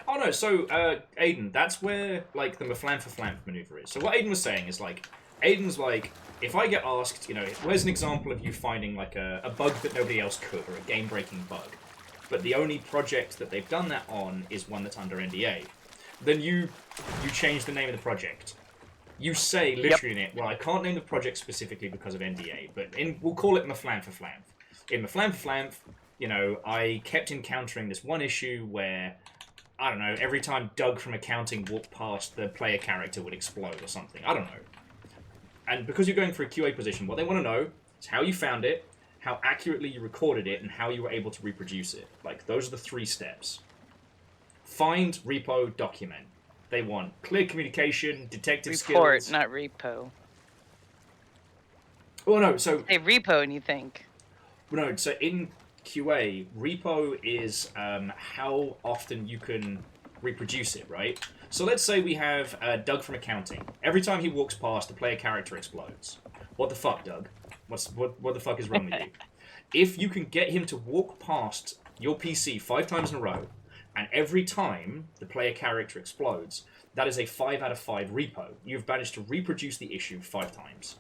Speaker 1: Oh no, so, Aiden, that's where, like, the Maflan for Flamp maneuver is. So what Aiden was saying is, like, Aiden's like, if I get asked, you know, where's an example of you finding, like, a bug that nobody else could, or a game-breaking bug, but the only project that they've done that on is one that's under NDA, then you change the name of the project. You say, literally in it, well, I can't name the project specifically because of NDA, but we'll call it Maflan for Flamp. In Maflan for Flamp, you know, I kept encountering this one issue where, I don't know, every time Doug from accounting walked past, the player character would explode or something. I don't know. And because you're going for a QA position, what they want to know is how you found it, how accurately you recorded it, and how you were able to reproduce it. Like, those are the 3 steps. Find, repo, document. They want clear communication, detective
Speaker 10: Report,
Speaker 1: skills.
Speaker 10: not repo.
Speaker 1: Oh, no, so...
Speaker 10: Hey, repo, and you think?
Speaker 1: No, so in QA, repo is how often you can reproduce it, right? So let's say we have Doug from accounting. Every time he walks past, the player character explodes. What the fuck, Doug? What the fuck is wrong with you? If you can get him to walk past your PC 5 times in a row, and every time the player character explodes, that is a 5 out of 5 repo. You've managed to reproduce the issue 5 times.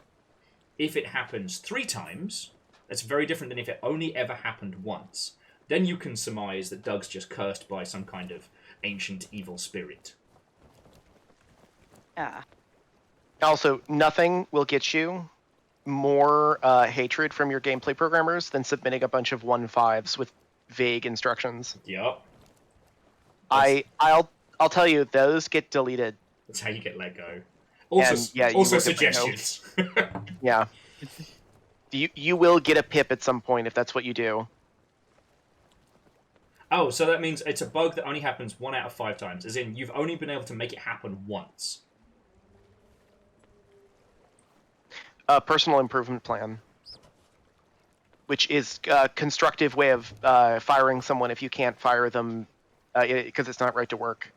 Speaker 1: If it happens 3 times, that's very different than if it only ever happened once. Then you can surmise that Doug's just cursed by some kind of ancient evil spirit.
Speaker 10: Ah.
Speaker 9: Also, nothing will get you more hatred from your gameplay programmers than submitting a bunch of 1.5s with vague instructions.
Speaker 1: Yep.
Speaker 9: I'll tell you, those get deleted.
Speaker 1: That's how you get let go. Also suggestions.
Speaker 9: Yeah. You will get a pip at some point if that's what you do.
Speaker 1: Oh, so that means it's a bug that only happens 1 out of 5 times, as in you've only been able to make it happen once.
Speaker 9: A personal improvement plan, which is a constructive way of firing someone if you can't fire them because it's not right to work.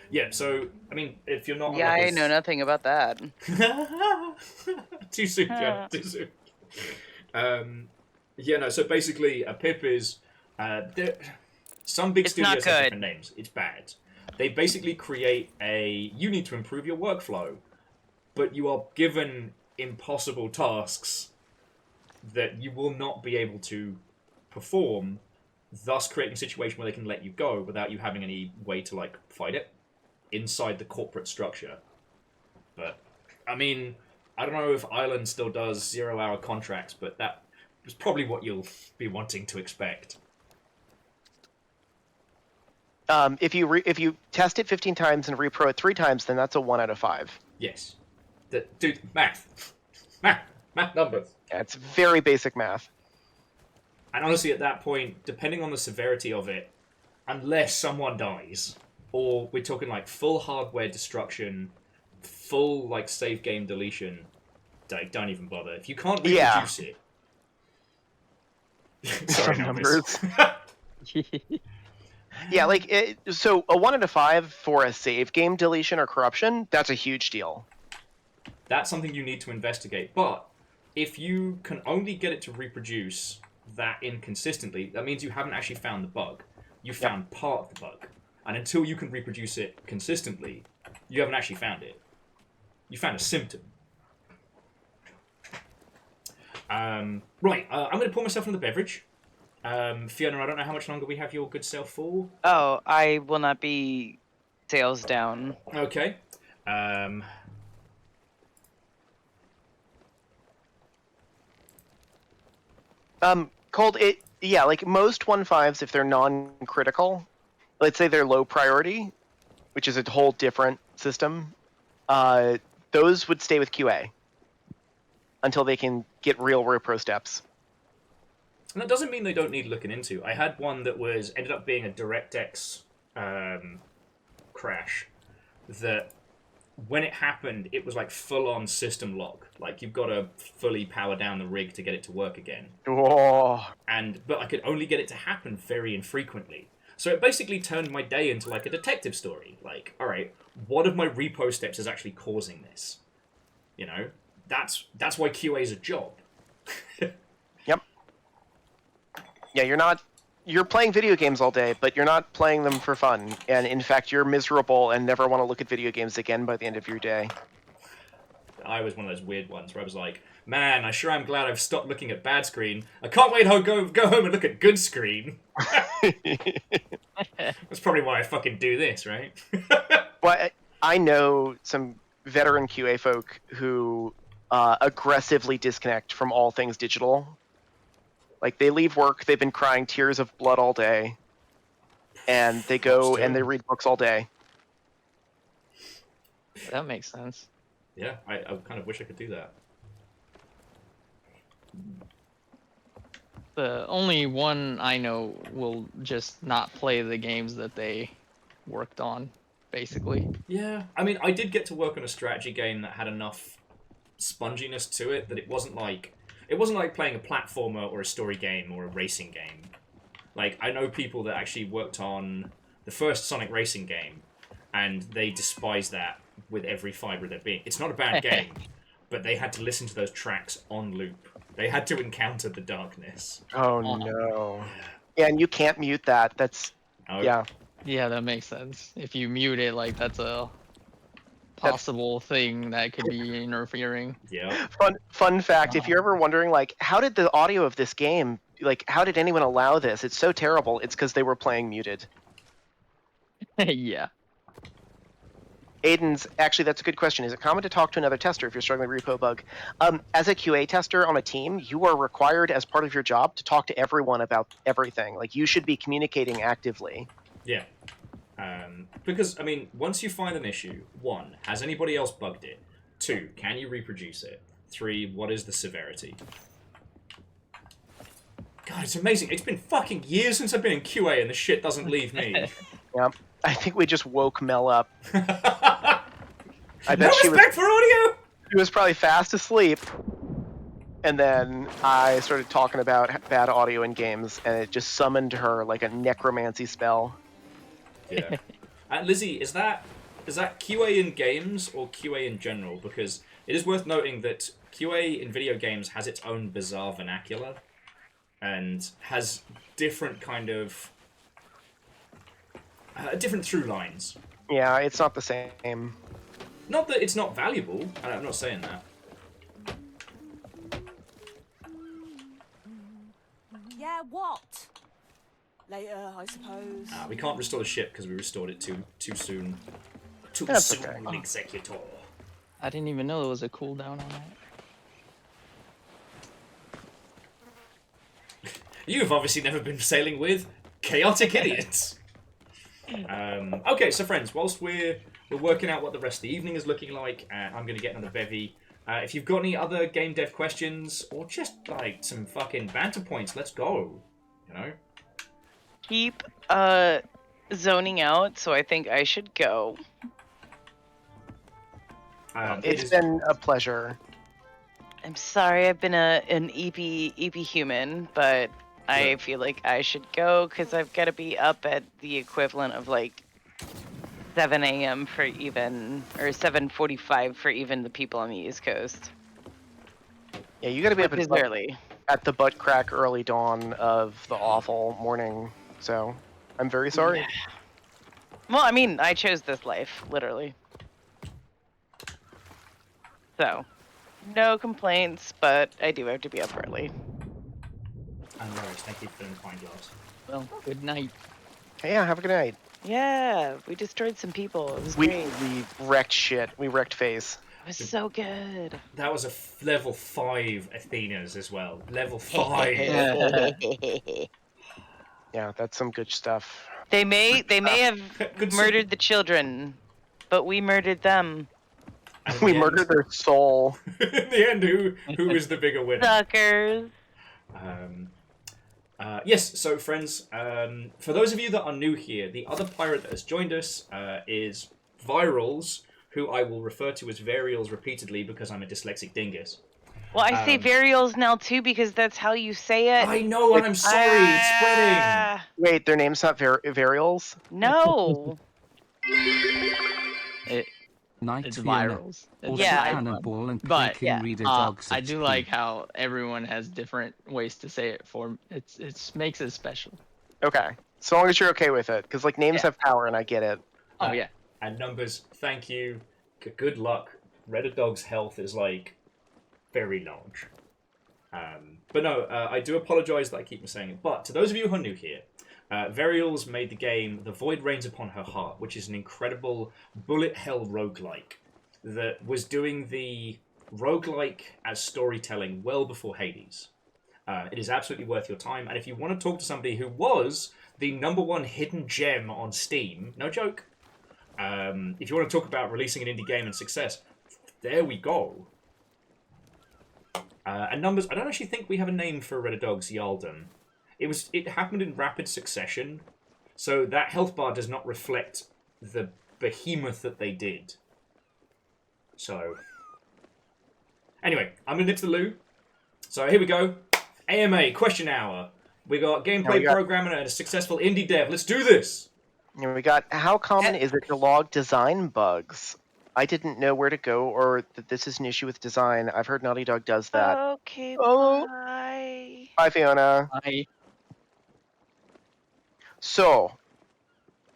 Speaker 1: Yeah, so, I mean, if you're not...
Speaker 10: Yeah, I know nothing about that.
Speaker 1: Too soon, Joe. Too soon. Yeah, no, so basically, a pip is... some big studios have different names. It's bad. They basically create a... You need to improve your workflow, but you are given impossible tasks that you will not be able to perform, thus creating a situation where they can let you go without you having any way to, like, fight it inside the corporate structure. But, I mean, I don't know if Ireland still does 0-hour contracts, but that is probably what you'll be wanting to expect.
Speaker 9: If you test it 15 times and repro it 3 times, then that's a 1 out of 5.
Speaker 1: Yes. Dude, math. Math numbers.
Speaker 9: Yeah, it's very basic math.
Speaker 1: And honestly, at that point, depending on the severity of it, unless someone dies, or we're talking like full hardware destruction, full like save game deletion, don't even bother. If you can't reproduce it... Sorry, numbers.
Speaker 9: Yeah, like, so a 1 out of 5 for a save game deletion or corruption, that's a huge deal.
Speaker 1: That's something you need to investigate. But if you can only get it to reproduce that inconsistently, that means you haven't actually found the bug. You found part of the bug. And until you can reproduce it consistently, you haven't actually found it. You found a symptom. Right, I'm going to pour myself another beverage. Fiona, I don't know how much longer we have your good self for.
Speaker 10: Oh, I will not be sales down.
Speaker 1: Okay.
Speaker 9: Cold, like most 1.5s, if they're non-critical, let's say they're low priority, which is a whole different system, those would stay with QA until they can get real repro steps.
Speaker 1: And that doesn't mean they don't need looking into. I had one that ended up being a DirectX crash that when it happened, it was like full-on system lock. Like, you've got to fully power down the rig to get it to work again.
Speaker 9: Oh.
Speaker 1: But I could only get it to happen very infrequently. So it basically turned my day into like a detective story. Like, all right, what of my repo steps is actually causing this? You know, that's why QA is a job.
Speaker 9: Yep. Yeah, you're playing video games all day, but you're not playing them for fun. And in fact, you're miserable and never want to look at video games again by the end of your day.
Speaker 1: I was one of those weird ones where I was like, man, I sure am glad I've stopped looking at bad screen. I can't wait to go home and look at good screen. That's probably why I fucking do this, right?
Speaker 9: Well, I know some veteran QA folk who aggressively disconnect from all things digital. Like, they leave work, they've been crying tears of blood all day, and they go and they read books all day.
Speaker 12: That makes sense.
Speaker 1: Yeah, I kind of wish I could do that.
Speaker 12: The only one I know will just not play the games that they worked on, basically.
Speaker 1: Yeah, I mean, I did get to work on a strategy game that had enough sponginess to it that it wasn't like playing a platformer or a story game or a racing game. Like, I know people that actually worked on the first Sonic racing game, and they despise that with every fiber of their being. It's not a bad game, but they had to listen to those tracks on loop. They had to encounter the darkness.
Speaker 9: Oh no. Yeah, and you can't mute that. That's yeah.
Speaker 12: Yeah, that makes sense. If you mute it, like, that's a possible thing that could be interfering.
Speaker 1: Yeah.
Speaker 9: Fun fact, if you're ever wondering, like, how did the audio of this game, like, how did anyone allow this? It's so terrible. It's because they were playing muted.
Speaker 12: Yeah.
Speaker 9: Actually, that's a good question. Is it common to talk to another tester if you're struggling with repo bug? As a QA tester on a team, you are required as part of your job to talk to everyone about everything. Like, you should be communicating actively.
Speaker 1: Yeah. Because, I mean, once you find an issue, 1, has anybody else bugged it? 2, can you reproduce it? 3, what is the severity? God, it's amazing. It's been fucking years since I've been in QA and the shit doesn't leave me.
Speaker 9: Yep. I think we just woke Mel up.
Speaker 1: I bet no respect for audio!
Speaker 9: She was probably fast asleep. And then I started talking about bad audio in games, and it just summoned her like a necromancy spell.
Speaker 1: Yeah. Lizzie, is that QA in games or QA in general? Because it is worth noting that QA in video games has its own bizarre vernacular and has different kind of different through lines.
Speaker 9: Yeah, it's not the same.
Speaker 1: Not that it's not valuable. I'm not saying that.
Speaker 8: Yeah, what? Later, I suppose.
Speaker 1: We can't restore the ship because we restored it too soon. Too
Speaker 9: That's
Speaker 1: soon,
Speaker 9: okay.
Speaker 1: Executor.
Speaker 12: I didn't even know there was a cooldown on that.
Speaker 1: You've obviously never been sailing with chaotic idiots. Okay, so friends, whilst we're working out what the rest of the evening is looking like, I'm going to get another bevy. If you've got any other game dev questions or just like some fucking banter points, let's go. You know.
Speaker 10: Keep zoning out, so I think I should go.
Speaker 9: It's been a pleasure.
Speaker 10: I'm sorry I've been an EP human, but I feel like I should go because I've got to be up at the equivalent of like 7 a.m. for even, or 7:45 for even the people on the East Coast.
Speaker 9: Yeah, you got to be up
Speaker 10: early
Speaker 9: at the butt crack early dawn of the awful morning. So, I'm very sorry.
Speaker 10: Yeah. Well, I mean, I chose this life, literally. So, no complaints, but I do have to be up early.
Speaker 1: And no worries, thank you for filling the pint glass.
Speaker 12: Well, good night.
Speaker 9: Hey, yeah, have a good night.
Speaker 10: Yeah, we destroyed some people. It was
Speaker 9: We
Speaker 10: great.
Speaker 9: wrecked shit. We wrecked phase.
Speaker 10: It was so good.
Speaker 1: That was a level 5 Athena's as well. Level 5.
Speaker 9: Yeah, that's some good stuff.
Speaker 10: They may have
Speaker 1: Good
Speaker 10: murdered the children, but we murdered them.
Speaker 1: And in
Speaker 9: We
Speaker 1: the
Speaker 9: murdered their soul.
Speaker 1: in the end, who is the bigger winner?
Speaker 10: Suckers.
Speaker 1: Yes, so friends, for those of you that are new here, the other pirate that has joined us is Virals, who I will refer to as Varials repeatedly because I'm a dyslexic dingus.
Speaker 10: Well, I say Varials now too because that's how you say it.
Speaker 1: I know, and I'm sorry, it's spreading.
Speaker 9: Wait, their name's not Varials?
Speaker 10: No.
Speaker 2: Night
Speaker 12: It's
Speaker 2: Fiona.
Speaker 12: virals.
Speaker 2: Also
Speaker 10: Yeah.
Speaker 2: Cannonball and
Speaker 12: But
Speaker 2: Clicking Reader Dogs
Speaker 12: I do
Speaker 2: XP.
Speaker 12: like how everyone has different ways to say it. For it makes it special.
Speaker 9: Okay. So long as you're okay with it, because like names have power and I get it.
Speaker 12: Oh yeah.
Speaker 1: And numbers, thank you. Good luck. Red Dog's health is like very large. But no, I do apologize that I keep saying it. But to those of you who are new here, Varials made the game The Void Rains Upon Her Heart, which is an incredible bullet hell roguelike that was doing the roguelike as storytelling well before Hades. It is absolutely worth your time, and if you want to talk to somebody who was the #1 hidden gem on Steam, no joke, if you want to talk about releasing an indie game and success, there we go. And numbers, I don't actually think we have a name for Red Dog's Yaldum. It happened in rapid succession, so that health bar does not reflect the behemoth that they did. So, anyway, I'm gonna nip to the loo. So here we go. AMA question hour. We got gameplay programming and a successful indie dev. Let's do this.
Speaker 9: And we got, how common is it to log design bugs? I didn't know where to go or that this is an issue with design. I've heard Naughty Dog does that.
Speaker 10: Okay, bye.
Speaker 9: Bye, Fiona.
Speaker 12: Bye.
Speaker 9: So,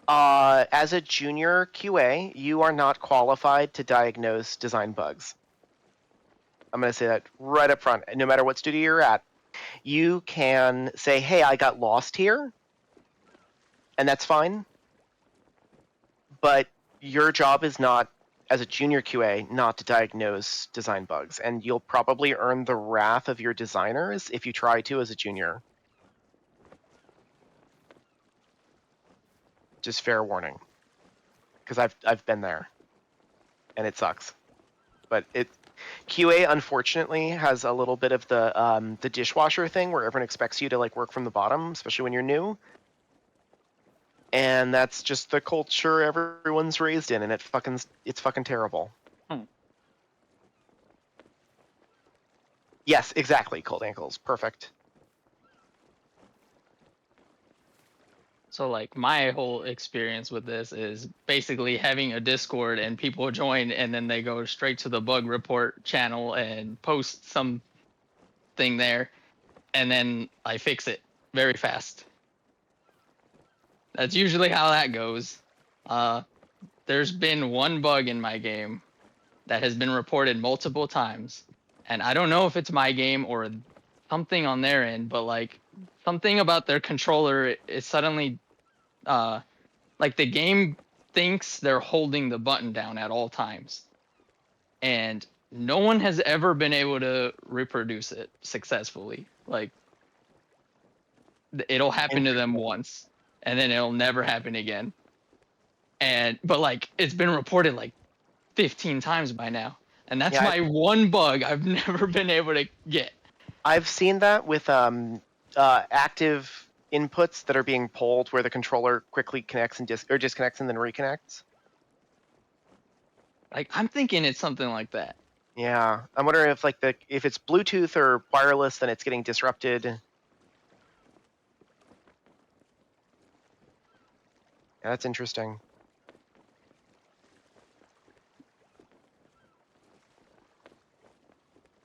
Speaker 9: as a junior QA, you are not qualified to diagnose design bugs. I'm going to say that right up front. No matter what studio you're at, you can say, hey, I got lost here, and that's fine. But your job is not, as a junior QA, not to diagnose design bugs. And you'll probably earn the wrath of your designers if you try to as a junior. Just fair warning. Because I've been there. And it sucks. But QA unfortunately has a little bit of the dishwasher thing where everyone expects you to like work from the bottom, especially when you're new. And that's just the culture everyone's raised in, and it's fucking terrible. Yes, exactly. Cold ankles, perfect.
Speaker 12: So like my whole experience with this is basically having a Discord and people join and then they go straight to the bug report channel and post something there, and then I fix it very fast. That's usually how that goes. There's been one bug in my game that has been reported multiple times, and I don't know if it's my game or something on their end, but like something about their controller is suddenly like the game thinks they're holding the button down at all times, and no one has ever been able to reproduce it successfully. Like it'll happen to them once and then it'll never happen again. But like it's been reported like 15 times by now, and that's my one bug I've never been able to get.
Speaker 9: I've seen that with active inputs that are being pulled where the controller quickly connects and disconnects and then reconnects.
Speaker 12: Like I'm thinking it's something like that.
Speaker 9: Yeah, I'm wondering if if it's Bluetooth or wireless, then it's getting disrupted. Yeah, that's interesting.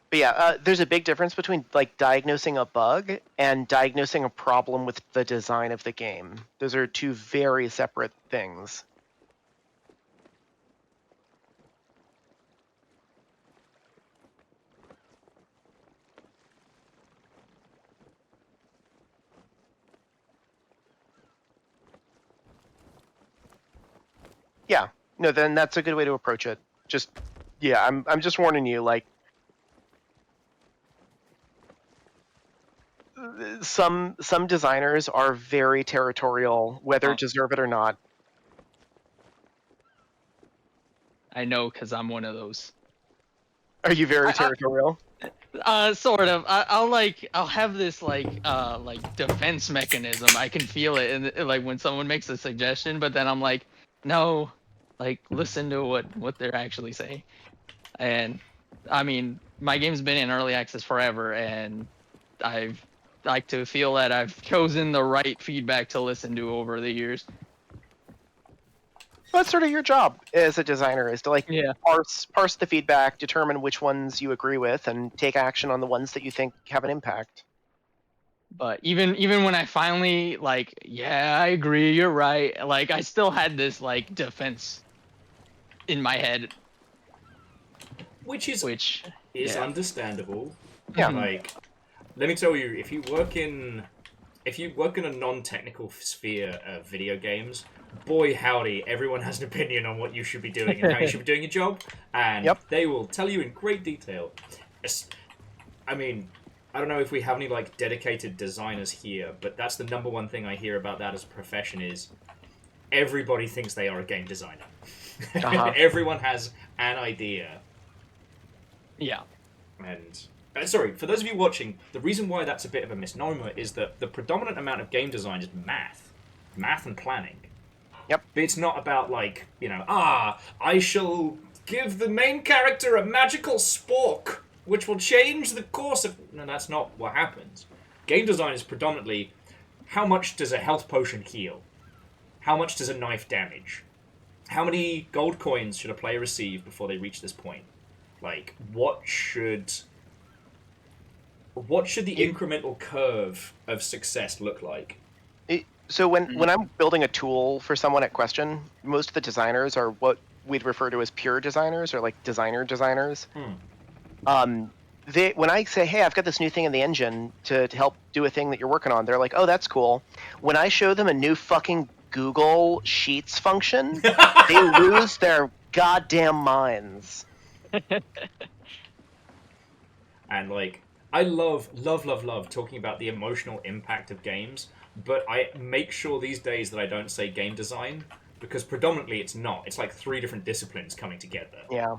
Speaker 9: But yeah, there's a big difference between like diagnosing a bug and diagnosing a problem with the design of the game. Those are two very separate things. Yeah. No, then that's a good way to approach it. Just, yeah, I'm just warning you. Like, some designers are very territorial, whether deserve it or not.
Speaker 12: I know, because I'm one of those.
Speaker 9: Are you very territorial?
Speaker 12: Sort of. I'll have this like defense mechanism. I can feel it, and like when someone makes a suggestion, but then I'm like, no, like listen to what they're actually saying. And I mean, my game's been in early access forever, and I've like to feel that I've chosen the right feedback to listen to over the years.
Speaker 9: That's sort of your job as a designer, is to like
Speaker 12: Yeah.
Speaker 9: parse the feedback, determine which ones you agree with, and take action on the ones that you think have an impact.
Speaker 12: But even when I finally like, yeah, I agree, you're right. Like I still had this like defense in my head,
Speaker 1: which is
Speaker 12: yeah.
Speaker 1: understandable.
Speaker 9: Yeah.
Speaker 1: Like, let me tell you, if you work in a non-technical sphere of video games, boy howdy, everyone has an opinion on what you should be doing and how you should be doing your job, and they will tell you in great detail. I mean, I don't know if we have any like dedicated designers here, but that's the number one thing I hear about that as a profession is everybody thinks they are a game designer. Everyone has an idea.
Speaker 12: Yeah.
Speaker 1: And sorry, for those of you watching, the reason why that's a bit of a misnomer is that the predominant amount of game design is math and planning.
Speaker 9: Yep.
Speaker 1: But it's not about like, I shall give the main character a magical spork, which will change the course of... No, that's not what happens. Game design is predominantly, how much does a health potion heal? How much does a knife damage? How many gold coins should a player receive before they reach this point? Like, what should the incremental curve of success look like?
Speaker 9: So when I'm building a tool for someone at Question, most of the designers are what we'd refer to as pure designers, or like designers. When I say, hey, I've got this new thing in the engine to help do a thing that you're working on, they're like, oh, that's cool. When I show them a new fucking Google Sheets function, they lose their goddamn minds.
Speaker 1: And like, I love talking about the emotional impact of games, but I make sure these days that I don't say game design, because predominantly it's not. It's like 3 different disciplines coming together.
Speaker 9: Yeah.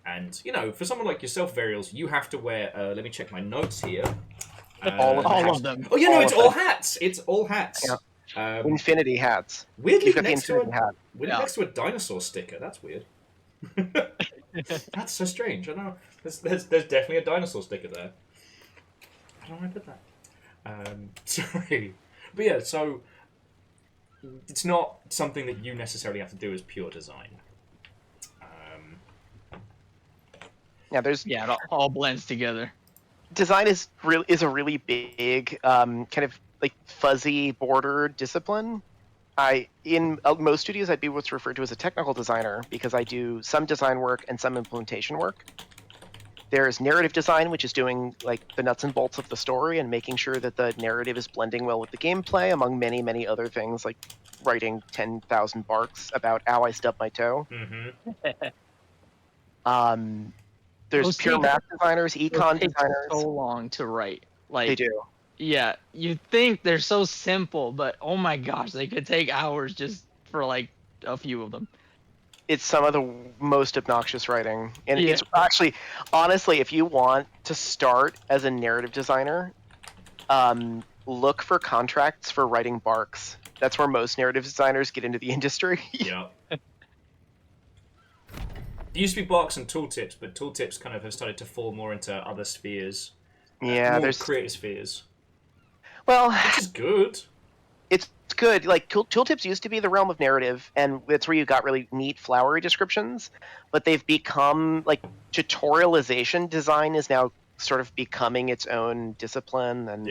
Speaker 1: And, for someone like yourself, Varials, you have to wear... let me check my notes here.
Speaker 9: All of them.
Speaker 1: Oh, yeah, no, it's all hats. It's all hats.
Speaker 9: Yeah. Infinity hats.
Speaker 1: Weirdly,
Speaker 9: You've got the Infinity hat.
Speaker 1: Next to a dinosaur sticker. That's weird. That's so strange. I don't know. There's definitely a dinosaur sticker there. I don't know where I put that. Sorry. But yeah, so... It's not something that you necessarily have to do as pure design.
Speaker 9: Yeah,
Speaker 12: it all blends together.
Speaker 9: Design is a really big kind of like fuzzy border discipline. In most studios, I'd be what's referred to as a technical designer because I do some design work and some implementation work. There's narrative design, which is doing like the nuts and bolts of the story and making sure that the narrative is blending well with the gameplay, among many, many other things like writing 10,000 barks about how I stubbed my toe. There's
Speaker 12: Those
Speaker 9: pure math designers, econ designers.
Speaker 12: So long to write. Like
Speaker 9: they do.
Speaker 12: Yeah, you think they're so simple, but oh my gosh, they could take hours just for like a few of them.
Speaker 9: It's some of the most obnoxious writing. And it's actually, honestly, if you want to start as a narrative designer, look for contracts for writing barks. That's where most narrative designers get into the industry.
Speaker 1: Yeah. There used to be barks and tooltips, but tooltips kind of have started to fall more into other spheres.
Speaker 9: Yeah,
Speaker 1: there's creative spheres.
Speaker 9: Well,
Speaker 1: which is good.
Speaker 9: It's good. Like tooltips used to be the realm of narrative, and that's where you got really neat, flowery descriptions. But they've become like tutorialization design is now sort of becoming its own discipline, and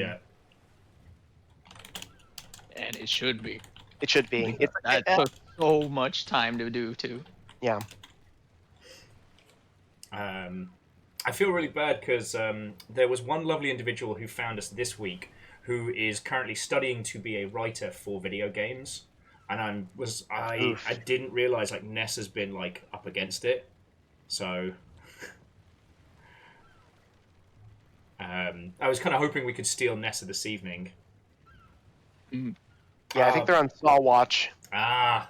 Speaker 12: and it should be.
Speaker 9: It should be.
Speaker 12: That took so much time to do too.
Speaker 9: Yeah.
Speaker 1: I feel really bad because there was one lovely individual who found us this week who is currently studying to be a writer for video games. and I
Speaker 9: Oof.
Speaker 1: didn't realize like Ness has been like up against it, so I was kind of hoping we could steal Nessa this evening.
Speaker 12: Mm.
Speaker 9: Yeah, I think they're on Saw Watch.
Speaker 1: Ah.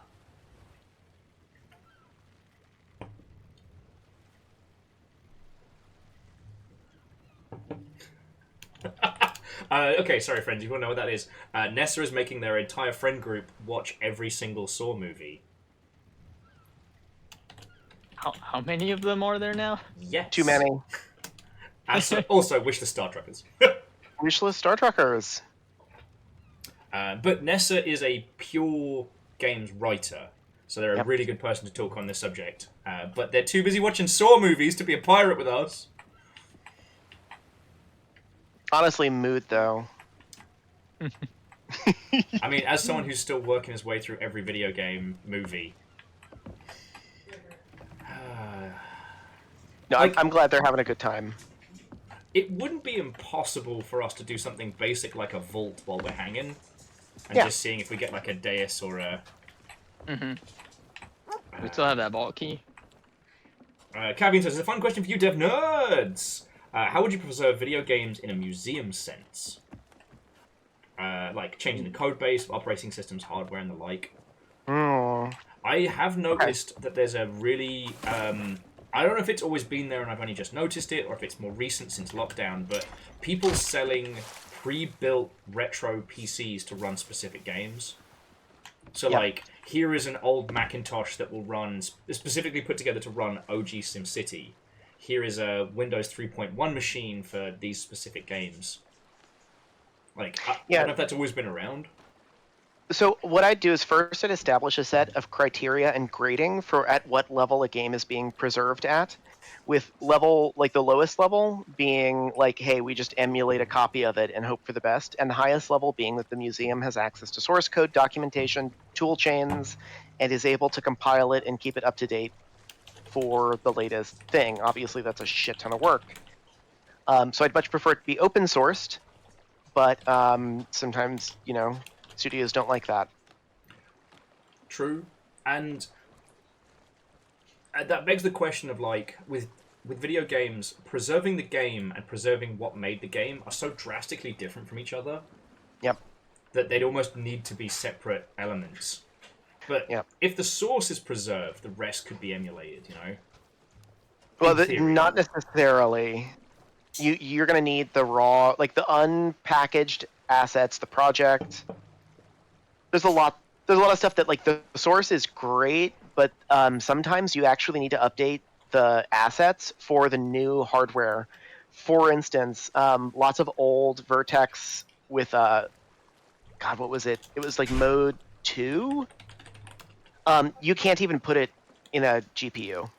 Speaker 1: Okay, sorry, friends. You want to know what that is? Nessa is making their entire friend group watch every single Saw movie.
Speaker 12: How many of them are there now?
Speaker 1: Yes.
Speaker 9: Too many.
Speaker 1: Also, wish the Star Trekkers.
Speaker 9: Wishlist Star Trekkers.
Speaker 1: But Nessa is a pure games writer, so they're a really good person to talk on this subject. But they're too busy watching Saw movies to be a pirate with us.
Speaker 9: Honestly, mood though.
Speaker 1: I mean, as someone who's still working his way through every video game movie.
Speaker 9: No, I'm glad they're having a good time.
Speaker 1: It wouldn't be impossible for us to do something basic like a vault while we're hanging, and just seeing if we get like a dais or a.
Speaker 12: We still have that vault key.
Speaker 1: Cavian says, "It's a fun question for you, dev nerds. How would you preserve video games in a museum sense? Like changing the code base, operating systems, hardware, and the like." I have noticed that there's a really... I don't know if it's always been there and I've only just noticed it, or if it's more recent since lockdown, but people selling pre-built retro PCs to run specific games. So, like, here is an old Macintosh that will run, specifically put together to run OG SimCity. Here is a Windows 3.1 machine for these specific games. Like, I don't know if that's always been around.
Speaker 9: So what I'd do is first I'd establish a set of criteria and grading for at what level a game is being preserved at, with level, like the lowest level being like, hey, we just emulate a copy of it and hope for the best, and the highest level being that the museum has access to source code, documentation, tool chains, and is able to compile it and keep it up to date for the latest thing. Obviously, that's a shit ton of work. So I'd much prefer it to be open sourced, but sometimes, you know, studios don't like that.
Speaker 1: True, and that begs the question of, like, with video games, preserving the game and preserving what made the game are so drastically different from each other.
Speaker 9: Yep.
Speaker 1: That they'd almost need to be separate elements. But if the source is preserved, the rest could be emulated, you know?
Speaker 9: Well, not necessarily. You're going to need the raw, like the unpackaged assets, the project. There's a lot of stuff that, like, the source is great, but sometimes you actually need to update the assets for the new hardware. For instance, lots of old Vertex with God, what was it? It was like Mode 2. You can't even put it in a GPU.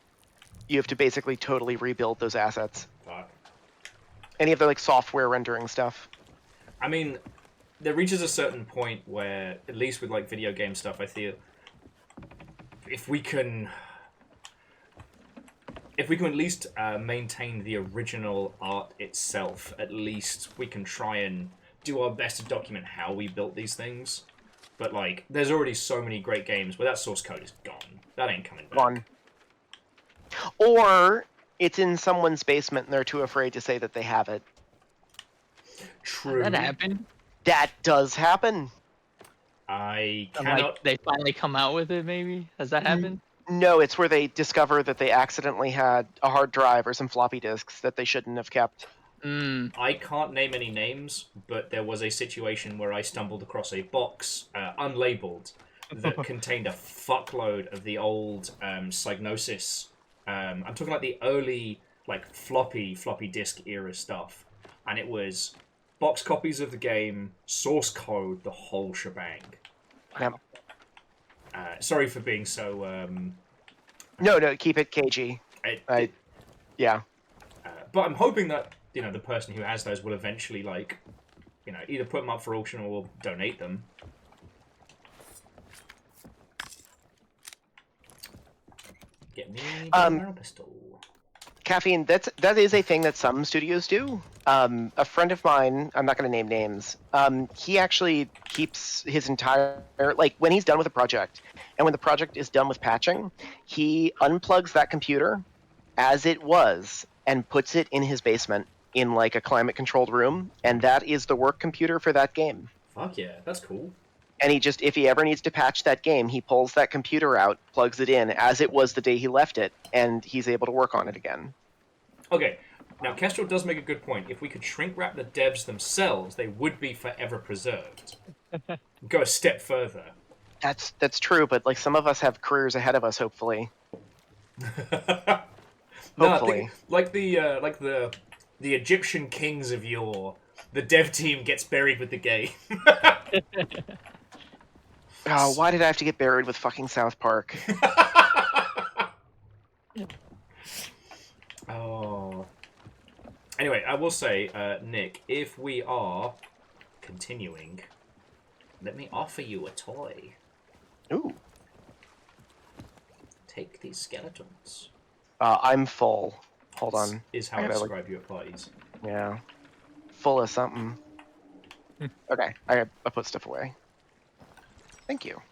Speaker 9: You have to basically totally rebuild those assets. Any of the, like, software rendering stuff.
Speaker 1: I mean, there reaches a certain point where, at least with, like, video game stuff, I feel if we can at least maintain the original art itself, at least we can try and do our best to document how we built these things. But, like, there's already so many great games where that source code is gone. That ain't coming back.
Speaker 9: Or it's in someone's basement and they're too afraid to say that they have it.
Speaker 1: True.
Speaker 12: That happened.
Speaker 9: That does happen.
Speaker 1: I
Speaker 12: And,
Speaker 1: cannot...
Speaker 12: like, they finally come out with it, maybe? Has that happened?
Speaker 9: No, it's where they discover that they accidentally had a hard drive or some floppy disks that they shouldn't have kept.
Speaker 1: I can't name any names, but there was a situation where I stumbled across a box, unlabeled, that contained a fuckload of the old Psygnosis. I'm talking like the early, like, floppy disk era stuff. And it was box copies of the game, source code, the whole shebang.
Speaker 9: Yep.
Speaker 1: Sorry for being so...
Speaker 9: No, keep it KG. Yeah.
Speaker 1: But I'm hoping that, you know, the person who has those will eventually, like, you know, either put them up for auction or donate them. Get me the barrel pistol.
Speaker 9: Caffeine, that is a thing that some studios do. A friend of mine, I'm not going to name names, he actually keeps his entire, like, when he's done with a project, and when the project is done with patching, he unplugs that computer as it was and puts it in his basement in, like, a climate-controlled room, and that is the work computer for that game.
Speaker 1: Fuck yeah, that's cool.
Speaker 9: And he just, if he ever needs to patch that game, he pulls that computer out, plugs it in as it was the day he left it, and he's able to work on it again.
Speaker 1: Okay, now Kestrel does make a good point. If we could shrink wrap the devs themselves, they would be forever preserved. Go a step further.
Speaker 9: That's true, but like some of us have careers ahead of us, hopefully.
Speaker 1: No,
Speaker 9: Hopefully.
Speaker 1: like the Egyptian kings of yore, the dev team gets buried with the game.
Speaker 9: Oh, why did I have to get buried with fucking South Park?
Speaker 1: Oh. Anyway, I will say, Nick, if we are continuing, let me offer you a toy.
Speaker 9: Ooh.
Speaker 1: Take these skeletons.
Speaker 9: I'm full. Hold
Speaker 1: This
Speaker 9: on.
Speaker 1: is how I describe you at parties.
Speaker 9: Yeah. Full of something. Okay, I put stuff away. Thank you.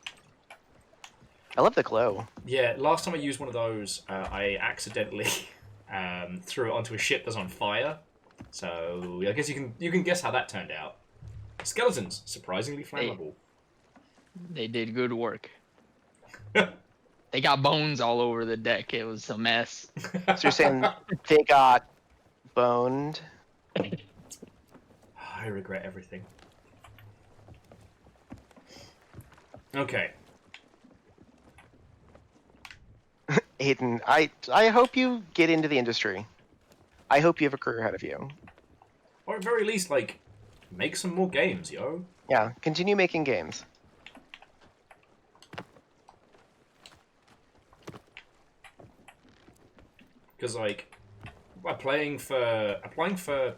Speaker 9: I love the glow.
Speaker 1: Yeah, last time I used one of those, I accidentally threw it onto a ship that's on fire. So I guess you can guess how that turned out. Skeletons, surprisingly flammable.
Speaker 12: They did good work. They got bones all over the deck. It was a mess.
Speaker 9: So you're saying they got boned?
Speaker 1: I regret everything. Okay.
Speaker 9: Aiden, I hope you get into the industry. I hope you have a career ahead of you.
Speaker 1: Or at very least, like, make some more games, yo.
Speaker 9: Yeah, continue making games.
Speaker 1: Because, like, applying for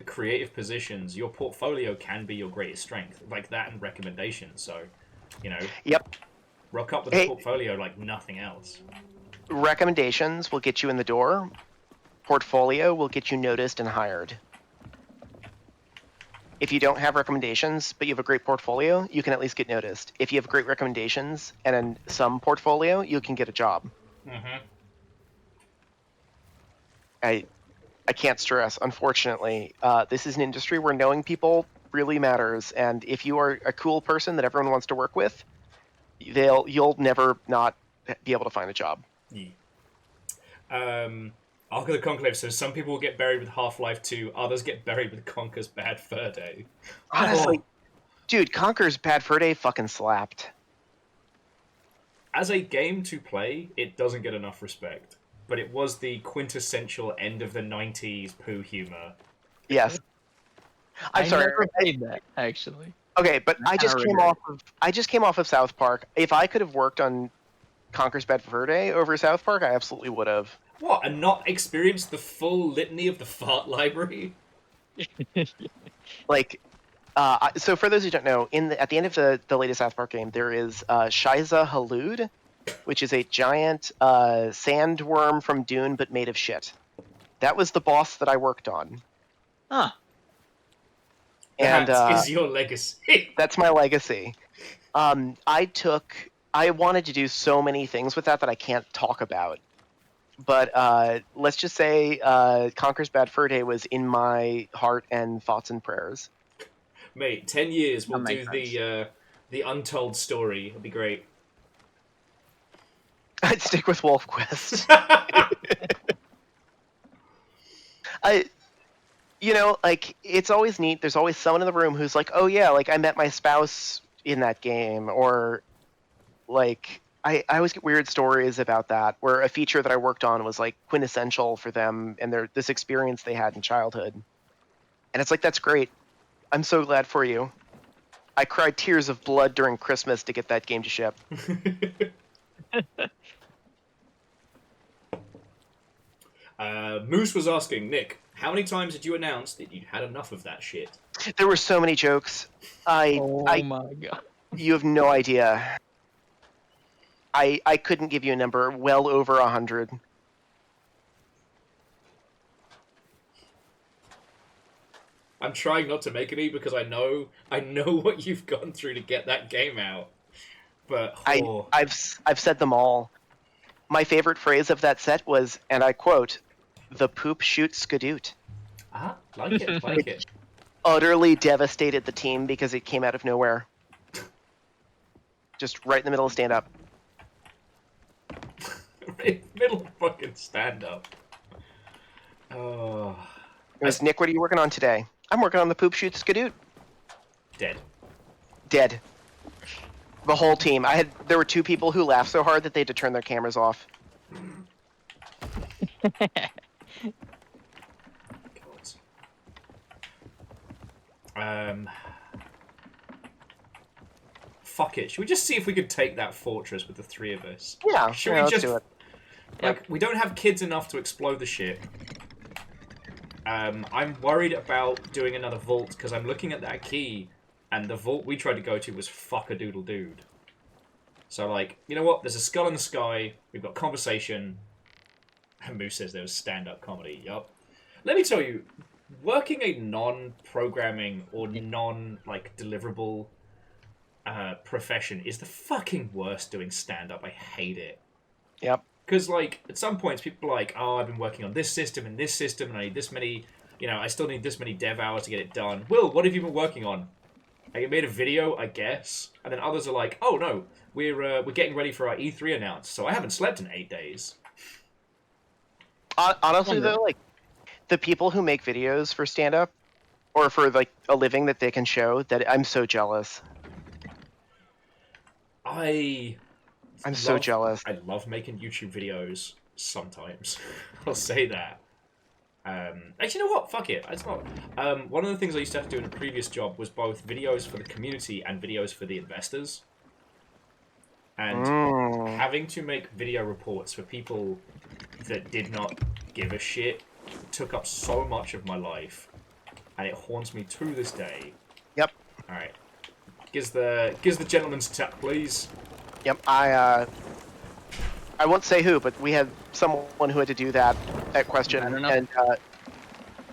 Speaker 1: creative positions, your portfolio can be your greatest strength. Like that and recommendations. So, you know.
Speaker 9: Yep.
Speaker 1: Rock up with a portfolio like nothing else.
Speaker 9: Recommendations will get you in the door. Portfolio will get you noticed and hired. If you don't have recommendations, but you have a great portfolio, you can at least get noticed. If you have great recommendations and then some portfolio, you can get a job.
Speaker 1: Mm-hmm.
Speaker 9: I can't stress, unfortunately, this is an industry where knowing people really matters, and if you are a cool person that everyone wants to work with, you'll never not be able to find a job.
Speaker 1: Yeah. Ark of the Conclave says some people get buried with Half-Life 2, others get buried with Conker's Bad Fur Day.
Speaker 9: Honestly, dude, Conker's Bad Fur Day fucking slapped.
Speaker 1: As a game to play, it doesn't get enough respect. But it was the quintessential end of the 90s poo humor.
Speaker 9: Yes. I'm sorry.
Speaker 12: Never played that, actually.
Speaker 9: Okay, but I just came off of South Park. If I could have worked on Conker's Bad Fur Day over South Park, I absolutely would have.
Speaker 1: What, and not experienced the full litany of the fart library?
Speaker 9: Like, so for those who don't know, at the end of the latest South Park game, there is Shiza Halud, which is a giant sandworm from Dune, but made of shit. That was the boss that I worked on.
Speaker 12: Huh.
Speaker 1: And that is your legacy.
Speaker 9: That's my legacy. I wanted to do so many things with that I can't talk about. But let's just say Conker's Bad Fur Day was in my heart and thoughts and prayers.
Speaker 1: Mate, 10 years we'll do the untold story. It'll be great.
Speaker 9: I'd stick with Wolf Quest. Like, it's always neat. There's always someone in the room who's like, oh yeah, like I met my spouse in that game, or like I always get weird stories about that, where a feature that I worked on was like quintessential for them and this experience they had in childhood. And it's like, that's great. I'm so glad for you. I cried tears of blood during Christmas to get that game to ship.
Speaker 1: Moose was asking, Nick, how many times did you announce that you'd had enough of that shit?
Speaker 9: There were so many jokes.
Speaker 12: Oh my god.
Speaker 9: You have no idea. I couldn't give you a number. Well over 100.
Speaker 1: I'm trying not to make any because I know what you've gone through to get that game out. But
Speaker 9: I've said them all. My favorite phrase of that set was, and I quote, "The poop shoot skadoot."
Speaker 1: Like it.
Speaker 9: Utterly devastated the team because it came out of nowhere. Just right in the middle of stand-up.
Speaker 1: Middle of fucking stand-up. Oh.
Speaker 9: It was, Nick, what are you working on today? I'm working on the poop shoot skadoot. Dead. The whole team. There were 2 people who laughed so hard that they had to turn their cameras off.
Speaker 1: Fuck it. Should we just see if we could take that fortress with the 3 of us?
Speaker 9: Yeah,
Speaker 1: Let's
Speaker 9: do it.
Speaker 1: Like, we don't have kids enough to explode the ship. I'm worried about doing another vault because I'm looking at that key, and the vault we tried to go to was fuck-a-doodle-dude. So, like, you know what? There's a skull in the sky. We've got conversation. And Moose says there was stand-up comedy. Yup. Let me tell you, working a non-programming or non-deliverable profession is the fucking worst doing stand-up. I hate it.
Speaker 9: Yep.
Speaker 1: Because, like, at some points, people are like, oh, I've been working on this system, and I need this many, I still need this many dev hours to get it done. Will, what have you been working on? I made a video, I guess. And then others are like, oh, no, we're getting ready for our E3 announce, so I haven't slept in 8 days.
Speaker 9: Honestly, though, like, the people who make videos for stand-up, or for, like, a living that they can show, that I'm so jealous. I'm so jealous.
Speaker 1: I love making YouTube videos sometimes. I'll say that. Actually, you know what? Fuck it. It's not. One of the things I used to have to do in a previous job was both videos for the community and videos for the investors. And having to make video reports for people that did not give a shit took up so much of my life, and it haunts me to this day.
Speaker 9: Yep.
Speaker 1: All right. Gives the gentleman's tap, please.
Speaker 9: Yep, I won't say who, but we had someone who had to do that question, and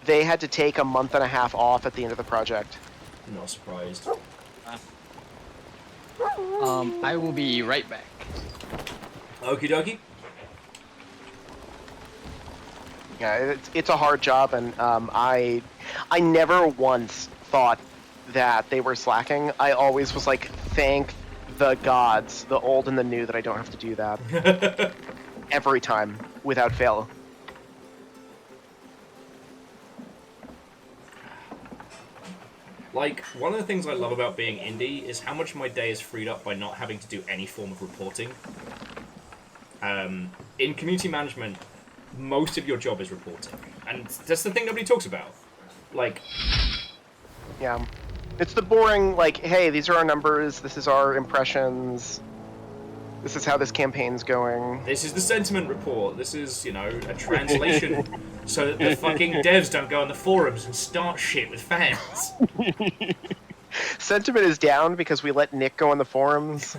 Speaker 9: they had to take a month and a half off at the end of the project.
Speaker 1: Not surprised.
Speaker 12: I will be right back.
Speaker 1: Okie dokie.
Speaker 9: Yeah, it's a hard job, and I never once thought that they were slacking. I always was like, thank the gods, the old and the new, that I don't have to do that. Every time, without fail.
Speaker 1: Like, one of the things I love about being indie is how much of my day is freed up by not having to do any form of reporting. In community management, most of your job is reporting. And that's the thing nobody talks about. Like...
Speaker 9: Yeah. It's the boring, like, hey, these are our numbers, this is our impressions, this is how this campaign's going.
Speaker 1: This is the sentiment report, this is, a translation so that the fucking devs don't go on the forums and start shit with fans.
Speaker 9: Sentiment is down because we let Nick go on the forums.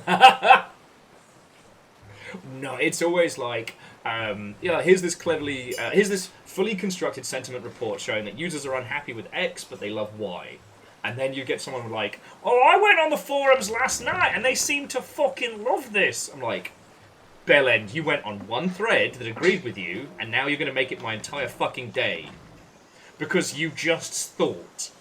Speaker 1: No, it's always like, here's this fully constructed sentiment report showing that users are unhappy with X, but they love Y. And then you get someone like, oh, I went on the forums last night and they seem to fucking love this. I'm like, Bellend, you went on one thread that agreed with you, and now you're going to make it my entire fucking day. Because you just thought.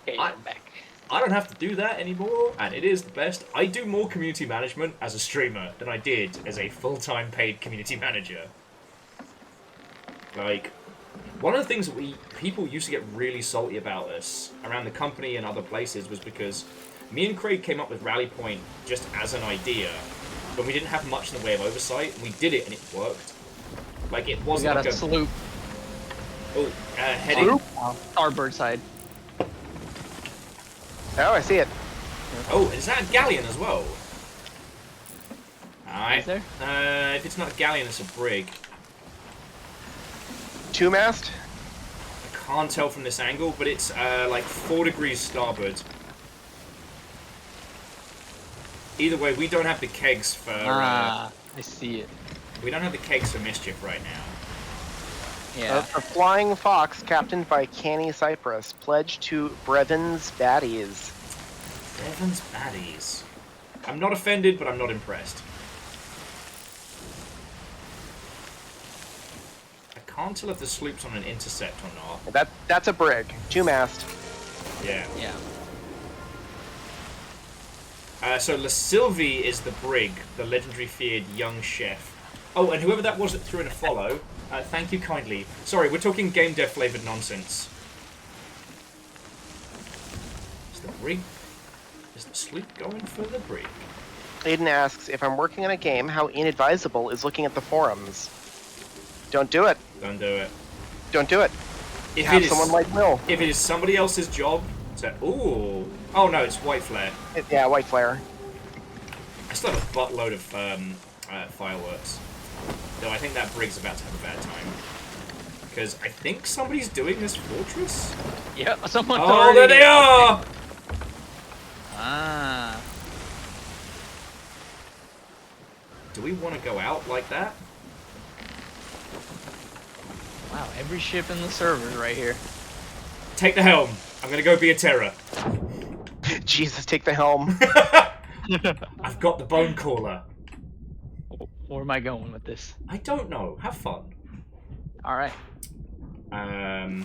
Speaker 12: Okay, I'm back.
Speaker 1: I don't have to do that anymore, and it is the best. I do more community management as a streamer than I did as a full-time paid community manager. Like... One of the things that people used to get really salty about us around the company and other places was because me and Craig came up with Rally Point just as an idea, but we didn't have much in the way of oversight, and we did it and it worked. Like, it wasn't
Speaker 12: we got
Speaker 1: like
Speaker 12: a sloop.
Speaker 1: Oh, heading.
Speaker 12: Starboard side.
Speaker 9: Oh, I see it.
Speaker 1: Oh, is that a galleon as well? Alright.
Speaker 12: Is there?
Speaker 1: If it's not a galleon, it's a brig.
Speaker 9: 2-mast?
Speaker 1: I can't tell from this angle, but it's like 4 degrees starboard. Either way, we don't have the kegs for...
Speaker 12: I see it.
Speaker 1: We don't have the kegs for mischief right
Speaker 12: Yeah.
Speaker 9: A flying fox captained by Canny Cypress. Pledged to Brevon's baddies.
Speaker 1: Brevon's baddies. I'm not offended, but I'm not impressed. I can't tell if the sloop's on an intercept or not.
Speaker 9: That's a brig. 2-mast.
Speaker 1: Yeah.
Speaker 12: Yeah.
Speaker 1: So La Sylvie is the brig, the legendary feared young chef. Oh, and whoever that was that threw in a follow, thank you kindly. Sorry, we're talking game dev flavored nonsense. Is the brig? Is the sloop going for the brig?
Speaker 9: Aiden asks, if I'm working on a game, how inadvisable is looking at the forums? Don't do it.
Speaker 1: Don't do it.
Speaker 9: Don't do it.
Speaker 1: If
Speaker 9: Have
Speaker 1: it is,
Speaker 9: someone like Will.
Speaker 1: If it is somebody else's job to... Ooh. Oh no, it's White Flare.
Speaker 9: Yeah, White Flare.
Speaker 1: I still have a buttload of fireworks. Though I think that brig's about to have a bad time. Because I think somebody's doing this fortress?
Speaker 12: Yeah, someone's
Speaker 1: Oh,
Speaker 12: already...
Speaker 1: there they are!
Speaker 12: Okay. Ah.
Speaker 1: Do we want to go out like that?
Speaker 12: Wow, every ship in the server right here.
Speaker 1: Take the helm. I'm gonna go be a terror.
Speaker 9: Jesus, take the helm.
Speaker 1: I've got the bone caller.
Speaker 12: Where am I going with this?
Speaker 1: I don't know. Have fun.
Speaker 12: All right.
Speaker 1: I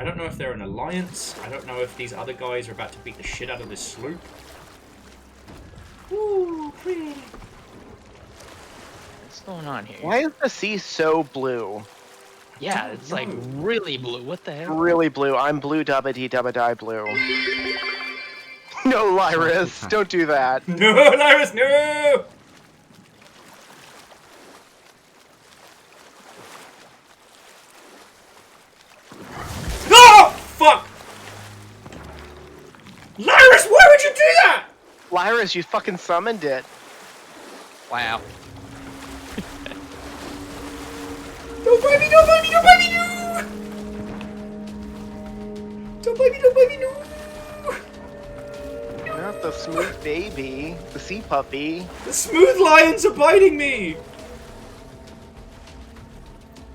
Speaker 1: don't know if they're an alliance. I don't know if these other guys are about to beat the shit out of this sloop. Ooh, pretty.
Speaker 12: What's going on here?
Speaker 9: Why is the sea so blue?
Speaker 12: Yeah, it's like really blue. What the hell?
Speaker 9: Really blue. I'm blue dubba-dee dubba-die blue. No, Lyris, don't do that.
Speaker 1: No, Lyris, no! Oh, fuck! Lyris, why would you do that?
Speaker 9: Lyris, you fucking summoned it.
Speaker 12: Wow.
Speaker 1: Don't bite me, don't bite me, don't bite me, no! Don't bite me, don't bite me, no!
Speaker 9: Not the smooth baby, the sea puppy.
Speaker 1: The smooth lions are biting me!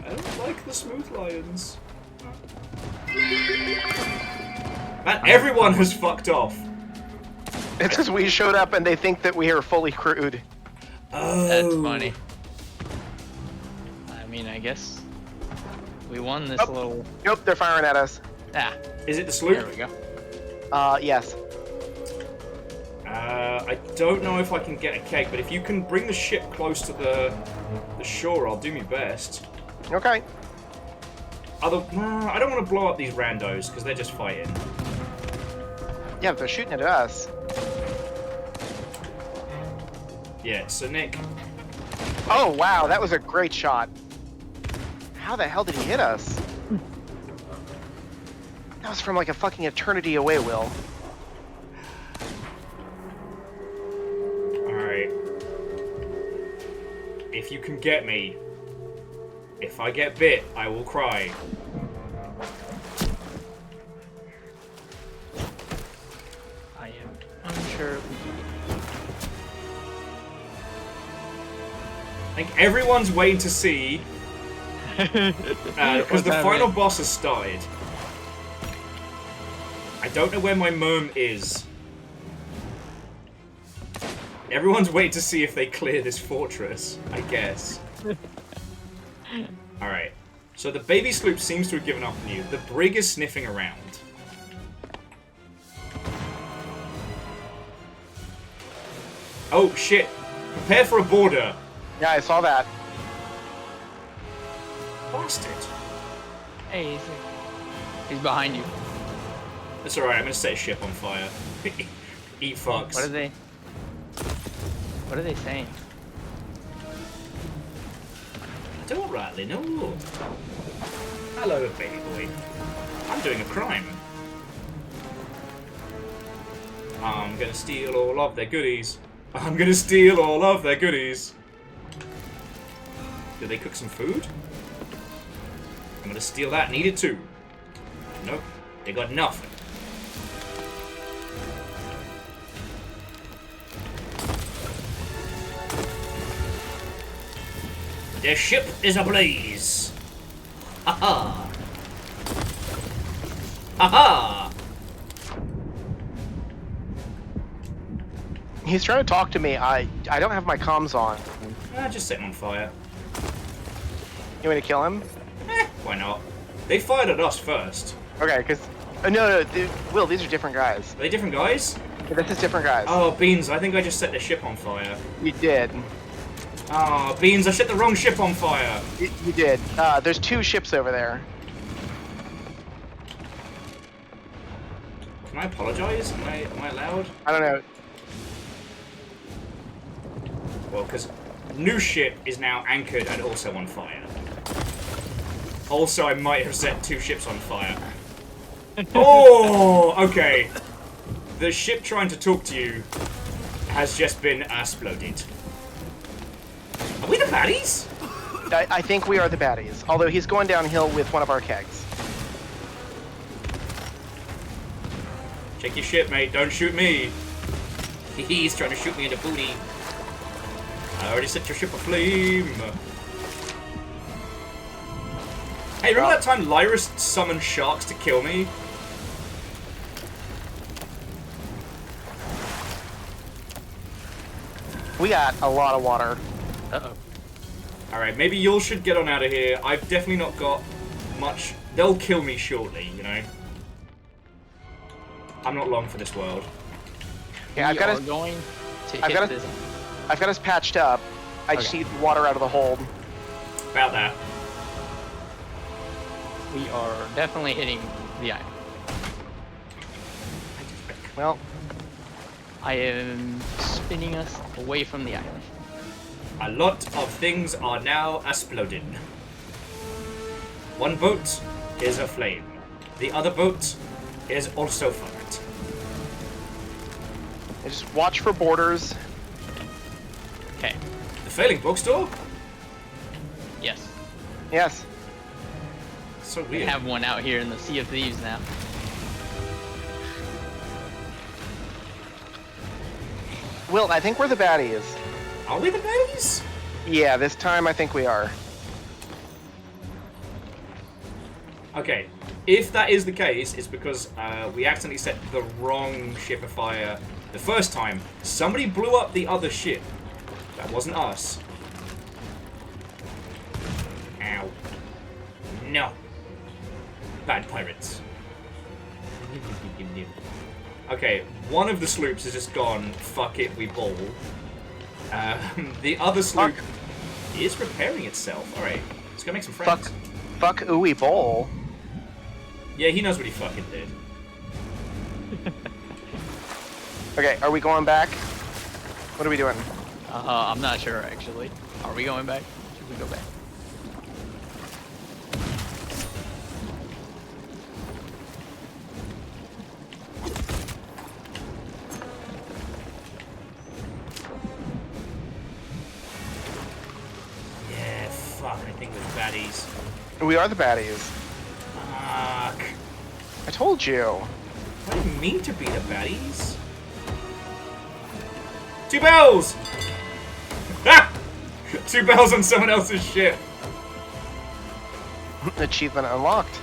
Speaker 1: I don't like the smooth lions. Man, everyone has fucked off.
Speaker 9: It's because we showed up and they think that we are fully crewed.
Speaker 1: Oh.
Speaker 12: That's funny. I mean, I guess we won this little...
Speaker 9: Nope, they're firing at us.
Speaker 12: Ah.
Speaker 1: Is it the sloop?
Speaker 12: There we go.
Speaker 9: Yes.
Speaker 1: I don't know if I can get a keg, but if you can bring the ship close to the shore, I'll do my best.
Speaker 9: Okay.
Speaker 1: I don't want to blow up these randos, because they're just fighting.
Speaker 9: Yeah, but they're shooting at us.
Speaker 1: Yeah, so Nick...
Speaker 9: Oh, wow, that was a great shot. How the hell did he hit us? That was from like a fucking eternity away, Will.
Speaker 1: Alright. If you can get me, if I get bit, I will cry.
Speaker 12: I am unsure.
Speaker 1: I think everyone's waiting to see, because the final boss has started. I don't know where my mom is. Everyone's waiting to see if they clear this fortress, I guess. Alright. So the baby sloop seems to have given up on you. The brig is sniffing around. Oh, shit. Prepare for a border.
Speaker 9: Yeah, I saw that.
Speaker 1: Bastard.
Speaker 12: Hey, he's behind you.
Speaker 1: That's alright, I'm gonna set a ship on fire. Eat fucks.
Speaker 12: What are they saying?
Speaker 1: I don't rightly know. Hello, baby boy. I'm doing a crime. I'm gonna steal all of their goodies. I'm gonna steal all of their goodies. Did they cook some food? I'm gonna steal that. Needed too. Nope. They got nothing. Their ship is ablaze. Ha-ha. Ha-ha.
Speaker 9: He's trying to talk to me. I don't have my comms on.
Speaker 1: Just set him on fire.
Speaker 9: You want me to kill him?
Speaker 1: Why not? They fired at us first.
Speaker 9: Okay, because... no, Will, these are different guys.
Speaker 1: Are they different guys?
Speaker 9: Yeah, this is different guys.
Speaker 1: Oh, Beans, I think I just set the ship on fire.
Speaker 9: You did.
Speaker 1: Oh, Beans, I set the wrong ship on fire.
Speaker 9: You did. There's 2 ships over there.
Speaker 1: Can I apologize? Am I allowed?
Speaker 9: I don't know.
Speaker 1: Well, because new ship is now anchored and also on fire. Also, I might have set 2 ships on fire. Oh, okay. The ship trying to talk to you has just been exploded. Are we the baddies?
Speaker 9: I think we are the baddies. Although he's going downhill with one of our kegs.
Speaker 1: Check your ship, mate. Don't shoot me. He's trying to shoot me in the booty. I already set your ship aflame. Hey, remember that time Lyrus summoned sharks to kill me?
Speaker 9: We got a lot of water.
Speaker 12: Uh-oh.
Speaker 1: Alright, maybe you all should get on out of here. I've definitely not got much. They'll kill me shortly, you know? I'm not long for this world.
Speaker 9: Yeah, I've got us
Speaker 12: going to
Speaker 9: I've
Speaker 12: hit
Speaker 9: got
Speaker 12: this.
Speaker 9: I've got us patched up. I just need water out of the hold.
Speaker 1: About that.
Speaker 12: We are definitely hitting the island.
Speaker 9: Well,
Speaker 12: I am spinning us away from the island.
Speaker 1: A lot of things are now exploding. One boat is aflame. The other boat is also fucked.
Speaker 9: Just watch for borders.
Speaker 12: Okay.
Speaker 1: The failing bookstore?
Speaker 12: Yes.
Speaker 9: Yes.
Speaker 1: So
Speaker 12: We
Speaker 1: weird.
Speaker 12: have one out here in the Sea of Thieves now.
Speaker 9: Will, I think we're the baddies.
Speaker 1: Are we the baddies?
Speaker 9: Yeah, this time I think we are.
Speaker 1: Okay. If that is the case, it's because we accidentally set the wrong ship afire the first time. Somebody blew up the other ship. That wasn't us. Ow. No. Bad pirates. Okay, one of the sloops has just gone, fuck it, we bowl. The other sloop is repairing itself. Alright, let's go make some friends.
Speaker 9: Fuck ooey bowl.
Speaker 1: Yeah, he knows what he fucking did.
Speaker 9: Okay, are we going back? What are we doing?
Speaker 12: I'm not sure actually. Are we going back? Should we go back?
Speaker 1: Yeah, fuck, I think we're baddies.
Speaker 9: We are the baddies.
Speaker 1: Fuck.
Speaker 9: I told you.
Speaker 1: I didn't mean to be the baddies. 2 bells! Ah! 2 bells on someone else's ship.
Speaker 9: Achievement unlocked.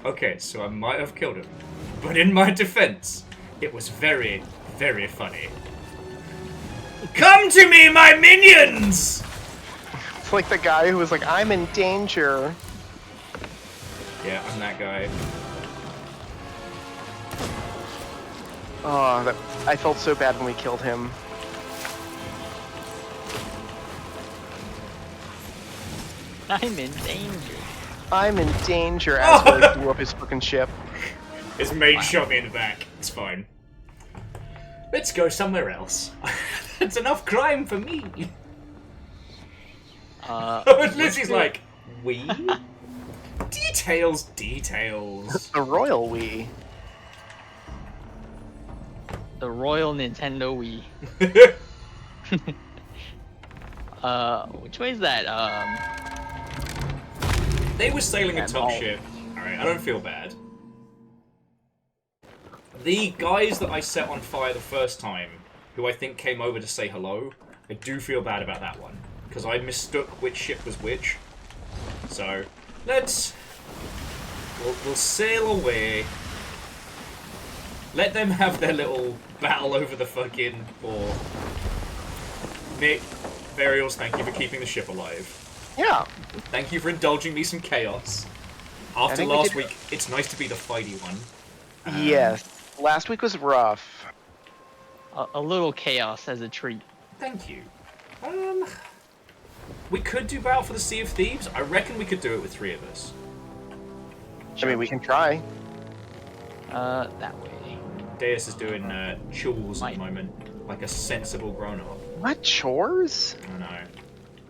Speaker 1: Okay, so I might have killed him. But in my defense, it was very, very funny. Come to me, my minions!
Speaker 9: It's like the guy who was like, I'm in danger.
Speaker 1: Yeah, I'm that guy.
Speaker 9: Oh, I felt so bad when we killed him.
Speaker 12: I'm in danger.
Speaker 9: I'm in danger as Willie blew up his fucking ship.
Speaker 1: His mate shot me in the back. It's fine. Let's go somewhere else. That's enough crime for me. But Lizzie's like, we? Details, details.
Speaker 9: The royal we.
Speaker 12: The Royal Nintendo Wii. Which way is that?
Speaker 1: They were sailing a
Speaker 12: That
Speaker 1: top
Speaker 12: ball.
Speaker 1: ship. Alright, I don't feel bad. The guys that I set on fire the first time, who I think came over to say hello, I do feel bad about that one. Because I mistook which ship was which. So, We'll sail away. Let them have their little battle over the fucking ball. Nick, Burials, thank you for keeping the ship alive.
Speaker 9: Yeah.
Speaker 1: Thank you for indulging me some chaos. After last week, it's nice to be the fighty one.
Speaker 9: Yes. Last week was rough.
Speaker 12: A little chaos as a treat.
Speaker 1: Thank you. We could do Battle for the Sea of Thieves. I reckon we could do it with 3 of us.
Speaker 9: I mean, we can try.
Speaker 12: That way.
Speaker 1: Deus is doing chores at the moment, like a sensible grown-up.
Speaker 9: What, chores?
Speaker 1: I know.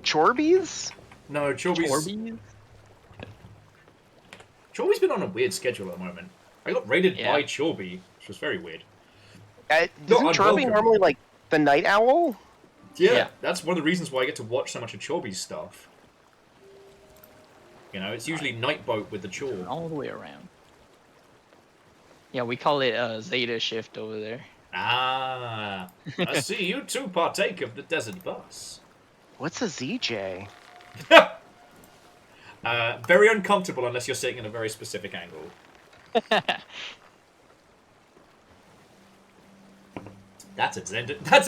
Speaker 9: Chorbies?
Speaker 1: No, Chorby's been on a weird schedule at the moment. I got raided by Chorby, which was very weird.
Speaker 9: Isn't Chorby normally like the night owl?
Speaker 1: Yeah, that's one of the reasons why I get to watch so much of Chorby's stuff. You know, it's usually Nightboat with the chore.
Speaker 12: All the way around. Yeah, we call it Zeta shift over there.
Speaker 1: Ah, I see you two partake of the desert bus.
Speaker 9: What's a ZJ?
Speaker 1: Very uncomfortable unless you're sitting in a very specific angle. That's a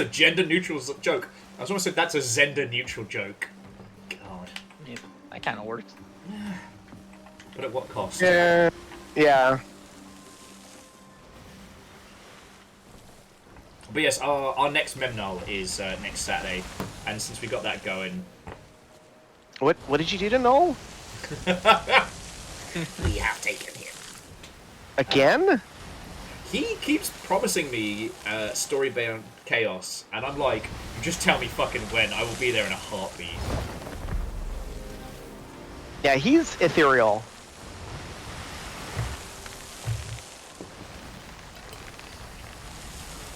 Speaker 1: gender neutral joke. I was almost said that's a Zender neutral joke. God.
Speaker 12: Yeah, that kind of works.
Speaker 1: But at what cost?
Speaker 9: Yeah.
Speaker 1: But yes, our next Memnol is next Saturday, and since we got that going...
Speaker 9: What did you do to Noel?
Speaker 4: We have taken him.
Speaker 9: Again?
Speaker 1: He keeps promising me story-bound chaos, and I'm like, you just tell me fucking when, I will be there in a heartbeat.
Speaker 9: Yeah, he's ethereal.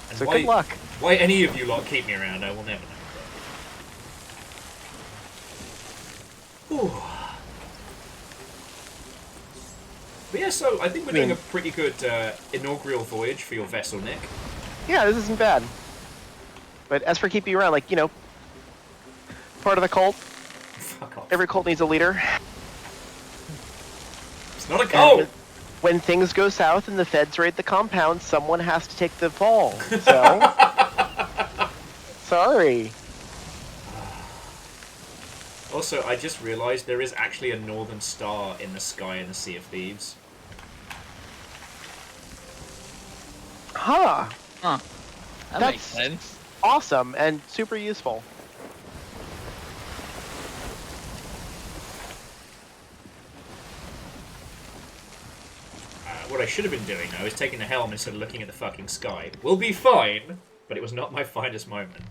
Speaker 1: And
Speaker 9: so good luck.
Speaker 1: Why any of you lot keep me around, I will never know. Ooh. But yeah, so I think we're doing a pretty good inaugural voyage for your vessel, Nick.
Speaker 9: Yeah, this isn't bad. But as for keeping you around, like, you know, part of the cult.
Speaker 1: Fuck off.
Speaker 9: Every cult needs a leader.
Speaker 1: It's not a cult!
Speaker 9: When things go south and the feds raid the compound, someone has to take the fall. So... Sorry.
Speaker 1: Also, I just realized there is actually a northern star in the sky in the Sea of Thieves.
Speaker 9: Huh.
Speaker 12: That makes sense.
Speaker 9: Awesome and super useful.
Speaker 1: What I should have been doing, though, is taking the helm instead of looking at the fucking sky. We'll be fine, but it was not my finest moment.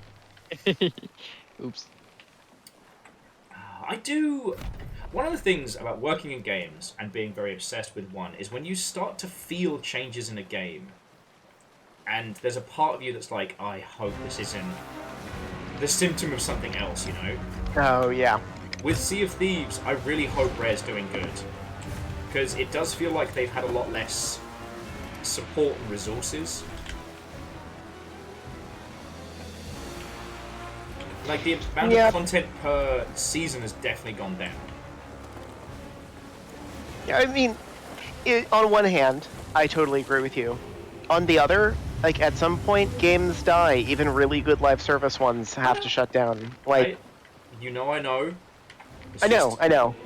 Speaker 12: Oops.
Speaker 1: One of the things about working in games and being very obsessed with one is when you start to feel changes in a game, and there's a part of you that's like, I hope this isn't the symptom of something else, you know?
Speaker 9: Oh, yeah.
Speaker 1: With Sea of Thieves, I really hope Rare's doing good. Because it does feel like they've had a lot less support and resources. Like, the amount of content per season has definitely gone down.
Speaker 9: Yeah, I mean, on one hand, I totally agree with you. On the other, like, at some point, games die. Even really good live service ones have to shut down. Like,
Speaker 1: I know.
Speaker 9: I know.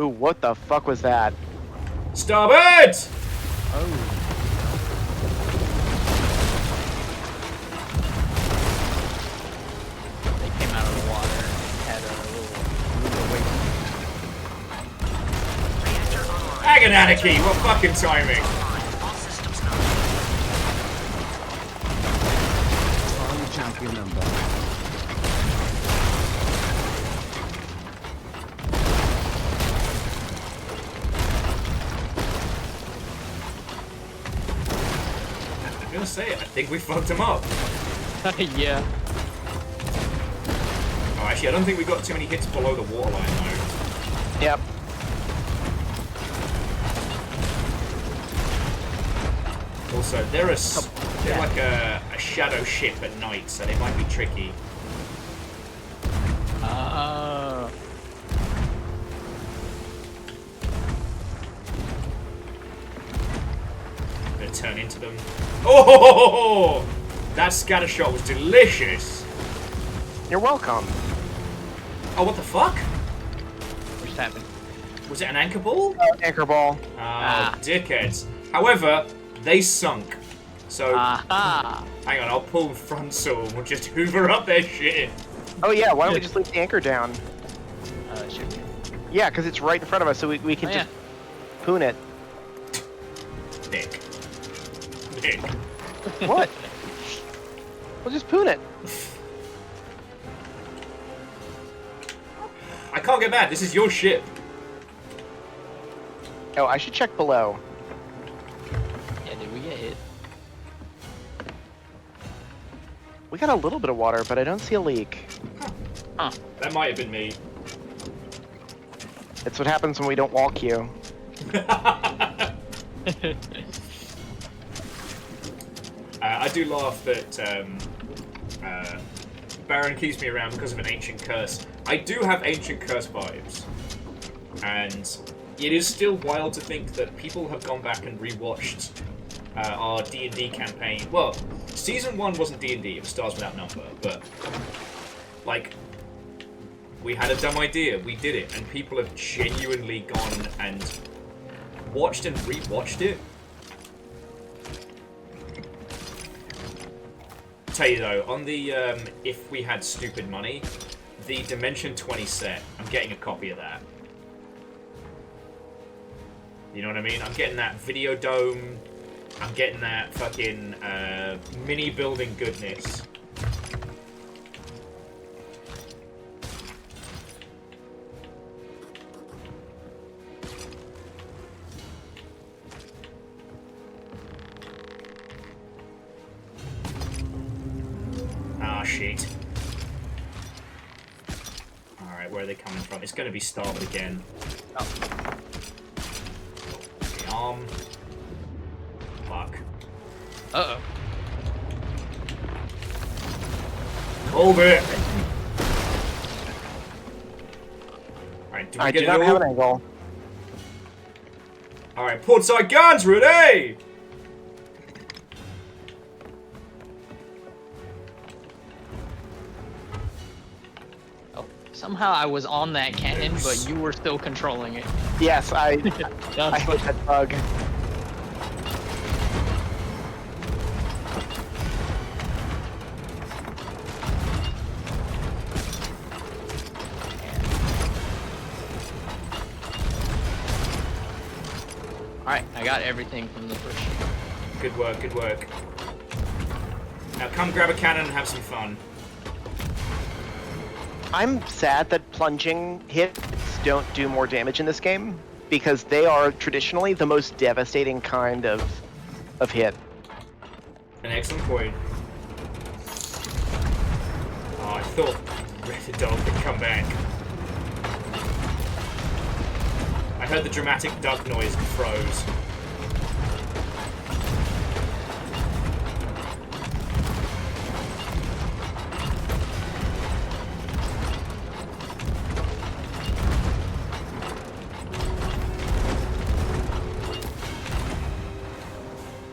Speaker 9: Ooh, what the fuck was that?
Speaker 1: Starboard!
Speaker 9: Oh.
Speaker 12: They came out of the water and had a little away.
Speaker 1: Agonanarchy! What fucking timing!
Speaker 2: Army champion number.
Speaker 1: I'm gonna say it, I think we fucked him up.
Speaker 12: Yeah.
Speaker 1: Oh, actually, I don't think we got too many hits below the waterline, though.
Speaker 9: Yep.
Speaker 1: Also, they're like a shadow ship at night, so they might be tricky. I'm gonna turn into them. Oh! That scatter shot was delicious.
Speaker 9: You're welcome.
Speaker 1: Oh, what the fuck?
Speaker 12: What just happened?
Speaker 1: Was it an anchor ball?
Speaker 9: Anchor ball.
Speaker 1: Oh, dickheads. However, they sunk. So, hang on, I'll pull front saw and we'll just hoover up their shit.
Speaker 9: Oh yeah, why don't we just leave the anchor down?
Speaker 12: Sure.
Speaker 9: Yeah, because it's right in front of us, so we can just poon it.
Speaker 1: Nick.
Speaker 9: What? We'll just poon it.
Speaker 1: I can't get mad, this is your ship.
Speaker 9: Oh, I should check below.
Speaker 12: Yeah, did we get hit?
Speaker 9: We got a little bit of water, but I don't see a leak.
Speaker 12: Huh.
Speaker 1: That might have been me.
Speaker 9: It's what happens when we don't walk you.
Speaker 1: I do laugh that Baron keeps me around because of an ancient curse. I do have ancient curse vibes. And it is still wild to think that people have gone back and rewatched our D&D campaign. Well, Season 1 wasn't D&D, it was Stars Without Number, but, like, we had a dumb idea, we did it, and people have genuinely gone and watched and rewatched it. Tell you though, on the if we had stupid money, the Dimension 20 set, I'm getting a copy of that. You know what I mean? I'm getting that video dome. I'm getting that fucking mini building goodness. Ah, shit. Alright, where are they coming from? It's gonna be starboard again.
Speaker 12: Oh.
Speaker 1: The arm. Fuck.
Speaker 12: Uh-oh.
Speaker 1: Hold it! Alright, do we
Speaker 9: I
Speaker 1: get
Speaker 9: do
Speaker 1: it
Speaker 9: not
Speaker 1: all?
Speaker 9: have an angle.
Speaker 1: Alright, portside guns ready!
Speaker 12: Somehow I was on that cannon, but you were still controlling it.
Speaker 9: Yes, I hit that bug.
Speaker 12: Alright, I got everything from the first ship.
Speaker 1: Good work, good work. Now come grab a cannon and have some fun.
Speaker 9: I'm sad that plunging hits don't do more damage in this game, because they are traditionally the most devastating kind of hit.
Speaker 1: An excellent point. Oh, I thought Red Dog would come back. I heard the dramatic duck noise and froze.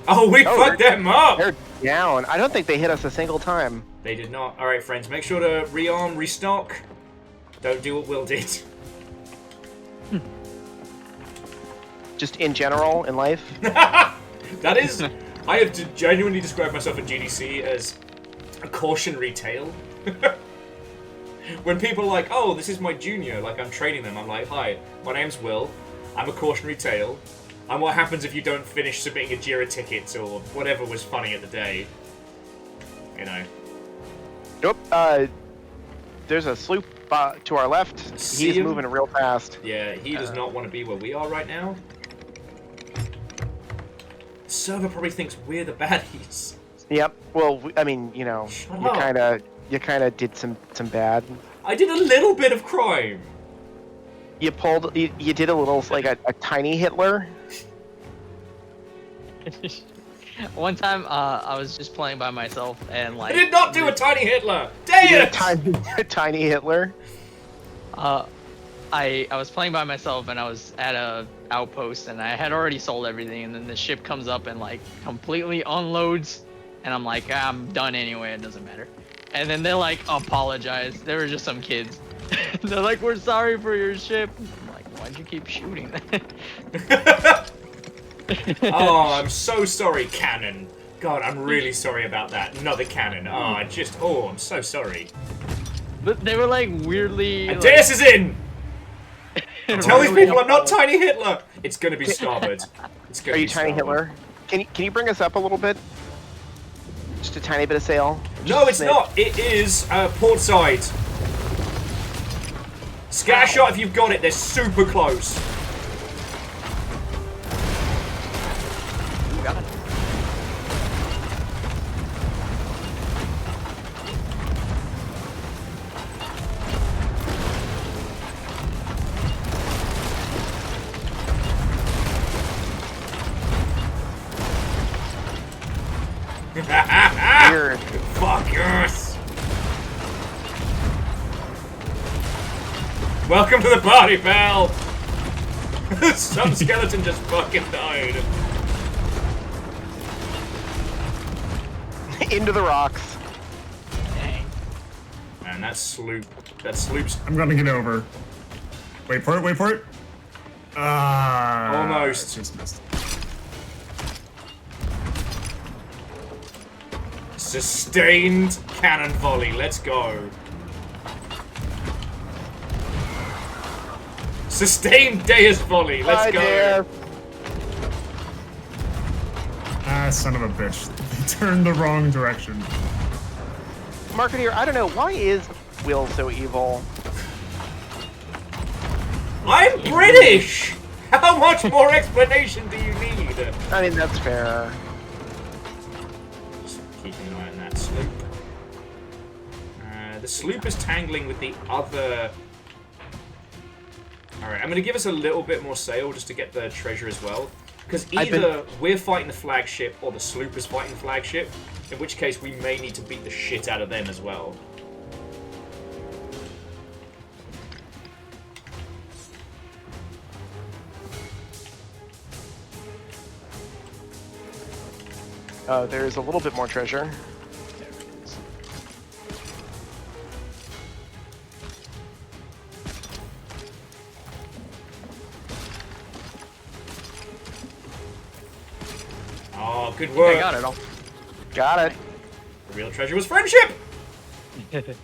Speaker 1: Oh, we fucked them up!
Speaker 9: They're down. I don't think they hit us a single time.
Speaker 1: They did not. Alright, friends, make sure to rearm, restock. Don't do what Will did.
Speaker 9: Just in general, in life.
Speaker 1: That is... I have to genuinely describe myself at GDC as a cautionary tale. When people are like, oh, this is my junior, like I'm training them, I'm like, hi, my name's Will, I'm a cautionary tale. And what happens if you don't finish submitting a JIRA ticket or whatever was funny at the day? You know.
Speaker 9: Nope. There's a sloop to our left.
Speaker 1: See
Speaker 9: He's
Speaker 1: him?
Speaker 9: moving real fast.
Speaker 1: Yeah, he does not want to be where we are right now. The server probably thinks we're the baddies.
Speaker 9: Yep. Well, I mean, you know,
Speaker 1: Shut
Speaker 9: you
Speaker 1: up.
Speaker 9: kind of did some bad.
Speaker 1: I did a little bit of crime.
Speaker 9: You did a little, like a tiny Hitler.
Speaker 12: One time, I was just playing by myself and
Speaker 1: I
Speaker 12: like.
Speaker 1: did not do a tiny Hitler!
Speaker 9: You
Speaker 1: Dang
Speaker 9: did
Speaker 1: it!
Speaker 9: a tiny Hitler.
Speaker 12: I was playing by myself and I was at a outpost and I had already sold everything, and then the ship comes up and like completely unloads, and I'm like, I'm done anyway, it doesn't matter. And then they like apologize. They were just some kids. They're like, we're sorry for your ship. I'm like, why'd you keep shooting?
Speaker 1: Oh, I'm so sorry, Cannon. God, I'm really sorry about that. Another Cannon. Oh, I'm so sorry.
Speaker 12: But they were like weirdly.
Speaker 1: Deus is in! Tell these
Speaker 12: really
Speaker 1: people I'm not Tiny Hitler! It's gonna be starboard. It's gonna
Speaker 9: Are
Speaker 1: be
Speaker 9: you Tiny
Speaker 1: starboard.
Speaker 9: Hitler? Can you bring us up a little bit? Just a tiny bit of sail?
Speaker 1: No, it's not. It is port side. Scatter shot if you've got it. They're super close.
Speaker 12: You got it.
Speaker 9: Weird.
Speaker 1: Fuck yes. Welcome to the party, pal. Some skeleton just fucking died.
Speaker 9: Into the rocks.
Speaker 12: Dang.
Speaker 1: Man, that sloop's
Speaker 13: I'm gonna get over. Wait for it, wait for it.
Speaker 1: almost.
Speaker 13: Just missed.
Speaker 1: Sustained cannon volley. Let's go. Sustained Deus volley. Let's go.
Speaker 9: Deus.
Speaker 13: Ah, son of a bitch. They turned the wrong direction.
Speaker 9: Marketeer, I don't know, why is Will so evil?
Speaker 1: I'm British. How much more explanation do you need?
Speaker 9: I mean, that's fair.
Speaker 1: Just keeping an eye on that sloop. The sloop is tangling with the other. Alright, I'm going to give us a little bit more sail just to get the treasure as well. Because either we're fighting the flagship or the sloop is fighting the flagship, in which case we may need to beat the shit out of them as well.
Speaker 9: There's a little bit more treasure.
Speaker 12: There it is.
Speaker 1: Oh, good
Speaker 12: I
Speaker 1: work.
Speaker 12: got it all.
Speaker 9: Got it.
Speaker 1: The real treasure was friendship! Alright.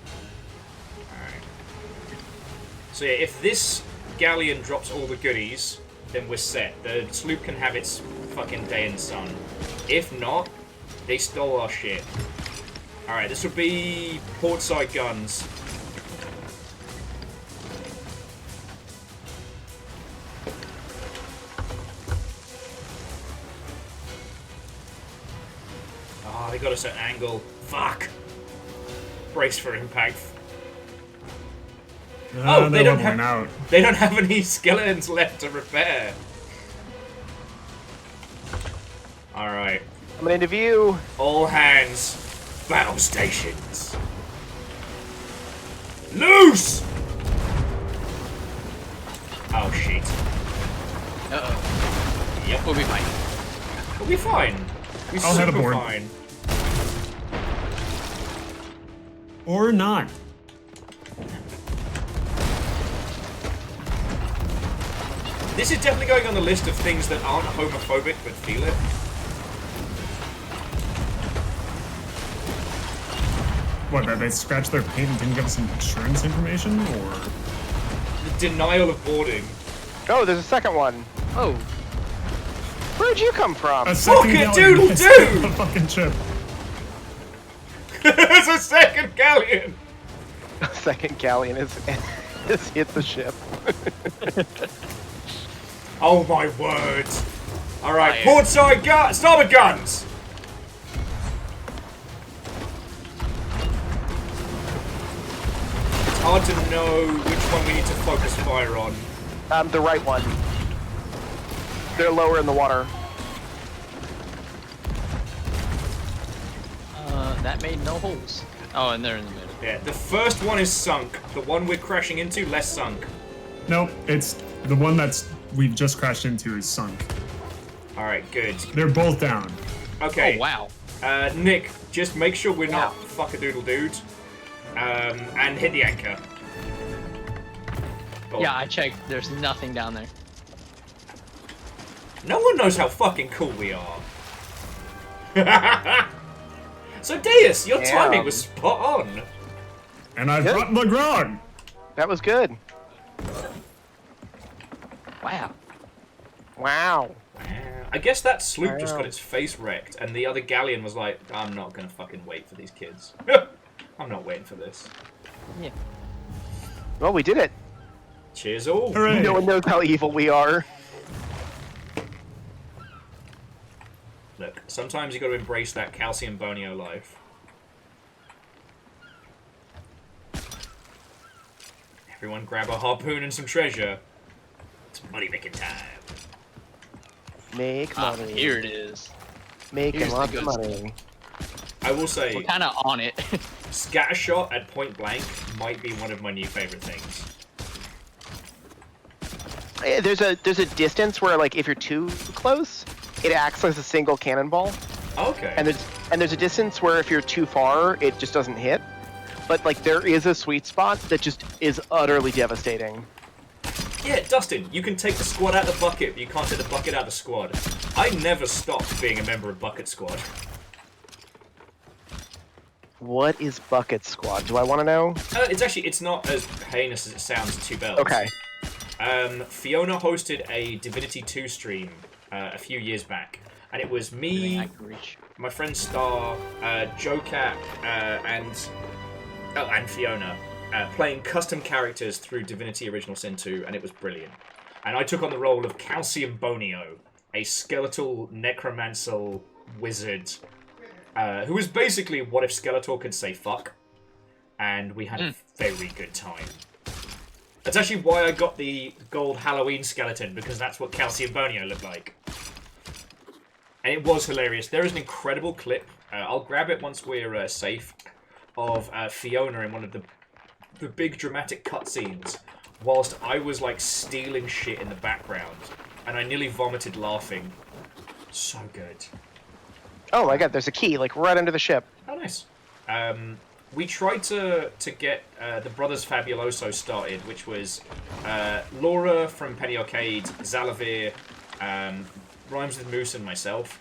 Speaker 1: So yeah, if this galleon drops all the goodies, then we're set. The sloop can have its fucking day in the sun. If not, they stole our shit. Alright, this will be portside guns. Oh, they got us at angle. Fuck! Brace for impact. Oh, they don't have.
Speaker 13: Out.
Speaker 1: They don't have any skeletons left to repair. All right.
Speaker 9: I'm into view.
Speaker 1: All hands, battle stations. Loose. Oh shit.
Speaker 12: Uh-oh.
Speaker 1: Yep.
Speaker 12: We'll be fine.
Speaker 1: We'll be fine. We're
Speaker 13: I'll head
Speaker 1: super
Speaker 13: aboard.
Speaker 1: fine.
Speaker 13: Or not.
Speaker 1: This is definitely going on the list of things that aren't homophobic but feel it.
Speaker 13: What, that they scratched their paint and didn't give us some insurance information, or?
Speaker 1: The denial of boarding.
Speaker 9: Oh, there's a second one.
Speaker 12: Oh,
Speaker 9: Where'd you come from?
Speaker 13: A second
Speaker 1: Rocket
Speaker 13: galleon
Speaker 1: doodle
Speaker 13: hits
Speaker 1: doo!
Speaker 13: the fucking ship.
Speaker 1: There's a second galleon.
Speaker 9: A second galleon has hit the ship.
Speaker 1: Oh my word! All right,
Speaker 12: Fire.
Speaker 1: portside gun, starboard guns. It's hard to know which one we need to focus fire on.
Speaker 9: The right one. They're lower in the water.
Speaker 12: That made no holes. Oh, and they're in the middle.
Speaker 1: Yeah, the first one is sunk. The one we're crashing into, less sunk.
Speaker 13: Nope, it's the one we've just crashed into is sunk.
Speaker 1: All right, good.
Speaker 13: They're both down.
Speaker 1: Okay.
Speaker 12: Oh, wow.
Speaker 1: Nick, just make sure we're not fuck-a-doodle dudes. And hit the anchor. Go
Speaker 12: Yeah,
Speaker 1: on.
Speaker 12: I checked. There's nothing down there.
Speaker 1: No one knows how fucking cool we are. So, Deus, your timing was spot on.
Speaker 13: And I brought the grog.
Speaker 9: That was good.
Speaker 12: Wow.
Speaker 9: Wow.
Speaker 1: I guess that sloop just got its face wrecked, and the other galleon was like, I'm not gonna fucking wait for these kids. I'm not waiting for this.
Speaker 12: Yeah.
Speaker 9: Well, we did it.
Speaker 1: Cheers all.
Speaker 13: Hooray.
Speaker 9: No one knows how evil we are.
Speaker 1: Look, sometimes you gotta embrace that calcium bonio life. Everyone grab a harpoon and some treasure. It's money making time.
Speaker 9: Make money.
Speaker 12: Here it is.
Speaker 9: Making
Speaker 12: Here's the
Speaker 9: lots of
Speaker 12: good
Speaker 9: money.
Speaker 1: I will say,
Speaker 12: We're kind of on it.
Speaker 1: scattershot at point blank might be one of my new favorite things.
Speaker 9: There's a distance where, like, if you're too close, it acts as a single cannonball.
Speaker 1: Okay.
Speaker 9: And there's a distance where if you're too far, it just doesn't hit. But like there is a sweet spot that just is utterly devastating.
Speaker 1: Yeah, Dustin, you can take the squad out of the bucket, but you can't take the bucket out of the squad. I never stopped being a member of Bucket Squad.
Speaker 9: What is Bucket Squad? Do I want to know?
Speaker 1: It's not as heinous as it sounds to bells.
Speaker 9: Okay.
Speaker 1: Fiona hosted a Divinity 2 stream a few years back, and it was me, my friend Star, Joe Cap, and Fiona playing custom characters through Divinity Original Sin 2, and it was brilliant. And I took on the role of Calcium Bonio, a skeletal necromancer wizard, who was basically what if Skeletor could say fuck, and we had a very good time. That's actually why I got the gold Halloween skeleton, because that's what Calcium Bonio looked like. And it was hilarious. There is an incredible clip, I'll grab it once we're safe, of Fiona in one of the big dramatic cutscenes, whilst I was like stealing shit in the background, and I nearly vomited laughing. So good.
Speaker 9: Oh my god, there's a key, like right under the ship.
Speaker 1: Oh, nice. We tried to get the Brothers Fabuloso started, which was Laura from Penny Arcade, Zalavir, Rhymes with Moose, and myself.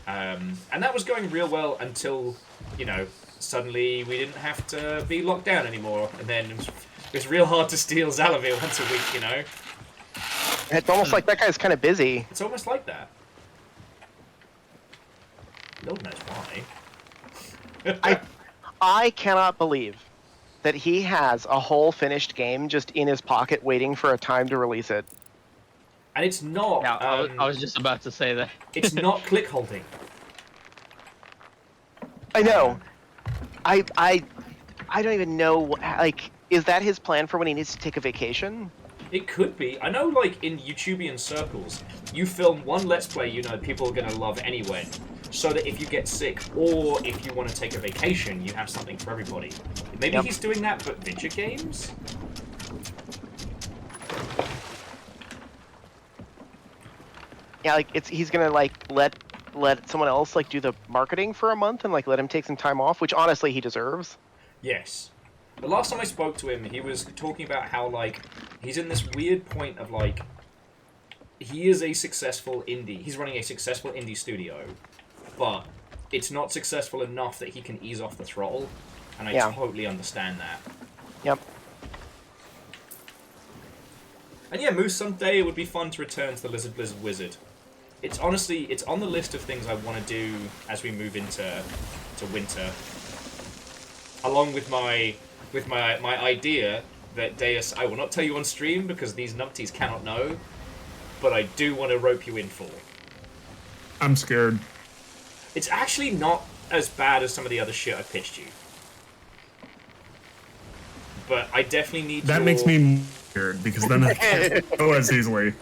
Speaker 1: And that was going real well until, you know, suddenly we didn't have to be locked down anymore. And then it was real hard to steal Zalavir once a week, you know?
Speaker 9: It's almost like that guy's kind of busy.
Speaker 1: It's almost like that. Lord knows why.
Speaker 9: I cannot believe that he has a whole finished game just in his pocket waiting for a time to release it.
Speaker 1: And it's not...
Speaker 12: Yeah, I was just about to say that.
Speaker 1: It's not click holding.
Speaker 9: I know. I don't even know, like, is that his plan for when he needs to take a vacation?
Speaker 1: It could be. I know, like, in YouTubian circles, you film one Let's Play you know people are going to love anyway, so that if you get sick, or if you want to take a vacation, you have something for everybody. Maybe he's doing that, but video games?
Speaker 9: Yeah, like, he's gonna, like, let someone else, like, do the marketing for a month and, like, let him take some time off, which, honestly, he deserves.
Speaker 1: Yes. The last time I spoke to him, he was talking about how, like, he's in this weird point of, like, he is a successful indie. He's running a successful indie studio, but it's not successful enough that he can ease off the throttle, and I totally understand that.
Speaker 9: Yep.
Speaker 1: And yeah, Moose, someday it would be fun to return to the Lizard Blizzard Wizard. It's honestly, it's on the list of things I want to do as we move into winter. Along with my idea that Deus, I will not tell you on stream because these numpties cannot know, but I do want to rope you in for.
Speaker 13: I'm scared.
Speaker 1: It's actually not as bad as some of the other shit I pitched you. But I definitely need
Speaker 13: That makes me scared, because then I can't go as easily.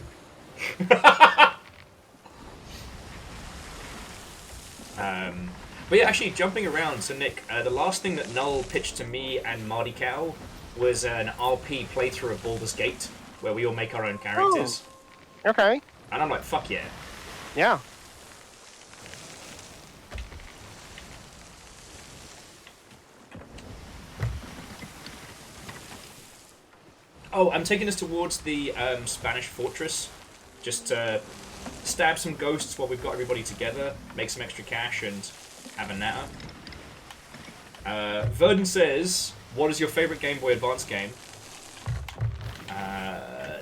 Speaker 1: But yeah, actually, jumping around, so Nick, the last thing that Null pitched to me and Marty Cow was an RP playthrough of Baldur's Gate, where we all make our own characters.
Speaker 9: Oh. Okay.
Speaker 1: And I'm like, fuck yeah.
Speaker 9: Yeah.
Speaker 1: Oh, I'm taking us towards the Spanish fortress. Just to stab some ghosts while we've got everybody together, make some extra cash, and have a natter. Verdon says, what is your favorite Game Boy Advance game?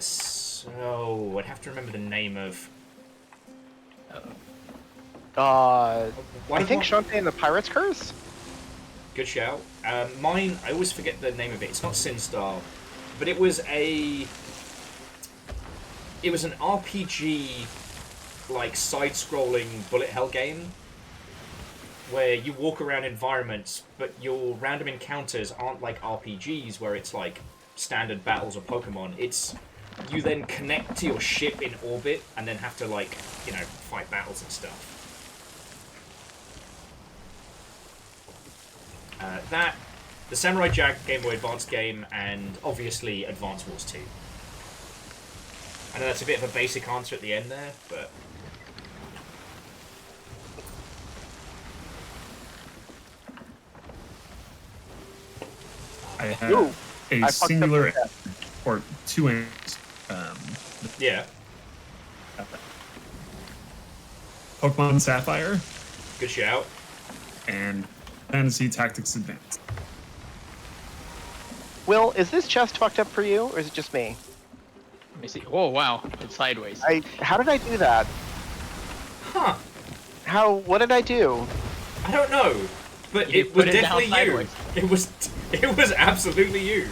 Speaker 1: So, I'd have to remember the name of...
Speaker 9: I think Shantae and the Pirate's Curse?
Speaker 1: Good shout. Mine, I always forget the name of it. It's not SinStar, but it was an RPG, like, side-scrolling bullet hell game where you walk around environments, but your random encounters aren't like RPGs where it's like standard battles or Pokemon. It's you then connect to your ship in orbit and then have to, like, you know, fight battles and stuff. That, the Samurai Jack Game Boy Advance game, and obviously Advance Wars 2. I know that's a bit of a basic answer at the end there, but...
Speaker 13: I have a singular or two answers.
Speaker 1: Yeah.
Speaker 13: Pokemon Sapphire.
Speaker 1: Good shout.
Speaker 13: And Fantasy Tactics Advanced.
Speaker 9: Will, is this chest fucked up for you, or is it just me?
Speaker 12: Let me see. Oh, wow. It's sideways.
Speaker 9: How did I do that?
Speaker 1: Huh.
Speaker 9: What did I do?
Speaker 1: I don't know, but it was definitely you. It was absolutely you.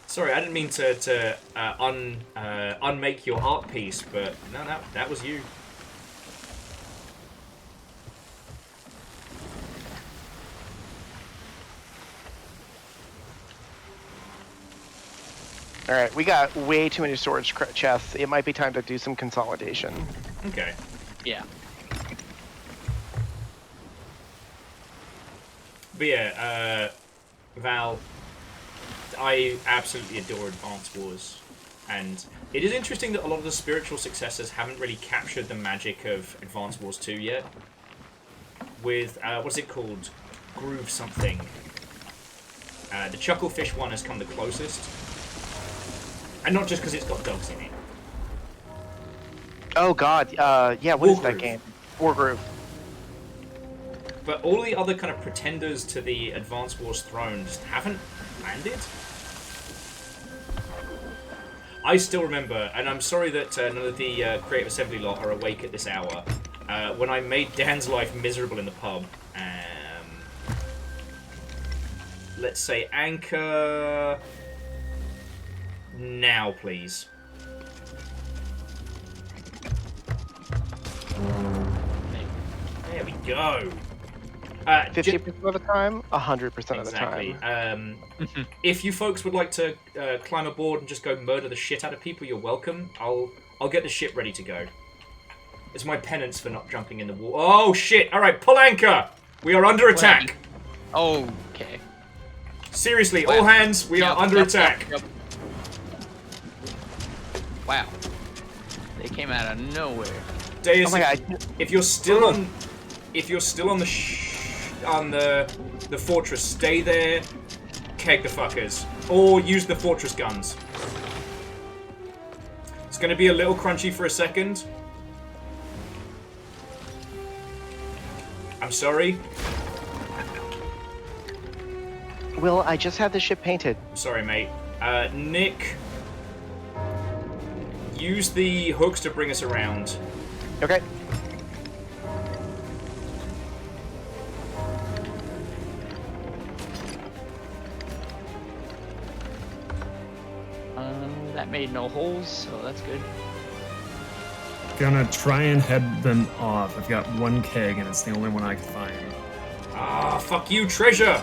Speaker 1: Sorry, I didn't mean to unmake your art piece, but no, that was you.
Speaker 9: All right, we got way too many storage chests. It might be time to do some consolidation.
Speaker 1: Okay.
Speaker 12: Yeah.
Speaker 1: But yeah, Val, I absolutely adore Advance Wars. And it is interesting that a lot of the spiritual successors haven't really captured the magic of Advance Wars 2 yet. With, what's it called? Groove something. The Chucklefish one has come the closest. And not just because it's got dogs in it.
Speaker 9: Oh god, yeah, what is that game? Wargroove.
Speaker 1: But all the other kind of pretenders to the Advance Wars throne just haven't landed. I still remember, and I'm sorry that none of the Creative Assembly lot are awake at this hour, when I made Dan's life miserable in the pub. Let's say Anchor... Now, please. There we go.
Speaker 9: 50% of the time, 100% of the
Speaker 1: Exactly.
Speaker 9: time.
Speaker 1: If you folks would like to climb aboard and just go murder the shit out of people, you're welcome. I'll get the ship ready to go. It's my penance for not jumping in the water. Oh shit! All right, pull anchor. We are under attack.
Speaker 12: Okay.
Speaker 1: Seriously, all hands. We are under attack.
Speaker 12: Yep. Wow. They came out of nowhere.
Speaker 1: Deus,
Speaker 9: Oh my god.
Speaker 1: if you're still on the fortress, stay there, keg the fuckers, or use the fortress guns. It's gonna be a little crunchy for a second. I'm sorry.
Speaker 9: Will, I just had the ship painted.
Speaker 1: I'm sorry, mate. Nick, use the hooks to bring us around.
Speaker 9: Okay.
Speaker 12: That made no holes, so that's good.
Speaker 13: Gonna try and head them off. I've got one keg and it's the only one I can find.
Speaker 1: Ah, fuck you, treasure!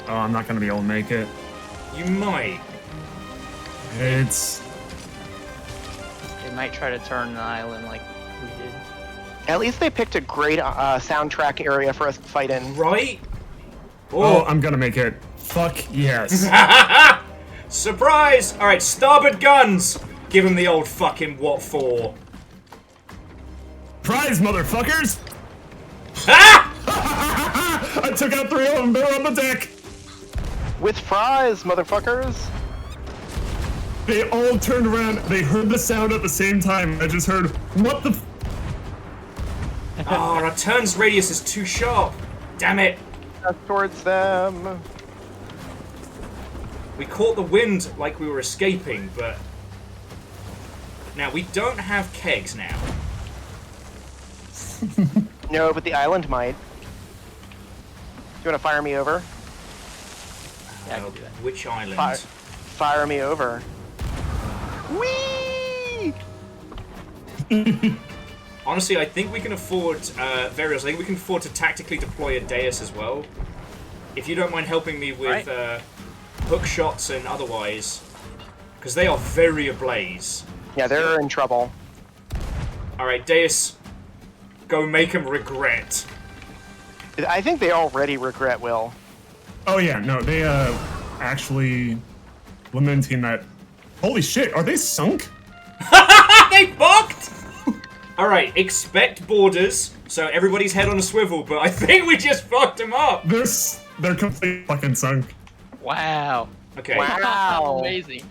Speaker 13: Oh, I'm not gonna be able to make it.
Speaker 1: You might.
Speaker 13: It's...
Speaker 12: They might try to turn the island like we did.
Speaker 9: At least they picked a great soundtrack area for us to fight in.
Speaker 1: Right?
Speaker 13: Oh, I'm gonna make it. Fuck yes.
Speaker 1: Surprise! Alright, starboard guns! Give him the old fucking what for.
Speaker 13: Prize, motherfuckers!
Speaker 1: Ah!
Speaker 13: I took out 3 of them. They're on the deck.
Speaker 9: With fries, motherfuckers!
Speaker 13: They all turned around. They heard the sound at the same time. I just heard, what the
Speaker 1: Oh, our turn's radius is too sharp. Damn it.
Speaker 9: Towards them.
Speaker 1: We caught the wind like we were escaping, but... Now, we don't have kegs now.
Speaker 9: No, but the island might. You wanna fire me over?
Speaker 12: Yeah, I can do that.
Speaker 1: Which island?
Speaker 9: Fire me over. Whee!
Speaker 1: Honestly, I think we can afford, Varials, I think we can afford to tactically deploy a Deus as well. If you don't mind helping me with hook shots and otherwise. Because they are very ablaze.
Speaker 9: Yeah, they're in trouble.
Speaker 1: Alright, Deus, go make them regret.
Speaker 9: I think they already regret Will.
Speaker 13: Oh yeah, no, they actually lamenting that. Holy shit, are they sunk?
Speaker 1: They fucked! Alright, expect borders, so everybody's head on a swivel, but I think we just fucked them up!
Speaker 13: They're completely fucking sunk.
Speaker 12: Wow.
Speaker 1: Okay.
Speaker 9: Wow.
Speaker 12: Amazing.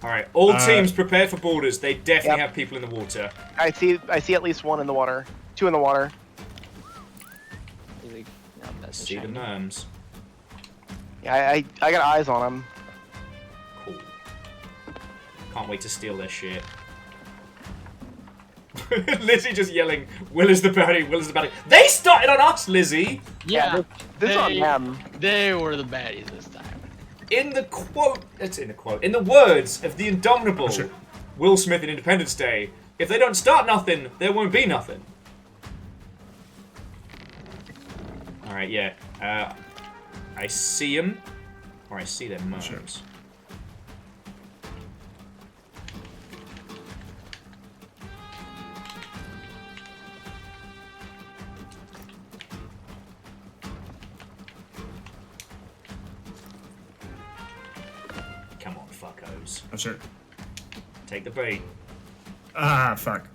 Speaker 1: Alright, all teams prepare for borders. They definitely have people in the water.
Speaker 9: I see at least 1 in the water. 2 in the water.
Speaker 1: See the merms.
Speaker 9: Yeah, I got eyes on them.
Speaker 1: Cool. Can't wait to steal their shit. Lizzie just yelling, Will is the baddie, Will is the baddie. They started on us, Lizzie!
Speaker 12: Yeah,
Speaker 9: this on them.
Speaker 12: They were the baddies this time.
Speaker 1: In the quote, in the words of the indomitable Will Smith in Independence Day, if they don't start nothing, there won't be nothing. Alright, yeah. I see them, or I see their merms.
Speaker 13: Sure.
Speaker 1: Come on, fuckos.
Speaker 13: Oh, sure.
Speaker 1: Take the bait.
Speaker 13: Ah, fuck.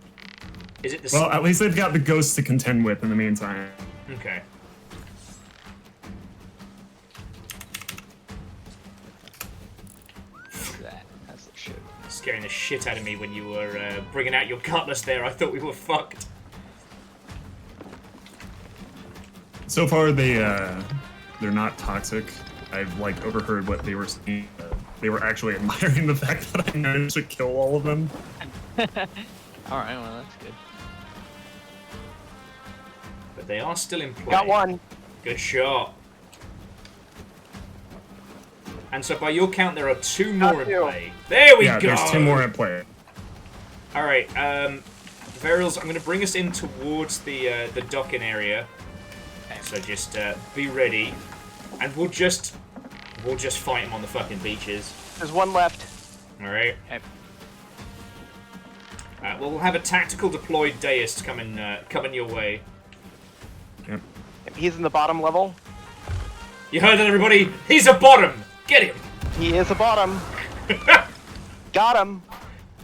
Speaker 1: Is it the
Speaker 13: Well, at least they've got the ghosts to contend with in the meantime.
Speaker 1: Okay.
Speaker 12: That's the shit.
Speaker 1: Scaring the shit out of me when you were bringing out your cutlass there. I thought we were fucked.
Speaker 13: So far, they're not toxic. I've like overheard what they were saying. They were actually admiring the fact that I managed to kill all of them.
Speaker 12: All right, well that's good.
Speaker 1: But they are still in play.
Speaker 9: Got 1.
Speaker 1: Good shot. And so by your count, there are 2 more in play. There we go!
Speaker 13: There's 2 more in play.
Speaker 1: Alright, Varials, I'm going to bring us in towards the docking area. So just be ready. And we'll just fight him on the fucking beaches.
Speaker 9: There's 1 left.
Speaker 1: Alright. We'll have a tactical deployed Deist coming your way.
Speaker 13: Yep.
Speaker 9: He's in the bottom level.
Speaker 1: You heard that, everybody? He's a bottom! Get him!
Speaker 9: He is a bottom. Got him.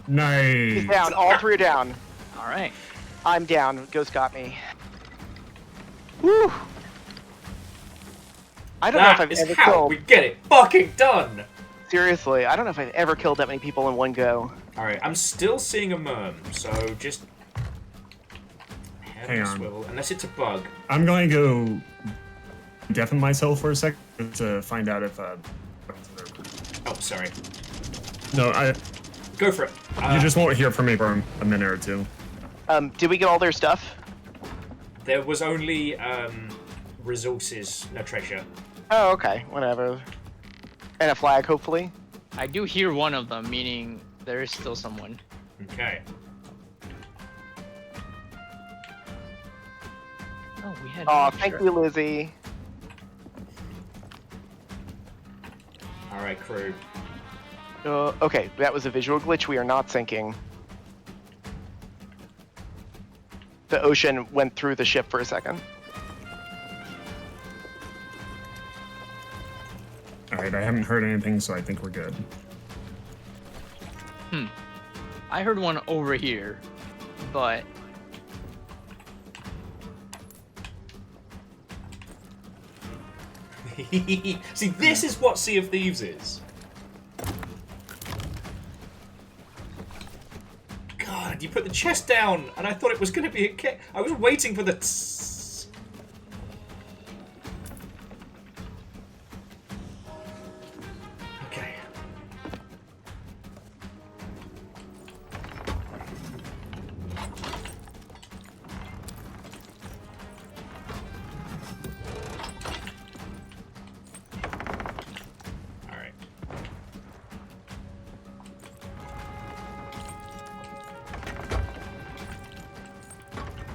Speaker 13: Nice.
Speaker 9: He's down. All 3 are down.
Speaker 12: All right.
Speaker 9: I'm down. Ghost got me. Woo! I don't know if I've ever
Speaker 1: how
Speaker 9: killed.
Speaker 1: we get it fucking done!
Speaker 9: Seriously, I don't know if I've ever killed that many people in one go.
Speaker 1: Alright, I'm still seeing a merm, so just...
Speaker 13: Hang on.
Speaker 1: Swivel, unless it's a bug.
Speaker 13: I'm going to go deafen myself for a second to find out if
Speaker 1: Oh, sorry.
Speaker 13: No,
Speaker 1: Go for it.
Speaker 13: you just won't hear from me for a minute or 2.
Speaker 9: Did we get all their stuff?
Speaker 1: There was only resources, no treasure.
Speaker 9: Oh, okay. Whatever. And a flag, hopefully.
Speaker 12: I do hear one of them, meaning there is still someone.
Speaker 1: Okay.
Speaker 12: Oh, we had.
Speaker 9: Oh, thank you, Lizzie.
Speaker 1: Alright, crew.
Speaker 9: Okay, that was a visual glitch. We are not sinking. the ocean went through the ship for a second.
Speaker 13: Alright, I haven't heard anything, so I think we're good.
Speaker 12: I heard one over here, but
Speaker 1: See, this is what Sea of Thieves is. God, you put the chest down, and I thought it was going to be a I was waiting for the. Okay. All right.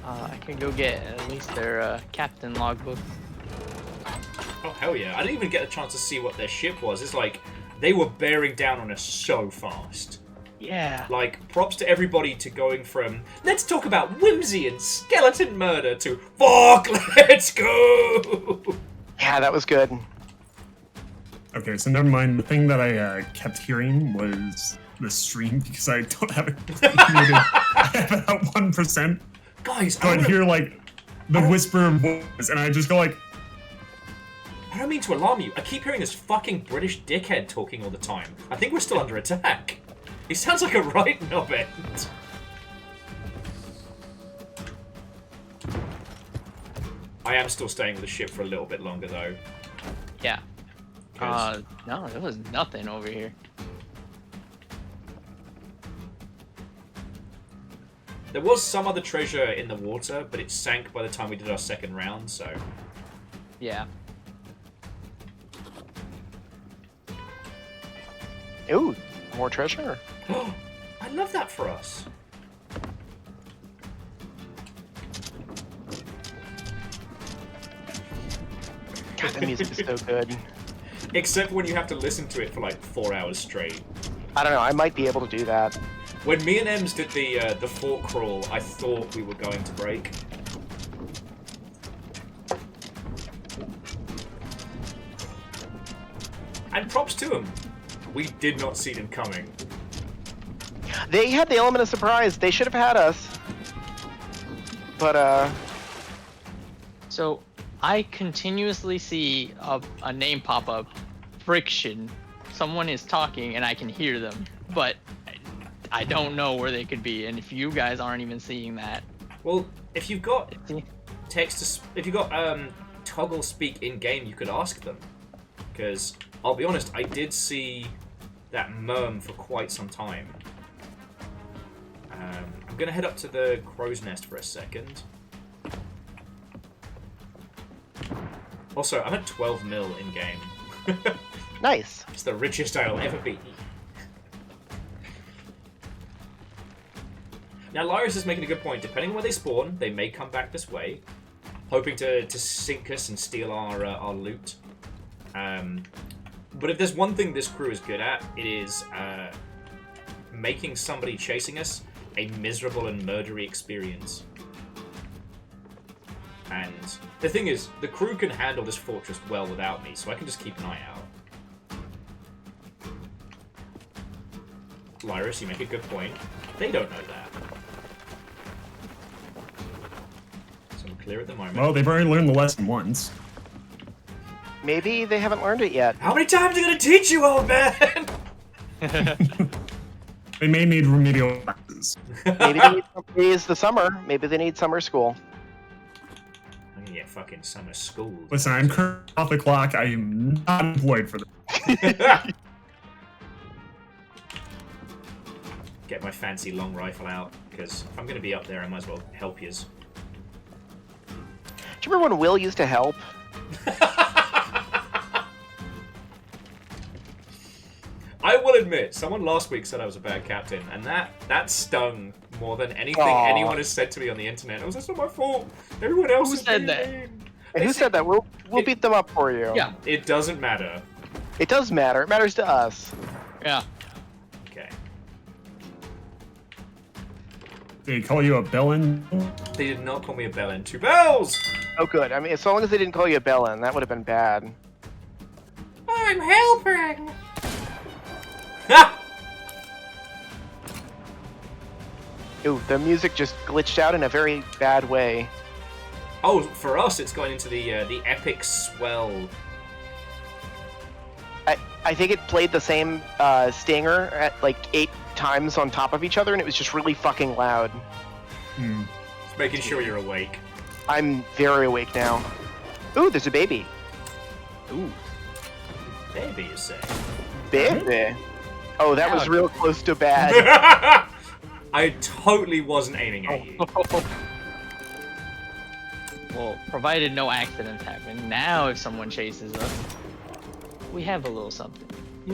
Speaker 12: I can go get at least their captain logbook.
Speaker 1: Oh, hell yeah. I didn't even get a chance to see what their ship was. It's like, they were bearing down on us so fast.
Speaker 12: Yeah.
Speaker 1: Like, props to everybody to going from, let's talk about whimsy and skeleton murder to, fuck, let's go!
Speaker 9: Yeah, that was good.
Speaker 13: Okay, so never mind. The thing that I kept hearing was the stream because I don't have it muted. I have it at 1%.
Speaker 1: Guys,
Speaker 13: so I'd hear like the whisper of voice, and I just go like,
Speaker 1: I don't mean to alarm you. I keep hearing this fucking British dickhead talking all the time. I think we're still under attack. He sounds like a right knobhead. I am still staying with the ship for a little bit longer, though.
Speaker 12: Yeah. No, there was nothing over here.
Speaker 1: There was some other treasure in the water, but it sank by the time we did our second round, so...
Speaker 12: Yeah.
Speaker 9: Ooh, more treasure.
Speaker 1: I love that for us.
Speaker 9: God, the music is so good.
Speaker 1: Except when you have to listen to it for like 4 hours straight.
Speaker 9: I don't know, I might be able to do that.
Speaker 1: When me and Ems did the fort crawl, I thought we were going to break. And props to them. We did not see them coming.
Speaker 9: They had the element of surprise. They should have had us. But,
Speaker 12: So, I continuously see a name pop up. Friction. Someone is talking and I can hear them. But I don't know where they could be. And if you guys aren't even seeing that.
Speaker 1: Well, if you've got text to... If you've got toggle speak in-game, you could ask them. Because, I'll be honest, I did see that murm for quite some time. I'm going to head up to the crow's nest for a second. Also, I'm at 12 mil in-game.
Speaker 9: Nice.
Speaker 1: It's the richest I'll ever be. Now, Lyrus is making a good point. Depending on where they spawn, they may come back this way, hoping to sink us and steal our loot. But if there's one thing this crew is good at, it is making somebody chasing us a miserable and murdery experience. And the thing is, the crew can handle this fortress well without me, so I can just keep an eye out. Lyrus, you make a good point. They don't know that. So I'm clear at the moment.
Speaker 13: well, they've already learned the lesson once.
Speaker 9: maybe they haven't learned it yet.
Speaker 1: How many times are you going to teach you, old man?
Speaker 13: They may need remedial classes.
Speaker 9: Maybe they need it's the summer. Maybe they need summer school.
Speaker 1: I'm gonna get fucking summer school.
Speaker 13: Listen, I'm currently off the clock. I am not employed for this.
Speaker 1: Get my fancy long rifle out, because if I'm going to be up there, I might as well help yous.
Speaker 9: Do you remember when Will used to help?
Speaker 1: I will admit, someone last week said I was a bad captain, and that stung more than anything
Speaker 9: Aww.
Speaker 1: anyone has said to me on the internet. It was just not my fault. Everyone else is
Speaker 12: said
Speaker 1: being
Speaker 12: that?
Speaker 1: mean.
Speaker 9: And who said that? We'll beat them up for you.
Speaker 12: Yeah.
Speaker 1: It doesn't matter.
Speaker 9: It does matter. It matters to us.
Speaker 12: Yeah.
Speaker 1: Okay.
Speaker 13: They call you a bellend?
Speaker 1: They did not call me a bellend. 2 bells!
Speaker 9: Oh, good. I mean, as long as they didn't call you a bellend, that would have been bad.
Speaker 4: I'm helping.
Speaker 1: Ha!
Speaker 9: Ooh, the music just glitched out in a very bad way.
Speaker 1: Oh, for us, it's going into the epic swell.
Speaker 9: I think it played the same stinger at like 8 times on top of each other, and it was just really fucking loud.
Speaker 1: Just making sure you're awake.
Speaker 9: I'm very awake now. Ooh, there's a baby.
Speaker 12: Ooh.
Speaker 1: Baby, you say?
Speaker 9: Baby. Oh, that was real close to bad.
Speaker 1: I totally wasn't aiming at you.
Speaker 12: Well, provided no accidents happen. Now, if someone chases us, we have a little something.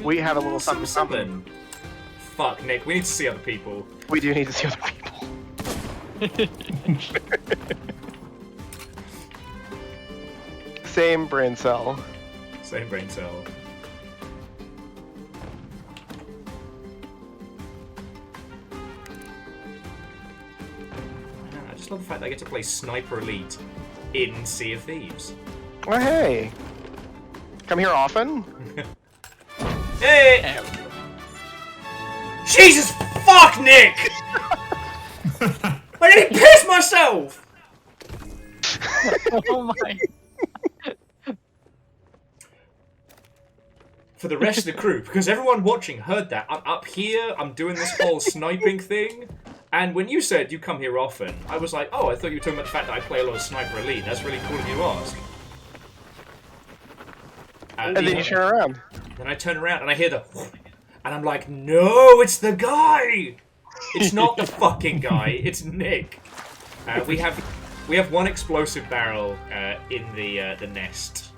Speaker 9: We have a little something.
Speaker 1: Fuck, Nick. We need to see other people.
Speaker 9: We do need to see other people. Same brain cell.
Speaker 1: Same brain cell. I just love the fact that I get to play Sniper Elite in Sea of Thieves.
Speaker 9: Oh, hey. Come here often?
Speaker 1: Hey! Jesus fuck, Nick! I nearly pissed myself!
Speaker 12: Oh my.
Speaker 1: For the rest of the crew, because everyone watching heard that. I'm up here, I'm doing this whole sniping thing, and when you said you come here often, I was like, oh, I thought you were talking about the fact that I play a lot of Sniper Elite. That's really cool of you to ask.
Speaker 9: And then you turn around.
Speaker 1: Then I turn around and I hear the and I'm like, no, it's the guy! It's not the fucking guy, it's Nick. We have one explosive barrel in the nest.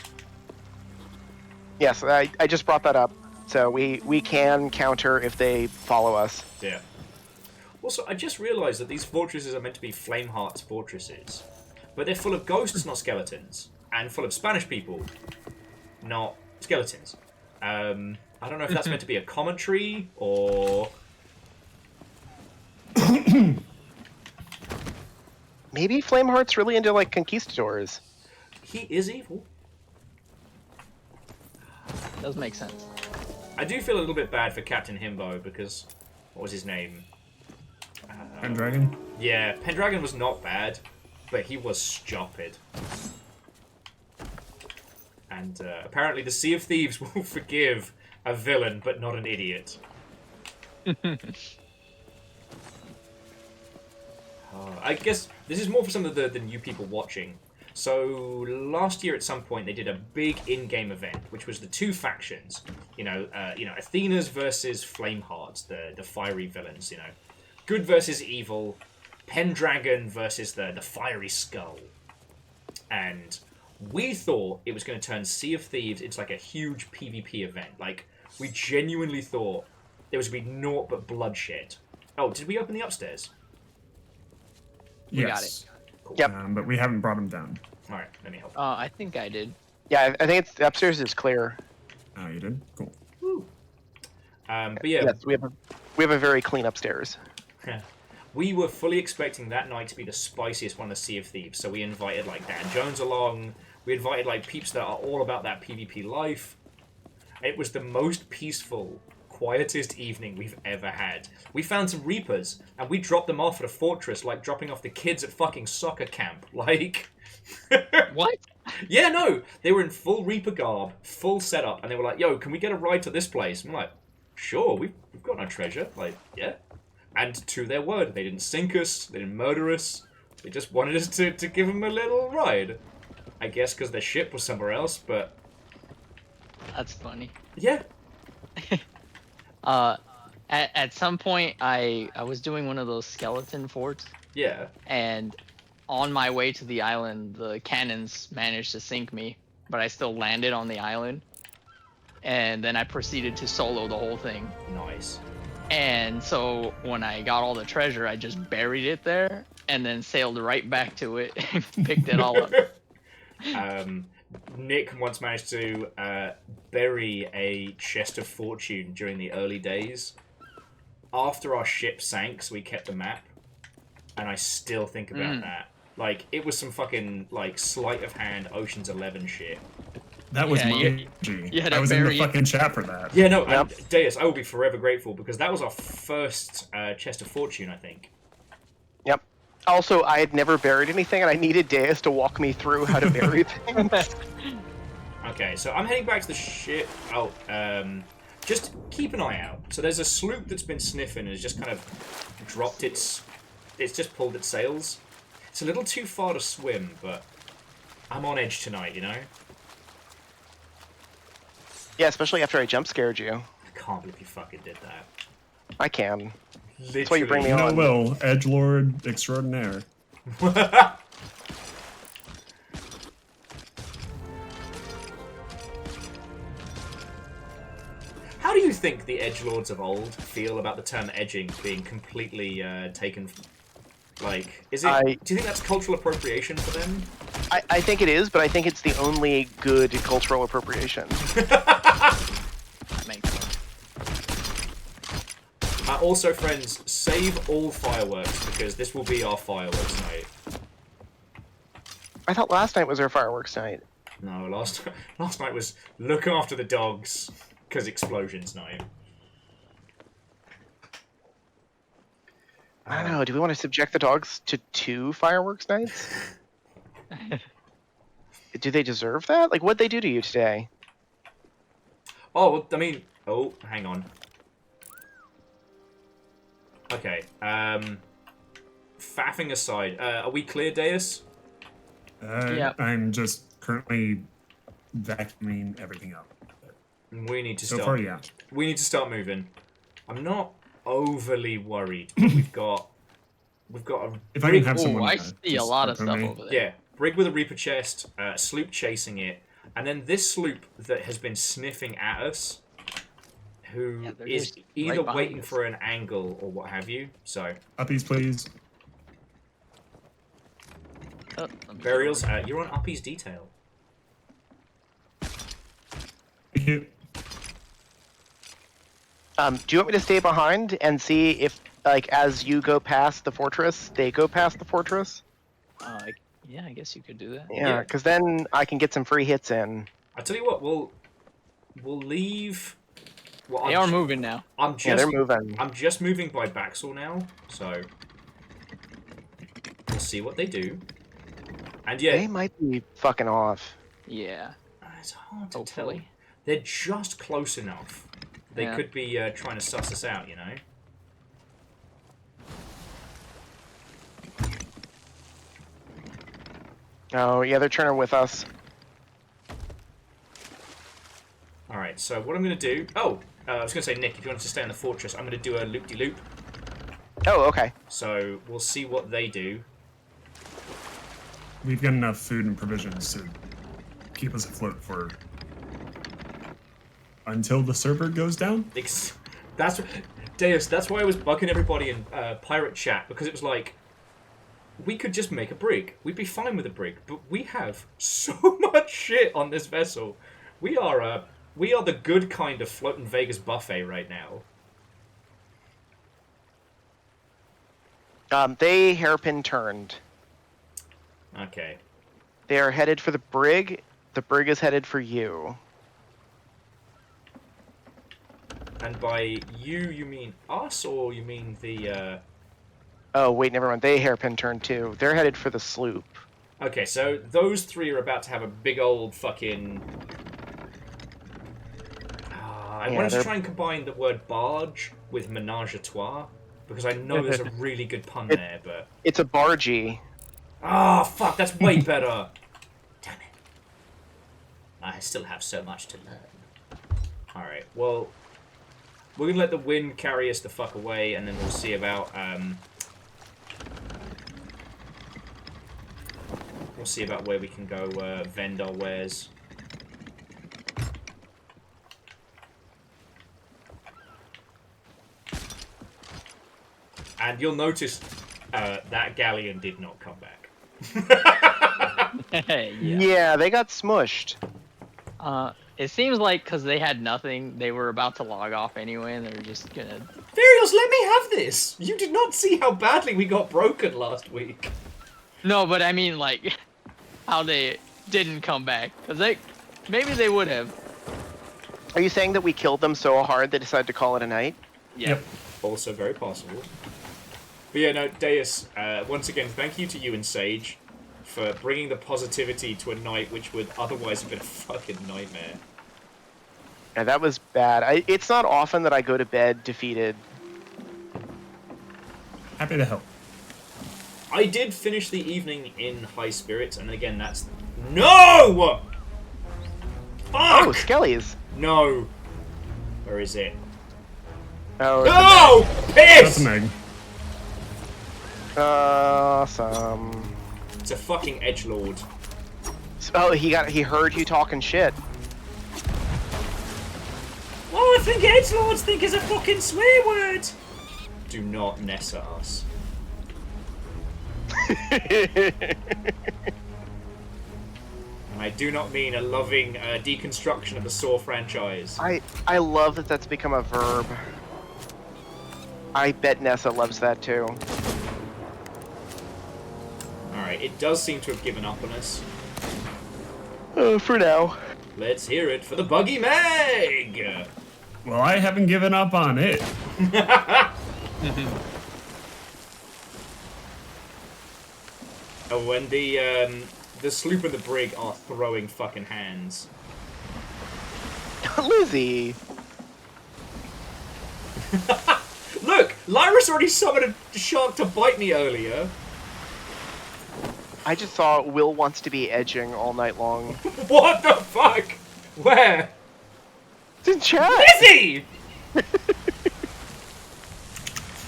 Speaker 9: Yes, I just brought that up. So we can counter if they follow us.
Speaker 1: Yeah. Also, I just realised that these fortresses are meant to be Flameheart's fortresses. But they're full of ghosts, not skeletons. And full of Spanish people, not skeletons. I don't know if that's meant to be a commentary, or...
Speaker 9: Maybe Flameheart's really into, like, conquistadors.
Speaker 1: He is evil.
Speaker 12: Does make sense.
Speaker 1: I do feel a little bit bad for Captain Himbo, because... What was his name?
Speaker 13: Pendragon?
Speaker 1: Yeah, Pendragon was not bad, but he was stupid. And apparently the Sea of Thieves will forgive a villain, but not an idiot. I guess this is more for some of the new people watching. So last year at some point they did a big in-game event, which was the 2 factions. You know, Athena's versus Flamehearts, the fiery villains. You know, good versus evil. Pendragon versus the fiery skull. And we thought it was going to turn Sea of Thieves into like a huge PvP event. Like, we genuinely thought there was going to be naught but bloodshed. Oh, did we open the upstairs?
Speaker 12: We
Speaker 13: Yes.
Speaker 12: got it.
Speaker 1: Cool.
Speaker 9: Yep.
Speaker 13: But we haven't brought him down.
Speaker 1: Alright, let me help.
Speaker 12: I think I did.
Speaker 9: Yeah, I think it's upstairs is clear.
Speaker 13: Oh, you did? Cool.
Speaker 1: Woo. But yeah,
Speaker 9: Yes, we have a very clean upstairs.
Speaker 1: we were fully expecting that night to be the spiciest one of Sea of Thieves. So we invited like Dan Jones along. We invited like peeps that are all about that PvP life. It was the most peaceful, quietest evening we've ever had. We found some Reapers, and we dropped them off at a fortress like dropping off the kids at fucking soccer camp. Like...
Speaker 12: What?
Speaker 1: Yeah, no. They were in full Reaper garb, full setup, and they were like, yo, can we get a ride to this place? I'm like, sure, we've got no treasure. Like, yeah. And to their word, they didn't sink us, they didn't murder us, they just wanted us to give them a little ride. I guess because their ship was somewhere else, but...
Speaker 12: That's funny.
Speaker 1: Yeah.
Speaker 12: At some point, I was doing one of those skeleton forts.
Speaker 1: Yeah.
Speaker 12: And on my way to the island, the cannons managed to sink me, but I still landed on the island. And then I proceeded to solo the whole thing.
Speaker 1: Nice.
Speaker 12: And so when I got all the treasure, I just buried it there and then sailed right back to it and picked it all up.
Speaker 1: Nick once managed to bury a chest of fortune during the early days. After our ship sank, so we kept the map. and I still think about that. Like, it was some fucking, like, sleight of hand Ocean's 11 shit.
Speaker 13: That was
Speaker 12: Yeah,
Speaker 13: my
Speaker 12: yeah,
Speaker 13: I was in the fucking chat for that.
Speaker 1: Yeah, no, and Deus, I will be forever grateful because that was our first chest of fortune, I think.
Speaker 9: Yep. Also, I had never buried anything, and I needed Deus to walk me through how to bury things.
Speaker 1: Okay, so I'm heading back to the ship. Oh, just keep an eye out. So there's a sloop that's been sniffing and has just kind of dropped it's just pulled its sails. It's a little too far to swim, but I'm on edge tonight, you know?
Speaker 9: Yeah, especially after I jump scared you.
Speaker 1: I can't believe you fucking did that.
Speaker 9: I can.
Speaker 1: Literally.
Speaker 9: That's why you bring me
Speaker 13: No
Speaker 9: on.
Speaker 13: will, edgelord extraordinaire.
Speaker 1: How do you think the edgelords of old feel about the term edging being completely taken? Like, is it? Do you think that's cultural appropriation for them?
Speaker 9: I think it is, but I think it's the only good cultural appropriation.
Speaker 12: Makes sense.
Speaker 1: Also, friends, save all fireworks because this will be our fireworks night.
Speaker 9: I thought last night was our fireworks night.
Speaker 1: No, last night was look after the dogs because explosions night.
Speaker 9: I don't know. Do we want to subject the dogs to 2 fireworks nights? Do they deserve that? Like, what'd they do to you today?
Speaker 1: Oh, well, I mean, oh, hang on. Okay, faffing aside, are we clear, Deus?
Speaker 12: Yep.
Speaker 13: I'm just currently vacuuming everything up.
Speaker 1: We need to
Speaker 13: So
Speaker 1: start.
Speaker 13: far, yeah.
Speaker 1: We need to start moving. I'm not overly worried. But we've got a.
Speaker 13: If I can have
Speaker 12: Ooh,
Speaker 13: someone.
Speaker 12: I see a lot of
Speaker 13: harpoon
Speaker 12: stuff
Speaker 13: me.
Speaker 12: over there.
Speaker 1: Yeah, brig with a Reaper chest, sloop chasing it, and then this sloop that has been sniffing at us, who
Speaker 12: Yeah, they're
Speaker 1: is
Speaker 12: just
Speaker 1: either
Speaker 12: right behind
Speaker 1: waiting
Speaker 12: us.
Speaker 1: for an angle or what have you. So,
Speaker 13: Uppies, please.
Speaker 12: Oh, let me
Speaker 1: Burials, you're on Uppy's detail.
Speaker 13: Thank you.
Speaker 9: Do you want me to stay behind and see if, like, as you go past the fortress, they go past the fortress?
Speaker 12: Yeah, I guess you could do that.
Speaker 9: Yeah, because then I can get some free hits in.
Speaker 1: I tell you what, we'll leave. Well,
Speaker 12: They are moving now.
Speaker 1: I'm just,
Speaker 9: Yeah, they're moving.
Speaker 1: I'm just moving by Baxel now, so we'll see what they do. And yeah,
Speaker 9: They might be fucking off.
Speaker 12: Yeah.
Speaker 1: It's hard to
Speaker 12: Hopefully.
Speaker 1: tell. They're just close enough. They
Speaker 12: Yeah.
Speaker 1: could be trying to suss us out, you know?
Speaker 9: Oh, yeah, they're turning with us.
Speaker 1: Alright, so what I'm going to do... Oh, I was going to say, Nick, if you want to stay in the fortress, I'm going to do a loop-de-loop.
Speaker 9: Oh, okay.
Speaker 1: So we'll see what they do.
Speaker 13: We've got enough food and provisions to keep us afloat for until the server goes down.
Speaker 1: That's Deus. That's why I was bugging everybody in pirate chat, because it was like, we could just make a brig. We'd be fine with a brig, but we have so much shit on this vessel. We are the good kind of floating Vegas buffet right now.
Speaker 9: They hairpin turned.
Speaker 1: Okay.
Speaker 9: They are headed for the brig. The brig is headed for you.
Speaker 1: And by you mean us, or you mean the...
Speaker 9: Oh, wait, never mind. They hairpin turned too. They're headed for the sloop.
Speaker 1: Okay, so those three are about to have a big old fucking... I wanted to try and combine the word barge with menage a trois, because I know there's a really good pun there, but...
Speaker 9: It's a bargee.
Speaker 1: Ah, fuck, that's way better! Damn it. I still have so much to learn. Alright, well... We're gonna let the wind carry us the fuck away, and then we'll see about, we'll see about where we can go vend our wares. And you'll notice that galleon did not come back.
Speaker 9: Yeah, they got smushed.
Speaker 12: It seems like because they had nothing, they were about to log off anyway, and they're just gonna.
Speaker 1: Varios, let me have this. You did not see how badly we got broken last week.
Speaker 12: No, but I mean like how they didn't come back, because maybe they would have.
Speaker 9: Are you saying that we killed them so hard they decided to call it a night?
Speaker 12: Yep.
Speaker 1: Also very possible. But yeah, no, Deus, once again, thank you to you and Sage for bringing the positivity to a night which would otherwise have been a fucking nightmare.
Speaker 9: Yeah, that was bad. It's not often that I go to bed defeated.
Speaker 13: Happy to help.
Speaker 1: I did finish the evening in high spirits, and again, that's... No! Fuck!
Speaker 9: Oh, Skellies.
Speaker 1: No. Where is it?
Speaker 9: Oh,
Speaker 1: no! Piss!
Speaker 13: That's Meg.
Speaker 9: Awesome.
Speaker 1: It's a fucking edgelord.
Speaker 9: Oh, he heard you talking shit.
Speaker 1: Oh, I think edgelords think is a fucking swear word. Do not Nessa us. And I do not mean a loving deconstruction of the Saw franchise.
Speaker 9: I love that that's become a verb. I bet Nessa loves that too.
Speaker 1: Alright, it does seem to have given up on us.
Speaker 9: For now.
Speaker 1: Let's hear it for the Buggy Meg!
Speaker 13: Well, I haven't given up on it.
Speaker 1: Oh, and the sloop and the brig are throwing fucking hands.
Speaker 9: Lizzie!
Speaker 1: Look! Lyra's already summoned a shark to bite me earlier.
Speaker 9: I just saw Will wants to be edging all night long.
Speaker 1: What the fuck? Where?
Speaker 9: It's in chat!
Speaker 1: Lizzie!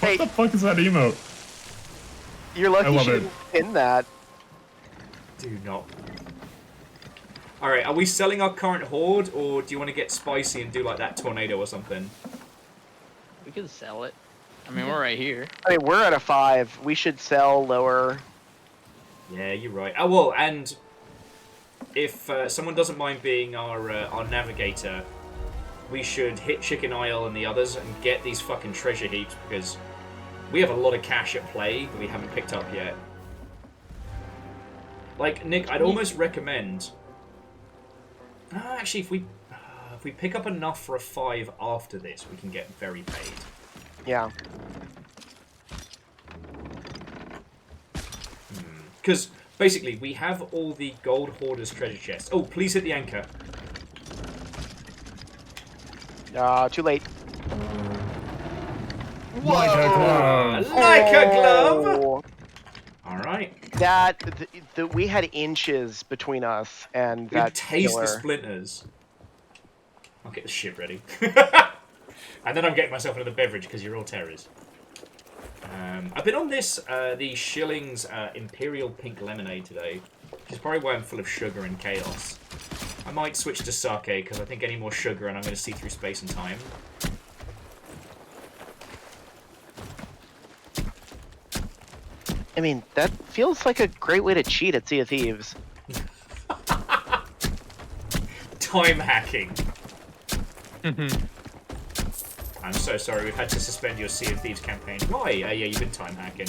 Speaker 9: Hey,
Speaker 13: What the fuck is that emote?
Speaker 9: you're lucky
Speaker 13: I love
Speaker 9: she
Speaker 13: it.
Speaker 9: didn't pin that.
Speaker 1: Do not. Alright, are we selling our current horde, or do you want to get spicy and do like that tornado or something?
Speaker 12: We could sell it. I mean, we're right here.
Speaker 9: I mean, we're at a 5. We should sell lower.
Speaker 1: Yeah, you're right. Oh, well, and if someone doesn't mind being our navigator, we should hit Chicken Isle and the others and get these fucking treasure heaps, because we have a lot of cash at play that we haven't picked up yet. Like, Nick, I'd almost recommend... actually, if we pick up enough for a 5 after this, we can get very paid.
Speaker 9: Yeah.
Speaker 1: Because, basically, we have all the gold hoarders treasure chests. Oh, please hit the anchor.
Speaker 9: Too late.
Speaker 13: Like a glove.
Speaker 1: Like a glove! Alright.
Speaker 9: We had inches between us and
Speaker 1: We
Speaker 9: that
Speaker 1: taste
Speaker 9: killer.
Speaker 1: the splinters. I'll get the shit ready. And then I'm getting myself another beverage because you're all terrors. I've been on this, the Shillings Imperial Pink Lemonade today, which is probably why I'm full of sugar and chaos. I might switch to sake because I think any more sugar and I'm going to see through space and time.
Speaker 9: I mean, that feels like a great way to cheat at Sea of Thieves.
Speaker 1: Time hacking. I'm so sorry, we've had to suspend your Sea of Thieves campaign. Why? Yeah, you've been time hacking.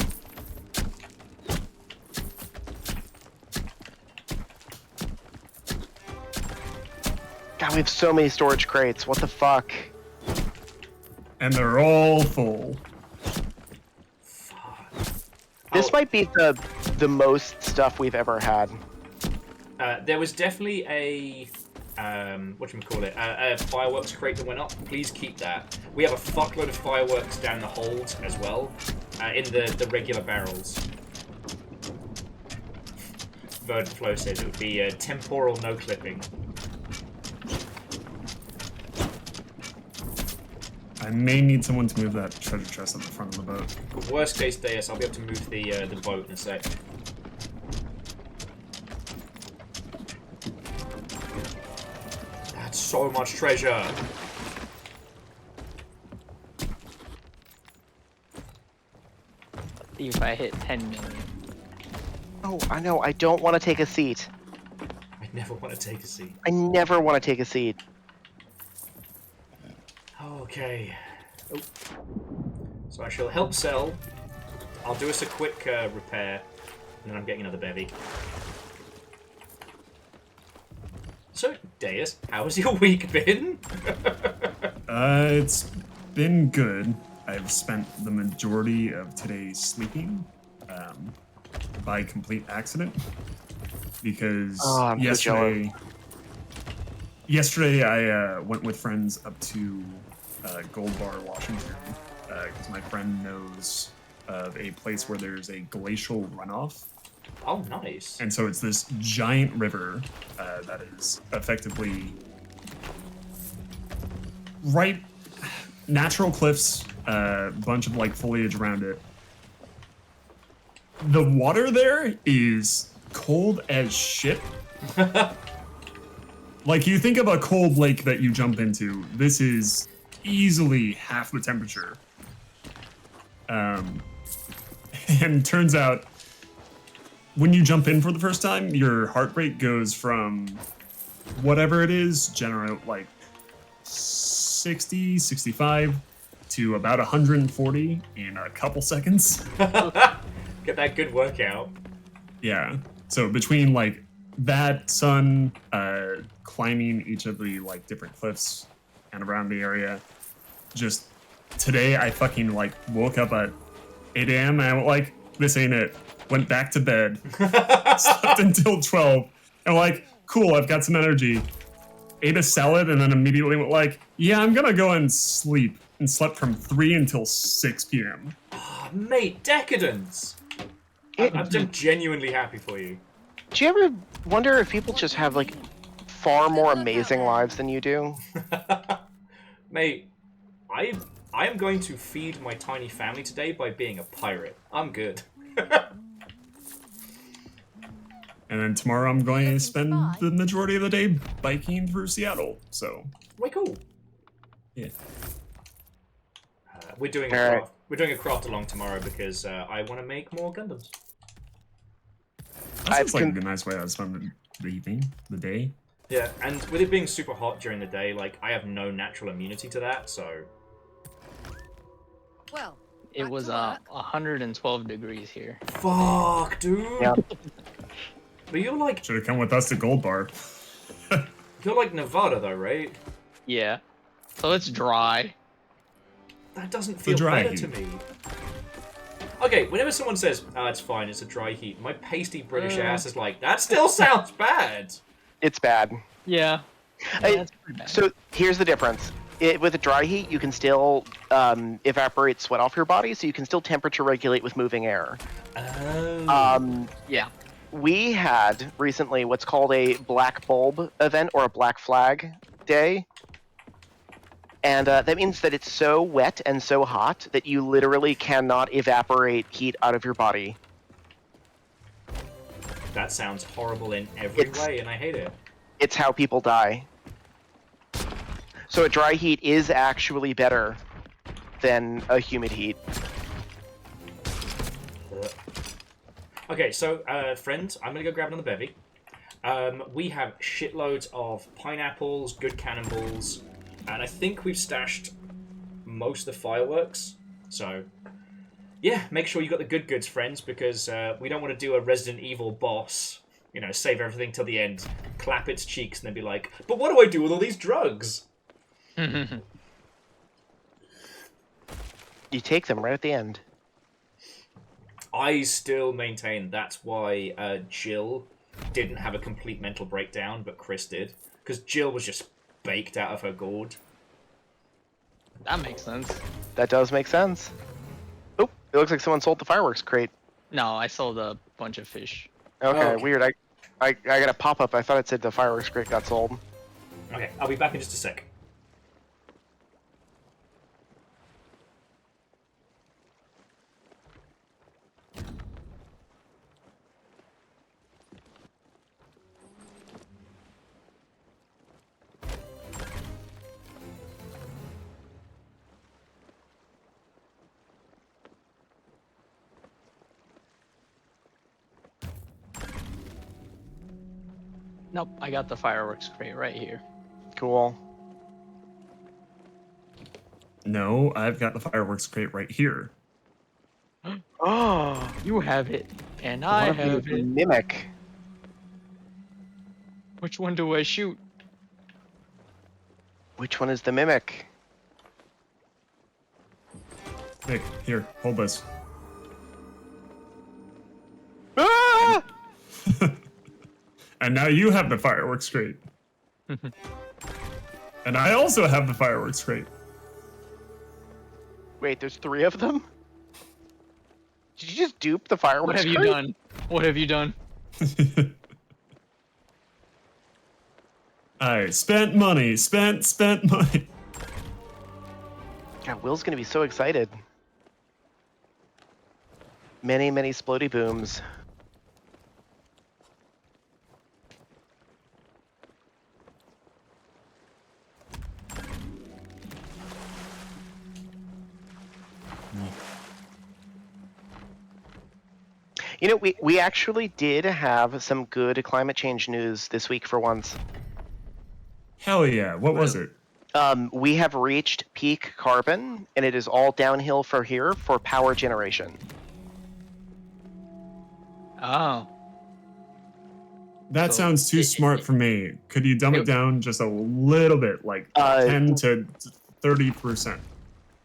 Speaker 9: God, we have so many storage crates. What the fuck?
Speaker 13: And they're all full.
Speaker 9: This might be the most stuff we've ever had.
Speaker 1: There was definitely a whatchamacallit, a fireworks crate that went up. Please keep that. We have a fuckload of fireworks down the hold as well, in the regular barrels. Verdant Flow says it would be temporal no clipping.
Speaker 13: I may need someone to move that treasure chest at the front of the boat.
Speaker 1: But worst case, Deus, I'll be able to move the boat in a sec. That's so much treasure.
Speaker 12: See if I hit 10 million.
Speaker 9: Oh, I know. I don't want to take a seat.
Speaker 1: I never want to take a seat.
Speaker 9: I never want to take a seat.
Speaker 1: Okay. Oh. So I shall help sell. I'll do us a quick repair, and then I'm getting another bevy. So, Deus, how has your week been?
Speaker 13: It's been good. I've spent the majority of today sleeping by complete accident because
Speaker 9: I'm so jealous.
Speaker 13: yesterday I went with friends up to Gold Bar, Washington, because my friend knows of a place where there's a glacial runoff.
Speaker 1: Oh, nice.
Speaker 13: And so it's this giant river that is effectively right, natural cliffs, a bunch of like foliage around it. The water there is cold as shit. Like, you think of a cold lake that you jump into, this is easily half the temperature. And turns out, when you jump in for the first time, your heart rate goes from whatever it is, generally like 60, 65, to about 140 in a couple seconds.
Speaker 1: Get that good workout.
Speaker 13: Yeah. So between like that, sun, climbing each of the like different cliffs and around the area, just today I fucking like woke up at 8 a.m. and I went like, this ain't it. Went back to bed, slept until 12, and like, cool, I've got some energy. Ate a salad and then immediately went like, yeah, I'm gonna go and sleep. And slept from 3 until 6 p.m.
Speaker 1: Oh, mate, decadence! I'm genuinely happy for you.
Speaker 9: Do you ever wonder if people just have like far more amazing lives than you do?
Speaker 1: Mate, I am going to feed my tiny family today by being a pirate. I'm good.
Speaker 13: And then tomorrow I'm going to spend the majority of the day biking through Seattle. So
Speaker 1: way cool.
Speaker 13: Yeah.
Speaker 1: We're doing a craft along tomorrow because I want to make more Gundams.
Speaker 13: That sounds like a nice way to spend the evening, the day.
Speaker 1: Yeah, and with it being super hot during the day, like I have no natural immunity to that, so.
Speaker 5: Well,
Speaker 12: it was 112 degrees here.
Speaker 1: Fuck, dude.
Speaker 9: Yeah.
Speaker 1: But you're like.
Speaker 13: Should have come with us to Gold Bar.
Speaker 1: You're like Nevada, though, right?
Speaker 12: Yeah. So it's dry.
Speaker 1: That doesn't feel better to me. Okay, whenever someone says, "Oh, it's fine, it's a dry heat," my pasty British ass is like, "That still sounds bad."
Speaker 9: It's bad.
Speaker 12: Yeah. That's pretty bad.
Speaker 9: So here's the difference. With a dry heat, you can still evaporate sweat off your body, so you can still temperature regulate with moving air.
Speaker 1: Oh.
Speaker 12: Yeah.
Speaker 9: We had recently what's called a black bulb event or a black flag day. And that means that it's so wet and so hot that you literally cannot evaporate heat out of your body.
Speaker 1: That sounds horrible in every way, and I hate it.
Speaker 9: It's how people die. So a dry heat is actually better than a humid heat.
Speaker 1: Okay, so, friends, I'm gonna go grab another bevy. We have shitloads of pineapples, good cannonballs, and I think we've stashed most of the fireworks. So, yeah, make sure you got the good goods, friends, because we don't want to do a Resident Evil boss, you know, save everything till the end, clap its cheeks, and then be like, but what do I do with all these drugs?
Speaker 9: You take them right at the end.
Speaker 1: I still maintain that's why Jill didn't have a complete mental breakdown, but Chris did. Because Jill was just baked out of her gourd.
Speaker 12: That makes sense.
Speaker 9: That does make sense. Oh, it looks like someone sold the fireworks crate.
Speaker 12: No, I sold a bunch of fish.
Speaker 9: Okay, weird. I got a pop-up. I thought it said the fireworks crate got sold.
Speaker 1: Okay, I'll be back in just a sec.
Speaker 12: Nope, I got the fireworks crate right here.
Speaker 9: Cool.
Speaker 13: No, I've got the fireworks crate right here.
Speaker 9: Oh,
Speaker 12: You have it, and
Speaker 9: one
Speaker 12: I
Speaker 9: of
Speaker 12: have
Speaker 9: these
Speaker 12: it.
Speaker 9: mimic.
Speaker 12: Which one do I shoot?
Speaker 9: Which one is the mimic?
Speaker 13: Nick, here, hold this.
Speaker 9: Ah!
Speaker 13: And now you have the fireworks crate. And I also have the fireworks crate.
Speaker 9: Wait, there's 3 of them? Did you just dupe the fireworks
Speaker 12: What have you
Speaker 9: crate?
Speaker 12: done? What have you done?
Speaker 13: I spent money, spent money.
Speaker 9: God, Will's gonna be so excited. Many, many splody booms. You know, we actually did have some good climate change news this week for once.
Speaker 13: Hell yeah, what was it?
Speaker 9: We have reached peak carbon, and it is all downhill from here for power generation.
Speaker 12: Oh.
Speaker 13: That
Speaker 12: So
Speaker 13: sounds too smart for me. Could you dumb it down just a little bit, like 10 to 30%?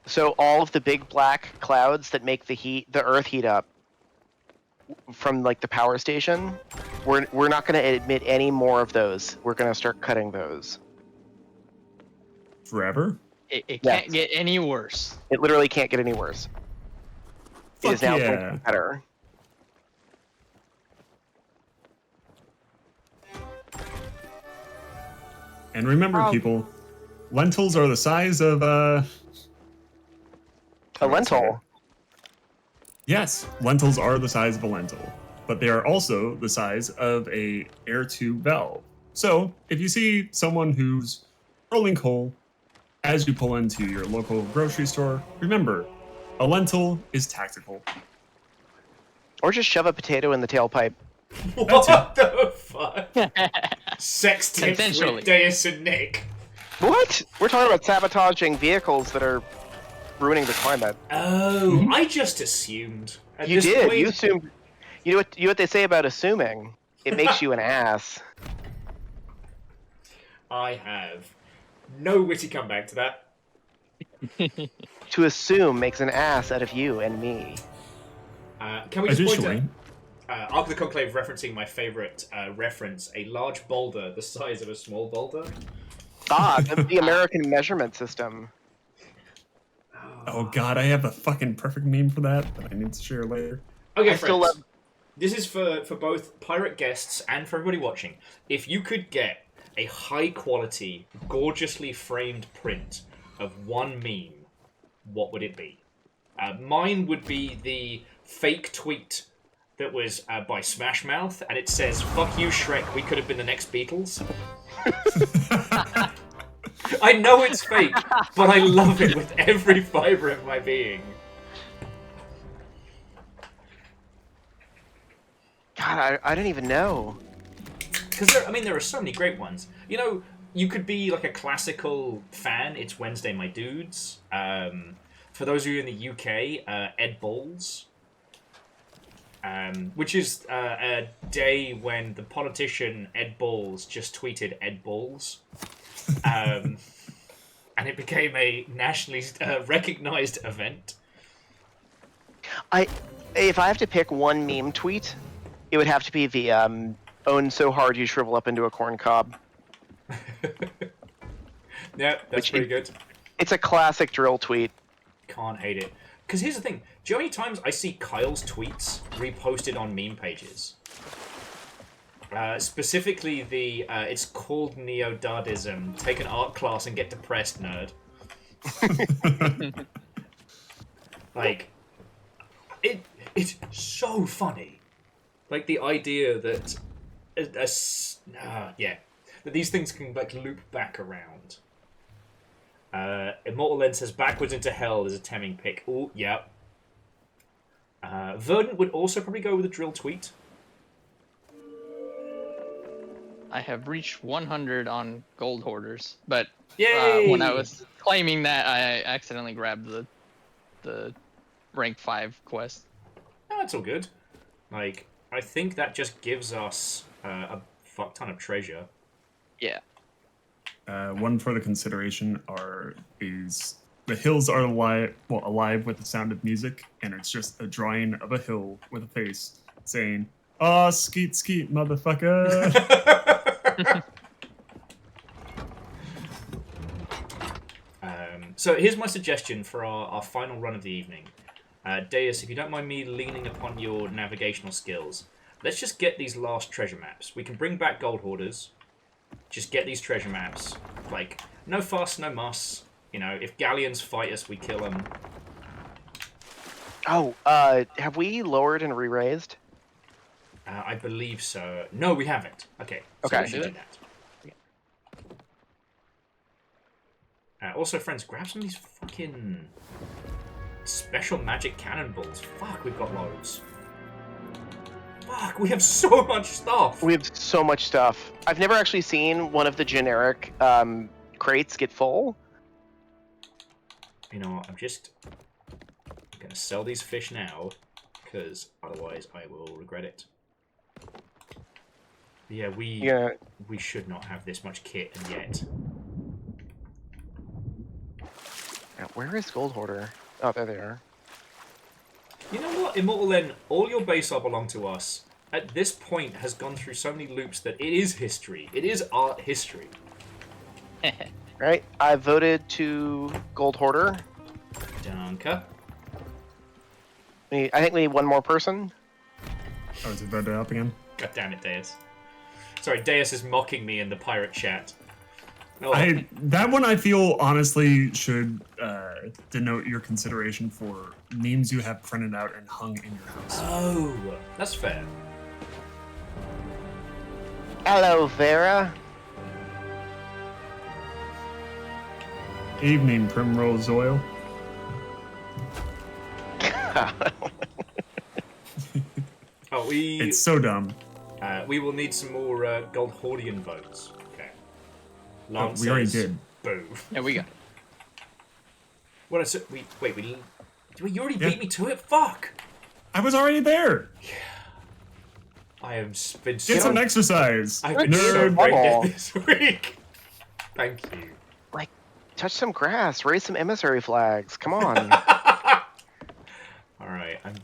Speaker 9: So all of the big black clouds that make the Earth heat up from like the power station, we're not going to emit any more of those. We're going to start cutting those.
Speaker 13: Forever?
Speaker 12: It can't get any worse.
Speaker 9: It literally can't get any worse. It is now going to get better.
Speaker 13: And remember, people, lentils are the size of
Speaker 9: a lentil.
Speaker 13: Yes, lentils are the size of a lentil, but they are also the size of a air tube valve. So if you see someone who's rolling coal as you pull into your local grocery store, remember, a lentil is tactical.
Speaker 9: Or just shove a potato in the tailpipe.
Speaker 1: What the fuck? Sex tips
Speaker 12: Consensually.
Speaker 1: with Deus and Nick.
Speaker 9: What? We're talking about sabotaging vehicles that are ruining the climate.
Speaker 1: Oh, I just assumed. At
Speaker 9: You
Speaker 1: this
Speaker 9: did.
Speaker 1: point-
Speaker 9: You assumed. You know what they say about assuming? It makes you an ass.
Speaker 1: I have no witty comeback to that.
Speaker 9: To assume makes an ass out of you and me.
Speaker 1: Can we just point
Speaker 13: Additionally,
Speaker 1: out, Ark of the Conclave referencing my favorite reference, a large boulder the size of a small boulder?
Speaker 9: The American measurement system.
Speaker 13: oh god, I have a fucking perfect meme for that I need to share later.
Speaker 1: Okay,
Speaker 9: I
Speaker 1: friends.
Speaker 9: still love-
Speaker 1: This is for both pirate guests and for everybody watching. If you could get a high quality, gorgeously framed print of one meme, what would it be? Mine would be the fake tweet that was by Smash Mouth, and it says, "Fuck you, Shrek, we could have been the next Beatles." I know it's fake, but I love it with every fiber of my being.
Speaker 9: God, I don't even know.
Speaker 1: Because there are so many great ones. You know, you could be like a classical fan. It's Wednesday, my dudes. For those of you in the UK, Ed Balls, which is a day when the politician Ed Balls just tweeted Ed Balls, and it became a nationally recognized event.
Speaker 9: If I have to pick one meme tweet, it would have to be the "own so hard you shrivel up into a corn cob."
Speaker 1: Yeah, that's pretty good.
Speaker 9: It's a classic drill tweet.
Speaker 1: Can't hate it. Because here's the thing. Do you know how many times I see Kyle's tweets reposted on meme pages? Specifically the, it's called Neo-Dardism. Take an art class and get depressed, nerd. Like, it's so funny. Like, the idea that, that these things can, like, loop back around. Immortal Lens says backwards into hell is a Temming pick. Oh, yeah. Verdant would also probably go with a drill tweet.
Speaker 12: I have reached 100 on gold hoarders, but
Speaker 1: Yay!
Speaker 12: when I was claiming that, I accidentally grabbed the rank 5 quest.
Speaker 1: No, that's all good. Like, I think that just gives us a fuck ton of treasure.
Speaker 12: Yeah.
Speaker 13: One further consideration is the hills are alive with the sound of music, and it's just a drawing of a hill with a face saying, "Oh, skeet skeet, motherfucker."
Speaker 1: So here's my suggestion for our final run of the evening. Deus, if you don't mind me leaning upon your navigational skills, let's just get these last treasure maps. We can bring back gold hoarders. Just get these treasure maps. Like, no fuss, no muss. You know, if galleons fight us, we kill them.
Speaker 9: Oh, have we lowered and re-raised?
Speaker 1: I believe so. No, we haven't. Okay, so
Speaker 9: Okay.
Speaker 1: we should do that. Also, friends, grab some of these fucking special magic cannonballs. Fuck, we've got loads. Fuck, we have so much stuff.
Speaker 9: We have so much stuff. I've never actually seen one of the generic crates get full.
Speaker 1: You know what, I'm gonna sell these fish now, because otherwise I will regret it. But yeah, we should not have this much kit, and yet.
Speaker 9: Now, where is Gold Hoarder? Oh, there they are.
Speaker 1: You know what, Immortal then, all your base art belong to us. At this point has gone through so many loops that it is history. It is art history.
Speaker 9: Right, I voted to Gold Hoarder.
Speaker 1: Danke.
Speaker 9: I think we need one more person.
Speaker 13: Oh, is it voted up again?
Speaker 1: God damn it, Deus. Sorry, Deus is mocking me in the pirate chat. Oh.
Speaker 13: That one I feel honestly should denote your consideration for memes you have printed out and hung in your house.
Speaker 1: Oh, that's fair.
Speaker 9: Aloe Vera.
Speaker 13: Evening, Primrose Oil.
Speaker 1: Oh,
Speaker 13: It's so dumb.
Speaker 1: We will need some more Gold Hoardian votes. Okay. Lance
Speaker 13: We already
Speaker 1: says,
Speaker 13: did.
Speaker 1: Boo.
Speaker 12: Yeah, we got.
Speaker 1: What is it? You already beat me to it? Fuck!
Speaker 13: I was already there.
Speaker 1: I have been
Speaker 13: Get
Speaker 1: so...
Speaker 13: some exercise.
Speaker 1: I've been so
Speaker 9: Nerd.
Speaker 1: brain dead this week. Thank you.
Speaker 9: Like, touch some grass, raise some emissary flags. Come on.
Speaker 1: Alright, I'm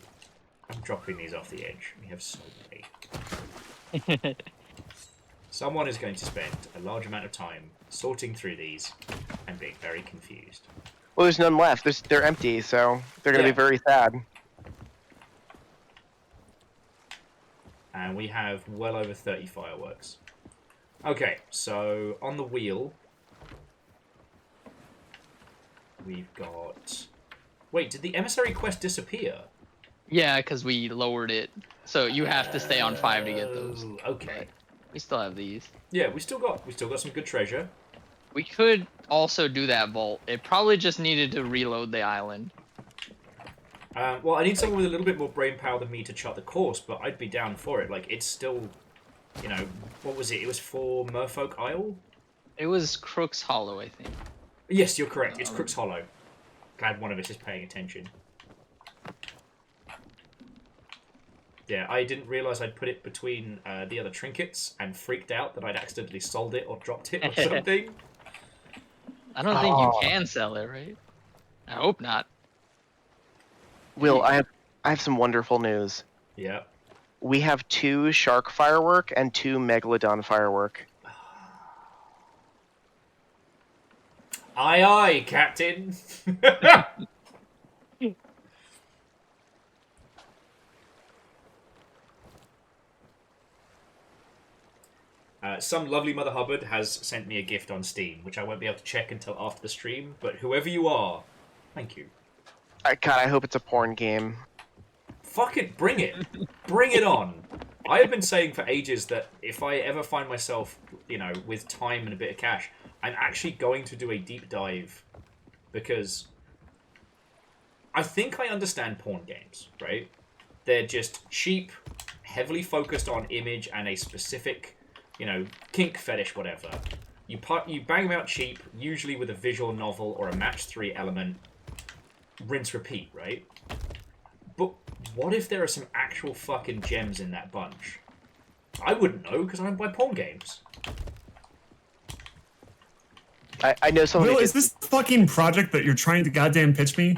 Speaker 1: dropping these off the edge. We have so many. Someone is going to spend a large amount of time sorting through these and being very confused.
Speaker 9: Well, there's none left. They're empty, so they're going to be very sad.
Speaker 1: And we have well over 30 fireworks. Okay, so on the wheel, we've got... Wait, did the emissary quest disappear?
Speaker 12: Yeah, because we lowered it. So you have to stay on 5 to get those.
Speaker 1: Okay.
Speaker 12: We still have these.
Speaker 1: Yeah, we still got some good treasure.
Speaker 12: We could also do that vault. It probably just needed to reload the island.
Speaker 1: Well, I need someone with a little bit more brain power than me to chart the course, but I'd be down for it. Like, it's still, you know, what was it? It was for Merfolk Isle?
Speaker 12: It was Crook's Hollow, I think.
Speaker 1: Yes, you're correct. It's Crook's Hollow. Glad one of us is paying attention. Yeah, I didn't realise I'd put it between the other trinkets and freaked out that I'd accidentally sold it or dropped it or something.
Speaker 12: I don't think you can sell it, right? I hope not.
Speaker 9: Will, I have some wonderful news.
Speaker 1: Yeah.
Speaker 9: We have 2 shark firework and 2 megalodon firework.
Speaker 1: Aye, aye, Captain. Some lovely Mother Hubbard has sent me a gift on Steam, which I won't be able to check until after the stream, but whoever you are, thank you.
Speaker 9: God, I hope it's a porn game.
Speaker 1: Fuck it, bring it. Bring it on. I have been saying for ages that if I ever find myself, you know, with time and a bit of cash, I'm actually going to do a deep dive, because I think I understand porn games, right? They're just cheap, heavily focused on image and a specific you know, kink, fetish, whatever. You bang them out cheap, usually with a visual novel or a match 3 element. Rinse, repeat, right? But what if there are some actual fucking gems in that bunch? I wouldn't know, because I don't buy porn games.
Speaker 9: I know someone.
Speaker 13: Will,
Speaker 9: who
Speaker 13: is this the fucking project that you're trying to goddamn pitch me?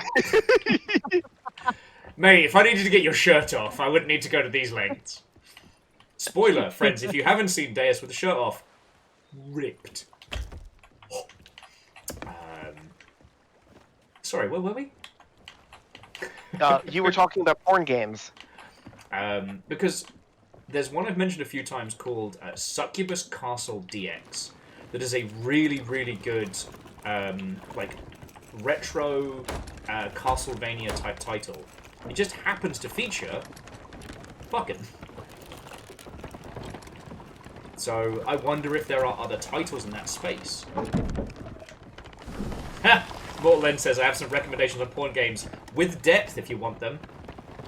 Speaker 1: Mate, if I needed to get your shirt off, I wouldn't need to go to these lengths. Spoiler, friends, if you haven't seen Deus with the shirt off, ripped. Sorry, where were we?
Speaker 9: You were talking about porn games.
Speaker 1: Because there's one I've mentioned a few times called Succubus Castle DX. That is a really, really good, like, retro Castlevania type title. It just happens to feature fucking. So I wonder if there are other titles in that space. Ha! Mortal Len says I have some recommendations on porn games with depth if you want them.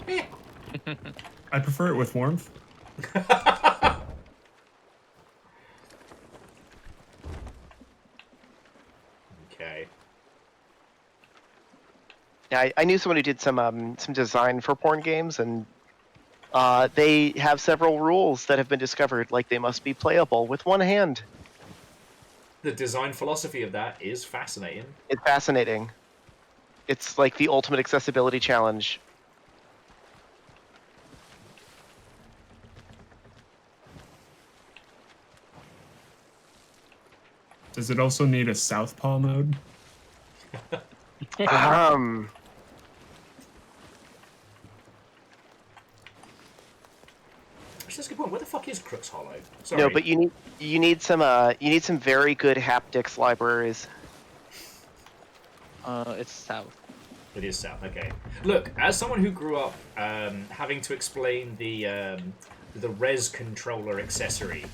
Speaker 1: Eh.
Speaker 13: I prefer it with warmth.
Speaker 1: Okay.
Speaker 9: Yeah, I knew someone who did some design for porn games, and they have several rules that have been discovered, like they must be playable with one hand.
Speaker 1: The design philosophy of that is fascinating.
Speaker 9: It's fascinating. It's like the ultimate accessibility challenge.
Speaker 13: Does it also need a southpaw mode?
Speaker 1: That's a good point. Where the fuck is Crooks Hollow? Sorry.
Speaker 9: No, but you need some very good haptics libraries.
Speaker 12: It's south.
Speaker 1: It is south. Okay. Look, as someone who grew up having to explain the res controller accessory,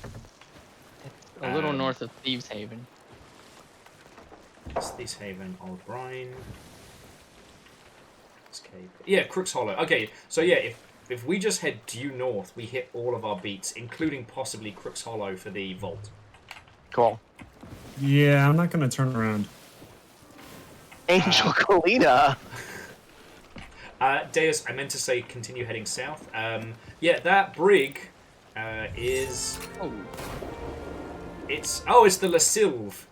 Speaker 12: A little north of Thieves Haven.
Speaker 1: it's Thieves Haven, Old Brine. Escape. Yeah, Crooks Hollow. Okay, so yeah, if we just head due north, we hit all of our beats, including possibly Crooks Hollow for the vault.
Speaker 9: Cool.
Speaker 13: Yeah, I'm not gonna turn around.
Speaker 9: Angel Kalina.
Speaker 1: Deus, I meant to say continue heading south. Yeah, that brig is... It's the La Sylve.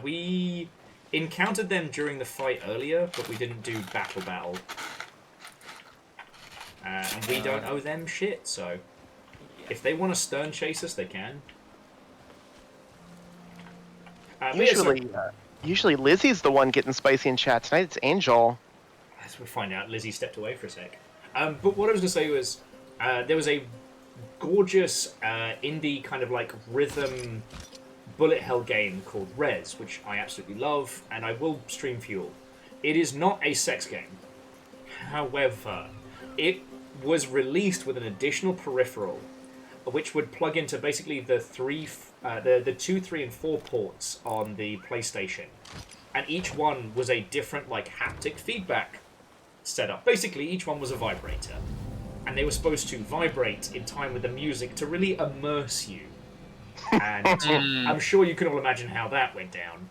Speaker 1: We encountered them during the fight earlier, but we didn't do battle. And we don't owe them shit, so... If they want to stern chase us, they can.
Speaker 9: Usually Lizzie's the one getting spicy in chat. Tonight it's Angel.
Speaker 1: As we find out, Lizzie stepped away for a sec. But what I was going to say was, there was a gorgeous indie kind of like rhythm bullet hell game called Res, which I absolutely love, and I will stream fuel. It is not a sex game. However, it was released with an additional peripheral, which would plug into basically the 2, 3, and 4 ports on the PlayStation, and each one was a different like haptic feedback setup. Basically, each one was a vibrator, and they were supposed to vibrate in time with the music to really immerse you. And I'm sure you can all imagine how that went down.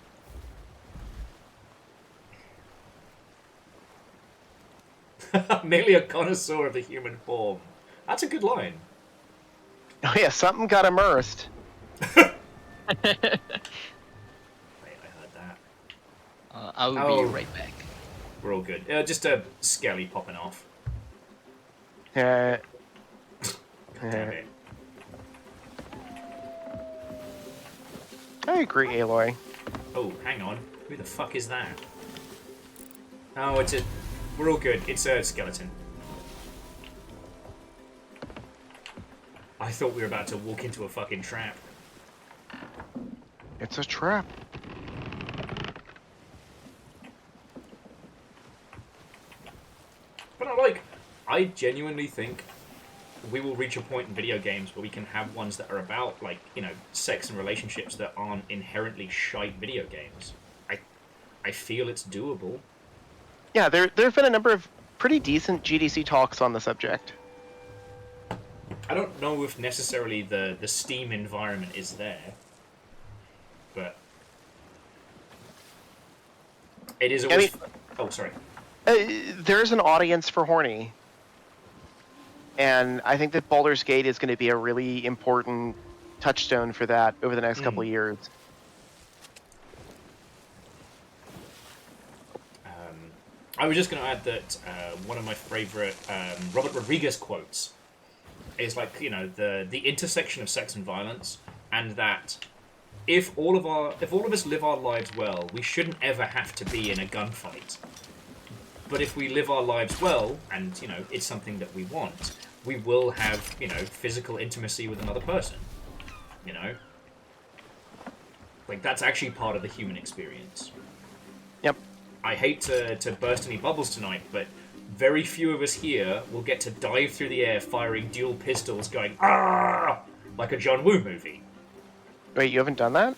Speaker 1: Merely a connoisseur of the human form. That's a good line.
Speaker 9: Oh yeah, something got immersed.
Speaker 1: Wait, I heard that.
Speaker 12: I will be right back.
Speaker 1: We're all good. Just a Skelly popping off.
Speaker 9: Damn
Speaker 1: it.
Speaker 9: I agree, Aloy.
Speaker 1: Oh, hang on. Who the fuck is that? Oh, we're all good. It's a skeleton. I thought we were about to walk into a fucking trap.
Speaker 9: It's a trap.
Speaker 1: But I genuinely think we will reach a point in video games where we can have ones that are about, like, you know, sex and relationships that aren't inherently shite video games. I feel it's doable.
Speaker 9: Yeah, there have been a number of pretty decent GDC talks on the subject.
Speaker 1: I don't know if necessarily the Steam environment is there, but it is always. Oh, sorry.
Speaker 9: There's an audience for horny, and I think that Baldur's Gate is going to be a really important touchstone for that over the next couple of years.
Speaker 1: I was just going to add that one of my favorite Robert Rodriguez quotes is like, you know, the intersection of sex and violence, and that if all of us live our lives well, we shouldn't ever have to be in a gunfight. But if we live our lives well, and you know, it's something that we want, we will have, you know, physical intimacy with another person. You know, like that's actually part of the human experience.
Speaker 9: Yep.
Speaker 1: I hate to burst any bubbles tonight, but very few of us here will get to dive through the air firing dual pistols going, "Ah!" like a John Woo movie.
Speaker 9: Wait, you haven't done that?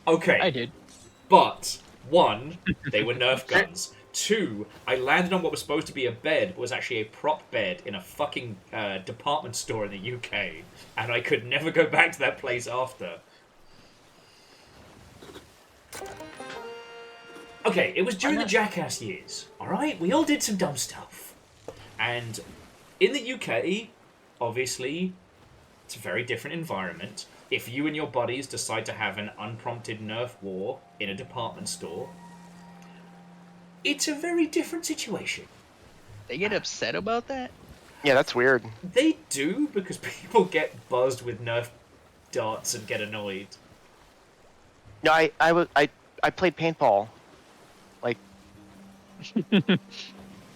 Speaker 1: Okay.
Speaker 12: I did.
Speaker 1: But, one, they were Nerf guns. Two, I landed on what was supposed to be a bed, but was actually a prop bed in a fucking department store in the UK. And I could never go back to that place after. Okay, it was during the Jackass years, alright? We all did some dumb stuff. And in the UK, obviously, it's a very different environment. If you and your buddies decide to have an unprompted Nerf war in a department store, it's a very different situation.
Speaker 12: They get upset about that?
Speaker 9: Yeah, that's weird.
Speaker 1: They do, because people get buzzed with Nerf darts and get annoyed.
Speaker 9: No, I played paintball. Like,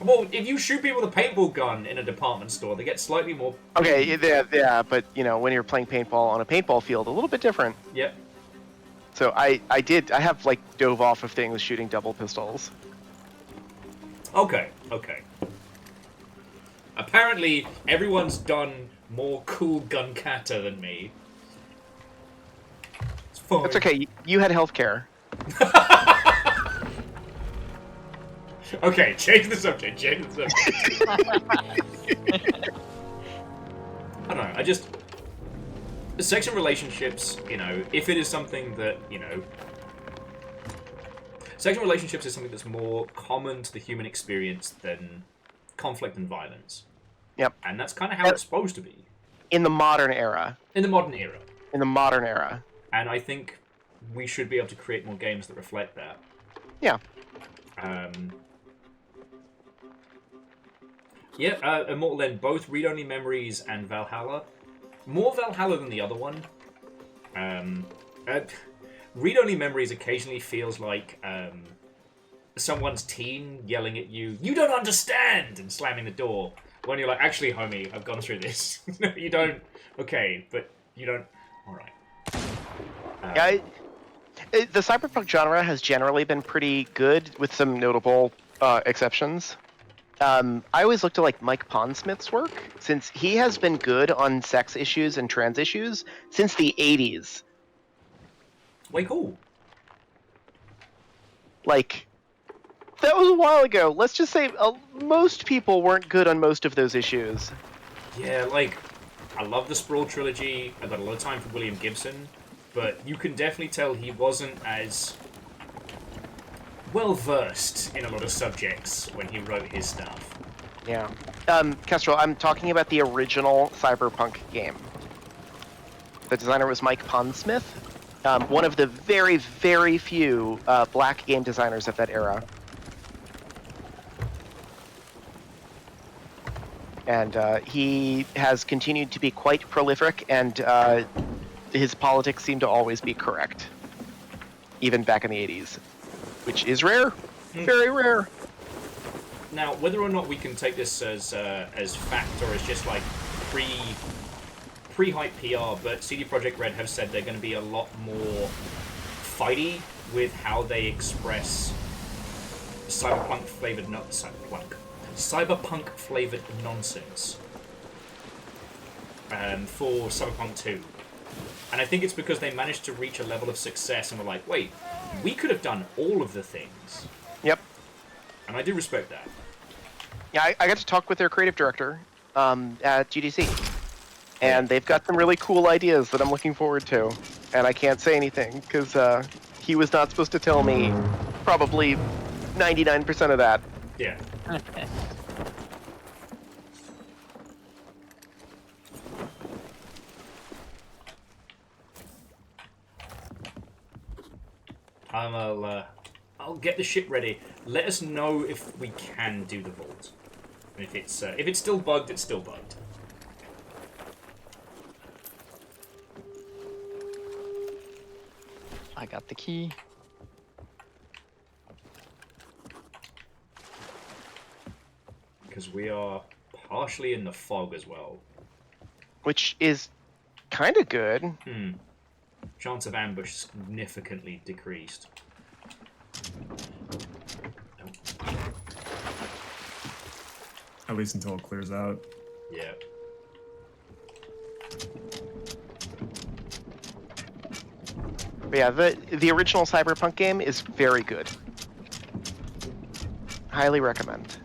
Speaker 1: well, if you shoot people with a paintball gun in a department store, they get slightly more...
Speaker 9: Okay, yeah, but, you know, when you're playing paintball on a paintball field, a little bit different.
Speaker 1: Yep.
Speaker 9: So I have, like, dove off of things shooting double pistols.
Speaker 1: Okay. Apparently, everyone's done more cool gun kata than me. It's fine.
Speaker 9: That's okay, you had healthcare.
Speaker 1: Okay, change the subject. I don't know, sex and relationships, you know, if it is something that, you know... Sex and relationships is something that's more common to the human experience than conflict and violence.
Speaker 9: Yep.
Speaker 1: And that's kind of how it's supposed to be.
Speaker 9: In the modern era.
Speaker 1: In the modern era.
Speaker 9: And
Speaker 1: I think we should be able to create more games that reflect that.
Speaker 9: Yeah.
Speaker 1: Immortal End, both Read-Only Memories and Valhalla. More Valhalla than the other one. Read-Only Memories occasionally feels like someone's teen yelling at you, "You don't understand!" and slamming the door. When you're like, actually, homie, I've gone through this. No, you don't. Okay, but you don't. Alright.
Speaker 9: The cyberpunk genre has generally been pretty good, with some notable exceptions. I always looked at like Mike Pondsmith's work, since he has been good on sex issues and trans issues since the 80s.
Speaker 1: Way cool.
Speaker 9: Like, that was a while ago. Let's just say most people weren't good on most of those issues.
Speaker 1: Yeah, like, I love the Sprawl trilogy. I've got a lot of time for William Gibson, but you can definitely tell he wasn't as well-versed in a lot of subjects when he wrote his stuff.
Speaker 9: Yeah. Kestrel, I'm talking about the original Cyberpunk game. The designer was Mike Pondsmith, one of the very, very few black game designers of that era. And he has continued to be quite prolific, and his politics seem to always be correct, even back in the 80s, which is rare, very rare.
Speaker 1: Now, whether or not we can take this as fact or as just like pre-hype PR, but CD Projekt Red have said they're going to be a lot more fighty with how they express cyberpunk flavored nonsense for Cyberpunk 2. And I think it's because they managed to reach a level of success and were like, wait, we could have done all of the things.
Speaker 9: Yep.
Speaker 1: And I do respect that.
Speaker 9: Yeah, I got to talk with their creative director at GDC. and they've got some really cool ideas that I'm looking forward to. And I can't say anything because he was not supposed to tell me probably 99% of that.
Speaker 1: Yeah. I'll get the ship ready. Let us know if we can do the vault. And if it's still bugged, it's still bugged.
Speaker 12: I got the key.
Speaker 1: Because we are partially in the fog as well.
Speaker 9: Which is kind of good.
Speaker 1: Hmm. Chance of ambush significantly decreased.
Speaker 13: At least until it clears out.
Speaker 1: Yeah.
Speaker 9: But yeah, the original Cyberpunk game is very good. Highly recommend.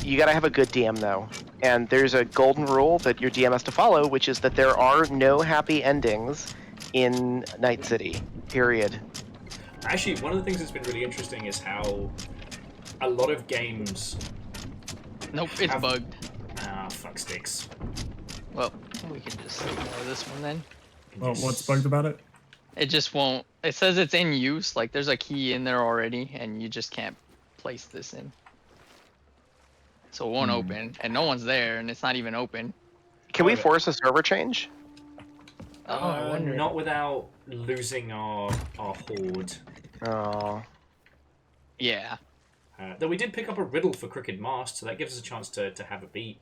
Speaker 9: You gotta have a good DM though, and there's a golden rule that your DM has to follow, which is that there are no happy endings in Night City. Period.
Speaker 1: Actually, one of the things that's been really interesting is how a lot of games.
Speaker 12: Nope, it's bugged.
Speaker 1: Ah, fuck sticks.
Speaker 12: Well, we can just ignore this one then.
Speaker 13: Well, what's bugged about it?
Speaker 12: It just won't. It says it's in use. Like there's a key in there already, and you just can't place this in. So it won't open, and no one's there, and it's not even open.
Speaker 9: Can we force a server change?
Speaker 1: Not without losing our horde.
Speaker 9: Oh.
Speaker 1: Yeah. Though we did pick up a riddle for Crooked Mast, so that gives us a chance to have a beat.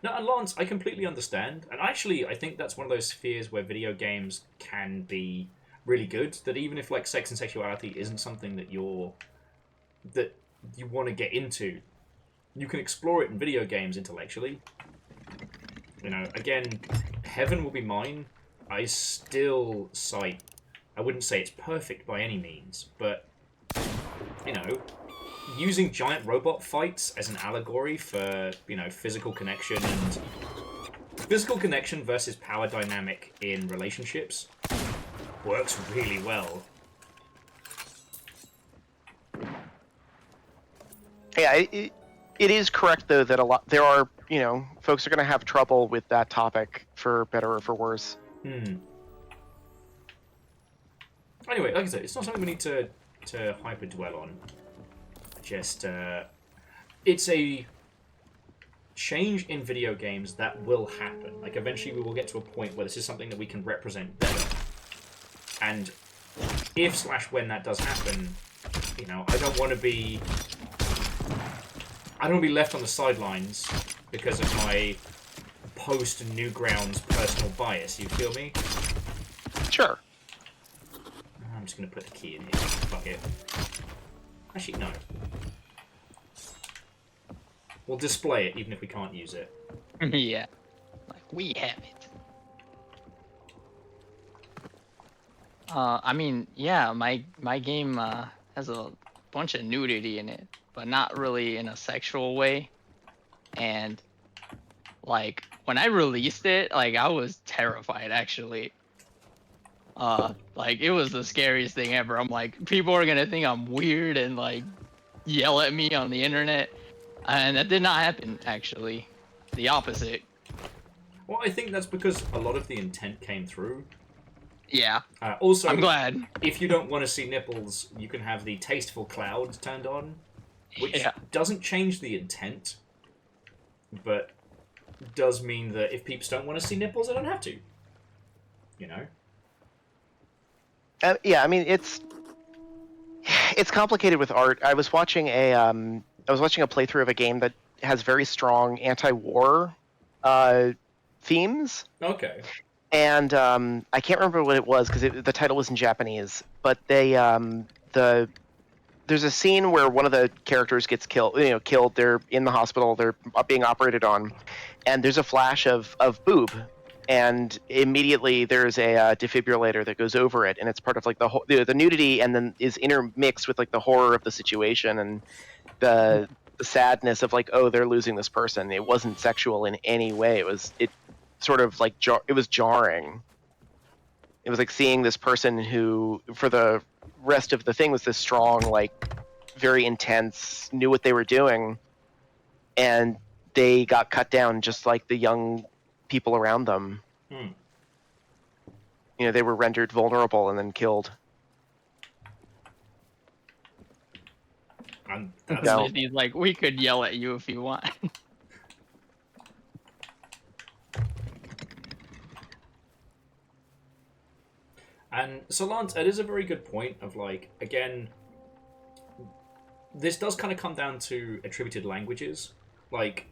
Speaker 1: No, and Lance, I completely understand. And actually, I think that's one of those spheres where video games can be really good. That even if like sex and sexuality isn't something that you want to get into, you can explore it in video games intellectually. You know, again, heaven will be mine. I still cite. I wouldn't say it's perfect by any means, but you know, using giant robot fights as an allegory for, you know, physical connection versus power dynamic in relationships works really well.
Speaker 9: Yeah, it is correct though that there are, you know, folks are going to have trouble with that topic for better or for worse.
Speaker 1: Anyway, like I said, it's not something we need to hyper dwell on. Just it's a change in video games that will happen. Like eventually we will get to a point where this is something that we can represent better. And if/when that does happen, you know, I don't want to be left on the sidelines because of my post Newgrounds personal bias. You feel me?
Speaker 9: Sure.
Speaker 1: I'm just gonna put the key in here. Fuck it. Actually, no. We'll display it even if we can't use it.
Speaker 12: Yeah. Like, we have it. I mean, yeah, my game has a bunch of nudity in it, but not really in a sexual way. And, like, when I released it, like, I was terrified, actually. Like, it was the scariest thing ever. I'm like, people are gonna think I'm weird and, like, yell at me on the internet. And that did not happen, actually. The opposite.
Speaker 1: Well, I think that's because a lot of the intent came through.
Speaker 12: Yeah.
Speaker 1: Also,
Speaker 12: I'm glad.
Speaker 1: If you don't want to see nipples, you can have the tasteful cloud turned on, which doesn't change the intent, but does mean that if peeps don't want to see nipples, they don't have to. You know?
Speaker 9: Yeah, I mean it's complicated with art. I was watching a playthrough of a game that has very strong anti-war themes.
Speaker 1: Okay.
Speaker 9: And I can't remember what it was because the title was in Japanese. But there's a scene where one of the characters gets killed. You know, killed. They're in the hospital. They're being operated on, and there's a flash of boob. And immediately there's a defibrillator that goes over it, and it's part of like the nudity, and then is intermixed with like the horror of the situation and the the sadness of like, oh, they're losing this person. It wasn't sexual in any way. It sort of like it was jarring. It was like seeing this person who, for the rest of the thing, was this strong, like very intense, knew what they were doing, and they got cut down just like the young people around them.
Speaker 1: Hmm.
Speaker 9: You know, they were rendered vulnerable and then killed.
Speaker 1: And
Speaker 12: He's like, we could yell at you if you want.
Speaker 1: And so, Lance, it is a very good point of like, again, this does kind of come down to attributed languages. Like,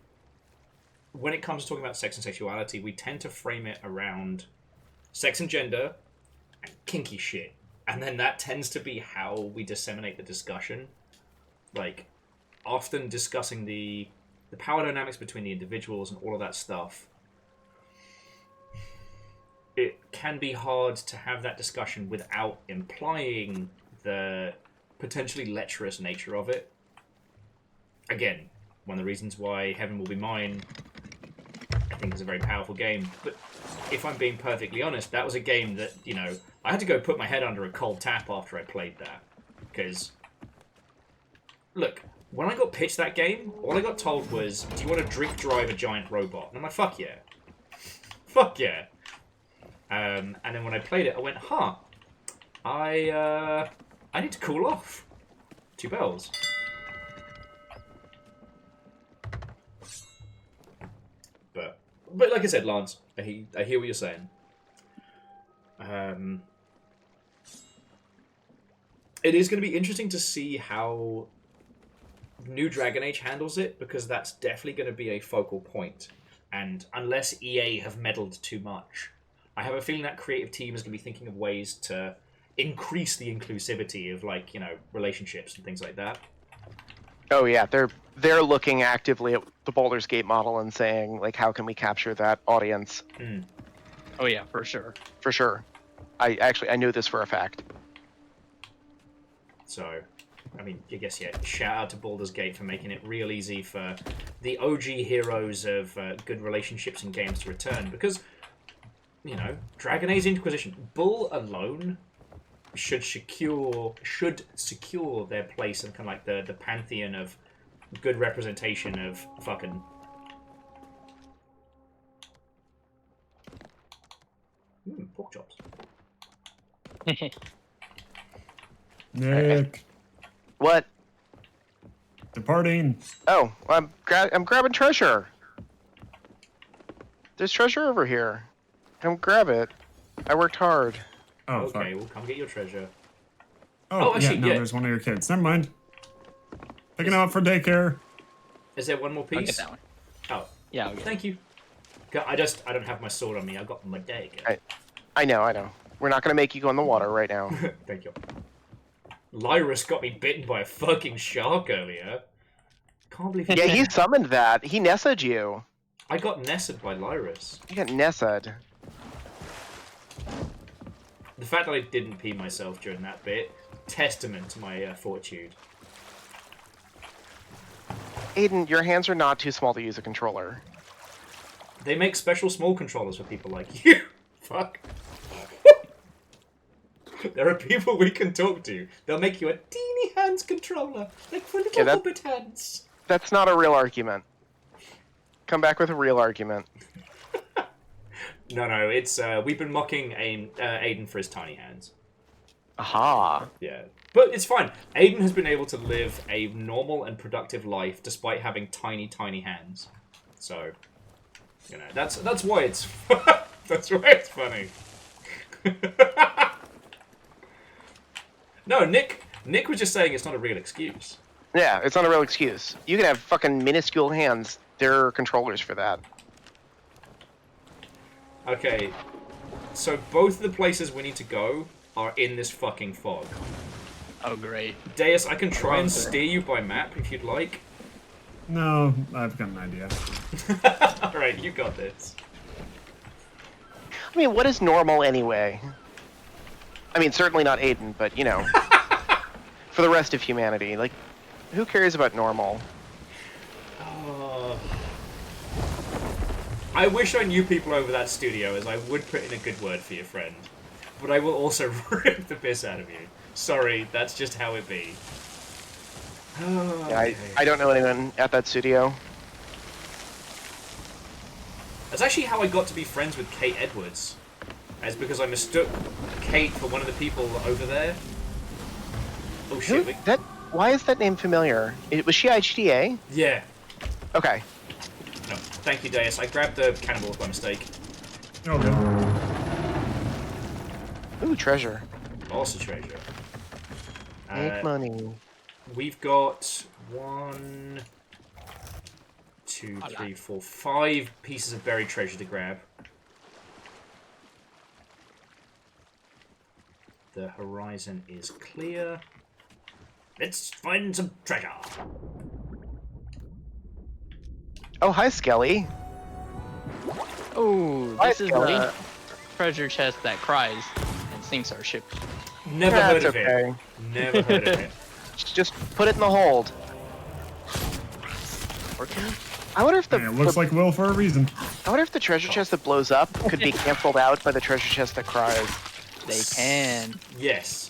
Speaker 1: when it comes to talking about sex and sexuality, we tend to frame it around sex and gender and kinky shit. And then that tends to be how we disseminate the discussion. Like, often discussing the power dynamics between the individuals and all of that stuff. It can be hard to have that discussion without implying the potentially lecherous nature of it. Again, one of the reasons why Heaven Will Be Mine, I think, is a very powerful game. But if I'm being perfectly honest, that was a game that, you know, I had to go put my head under a cold tap after I played that. Because, look, when I got pitched that game, all I got told was, do you want to drift drive a giant robot? And I'm like, fuck yeah. Fuck yeah. And then when I played it, I went, huh, I need to cool off. 2 bells. But like I said, Lance, I hear what you're saying. It is going to be interesting to see how New Dragon Age handles it, because that's definitely going to be a focal point. And unless EA have meddled too much, I have a feeling that creative team is going to be thinking of ways to increase the inclusivity of, like, you know, relationships and things like that.
Speaker 9: Oh yeah, they're looking actively at the Baldur's Gate model and saying, like, how can we capture that audience?
Speaker 1: Mm.
Speaker 12: Oh yeah, for sure.
Speaker 9: For sure. I knew this for a fact.
Speaker 1: So, I mean, I guess, yeah, shout out to Baldur's Gate for making it real easy for the OG heroes of good relationships in games to return, because, you know, Dragon Age Inquisition, Bull alone should secure their place in kind of like the pantheon of good representation of fucking. Pork chops.
Speaker 13: Nick.
Speaker 9: What?
Speaker 13: Departing.
Speaker 9: Oh, I'm grabbing treasure. There's treasure over here. Come grab it. I worked hard.
Speaker 13: Oh,
Speaker 1: okay,
Speaker 13: fuck.
Speaker 1: we'll come get your treasure.
Speaker 13: Oh,
Speaker 1: actually,
Speaker 13: yeah, no,
Speaker 1: yeah.
Speaker 13: there's one of your kids. Never mind. Picking him up for daycare.
Speaker 1: Is there one more piece?
Speaker 12: I'll get that one.
Speaker 1: Oh,
Speaker 12: Yeah, I'll get
Speaker 1: thank you. I don't have my sword on me. I got my dagger.
Speaker 9: I know. We're not gonna make you go in the water right now.
Speaker 1: Thank you. Lyrus got me bitten by a fucking shark earlier. Can't believe
Speaker 9: Yeah, he summoned that. He Nessa'd you.
Speaker 1: I got nested by Lyrus.
Speaker 9: You got Nessa'd.
Speaker 1: The fact that I didn't pee myself during that bit, testament to my fortitude.
Speaker 9: Aiden, your hands are not too small to use a controller.
Speaker 1: They make special small controllers for people like you. Fuck. There are people we can talk to. They'll make you a teeny hands controller, like for little hobbit hands.
Speaker 9: That's not a real argument. Come back with a real argument.
Speaker 1: No, it's we've been mocking Aiden for his tiny hands.
Speaker 9: Aha.
Speaker 1: Yeah, but it's fine. Aiden has been able to live a normal and productive life despite having tiny hands. So, you know, that's why it's that's why it's funny. No, Nick was just saying it's not a real excuse.
Speaker 9: Yeah, it's not a real excuse. You can have fucking minuscule hands. There are controllers for that.
Speaker 1: Okay, so both of the places we need to go are in this fucking fog.
Speaker 12: Oh, great.
Speaker 1: Deus, I can try and steer you by map if you'd like.
Speaker 13: No, I've got an idea.
Speaker 1: Alright, you got this.
Speaker 9: I mean, what is normal anyway? I mean, certainly not Aiden, but, you know, for the rest of humanity. Like, who cares about normal?
Speaker 1: I wish I knew people over that studio, as I would put in a good word for your friend. But I will also rip the piss out of you. Sorry, that's just how it be. Oh,
Speaker 9: Yeah,
Speaker 1: okay.
Speaker 9: I don't know anyone at that studio.
Speaker 1: That's actually how I got to be friends with Kate Edwards. It's because I mistook Kate for one of the people over there. Oh shit!
Speaker 9: Why is that name familiar? Was she IGDA?
Speaker 1: Yeah.
Speaker 9: Okay.
Speaker 1: No, thank you, Deus. I grabbed the cannibal by mistake.
Speaker 13: Okay.
Speaker 9: Ooh, treasure.
Speaker 1: Also treasure.
Speaker 9: Make money.
Speaker 1: We've got 1, 2, 3, 4, 5 pieces of buried treasure to grab. The horizon is clear. Let's find some treasure.
Speaker 9: Oh, hi, Skelly.
Speaker 12: Oh,
Speaker 9: Hi,
Speaker 12: this is
Speaker 9: Skelly.
Speaker 12: a treasure chest that cries and sinks our ship.
Speaker 1: Never heard of it. Never heard of it.
Speaker 9: Just put it in the hold. I wonder if
Speaker 13: It looks like Will for a reason.
Speaker 9: I wonder if the treasure chest that blows up could be canceled out by the treasure chest that cries.
Speaker 12: They can.
Speaker 1: Yes.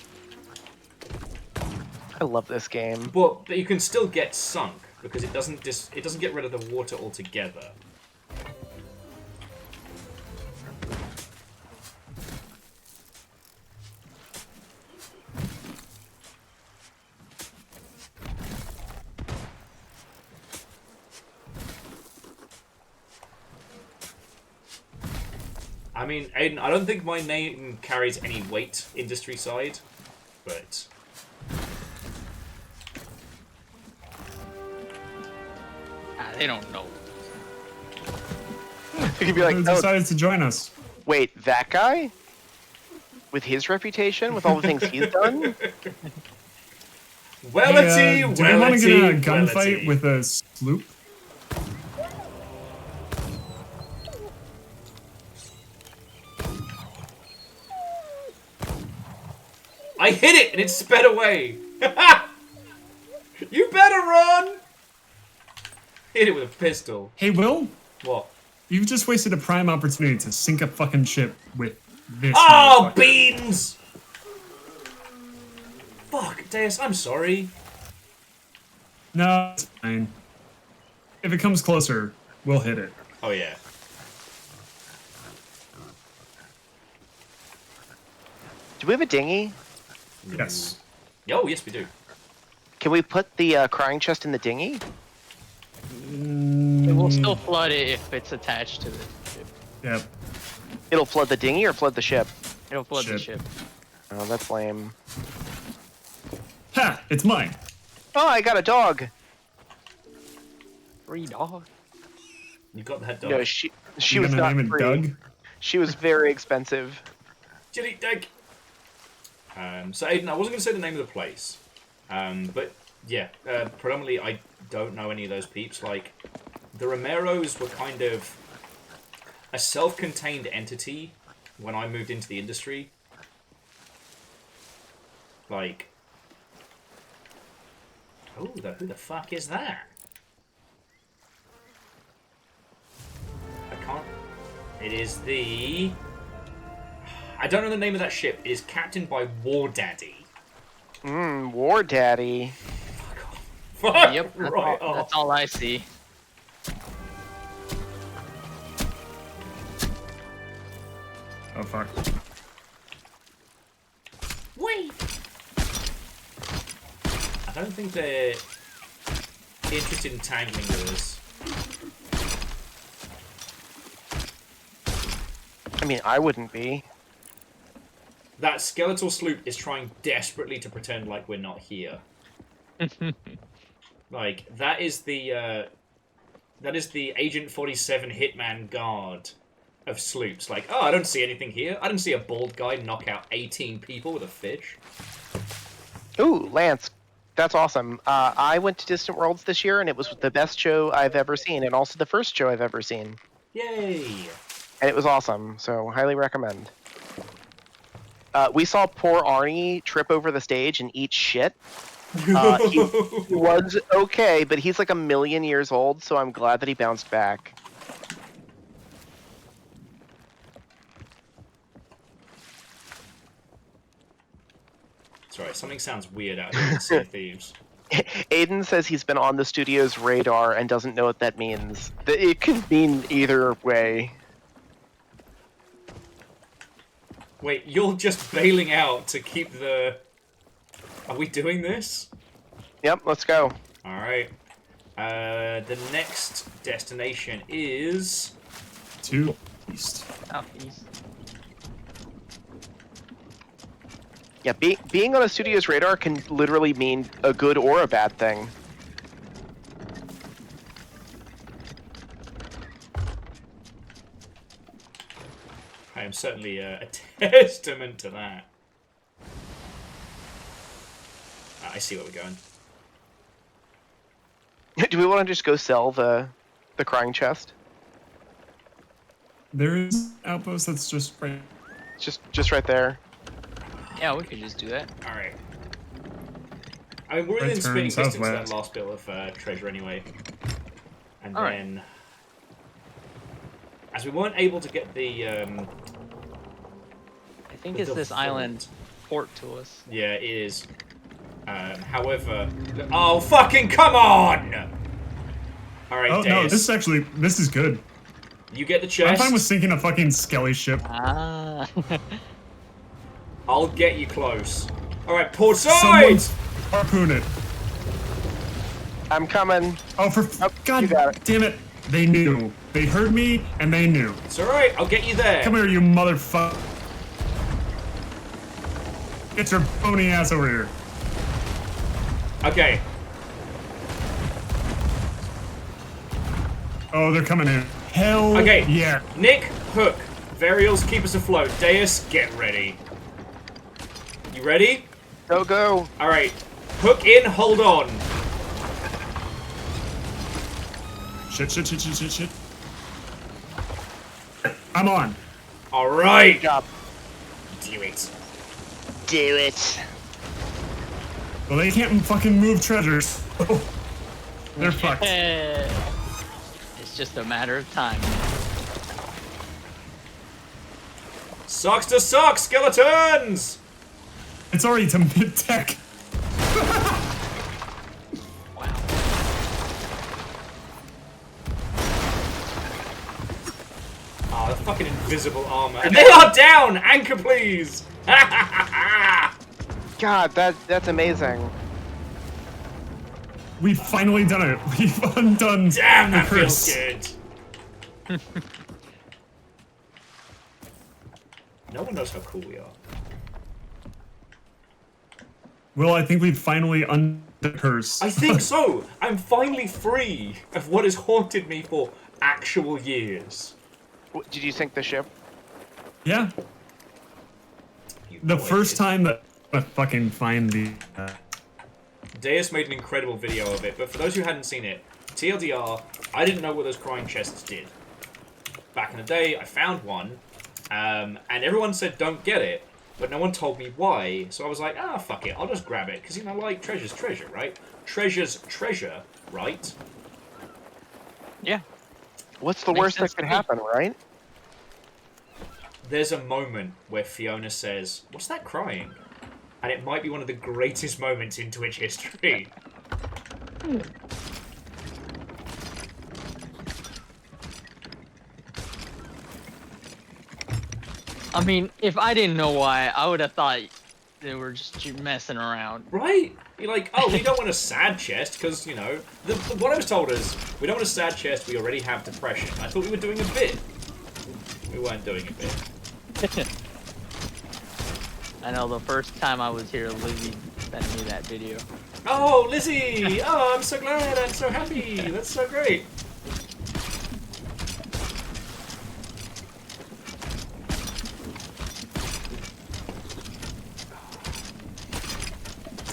Speaker 9: I love this game.
Speaker 1: But you can still get sunk because it doesn't get rid of the water altogether. I mean, Aiden, I don't think my name carries any weight industry side, but
Speaker 12: They don't know.
Speaker 9: You could be like,
Speaker 13: Who
Speaker 9: oh,
Speaker 13: decided to join us?
Speaker 9: wait, that guy? With his reputation, with all the things he's done?
Speaker 1: Wellity,
Speaker 13: do we want to get in a
Speaker 1: wellity,
Speaker 13: gunfight
Speaker 1: wellity.
Speaker 13: with a sloop?
Speaker 1: I hit it and it sped away. You better run. Hit it with a pistol.
Speaker 13: Hey, Will?
Speaker 1: What?
Speaker 13: You've just wasted a prime opportunity to sink a fucking ship with this.
Speaker 1: Oh,
Speaker 13: motherfucker.
Speaker 1: beans! Fuck, Deus, I'm sorry.
Speaker 13: No, it's fine. If it comes closer, we'll hit it.
Speaker 1: Oh, yeah.
Speaker 9: Do we have a dinghy?
Speaker 13: Yes.
Speaker 1: Oh, yes, we do.
Speaker 9: Can we put the crying chest in the dinghy?
Speaker 12: It will still flood it if it's attached to the ship.
Speaker 13: Yep.
Speaker 9: It'll flood the dinghy or flood the ship?
Speaker 12: It'll flood the
Speaker 13: Ship.
Speaker 12: ship.
Speaker 9: Oh, that's lame.
Speaker 13: Ha! It's mine.
Speaker 9: Oh, I got a dog.
Speaker 12: Free dog.
Speaker 1: You got that dog.
Speaker 9: No, she
Speaker 13: You
Speaker 9: was
Speaker 13: gonna
Speaker 9: not
Speaker 13: name it
Speaker 9: free.
Speaker 13: Doug?
Speaker 9: She was very expensive.
Speaker 1: Chili Doug. So, Aiden, I wasn't going to say the name of the place. But, yeah, predominantly I don't know any of those peeps. Like, the Romeros were kind of a self-contained entity when I moved into the industry. Like, oh, who the fuck is that? I can't. It is the. I don't know the name of that ship. It is captained by War Daddy.
Speaker 9: War Daddy.
Speaker 1: Fuck
Speaker 12: Yep, that's,
Speaker 1: right
Speaker 12: all,
Speaker 1: off.
Speaker 12: that's all I see.
Speaker 13: Oh, fuck.
Speaker 1: Wait. I don't think they're interested in tangling with us.
Speaker 9: I mean, I wouldn't be.
Speaker 1: That skeletal sloop is trying desperately to pretend like we're not here. Like, that is the Agent 47 Hitman Guard of sloops. Like, oh, I don't see anything here. I didn't see a bald guy knock out 18 people with a fish.
Speaker 9: Ooh, Lance. That's awesome. I went to Distant Worlds this year, and it was the best show I've ever seen, and also the first show I've ever seen.
Speaker 1: Yay!
Speaker 9: And it was awesome, so highly recommend. We saw poor Arnie trip over the stage and eat shit. He was okay, but he's like 1,000,000 years old, so I'm glad that he bounced back.
Speaker 1: Sorry, something sounds weird out here in Sea of Thieves.
Speaker 9: Aiden says he's been on the studio's radar and doesn't know what that means. It could mean either way.
Speaker 1: Wait, you're just bailing out to keep the... Are we doing this?
Speaker 9: Yep, let's go.
Speaker 1: Alright. The next destination is...
Speaker 13: To east.
Speaker 12: Southeast.
Speaker 9: Yeah, being on a studio's radar can literally mean a good or a bad thing.
Speaker 1: I am certainly a testament to that. I see where we're going.
Speaker 9: Do we want to just go sell the crying chest?
Speaker 13: There is an outpost that's just right.
Speaker 9: Just right there.
Speaker 12: Yeah, we could just do that.
Speaker 1: Alright. I mean, we're
Speaker 13: Right
Speaker 1: within spitting
Speaker 13: turn
Speaker 1: distance of that
Speaker 13: southwest.
Speaker 1: last bit of treasure anyway. And
Speaker 12: All right.
Speaker 1: then... As we weren't able to get the...
Speaker 12: I think
Speaker 1: The
Speaker 12: it's this
Speaker 1: vault.
Speaker 12: island port to us.
Speaker 1: Yeah, it is. However... Oh, fucking come on! Alright,
Speaker 13: Oh no, this is good.
Speaker 1: You get the
Speaker 13: I'm
Speaker 1: chest.
Speaker 13: fine with sinking a fucking skelly ship.
Speaker 12: Ah.
Speaker 1: I'll get you close. Alright, port side!
Speaker 13: Someone's harpoon it.
Speaker 9: I'm coming.
Speaker 13: Oh, for God
Speaker 9: you got it.
Speaker 13: damn it! They knew. They heard me and they knew.
Speaker 1: It's alright, I'll get you there.
Speaker 13: Come here, you motherfucker! Get your bony ass over here.
Speaker 1: Okay.
Speaker 13: Oh, they're coming in. Hell
Speaker 1: Okay.
Speaker 13: yeah.
Speaker 1: Nick, hook. Varials, keep us afloat. Deus, get ready. You ready?
Speaker 9: Go.
Speaker 1: Alright. Hook in, hold on.
Speaker 13: Shit. I'm on.
Speaker 1: Alright.
Speaker 9: Good job.
Speaker 1: Do it.
Speaker 9: Do it.
Speaker 13: Well, they can't fucking move treasures. Oh, they're fucked.
Speaker 12: It's just a matter of time.
Speaker 1: Socks to socks, skeletons!
Speaker 13: It's already to mid-tech.
Speaker 1: Oh, the fucking invisible armor. And they are down! Anchor, please!
Speaker 9: God, that's amazing.
Speaker 13: We've finally done it. We've undone
Speaker 1: Damn,
Speaker 13: the
Speaker 1: that
Speaker 13: curse.
Speaker 1: feels good. No one knows how cool we are.
Speaker 13: Well, I think we've finally undone the curse.
Speaker 1: I think so! I'm finally free of what has haunted me for actual years.
Speaker 9: Did you sink the ship?
Speaker 13: Yeah. The first time that I fucking find the...
Speaker 1: Deus made an incredible video of it, but for those who hadn't seen it, TLDR, I didn't know what those crying chests did. Back in the day, I found one, and everyone said don't get it, but no one told me why, so I was like, ah, fuck it, I'll just grab it, because, you know, like, treasure's treasure, right? Treasure's treasure, right?
Speaker 12: Yeah.
Speaker 9: What's the
Speaker 12: Makes
Speaker 9: worst that
Speaker 12: sense
Speaker 9: could
Speaker 12: to me.
Speaker 9: happen, right?
Speaker 1: There's a moment where Fiona says, what's that crying? And it might be one of the greatest moments in Twitch history.
Speaker 12: I mean, if I didn't know why, I would have thought they were just messing around.
Speaker 1: Right? You're like, oh, we don't want a sad chest, because, you know, what I was told is, we don't want a sad chest, we already have depression. I thought we were doing a bit. We weren't doing a bit.
Speaker 12: I know the first time I was here, Lizzie sent me that video.
Speaker 1: Oh, Lizzie! Oh, I'm so glad, I'm so happy. That's so great.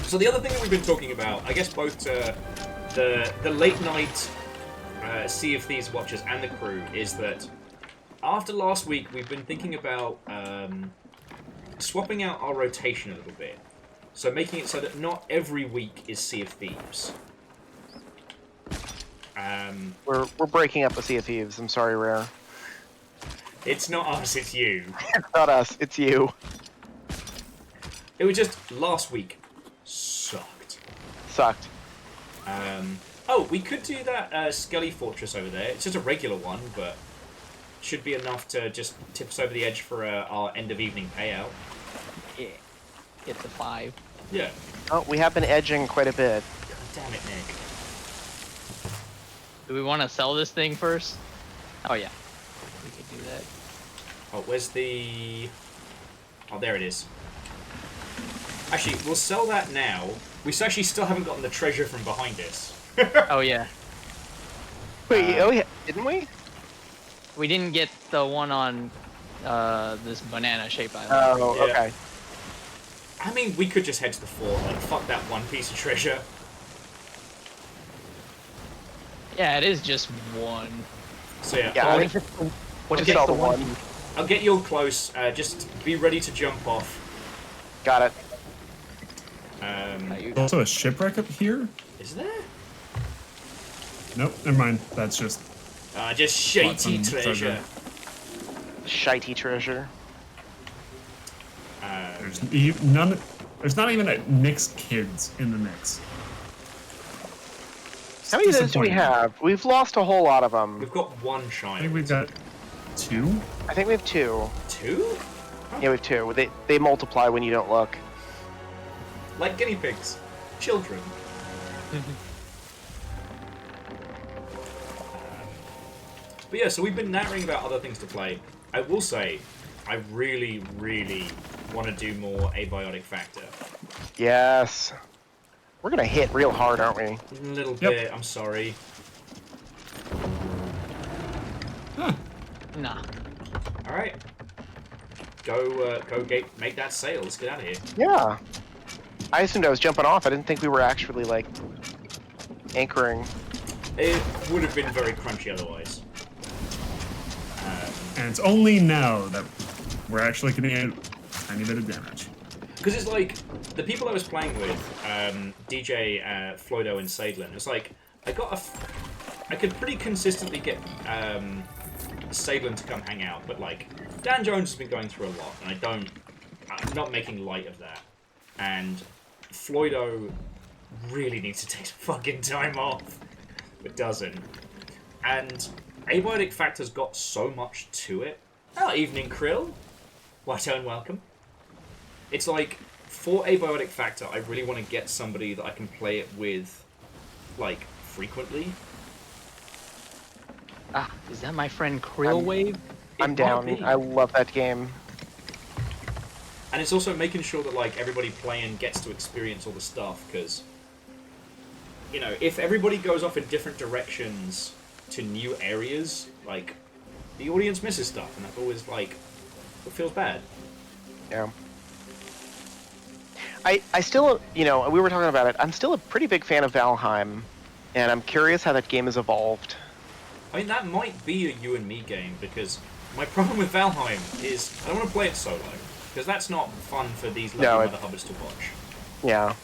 Speaker 1: So the other thing that we've been talking about, I guess both the late night Sea of Thieves watchers and the crew, is that after last week we've been thinking about swapping out our rotation a little bit. So making it so that not every week is Sea of Thieves.
Speaker 9: We're breaking up a Sea of Thieves. I'm sorry, Rare.
Speaker 1: It's not us, it's you.
Speaker 9: It's not us. It's you.
Speaker 1: It was just last week. Sucked. Oh, we could do that Skelly Fortress over there. It's just a regular one, but should be enough to just tip us over the edge for our end of evening payout.
Speaker 12: Yeah. Get the 5.
Speaker 1: Yeah.
Speaker 9: Oh, we have been edging quite a bit.
Speaker 1: God damn it, Nick.
Speaker 12: Do we want to sell this thing first? Oh yeah, we can do that.
Speaker 1: Oh, where's the... Oh, there it is. Actually, we'll sell that now. We actually still haven't gotten the treasure from behind us.
Speaker 12: Oh yeah.
Speaker 9: Wait, oh yeah, didn't we?
Speaker 12: We didn't get the one on this banana-shaped island.
Speaker 9: Oh,
Speaker 1: Yeah.
Speaker 9: okay.
Speaker 1: I mean, we could just head to the fort. Like, fuck that one piece of treasure.
Speaker 12: Yeah, it is just one.
Speaker 1: So yeah,
Speaker 9: Yeah,
Speaker 12: What
Speaker 9: I
Speaker 12: if it's the,
Speaker 9: We'll
Speaker 12: if
Speaker 9: just
Speaker 12: it's
Speaker 9: sell
Speaker 12: the
Speaker 9: the
Speaker 12: one?
Speaker 9: one.
Speaker 1: I'll get you all close. Just be ready to jump off.
Speaker 9: Got it.
Speaker 13: There's also a shipwreck up here?
Speaker 1: Is there?
Speaker 13: Nope, never mind. That's just
Speaker 1: Just shitey treasure.
Speaker 9: Shitey treasure.
Speaker 13: There's not even a Nick's kids in the mix.
Speaker 9: How many of those do we
Speaker 13: Disappointing.
Speaker 9: have? We've lost a whole lot of them.
Speaker 1: We've got one
Speaker 13: I
Speaker 1: child.
Speaker 13: think we've got 2.
Speaker 9: I think we have 2.
Speaker 1: 2?
Speaker 9: Yeah, we have 2. They multiply when you don't look.
Speaker 1: Like guinea pigs. Children. But yeah, so we've been nattering about other things to play. I will say, I really, really want to do more Abiotic Factor.
Speaker 9: Yes. We're gonna hit real hard, aren't we?
Speaker 1: A little bit, I'm sorry.
Speaker 12: Nah.
Speaker 1: Alright. Go make that sail. Let's get out of here.
Speaker 9: Yeah. I assumed I was jumping off. I didn't think we were actually, like, anchoring.
Speaker 1: It would have been very crunchy otherwise.
Speaker 13: And it's only now that we're actually getting a tiny bit of damage.
Speaker 1: Because it's like, the people I was playing with, DJ, Floydo, and Sadlin, it's like, I could pretty consistently get Sadlin to come hang out, but like, Dan Jones has been going through a lot, and I'm not making light of that. And Floydo really needs to take some fucking time off, but doesn't. And Abiotic Factor's got so much to it. Oh, evening, Krill. White and welcome. It's like, for Abiotic Factor, I really want to get somebody that I can play it with, like, frequently.
Speaker 12: Ah, is that my friend Krillwave?
Speaker 9: I'm down. I love that game.
Speaker 1: And it's also making sure that, like, everybody playing gets to experience all the stuff, because, you know, if everybody goes off in different directions to new areas, like, the audience misses stuff, and that's always, like, it feels bad.
Speaker 9: Yeah. I still, you know, we were talking about it, I'm still a pretty big fan of Valheim, and I'm curious how that game has evolved.
Speaker 1: I mean, that might be a you and me game, because my problem with Valheim is I don't want to play it solo, because that's not fun for these lovely mother hubbers to watch.
Speaker 9: Yeah.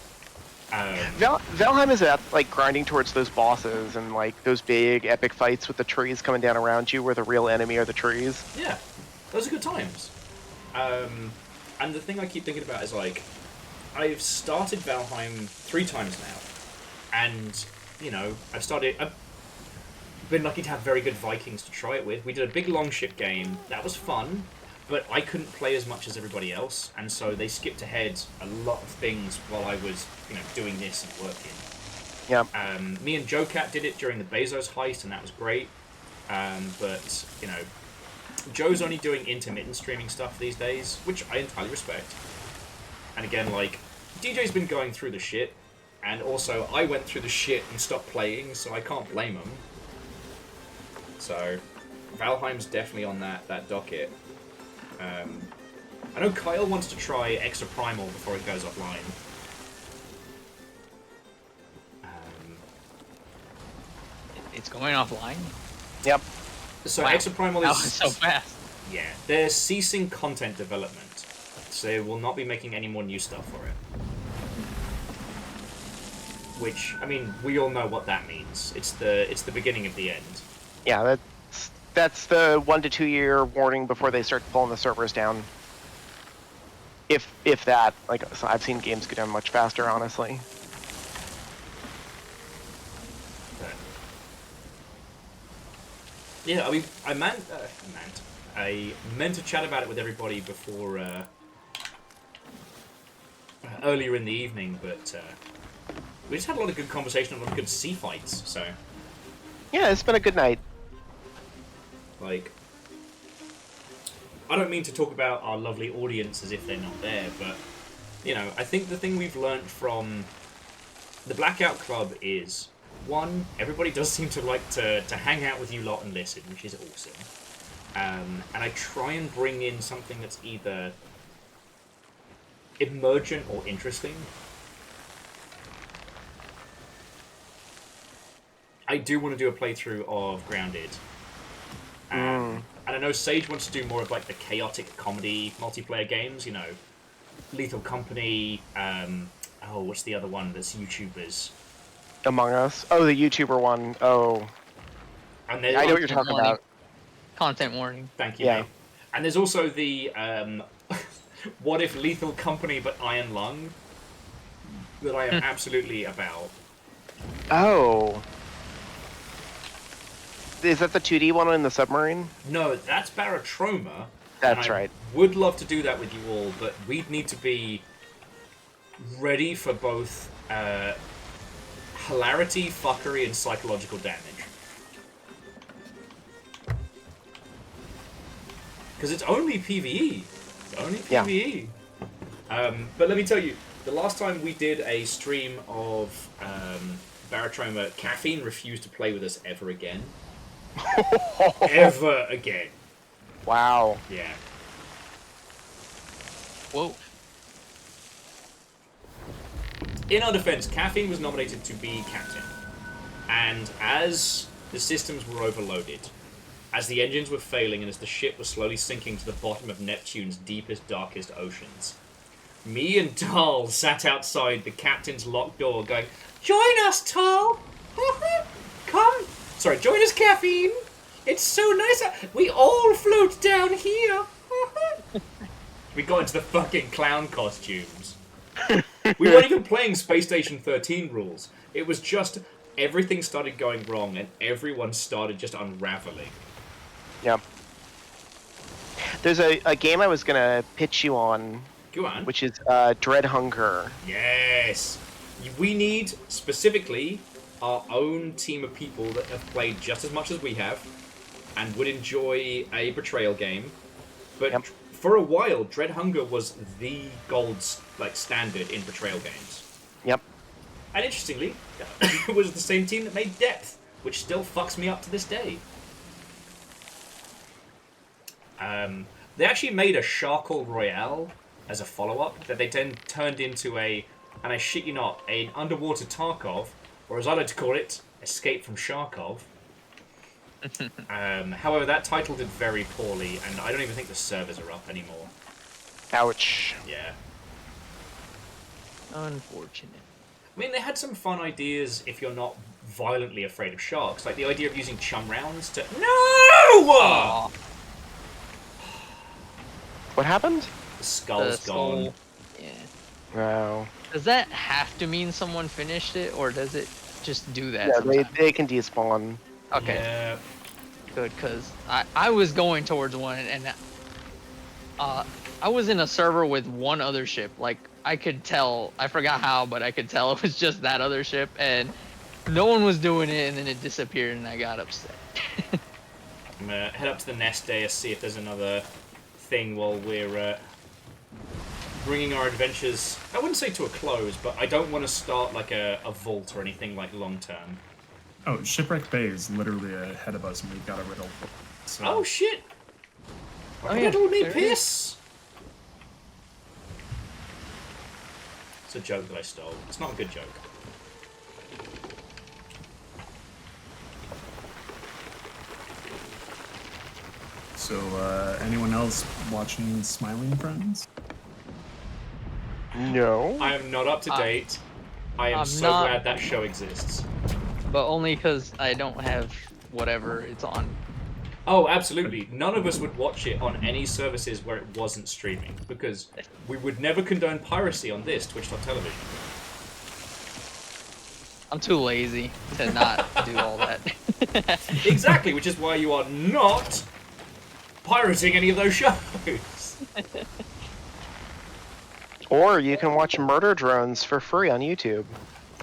Speaker 9: Valheim is at, like, grinding towards those bosses and, like, those big epic fights with the trees coming down around you where the real enemy are the trees.
Speaker 1: Yeah, those are good times. And the thing I keep thinking about is, like, I've started Valheim 3 times now, and, you know, I've been lucky to have very good Vikings to try it with. We did a big longship game, that was fun, but I couldn't play as much as everybody else, and so they skipped ahead a lot of things while I was, you know, doing this and working.
Speaker 9: Yeah.
Speaker 1: Me and Joe Cat did it during the Bezos heist, and that was great, but, you know, Joe's only doing intermittent streaming stuff these days, which I entirely respect. And again, like, DJ's been going through the shit, and also I went through the shit and stopped playing, so I can't blame him. So, Valheim's definitely on that docket. I know Kyle wants to try Extra Primal before it goes offline.
Speaker 12: It's going offline?
Speaker 9: Yep.
Speaker 1: So
Speaker 12: Wow.
Speaker 1: Extra Primal
Speaker 12: That
Speaker 1: is...
Speaker 12: was so fast.
Speaker 1: Yeah, they're ceasing content development, so they will not be making any more new stuff for it. Which, I mean, we all know what that means. It's the beginning of the end.
Speaker 9: Yeah, that's the 1 to 2 year warning before they start pulling the servers down. If that, like, so I've seen games go down much faster, honestly.
Speaker 1: Yeah, I mean, I meant to chat about it with everybody before earlier in the evening, but we just had a lot of good conversation and a lot of good sea fights. So
Speaker 9: Yeah, it's been a good night.
Speaker 1: like, I don't mean to talk about our lovely audience as if they're not there, but you know, I think the thing we've learned from the Blackout Club is, one, everybody does seem to like to hang out with you lot and listen, which is awesome. And I try and bring in something that's either emergent or interesting. I do want to do a playthrough of Grounded. And I know Sage wants to do more of like the chaotic comedy multiplayer games, you know, Lethal Company, what's the other one that's YouTubers?
Speaker 9: Among Us. Oh, the YouTuber one. Oh.
Speaker 1: And
Speaker 9: I know what you're talking about.
Speaker 12: Content warning.
Speaker 1: Thank you, mate. And there's also the what if Lethal Company but Iron Lung that I am absolutely about.
Speaker 9: Oh. Is that the 2D one in the submarine?
Speaker 1: No, that's Barotrauma.
Speaker 9: That's right.
Speaker 1: Would love to do that with you all, but we'd need to be ready for both hilarity, fuckery, and psychological damage. Because it's only PvE. It's only PvE. But let me tell you, the last time we did a stream of Barotrauma, Caffeine refused to play with us ever again. Ever again.
Speaker 9: Wow.
Speaker 1: Yeah.
Speaker 12: Whoa.
Speaker 1: In our defense, Caffeine was nominated to be captain. And as the systems were overloaded, as the engines were failing, and as the ship was slowly sinking to the bottom of Neptune's deepest, darkest oceans, me and Tal sat outside the captain's locked door going, "Join us, Tal! Come! Sorry, join us, Caffeine! It's so nice! We all float down here!" We got into the fucking clown costumes. We weren't even playing Space Station 13 rules. It was just everything started going wrong and everyone started just unraveling.
Speaker 9: Yep. There's a game I was gonna pitch you on.
Speaker 1: Go on.
Speaker 9: Which is Dread Hunger.
Speaker 1: Yes! We need, specifically, our own team of people that have played just as much as we have and would enjoy a betrayal game. But for a while, Dread Hunger was the gold standard in betrayal games.
Speaker 9: Yep.
Speaker 1: And interestingly, it was the same team that made Depth, which still fucks me up to this day. They actually made a Charcoal Royale as a follow-up that they then turned into and I shit you not, an underwater Tarkov, or as I like to call it, Escape from Sharkov. However, that title did very poorly, and I don't even think the servers are up anymore.
Speaker 9: Ouch.
Speaker 1: Yeah.
Speaker 12: Unfortunate.
Speaker 1: I mean, they had some fun ideas if you're not violently afraid of sharks, like the idea of using chum rounds to... No!
Speaker 12: Aww.
Speaker 9: What happened?
Speaker 1: The skull's gone.
Speaker 12: Yeah.
Speaker 9: Wow.
Speaker 12: Does that have to mean someone finished it, or does it just do that?
Speaker 9: Yeah, they can despawn.
Speaker 12: Okay.
Speaker 1: Yeah.
Speaker 12: Good, because I was going towards one, and I was in a server with one other ship. Like, I could tell, I forgot how, but I could tell it was just that other ship, and no one was doing it, and then it disappeared, and I got upset.
Speaker 1: I'm gonna head up to the nest day and see if there's another thing while we're bringing our adventures, I wouldn't say to a close, but I don't want to start like a vault or anything like long term.
Speaker 13: Oh, Shipwreck Bay is literally ahead of us and we got a riddle. So.
Speaker 1: Oh shit!
Speaker 12: Oh, yeah.
Speaker 1: Riddle me piss! It's a joke that I stole. It's not a good joke.
Speaker 13: So, anyone else watching Smiling Friends?
Speaker 9: No.
Speaker 1: I am not up to date. I am so glad that show exists.
Speaker 12: But only because I don't have whatever it's on.
Speaker 1: Oh, absolutely. None of us would watch it on any services where it wasn't streaming, because we would never condone piracy on this, Twitch.tv.
Speaker 12: I'm too lazy to not do all that.
Speaker 1: Exactly, which is why you are not pirating any of those shows.
Speaker 9: Or you can watch Murder Drones for free on YouTube.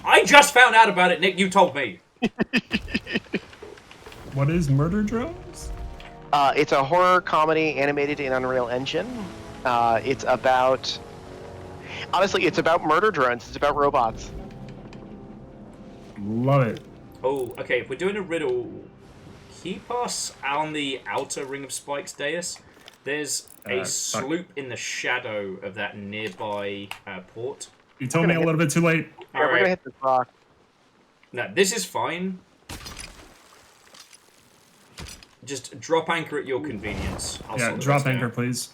Speaker 1: I just found out about it, Nick. You told me.
Speaker 13: What is Murder Drones?
Speaker 9: It's a horror comedy animated in Unreal Engine. It's about... Honestly, it's about murder drones. It's about robots.
Speaker 13: Love it.
Speaker 1: Oh, okay. If we're doing a riddle, keep us on the outer Ring of Spikes dais. There's a sloop in the shadow of that nearby port.
Speaker 13: You told me a little bit too late.
Speaker 9: Yeah, we're gonna hit this rock.
Speaker 1: No, this is fine. Just drop anchor at your convenience. I'll
Speaker 13: Yeah,
Speaker 1: sort the
Speaker 13: drop
Speaker 1: rest
Speaker 13: anchor,
Speaker 1: out.
Speaker 13: please.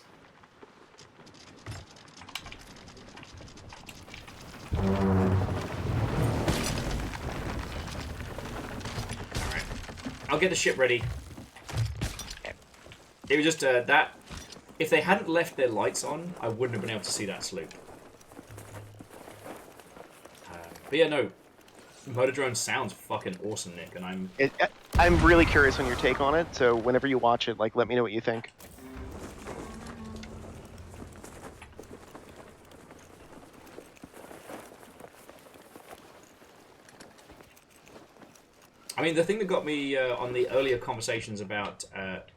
Speaker 1: Alright. I'll get the ship ready. It was just that... If they hadn't left their lights on, I wouldn't have been able to see that sloop. But yeah, no. Motor Drone sounds fucking awesome, Nick, and
Speaker 9: I'm really curious on your take on it, so whenever you watch it, like, let me know what you think.
Speaker 1: I mean, the thing that got me on the earlier conversations about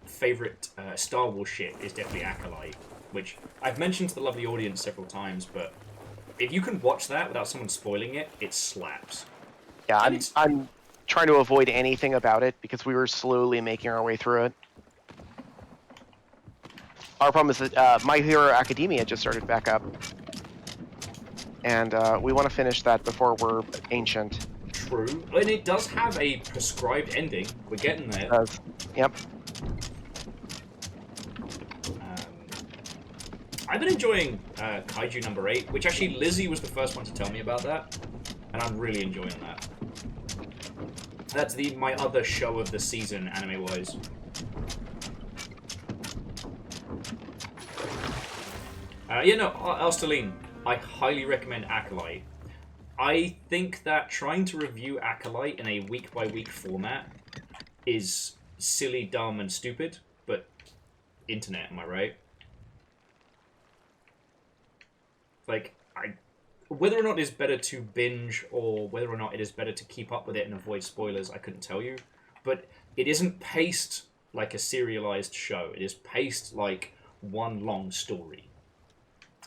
Speaker 1: favorite Star Wars shit is definitely Acolyte, which I've mentioned to the lovely audience several times, but if you can watch that without someone spoiling it, it slaps.
Speaker 9: Yeah, I'm trying to avoid anything about it because we were slowly making our way through it. Our problem is that My Hero Academia just started back up, and we want to finish that before we're ancient.
Speaker 1: True, and it does have a prescribed ending. We're getting there.
Speaker 9: It does. Yep.
Speaker 1: I've been enjoying Kaiju number 8, which actually Lizzie was the first one to tell me about that, and I'm really enjoying that. That's my other show of the season, anime-wise. Yeah, no, Alsteline, I highly recommend Acolyte. I think that trying to review Acolyte in a week-by-week format is silly, dumb, and stupid, but internet, am I right? Like, whether or not it is better to binge or whether or not it is better to keep up with it and avoid spoilers, I couldn't tell you. But it isn't paced like a serialized show. It is paced like one long story.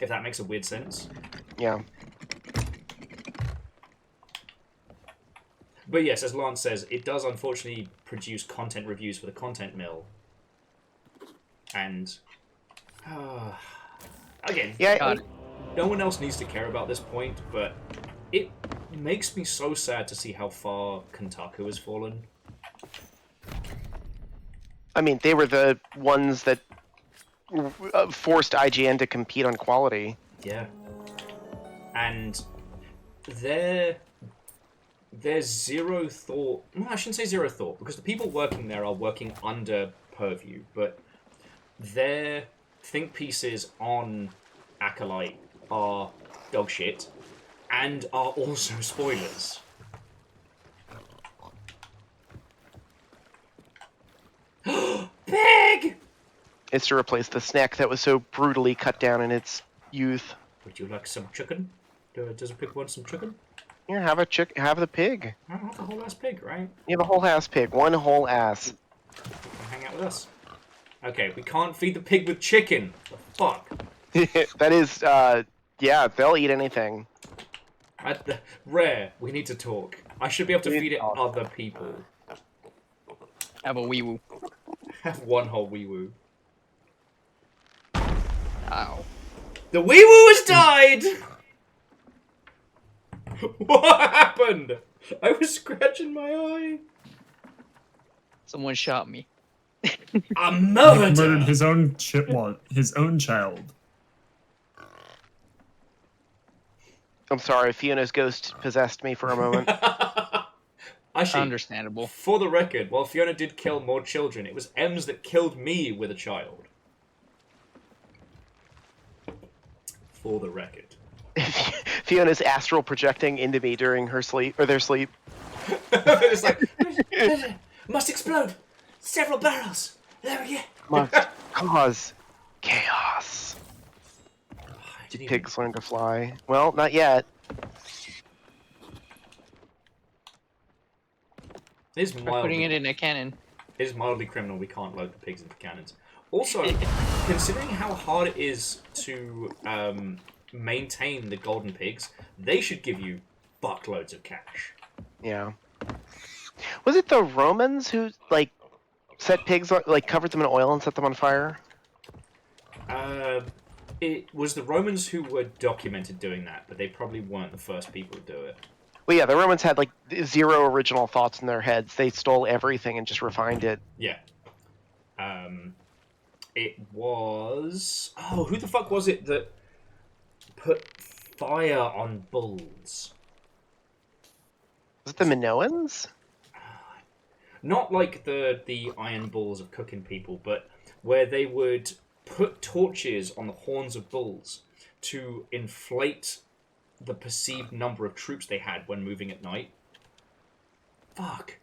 Speaker 1: If that makes a weird sense.
Speaker 9: Yeah.
Speaker 1: But yes, as Lance says, it does unfortunately produce content reviews for the content mill. And... again,
Speaker 9: yeah,
Speaker 1: no one else needs to care about this point, but it makes me so sad to see how far Kotaku has fallen.
Speaker 9: I mean, they were the ones that forced IGN to compete on quality.
Speaker 1: Yeah. And there's zero thought... Well, I shouldn't say zero thought, because the people working there are working under purview, but their think pieces on Acolyte are dog shit and are also spoilers. Pig!
Speaker 9: It's to replace the snack that was so brutally cut down in its youth.
Speaker 1: Would you like some chicken? Does a pig want some chicken?
Speaker 9: Yeah, have the pig.
Speaker 1: I want the whole ass pig, right?
Speaker 9: You have a whole ass pig, one whole ass.
Speaker 1: Hang out with us. Okay, we can't feed the pig with chicken. The fuck?
Speaker 9: That is, yeah, they'll eat anything.
Speaker 1: Rare, we need to talk. I should be able to feed it other people.
Speaker 12: Have a wee woo.
Speaker 1: Have one whole wee woo.
Speaker 12: Ow.
Speaker 1: The wee woo has died! What happened? I was scratching my eye.
Speaker 12: Someone shot me.
Speaker 1: A murder!
Speaker 13: He murdered his own his own child.
Speaker 9: I'm sorry, Fiona's ghost possessed me for a moment.
Speaker 1: Actually,
Speaker 12: Understandable.
Speaker 1: for the record, while Fiona did kill more children, it was Ems that killed me with a child. For the record.
Speaker 9: Fiona's astral projecting into me during her sleep or their sleep.
Speaker 1: It's like must explode. Several barrels. There we go.
Speaker 9: Must cause chaos.
Speaker 1: Did
Speaker 9: pigs learn to fly? Well, not yet.
Speaker 1: It's
Speaker 12: By putting it in a cannon.
Speaker 1: It is mildly criminal. We can't load the pigs into cannons. Also, considering how hard it is to maintain the golden pigs, they should give you buckloads of cash.
Speaker 9: Yeah. Was it the Romans who like set pigs on, like covered them in oil and set them on fire?
Speaker 1: It was the Romans who were documented doing that, but they probably weren't the first people to do it.
Speaker 9: Well, yeah, the Romans had like zero original thoughts in their heads. They stole everything and just refined it.
Speaker 1: Yeah. It was... Oh, who the fuck was it that put fire on bulls?
Speaker 9: Was it the Minoans?
Speaker 1: Not like the iron bulls of cooking people, but where they would put torches on the horns of bulls to inflate the perceived number of troops they had when moving at night. Fuck.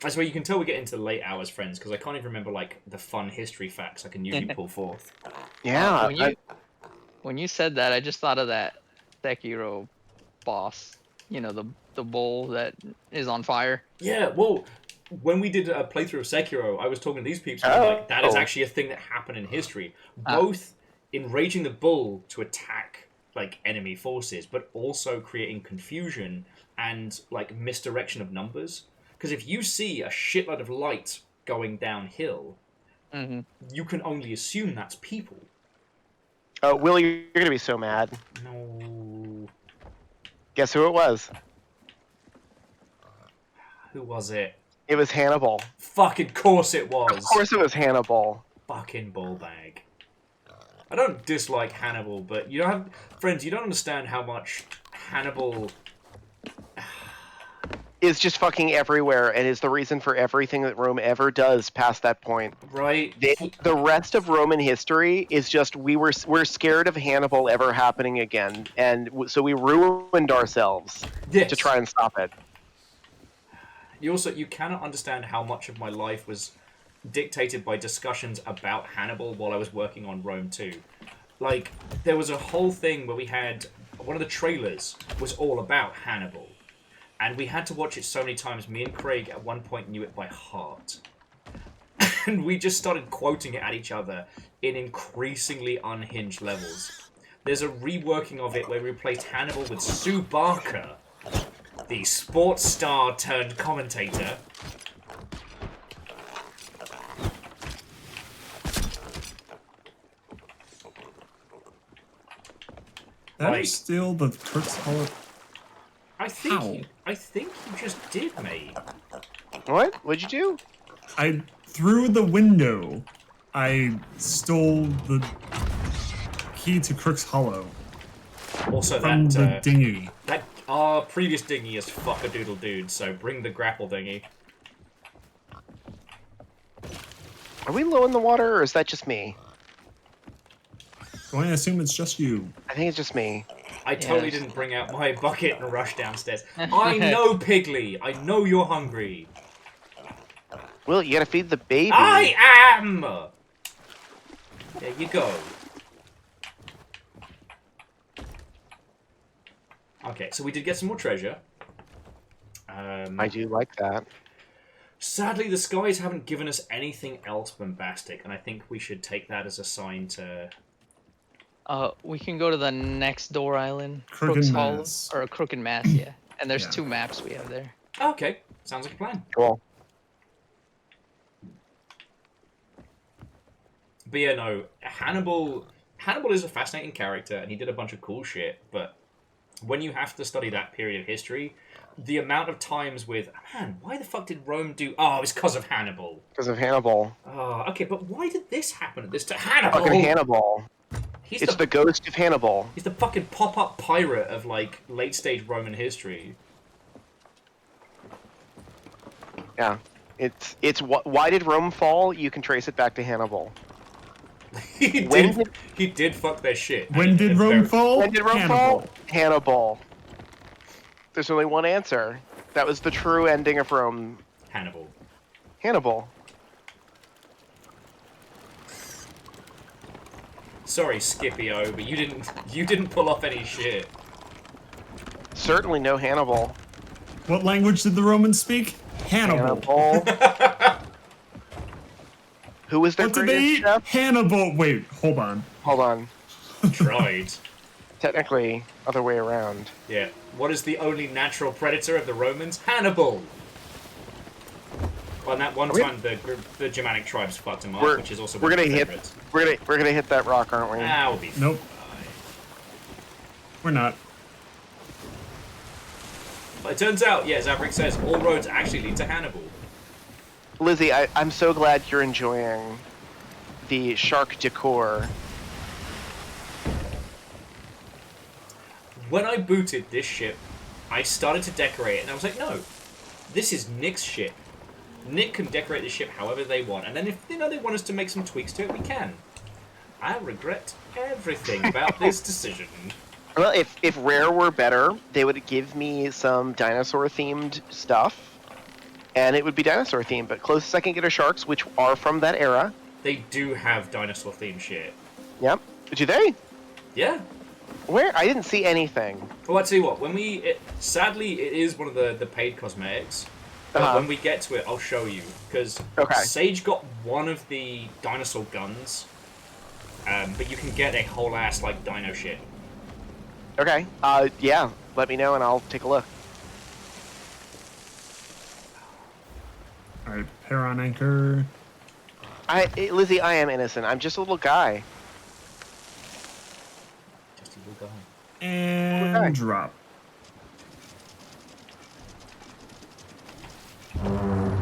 Speaker 1: That's where you can tell we get into the late hours, friends, because I can't even remember like the fun history facts I can usually pull forth.
Speaker 9: Yeah.
Speaker 12: When you said that, I just thought of that Sekiro boss. You know, the bull that is on fire.
Speaker 1: Yeah, well, when we did a playthrough of Sekiro, I was talking to these people, and like, that is actually a thing that happened in history. Both enraging the bull to attack like enemy forces, but also creating confusion and like misdirection of numbers. Because if you see a shitload of light going downhill, you can only assume that's people.
Speaker 9: Oh, Willie, you're gonna be so mad.
Speaker 1: No.
Speaker 9: Guess who it was?
Speaker 1: Who was it?
Speaker 9: It was Hannibal.
Speaker 1: Fucking course it was.
Speaker 9: Of course it was Hannibal.
Speaker 1: Fucking ballbag. I don't dislike Hannibal, but you don't have... Friends, you don't understand how much Hannibal...
Speaker 9: is just fucking everywhere and is the reason for everything that Rome ever does past that point.
Speaker 1: Right.
Speaker 9: The rest of Roman history is just we're scared of Hannibal ever happening again, and so we ruined ourselves to try and stop it.
Speaker 1: You cannot understand how much of my life was dictated by discussions about Hannibal while I was working on Rome 2. Like, there was a whole thing where we had... One of the trailers was all about Hannibal. And we had to watch it so many times. Me and Craig at one point knew it by heart. And we just started quoting it at each other in increasingly unhinged levels. There's a reworking of it where we replaced Hannibal with Sue Barker, the sports star turned commentator.
Speaker 13: That is still the Turk's Hollow.
Speaker 1: I think you just did, mate.
Speaker 9: What? What'd you do?
Speaker 13: Through the window, I stole the key to Crook's Hollow.
Speaker 1: Also,
Speaker 13: from the dinghy.
Speaker 1: Our previous dinghy is fuck-a-doodle dude, so bring the grapple dinghy.
Speaker 9: Are we low in the water, or is that just me?
Speaker 13: Going to assume it's just you.
Speaker 9: I think it's just me.
Speaker 1: I totally didn't bring out my bucket and rush downstairs. I know, Piggly. I know you're hungry.
Speaker 9: Well, you gotta feed the baby.
Speaker 1: I am! There you go. Okay, so we did get some more treasure.
Speaker 9: I do like that.
Speaker 1: Sadly, the skies haven't given us anything else bombastic, and I think we should take that as a sign to...
Speaker 12: We can go to the next door island.
Speaker 13: Crooked Mass.
Speaker 12: Or Crooked Mass, yeah. And there's 2 maps we have there.
Speaker 1: Okay, sounds like a plan.
Speaker 9: Cool.
Speaker 1: But yeah, no, Hannibal is a fascinating character, and he did a bunch of cool shit, but when you have to study that period of history, the amount of times with, man, why the fuck did Rome do... Oh, it's because of Hannibal.
Speaker 9: Because of Hannibal.
Speaker 1: Oh, okay, but why did this happen at this time? Hannibal!
Speaker 9: Fucking Hannibal. It's the ghost of Hannibal.
Speaker 1: He's the fucking pop-up pirate of, like, late-stage Roman history.
Speaker 9: Yeah. Why did Rome fall? You can trace it back to Hannibal.
Speaker 1: He did fuck their shit.
Speaker 13: When did Rome fall?
Speaker 9: When did Rome
Speaker 13: Hannibal.
Speaker 9: fall? Hannibal. There's only one answer. That was the true ending of Rome.
Speaker 1: Hannibal.
Speaker 9: Hannibal.
Speaker 1: Sorry, Scipio, but you didn't pull off any shit.
Speaker 9: Certainly no Hannibal.
Speaker 13: What language did the Romans speak? Hannibal.
Speaker 9: Who was their
Speaker 13: What did they
Speaker 9: greatest
Speaker 13: eat?
Speaker 9: chef?
Speaker 13: Hannibal. Wait, hold on.
Speaker 9: Hold on.
Speaker 1: Tried.
Speaker 9: Technically, other way around.
Speaker 1: Yeah. What is the only natural predator of the Romans? Hannibal. Well, that one time the Germanic tribes fucked him up, which is also
Speaker 9: we're
Speaker 1: one of
Speaker 9: gonna
Speaker 1: my
Speaker 9: hit
Speaker 1: favorites.
Speaker 9: we're gonna hit that rock, aren't we?
Speaker 1: Ah, we'll be fine.
Speaker 13: Nope. We're not.
Speaker 1: But it turns out, yeah, Zavrik says, all roads actually lead to Hannibal.
Speaker 9: Lizzie, I'm so glad you're enjoying the shark decor.
Speaker 1: When I booted this ship, I started to decorate it, and I was like, no, this is Nick's ship. Nick can decorate the ship however they want, and then if they want us to make some tweaks to it, we can. I regret everything about this decision.
Speaker 9: Well, if Rare were better, they would give me some dinosaur-themed stuff, and it would be dinosaur-themed, but closest I can get are sharks, which are from that era.
Speaker 1: They do have dinosaur-themed shit.
Speaker 9: Yep. Do they?
Speaker 1: Yeah.
Speaker 9: Where? I didn't see anything.
Speaker 1: Well, I'll tell you what, sadly, it is one of the paid cosmetics, but when we get to it, I'll show you, because Sage got one of the dinosaur guns, but you can get a whole ass, like, dino shit.
Speaker 9: Okay. Yeah. Let me know and I'll take a look.
Speaker 13: Alright, pair on anchor.
Speaker 9: Lizzie, I am innocent. I'm just a little guy.
Speaker 1: Just a little guy.
Speaker 13: And drop.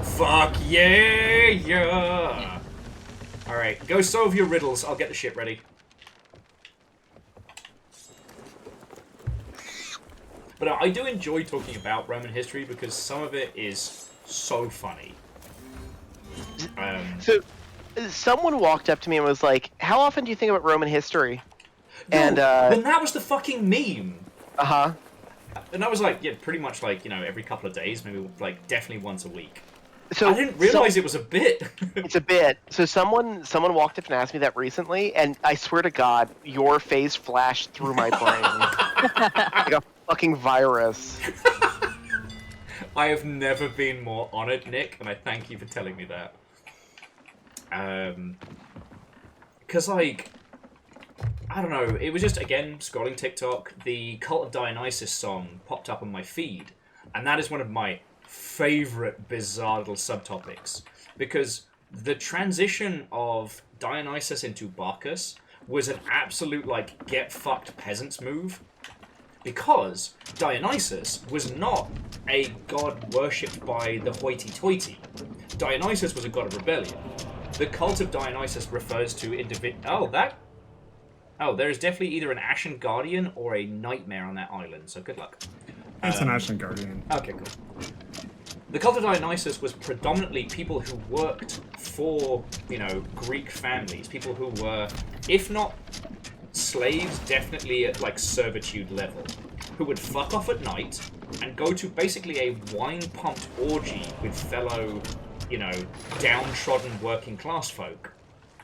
Speaker 1: Fuck yeah, yeah! Alright, go solve your riddles. I'll get the ship ready. But I do enjoy talking about Roman history because some of it is so funny.
Speaker 9: So, someone walked up to me and was like, "How often do you think about Roman history?"
Speaker 1: No,
Speaker 9: and
Speaker 1: then that was the fucking meme.
Speaker 9: Uh-huh.
Speaker 1: And I was like, yeah, pretty much like, every couple of days, maybe like definitely once a week.
Speaker 9: So
Speaker 1: I didn't realize it was a bit.
Speaker 9: It's a bit. So someone walked up and asked me that recently, and I swear to God, your face flashed through my brain like a fucking virus.
Speaker 1: I have never been more honored, Nick, and I thank you for telling me that. Because, like, I don't know, it was just, again, scrolling TikTok, the Cult of Dionysus song popped up on my feed, and that is one of my favorite bizarre little subtopics, because the transition of Dionysus into Bacchus was an absolute, like, get-fucked peasants move, because Dionysus was not a god worshipped by the hoity-toity. Dionysus was a god of rebellion. The cult of Dionysus refers to there is definitely either an Ashen Guardian or a Nightmare on that island, so good luck.
Speaker 13: It's an Ashen Guardian.
Speaker 1: Okay, cool. The cult of Dionysus was predominantly people who worked for, Greek families. People who were, if not slaves, definitely at, like, servitude level. Who would fuck off at night and go to basically a wine-pumped orgy with fellow, downtrodden working class folk.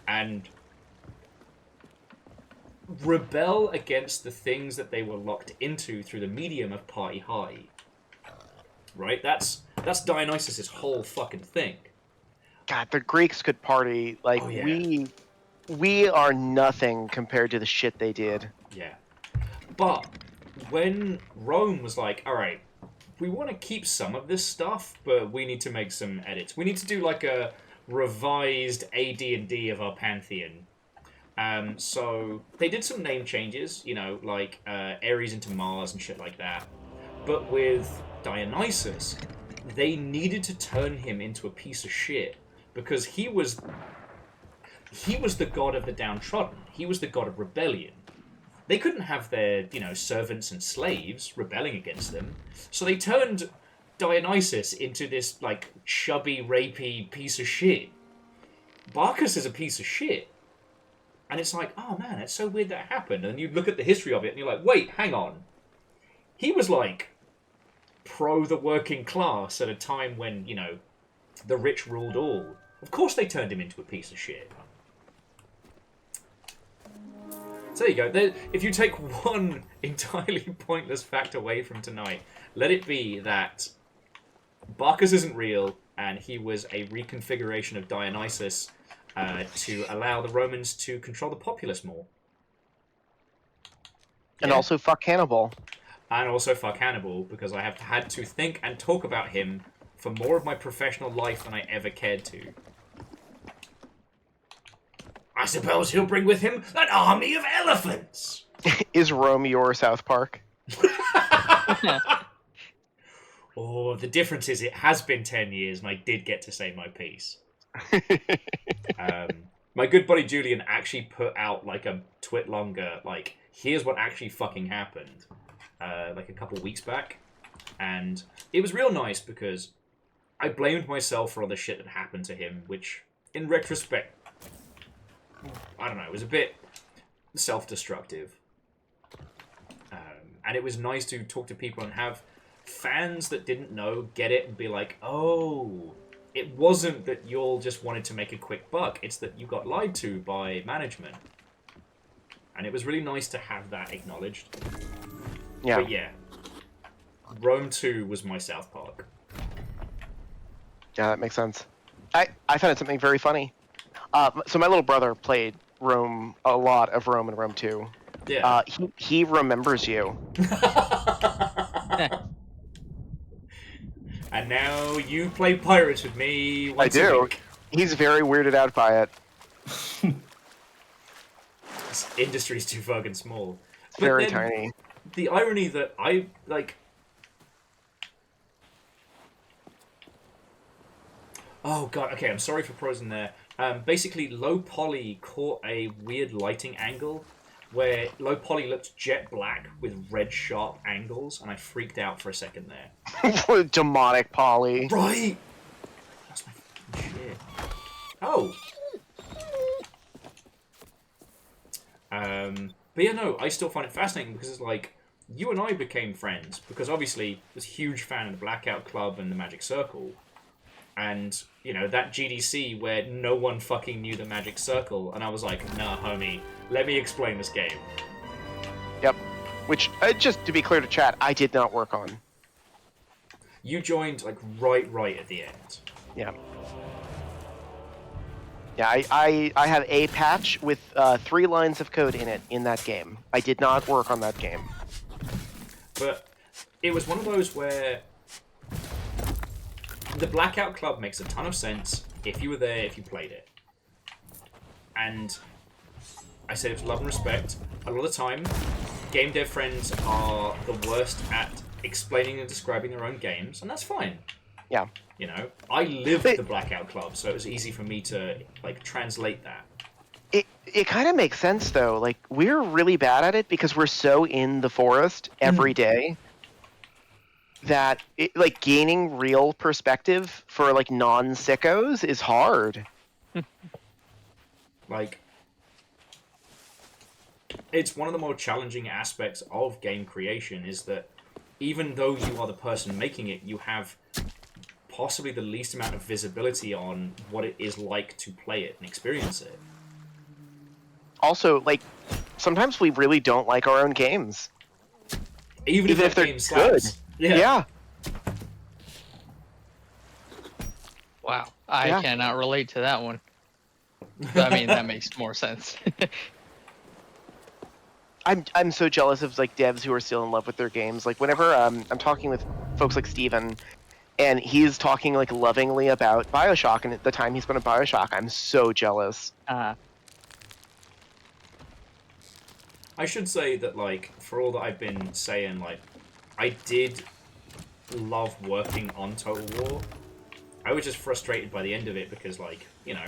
Speaker 1: And rebel against the things that they were locked into through the medium of party high. Right? That's Dionysus' whole fucking thing.
Speaker 9: God, the Greeks could party. Like, we are nothing compared to the shit they did.
Speaker 1: Yeah. But when Rome was like, alright, we want to keep some of this stuff, but we need to make some edits. We need to do like a revised AD&D of our pantheon. So they did some name changes, like Ares into Mars and shit like that. But with Dionysus, they needed to turn him into a piece of shit because he was the god of the downtrodden. He was the god of rebellion. They couldn't have their, servants and slaves rebelling against them. So they turned Dionysus into this, like, chubby, rapey piece of shit. Bacchus is a piece of shit. And it's like, oh man, it's so weird that happened. And you look at the history of it and you're like, wait, hang on. He was like pro the working class at a time when, you know, the rich ruled all. Of course they turned him into a piece of shit. So there you go. If you take one entirely pointless fact away from tonight, let it be that Bacchus isn't real, and he was a reconfiguration of Dionysus to allow the Romans to control the populace more.
Speaker 9: And also fuck Hannibal.
Speaker 1: And also fuck Hannibal, because I have had to think and talk about him for more of my professional life than I ever cared to. I suppose he'll bring with him an army of elephants!
Speaker 9: Is Rome your South Park?
Speaker 1: Oh, the difference is it has been 10 years and I did get to say my piece. My good buddy Julian actually put out like a twit longer, like, here's what actually fucking happened, like a couple weeks back. And it was real nice because I blamed myself for all the shit that happened to him, which, in retrospect, I don't know, it was a bit self-destructive. And it was nice to talk to people and have fans that didn't know get it and be like, oh, it wasn't that you all just wanted to make a quick buck, it's that you got lied to by management. And it was really nice to have that acknowledged.
Speaker 9: Yeah.
Speaker 1: But yeah, Rome 2 was my South Park.
Speaker 9: Yeah, that makes sense. I found it something very funny. So my little brother played Rome, a lot of Rome and Rome 2.
Speaker 1: Yeah.
Speaker 9: He remembers you.
Speaker 1: And now you play pirates with me once
Speaker 9: I
Speaker 1: a
Speaker 9: do.
Speaker 1: week.
Speaker 9: He's very weirded out by it.
Speaker 1: This industry's too fucking small.
Speaker 9: It's very tiny.
Speaker 1: The irony that I, like... Oh god, okay, I'm sorry for prosing there. Basically, low poly caught a weird lighting angle where low poly looked jet black with red sharp angles, and I freaked out for a second there.
Speaker 9: Demonic poly.
Speaker 1: Right! That's my fucking shit. Oh! But yeah, no, I still find it fascinating because it's like, you and I became friends because obviously I was a huge fan of the Blackout Club and the Magic Circle. And, you know, that GDC where no one fucking knew the Magic Circle, and I was like, nah, homie, let me explain this game.
Speaker 9: Yep. Which, just to be clear to chat, I did not work on.
Speaker 1: You joined, like, right at the end.
Speaker 9: Yeah. Yeah, I have a patch with 3 lines of code in it in that game. I did not work on that game.
Speaker 1: But it was one of those where the Blackout Club makes a ton of sense if you were there, if you played it. And I say it with love and respect. A lot of the time, game dev friends are the worst at explaining and describing their own games, and that's fine.
Speaker 9: Yeah.
Speaker 1: You know, I lived the Blackout Club, so it was easy for me to, like, translate that.
Speaker 9: It kind of makes sense, though. Like, we're really bad at it because we're so in the forest every day that, like, gaining real perspective for, like, non-sickos is hard.
Speaker 1: Like, it's one of the more challenging aspects of game creation is that even though you are the person making it, you have possibly the least amount of visibility on what it is like to play it and experience it.
Speaker 9: Also, like, sometimes we really don't like our own games.
Speaker 1: Even if
Speaker 9: they're
Speaker 1: game
Speaker 9: good.
Speaker 1: slaps.
Speaker 9: Yeah.
Speaker 12: Wow, I cannot relate to that one. I mean, that makes more sense.
Speaker 9: I'm so jealous of, like, devs who are still in love with their games. Like, whenever I'm talking with folks like Steven, and he's talking, like, lovingly about Bioshock and the time he spent on Bioshock, I'm so jealous.
Speaker 1: I should say that, like, for all that I've been saying, like, I did love working on Total War. I was just frustrated by the end of it because, like, you know,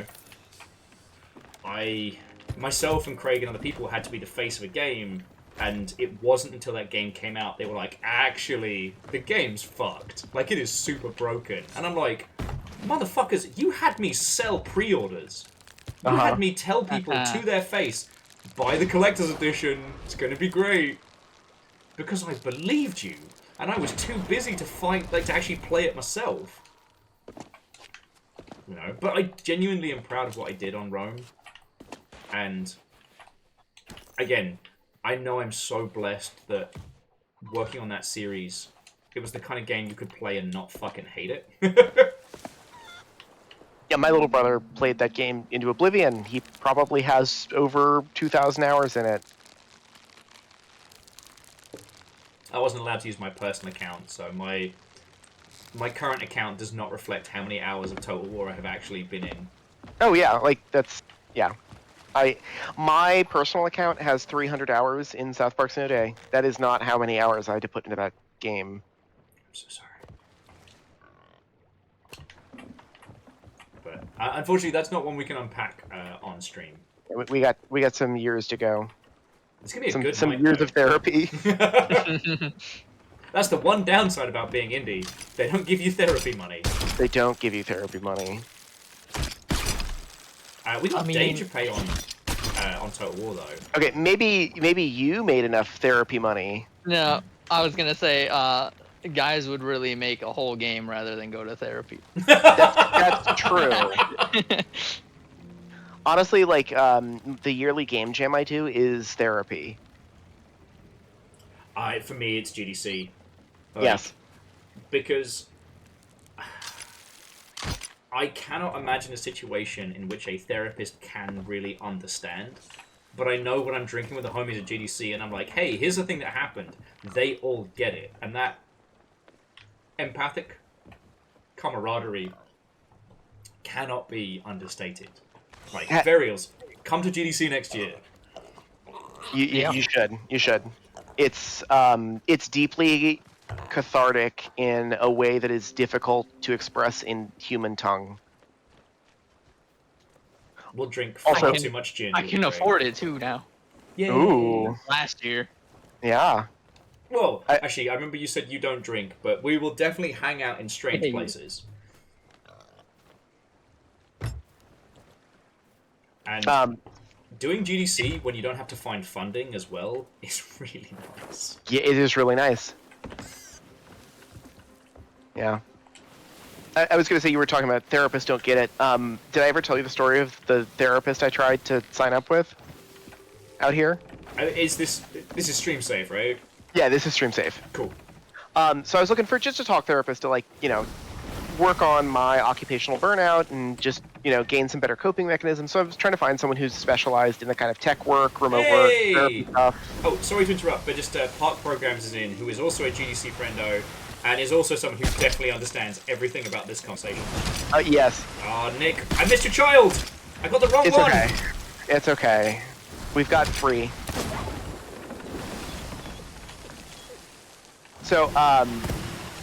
Speaker 1: myself and Craig and other people had to be the face of a game, And it wasn't until that game came out they were like, actually, the game's fucked. Like, it is super broken. And I'm like, motherfuckers, you had me sell pre-orders. You had me tell people to their face, buy the collector's edition, it's gonna be great. Because I believed you. And I was too busy to to actually play it myself. You know, but I genuinely am proud of what I did on Rome. And, again, I know I'm so blessed that working on that series, it was the kind of game you could play and not fucking hate it.
Speaker 9: Yeah, my little brother played that game into oblivion. He probably has over 2,000 hours in it.
Speaker 1: I wasn't allowed to use my personal account, so my current account does not reflect how many hours of Total War I have actually been in.
Speaker 9: Oh yeah, like that's yeah. My personal account has 300 hours in South Park Snow Day. That is not how many hours I had to put into that game.
Speaker 1: I'm so sorry. But unfortunately, that's not one we can unpack on stream.
Speaker 9: We got some years to go.
Speaker 1: It's gonna be
Speaker 9: some
Speaker 1: night,
Speaker 9: years
Speaker 1: though.
Speaker 9: of therapy.
Speaker 1: That's the one downside about being indie. They don't give you therapy money.
Speaker 9: They don't give you therapy money.
Speaker 1: We got danger pay on Total War though.
Speaker 9: Okay, maybe you made enough therapy money.
Speaker 12: No, I was gonna say, guys would really make a whole game rather than go to therapy.
Speaker 9: That's true. Honestly, like the yearly game jam I do is therapy.
Speaker 1: For me, it's GDC.
Speaker 9: Yes.
Speaker 1: Because I cannot imagine a situation in which a therapist can really understand. But I know when I'm drinking with the homies at GDC and I'm like, hey, here's the thing that happened. They all get it. And that empathic camaraderie cannot be understated. Like, Varials, come to GDC next year.
Speaker 9: You should. You should. It's deeply cathartic in a way that is difficult to express in human tongue.
Speaker 1: We'll drink
Speaker 9: also,
Speaker 1: too much gin.
Speaker 12: I can afford it too now.
Speaker 1: Yeah.
Speaker 9: Ooh.
Speaker 12: Last year.
Speaker 9: Yeah.
Speaker 1: Well, actually, I remember you said you don't drink, but we will definitely hang out in strange places. And doing GDC when you don't have to find funding as well is really nice.
Speaker 9: Yeah, it is really nice. Yeah. I was going to say, you were talking about therapists don't get it. Did I ever tell you the story of the therapist I tried to sign up with out here?
Speaker 1: This is stream safe, right?
Speaker 9: Yeah, this is stream safe.
Speaker 1: Cool.
Speaker 9: So I was looking for just a talk therapist to, like, work on my occupational burnout and just, gain some better coping mechanisms. So I was trying to find someone who's specialized in the kind of tech work, remote work, therapy stuff.
Speaker 1: Oh, sorry to interrupt, but just Park Programs is in, who is also a GDC friendo, and is also someone who definitely understands everything about this conversation.
Speaker 9: Yes.
Speaker 1: Oh, Nick, I missed your child! I got the wrong one!
Speaker 9: It's okay. It's okay. We've got 3. So,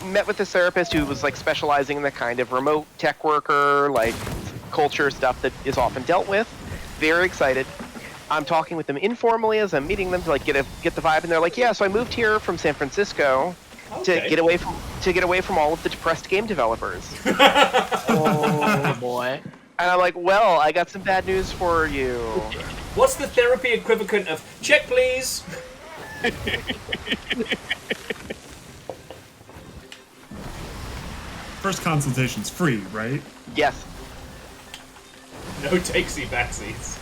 Speaker 9: met with this therapist who was, like, specializing in the kind of remote tech worker, like, culture stuff that is often dealt with. Very excited. I'm talking with them informally as I'm meeting them to, like, get the vibe, and they're like, yeah, so I moved here from San Francisco to get away from all of the depressed game developers.
Speaker 12: Oh boy.
Speaker 9: And I'm like, well, I got some bad news for you.
Speaker 1: What's the therapy equivalent of check, please?
Speaker 13: First consultation's free, right?
Speaker 9: Yes.
Speaker 1: No takesy backsies.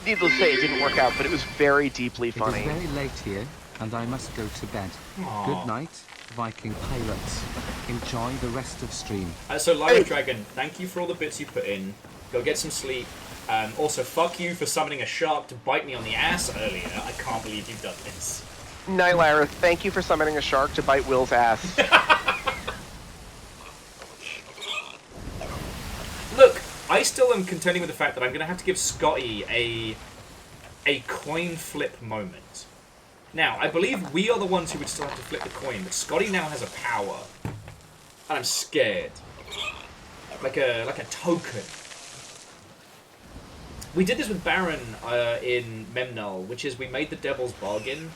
Speaker 9: Needless to say, it didn't work out, but it was very deeply funny.
Speaker 2: It is very late here, and I must go to bed.
Speaker 1: Aww.
Speaker 2: Good night, Viking pilots. Enjoy the rest of stream.
Speaker 1: So, Lyra Dragon, thank you for all the bits you put in. Go get some sleep. Also, fuck you for summoning a shark to bite me on the ass earlier. I can't believe you've done this.
Speaker 9: Night, Lyra. Thank you for summoning a shark to bite Will's ass.
Speaker 1: Look, I still am contending with the fact that I'm going to have to give Scotty a coin flip moment. Now, I believe we are the ones who would still have to flip the coin, but Scotty now has a power. And I'm scared. Like a token. We did this with Baron in Memnol, which is we made the Devil's Bargain,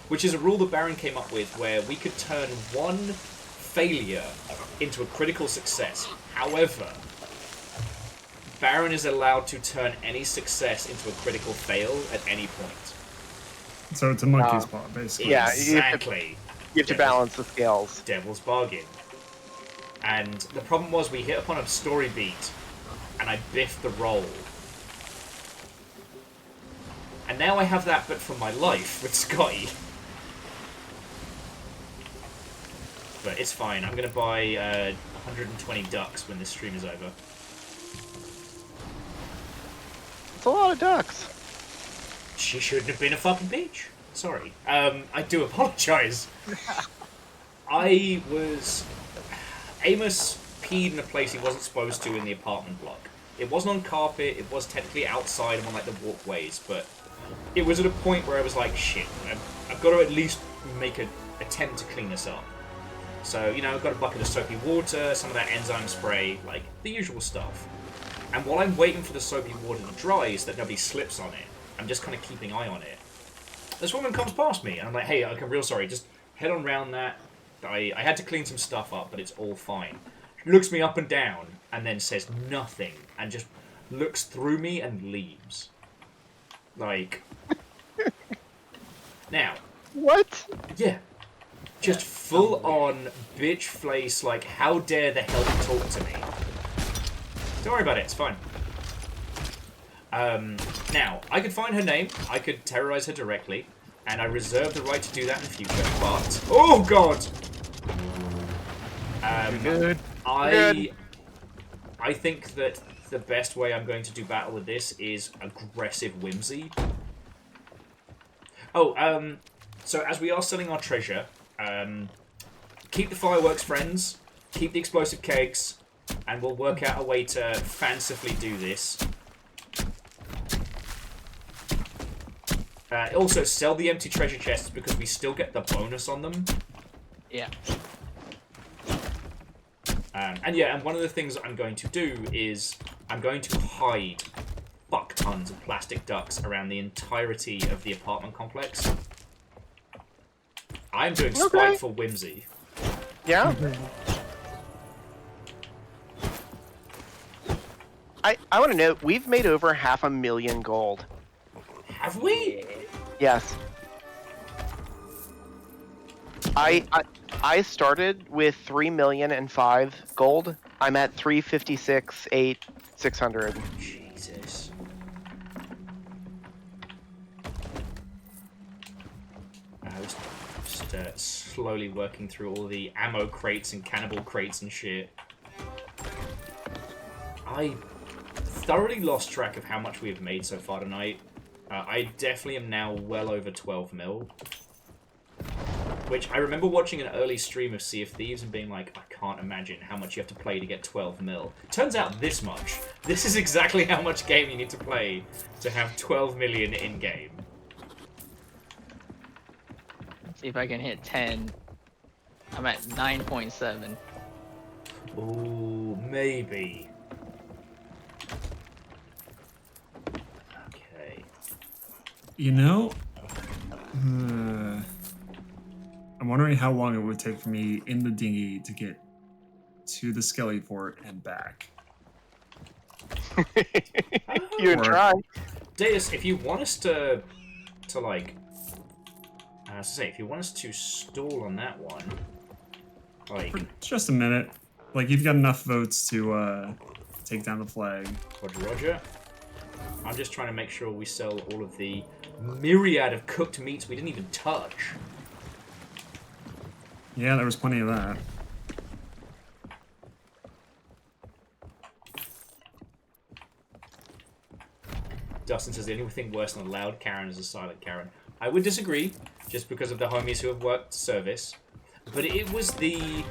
Speaker 1: which is a rule that Baron came up with where we could turn one failure into a critical success. However, Baron is allowed to turn any success into a critical fail at any point.
Speaker 13: So it's a monkey's paw, basically.
Speaker 9: Yeah,
Speaker 1: Exactly.
Speaker 9: You have to balance the scales.
Speaker 1: Devil's Bargain. And the problem was we hit upon a story beat, and I biffed the roll. And now I have that but for my life with Scotty. But it's fine. I'm going to buy 120 ducks when this stream is over.
Speaker 9: It's a lot of ducks.
Speaker 1: She shouldn't have been a fucking bitch. Sorry. I do apologise. Amos peed in a place he wasn't supposed to in the apartment block. It wasn't on carpet, it was technically outside on like the walkways, but it was at a point where I was like, shit, I've got to at least make an attempt to clean this up. So, you know, I've got a bucket of soapy water, some of that enzyme spray, like the usual stuff. And while I'm waiting for the soapy water to dry so that nobody slips on it, I'm just kind of keeping an eye on it. This woman comes past me, and I'm like, hey, I'm real sorry, just head on round that. I had to clean some stuff up, but it's all fine. She looks me up and down, and then says nothing, and just looks through me and leaves. Like... Now...
Speaker 9: What?
Speaker 1: Yeah. Just full-on bitch face, like, how dare the hell you talk to me? Don't worry about it, it's fine. Now, I could find her name, I could terrorize her directly, and I reserve the right to do that in the future, but... Oh, God!
Speaker 9: Good.
Speaker 1: I think that the best way I'm going to do battle with this is aggressive whimsy. Oh, so as we are selling our treasure, keep the fireworks, friends, keep the explosive kegs, and we'll work out a way to fancifully do this. Also, sell the empty treasure chests because we still get the bonus on them.
Speaker 12: Yeah.
Speaker 1: And one of the things I'm going to do is I'm going to hide fuck tons of plastic ducks around the entirety of the apartment complex. I'm doing spiteful whimsy.
Speaker 9: Yeah? I want to know, we've made over 500,000 gold.
Speaker 1: Have we?
Speaker 9: Yes. I started with 3,000,005 gold. I'm at 356,600.
Speaker 1: Jesus. I was just slowly working through all the ammo crates and cannibal crates and shit. I thoroughly lost track of how much we have made so far tonight. I definitely am now well over 12 mil. Which, I remember watching an early stream of Sea of Thieves and being like, I can't imagine how much you have to play to get 12 mil. Turns out this much. This is exactly how much game you need to play to have 12 million in-game.
Speaker 12: See if I can hit 10. I'm at 9.7.
Speaker 1: Ooh, maybe. Okay.
Speaker 13: You know, I'm wondering how long it would take for me in the dinghy to get to the Skelly Port and back.
Speaker 9: You would try.
Speaker 1: Deus, if you want us to like, if you want us to stall on that one, like,
Speaker 13: For just a minute. Like, you've got enough votes to take down the flag.
Speaker 1: Roger, Roger. I'm just trying to make sure we sell all of the myriad of cooked meats we didn't even touch.
Speaker 13: Yeah, there was plenty of that.
Speaker 1: Dustin says the only thing worse than a loud Karen is a silent Karen. I would disagree, just because of the homies who have worked service. But it was the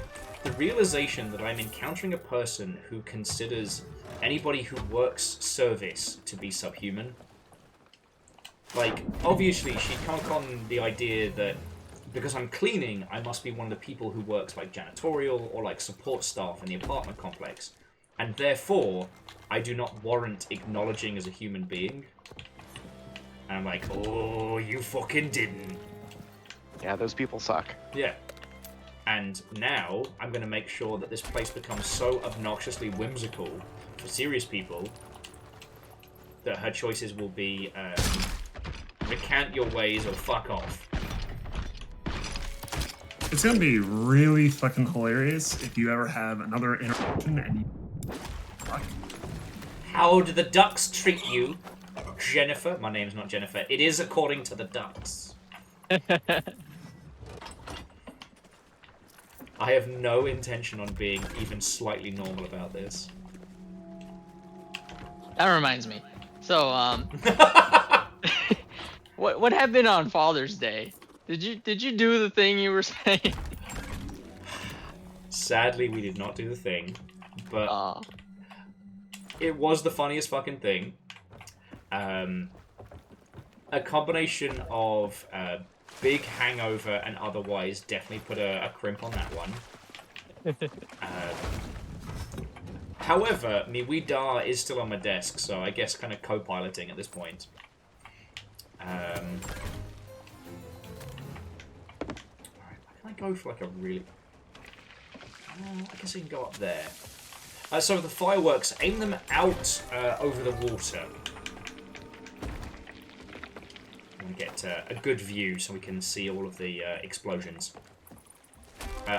Speaker 1: realization that I'm encountering a person who considers anybody who works service to be subhuman. Like, obviously, she'd come upon the idea that because I'm cleaning, I must be one of the people who works like janitorial or like support staff in the apartment complex. and therefore I do not warrant acknowledging as a human being. And I'm like, oh, you fucking didn't.
Speaker 9: Yeah, those people suck.
Speaker 1: Yeah. And now I'm going to make sure that this place becomes so obnoxiously whimsical for serious people that her choices will be recant your ways or fuck off.
Speaker 13: It's gonna be really fucking hilarious if you ever have another interaction and you fuck.
Speaker 1: How do the ducks treat you, Jennifer? My name's not Jennifer. It is according to the ducks. I have no intention on being even slightly normal about this.
Speaker 12: That reminds me. So, what happened on Father's Day? Did you do the thing you were saying?
Speaker 1: Sadly, we did not do the thing, but it was the funniest fucking thing. A combination of big hangover and otherwise definitely put a crimp on that one. However, mi Widar is still on my desk, so I guess kind of co-piloting at this point. Can I go for like a really... I guess I can go up there. So the fireworks, aim them out over the water. And get a good view so we can see all of the explosions.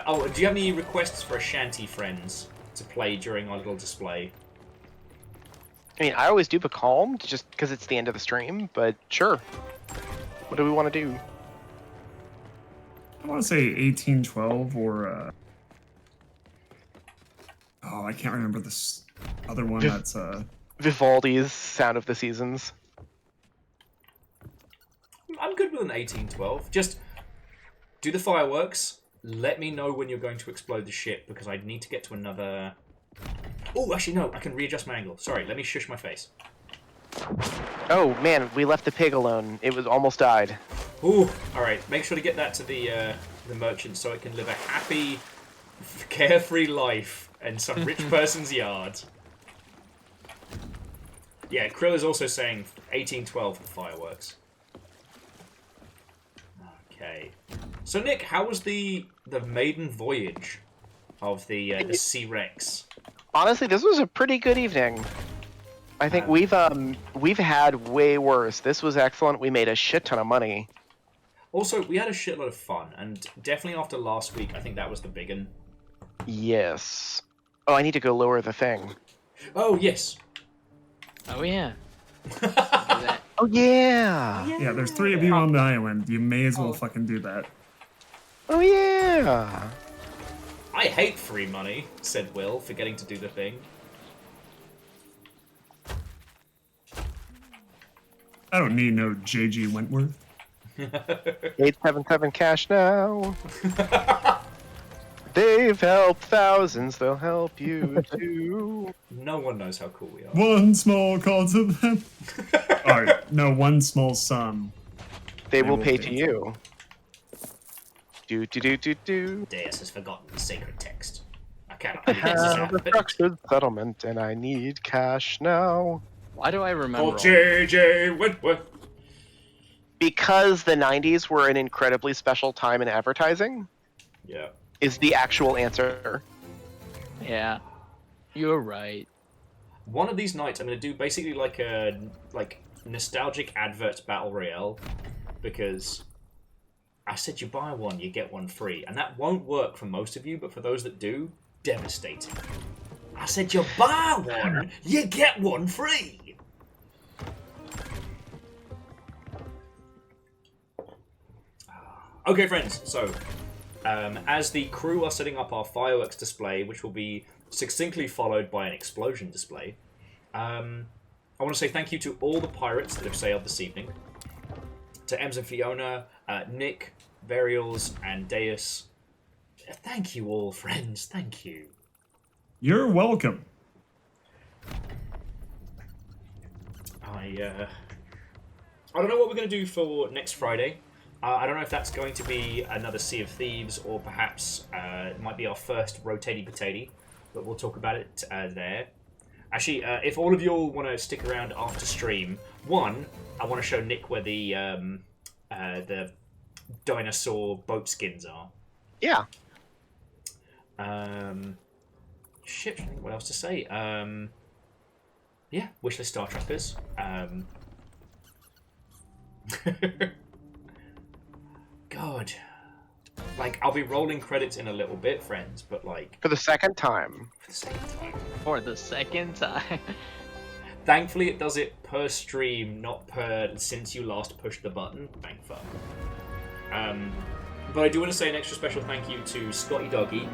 Speaker 1: Oh, do you have any requests for Ashanti friends to play during our little display?
Speaker 9: I mean, I always do Becalmed just because it's the end of the stream, but sure. What do we want to do?
Speaker 13: I want to say 1812 or oh, I can't remember this other one. That's
Speaker 9: Vivaldi's Sound of the Seasons.
Speaker 1: I'm good with an 1812. Just do the fireworks. Let me know when you're going to explode the ship because I need to get to another. Oh, actually no, I can readjust my angle. Sorry, let me shush my face.
Speaker 9: Oh man, we left the pig alone. It was almost died.
Speaker 1: Ooh, all right. Make sure to get that to the merchant so it can live a happy, carefree life in some rich person's yard. Yeah, Krill is also saying 1812 for the fireworks. Okay. So Nick, how was the maiden voyage of the Sea Rex?
Speaker 9: Honestly, this was a pretty good evening. I think we've had way worse. This was excellent. We made a shit ton of money.
Speaker 1: Also, we had a shitload of fun, and definitely after last week, I think that was the big one.
Speaker 9: Yes. Oh, I need to go lower the thing.
Speaker 1: Oh, yes.
Speaker 12: Oh, yeah.
Speaker 9: Oh, yeah.
Speaker 13: Yeah, there's 3 of you on the island. You may as well fucking do that.
Speaker 9: Oh, yeah.
Speaker 1: I hate free money, said Will, forgetting to do the thing.
Speaker 13: I don't need no JG Wentworth.
Speaker 9: 877 cash now. They've helped thousands, they'll help you too.
Speaker 1: No one knows how cool we are.
Speaker 13: One small call to them. Alright, no, one small sum.
Speaker 9: They will pay to you. Do.
Speaker 1: Deus has forgotten the sacred text. I cannot
Speaker 9: I
Speaker 1: believe this has
Speaker 9: have a
Speaker 1: happened.
Speaker 9: structured settlement and I need cash now.
Speaker 12: Why do I remember?
Speaker 1: Oh, JJ Wentworth.
Speaker 9: Because the 90s were an incredibly special time in advertising.
Speaker 1: Yeah.
Speaker 9: Is the actual answer.
Speaker 12: Yeah, you're right.
Speaker 1: One of these nights, I'm going to do basically like a nostalgic adverts battle royale, because I said you buy one, you get one free, and that won't work for most of you, but for those that do, devastating. I said you buy one, you get one free. Okay, friends. So, as the crew are setting up our fireworks display, which will be succinctly followed by an explosion display, I want to say thank you to all the pirates that have sailed this evening. To Ems and Fiona, Nick, Burials, and Deus. Thank you all, friends. Thank you.
Speaker 13: You're welcome.
Speaker 1: I don't know what we're going to do for next Friday. I don't know if that's going to be another Sea of Thieves, or perhaps it might be our first rotatey potato. but we'll talk about it there. Actually, if all of you all want to stick around after stream, one, I want to show Nick where the dinosaur boat skins are.
Speaker 9: Yeah.
Speaker 1: Shit, I think what else to say. Yeah, wishlist Star Trekkers. God. Like, I'll be rolling credits in a little bit, friends, but like...
Speaker 9: For the second time.
Speaker 1: For the second time.
Speaker 12: For the second time.
Speaker 1: Thankfully, it does it per stream, not per since you last pushed the button. Thank fuck. But I do want to say an extra special thank you to Scotty Doggy,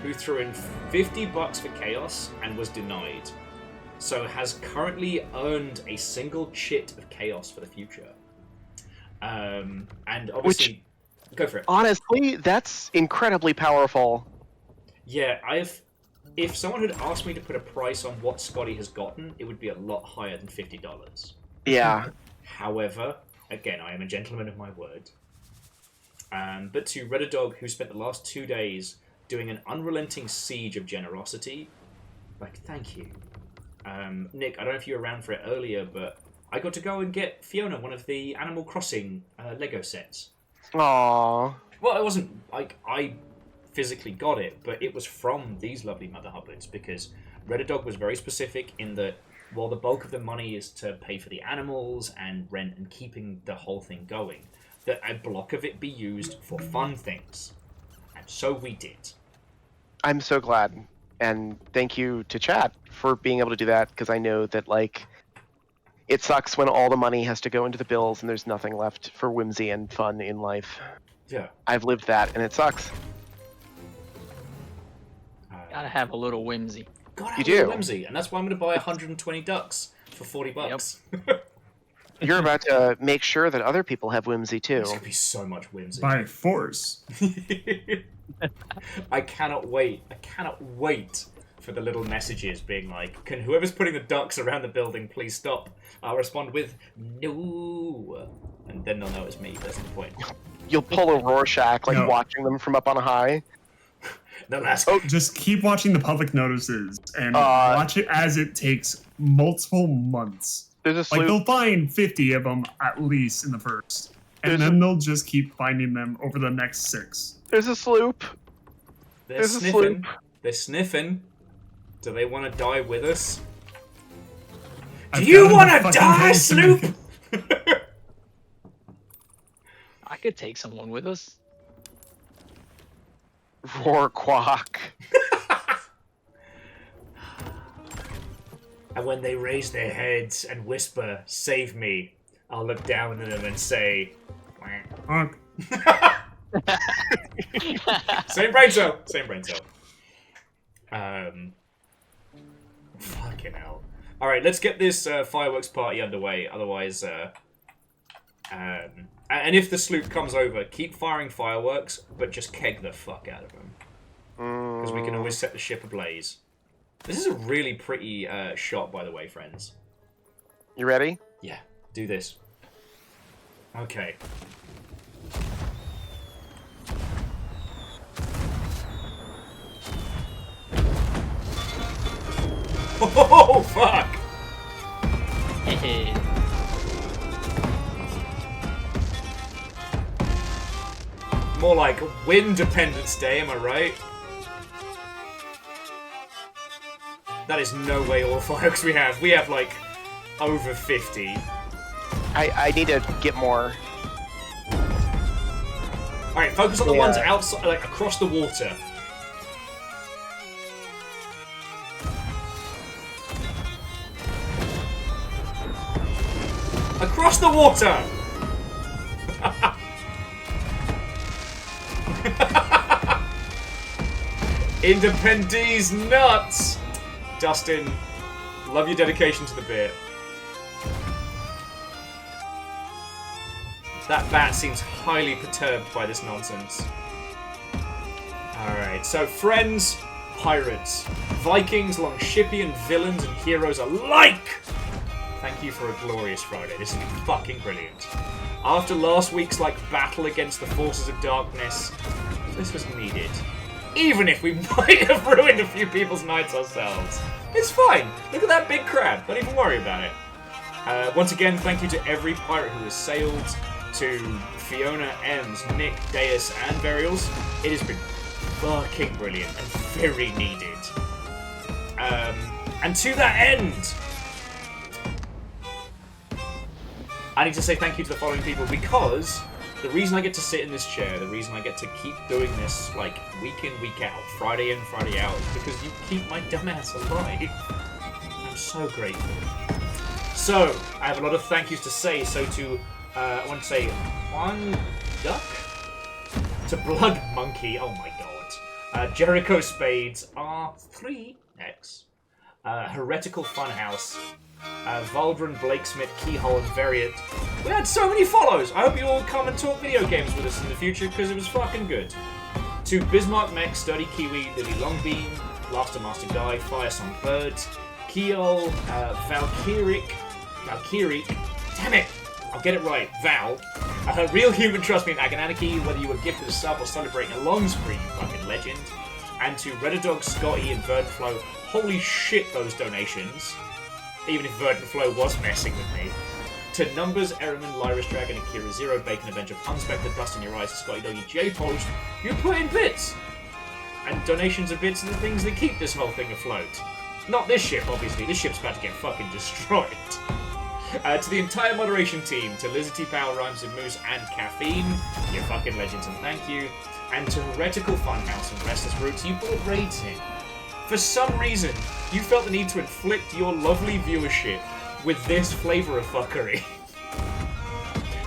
Speaker 1: who threw in $50 for Chaos and was denied. So has currently earned a single chit of Chaos for the future. And obviously... Go for it.
Speaker 9: Honestly, that's incredibly powerful.
Speaker 1: Yeah, if someone had asked me to put a price on what Scotty has gotten, it would be a lot higher than $50.
Speaker 9: Yeah.
Speaker 1: However, again, I am a gentleman of my word. But to Redadog, who spent the last 2 days doing an unrelenting siege of generosity, like, thank you. Nick, I don't know if you were around for it earlier, but I got to go and get Fiona one of the Animal Crossing Lego sets.
Speaker 9: Aww.
Speaker 1: Well, it wasn't like I physically got it, but it was from these lovely mother hubbards, because Redadog was very specific in that while the bulk of the money is to pay for the animals and rent and keeping the whole thing going, that a block of it be used for fun things. And so we did.
Speaker 9: I'm so glad. And thank you to chat for being able to do that, because I know that, like, it sucks when all the money has to go into the bills and there's nothing left for whimsy and fun in life.
Speaker 1: Yeah.
Speaker 9: I've lived that, and it sucks.
Speaker 12: Gotta have a little whimsy.
Speaker 1: Gotta have a little whimsy, and that's why I'm going to buy 120 ducks for $40. Yep.
Speaker 9: You're about to make sure that other people have whimsy, too.
Speaker 1: There's going to be so much whimsy.
Speaker 13: By force.
Speaker 1: I cannot wait. I cannot wait for the little messages being like, can whoever's putting the ducks around the building please stop? I'll respond with, no. And then they'll know it's me. That's the point.
Speaker 9: You'll pull a Rorschach, like, watching them from up on high.
Speaker 13: Just keep watching the public notices and watch it as it takes multiple months.
Speaker 9: There's a sloop.
Speaker 13: Like, they'll find 50 of them at least in the first. And then they'll just keep finding them over the next 6.
Speaker 9: There's a sloop.
Speaker 1: They're sniffing. They're sniffing. Do they want to die with us? Do you want to die, Sloop?
Speaker 12: I could take someone with us.
Speaker 9: Roar quack.
Speaker 1: And when they raise their heads and whisper, save me, I'll look down at them and say,
Speaker 13: honk.
Speaker 1: Same brain cell. Same brain cell. Fucking hell. Alright, let's get this fireworks party underway, otherwise, and if the sloop comes over, keep firing fireworks, but just keg the fuck out of them. Because we can always set the ship ablaze. This is a really pretty shot, by the way, friends.
Speaker 9: You ready?
Speaker 1: Yeah, do this. Okay. Oh, fuck! More like Windependence Day, am I right? That is no way all the fireworks we have. We have, like, over 50.
Speaker 9: I need to get more.
Speaker 1: Alright, focus on the ones outside, like, across the water. Across the water! Independees nuts! Dustin, love your dedication to the beer. That bat seems highly perturbed by this nonsense. Alright, so friends, pirates, Vikings, Longshipian villains and heroes alike! Thank you for a glorious Friday. This is fucking brilliant. After last week's, like, battle against the forces of darkness, this was needed. even if we might have ruined a few people's nights ourselves. It's fine. Look at that big crab. Don't even worry about it. Once again, thank you to every pirate who has sailed, to Fiona, Ems, Nick, Deus, and Burials. It has been fucking brilliant and very needed. And to that end, I need to say thank you to the following people, because the reason I get to sit in this chair, the reason I get to keep doing this like week in, week out, Friday in, Friday out, is because you keep my dumbass alive. I'm so grateful. So, I have a lot of thank yous to say. So to, I want to say, Juan Duck? To Blood Monkey, oh my god. Jericho Spades, R3X. Heretical Funhouse. Valdron, Blakesmith, Keyhole, and Variant. We had so many follows! I hope you all come and talk video games with us in the future, because it was fucking good. To Bismarck Mech, Sturdy Kiwi, Lily Longbeam, Blaster Master Guy, Fire Song Birds, Kiel, Valkyric, damn it! I'll get it right, Val. Real Human Trust Me and Agonanarchy, whether you were gifted a sub or celebrating a long spree, you fucking legend. And to Redadog, Scotty, and Verdantflow, holy shit, those donations. Even if Verdantflow was messing with me. To Numbers, Erriman, Lyris Dragon, Akira Zero, Bacon Avenger, Unspected, Dust in Your Eyes, Scotty Doggy, J Post, you put in bits! And donations of bits are the things that keep this whole thing afloat. Not this ship, obviously. This ship's about to get fucking destroyed. To the entire moderation team, to Lizzie Power, Rhymes and Moose, and Caffeine, you're fucking legends and thank you. And to Heretical Funhouse and Restless Roots, you brought raids in. For some reason, you felt the need to inflict your lovely viewership with this flavour of fuckery.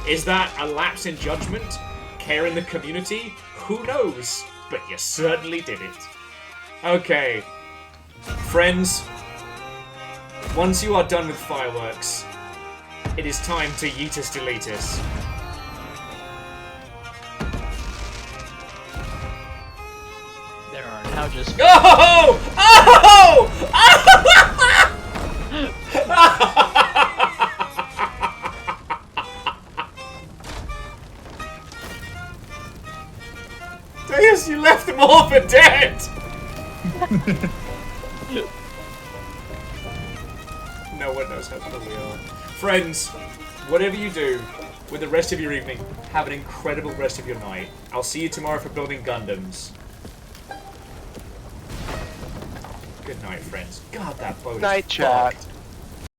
Speaker 1: Is that a lapse in judgment? Care in the community? Who knows? But you certainly did it. Okay. Friends, once you are done with fireworks, it is time to yeetus deletus.
Speaker 12: There are now just...
Speaker 1: Oh! Oh! Deus, you left them all for dead! No one knows how cool we are. Friends, whatever you do with the rest of your evening, have an incredible rest of your night. I'll see you tomorrow for building Gundams. Good night, friends. God, that boat is
Speaker 9: Night, chat.
Speaker 1: fucked.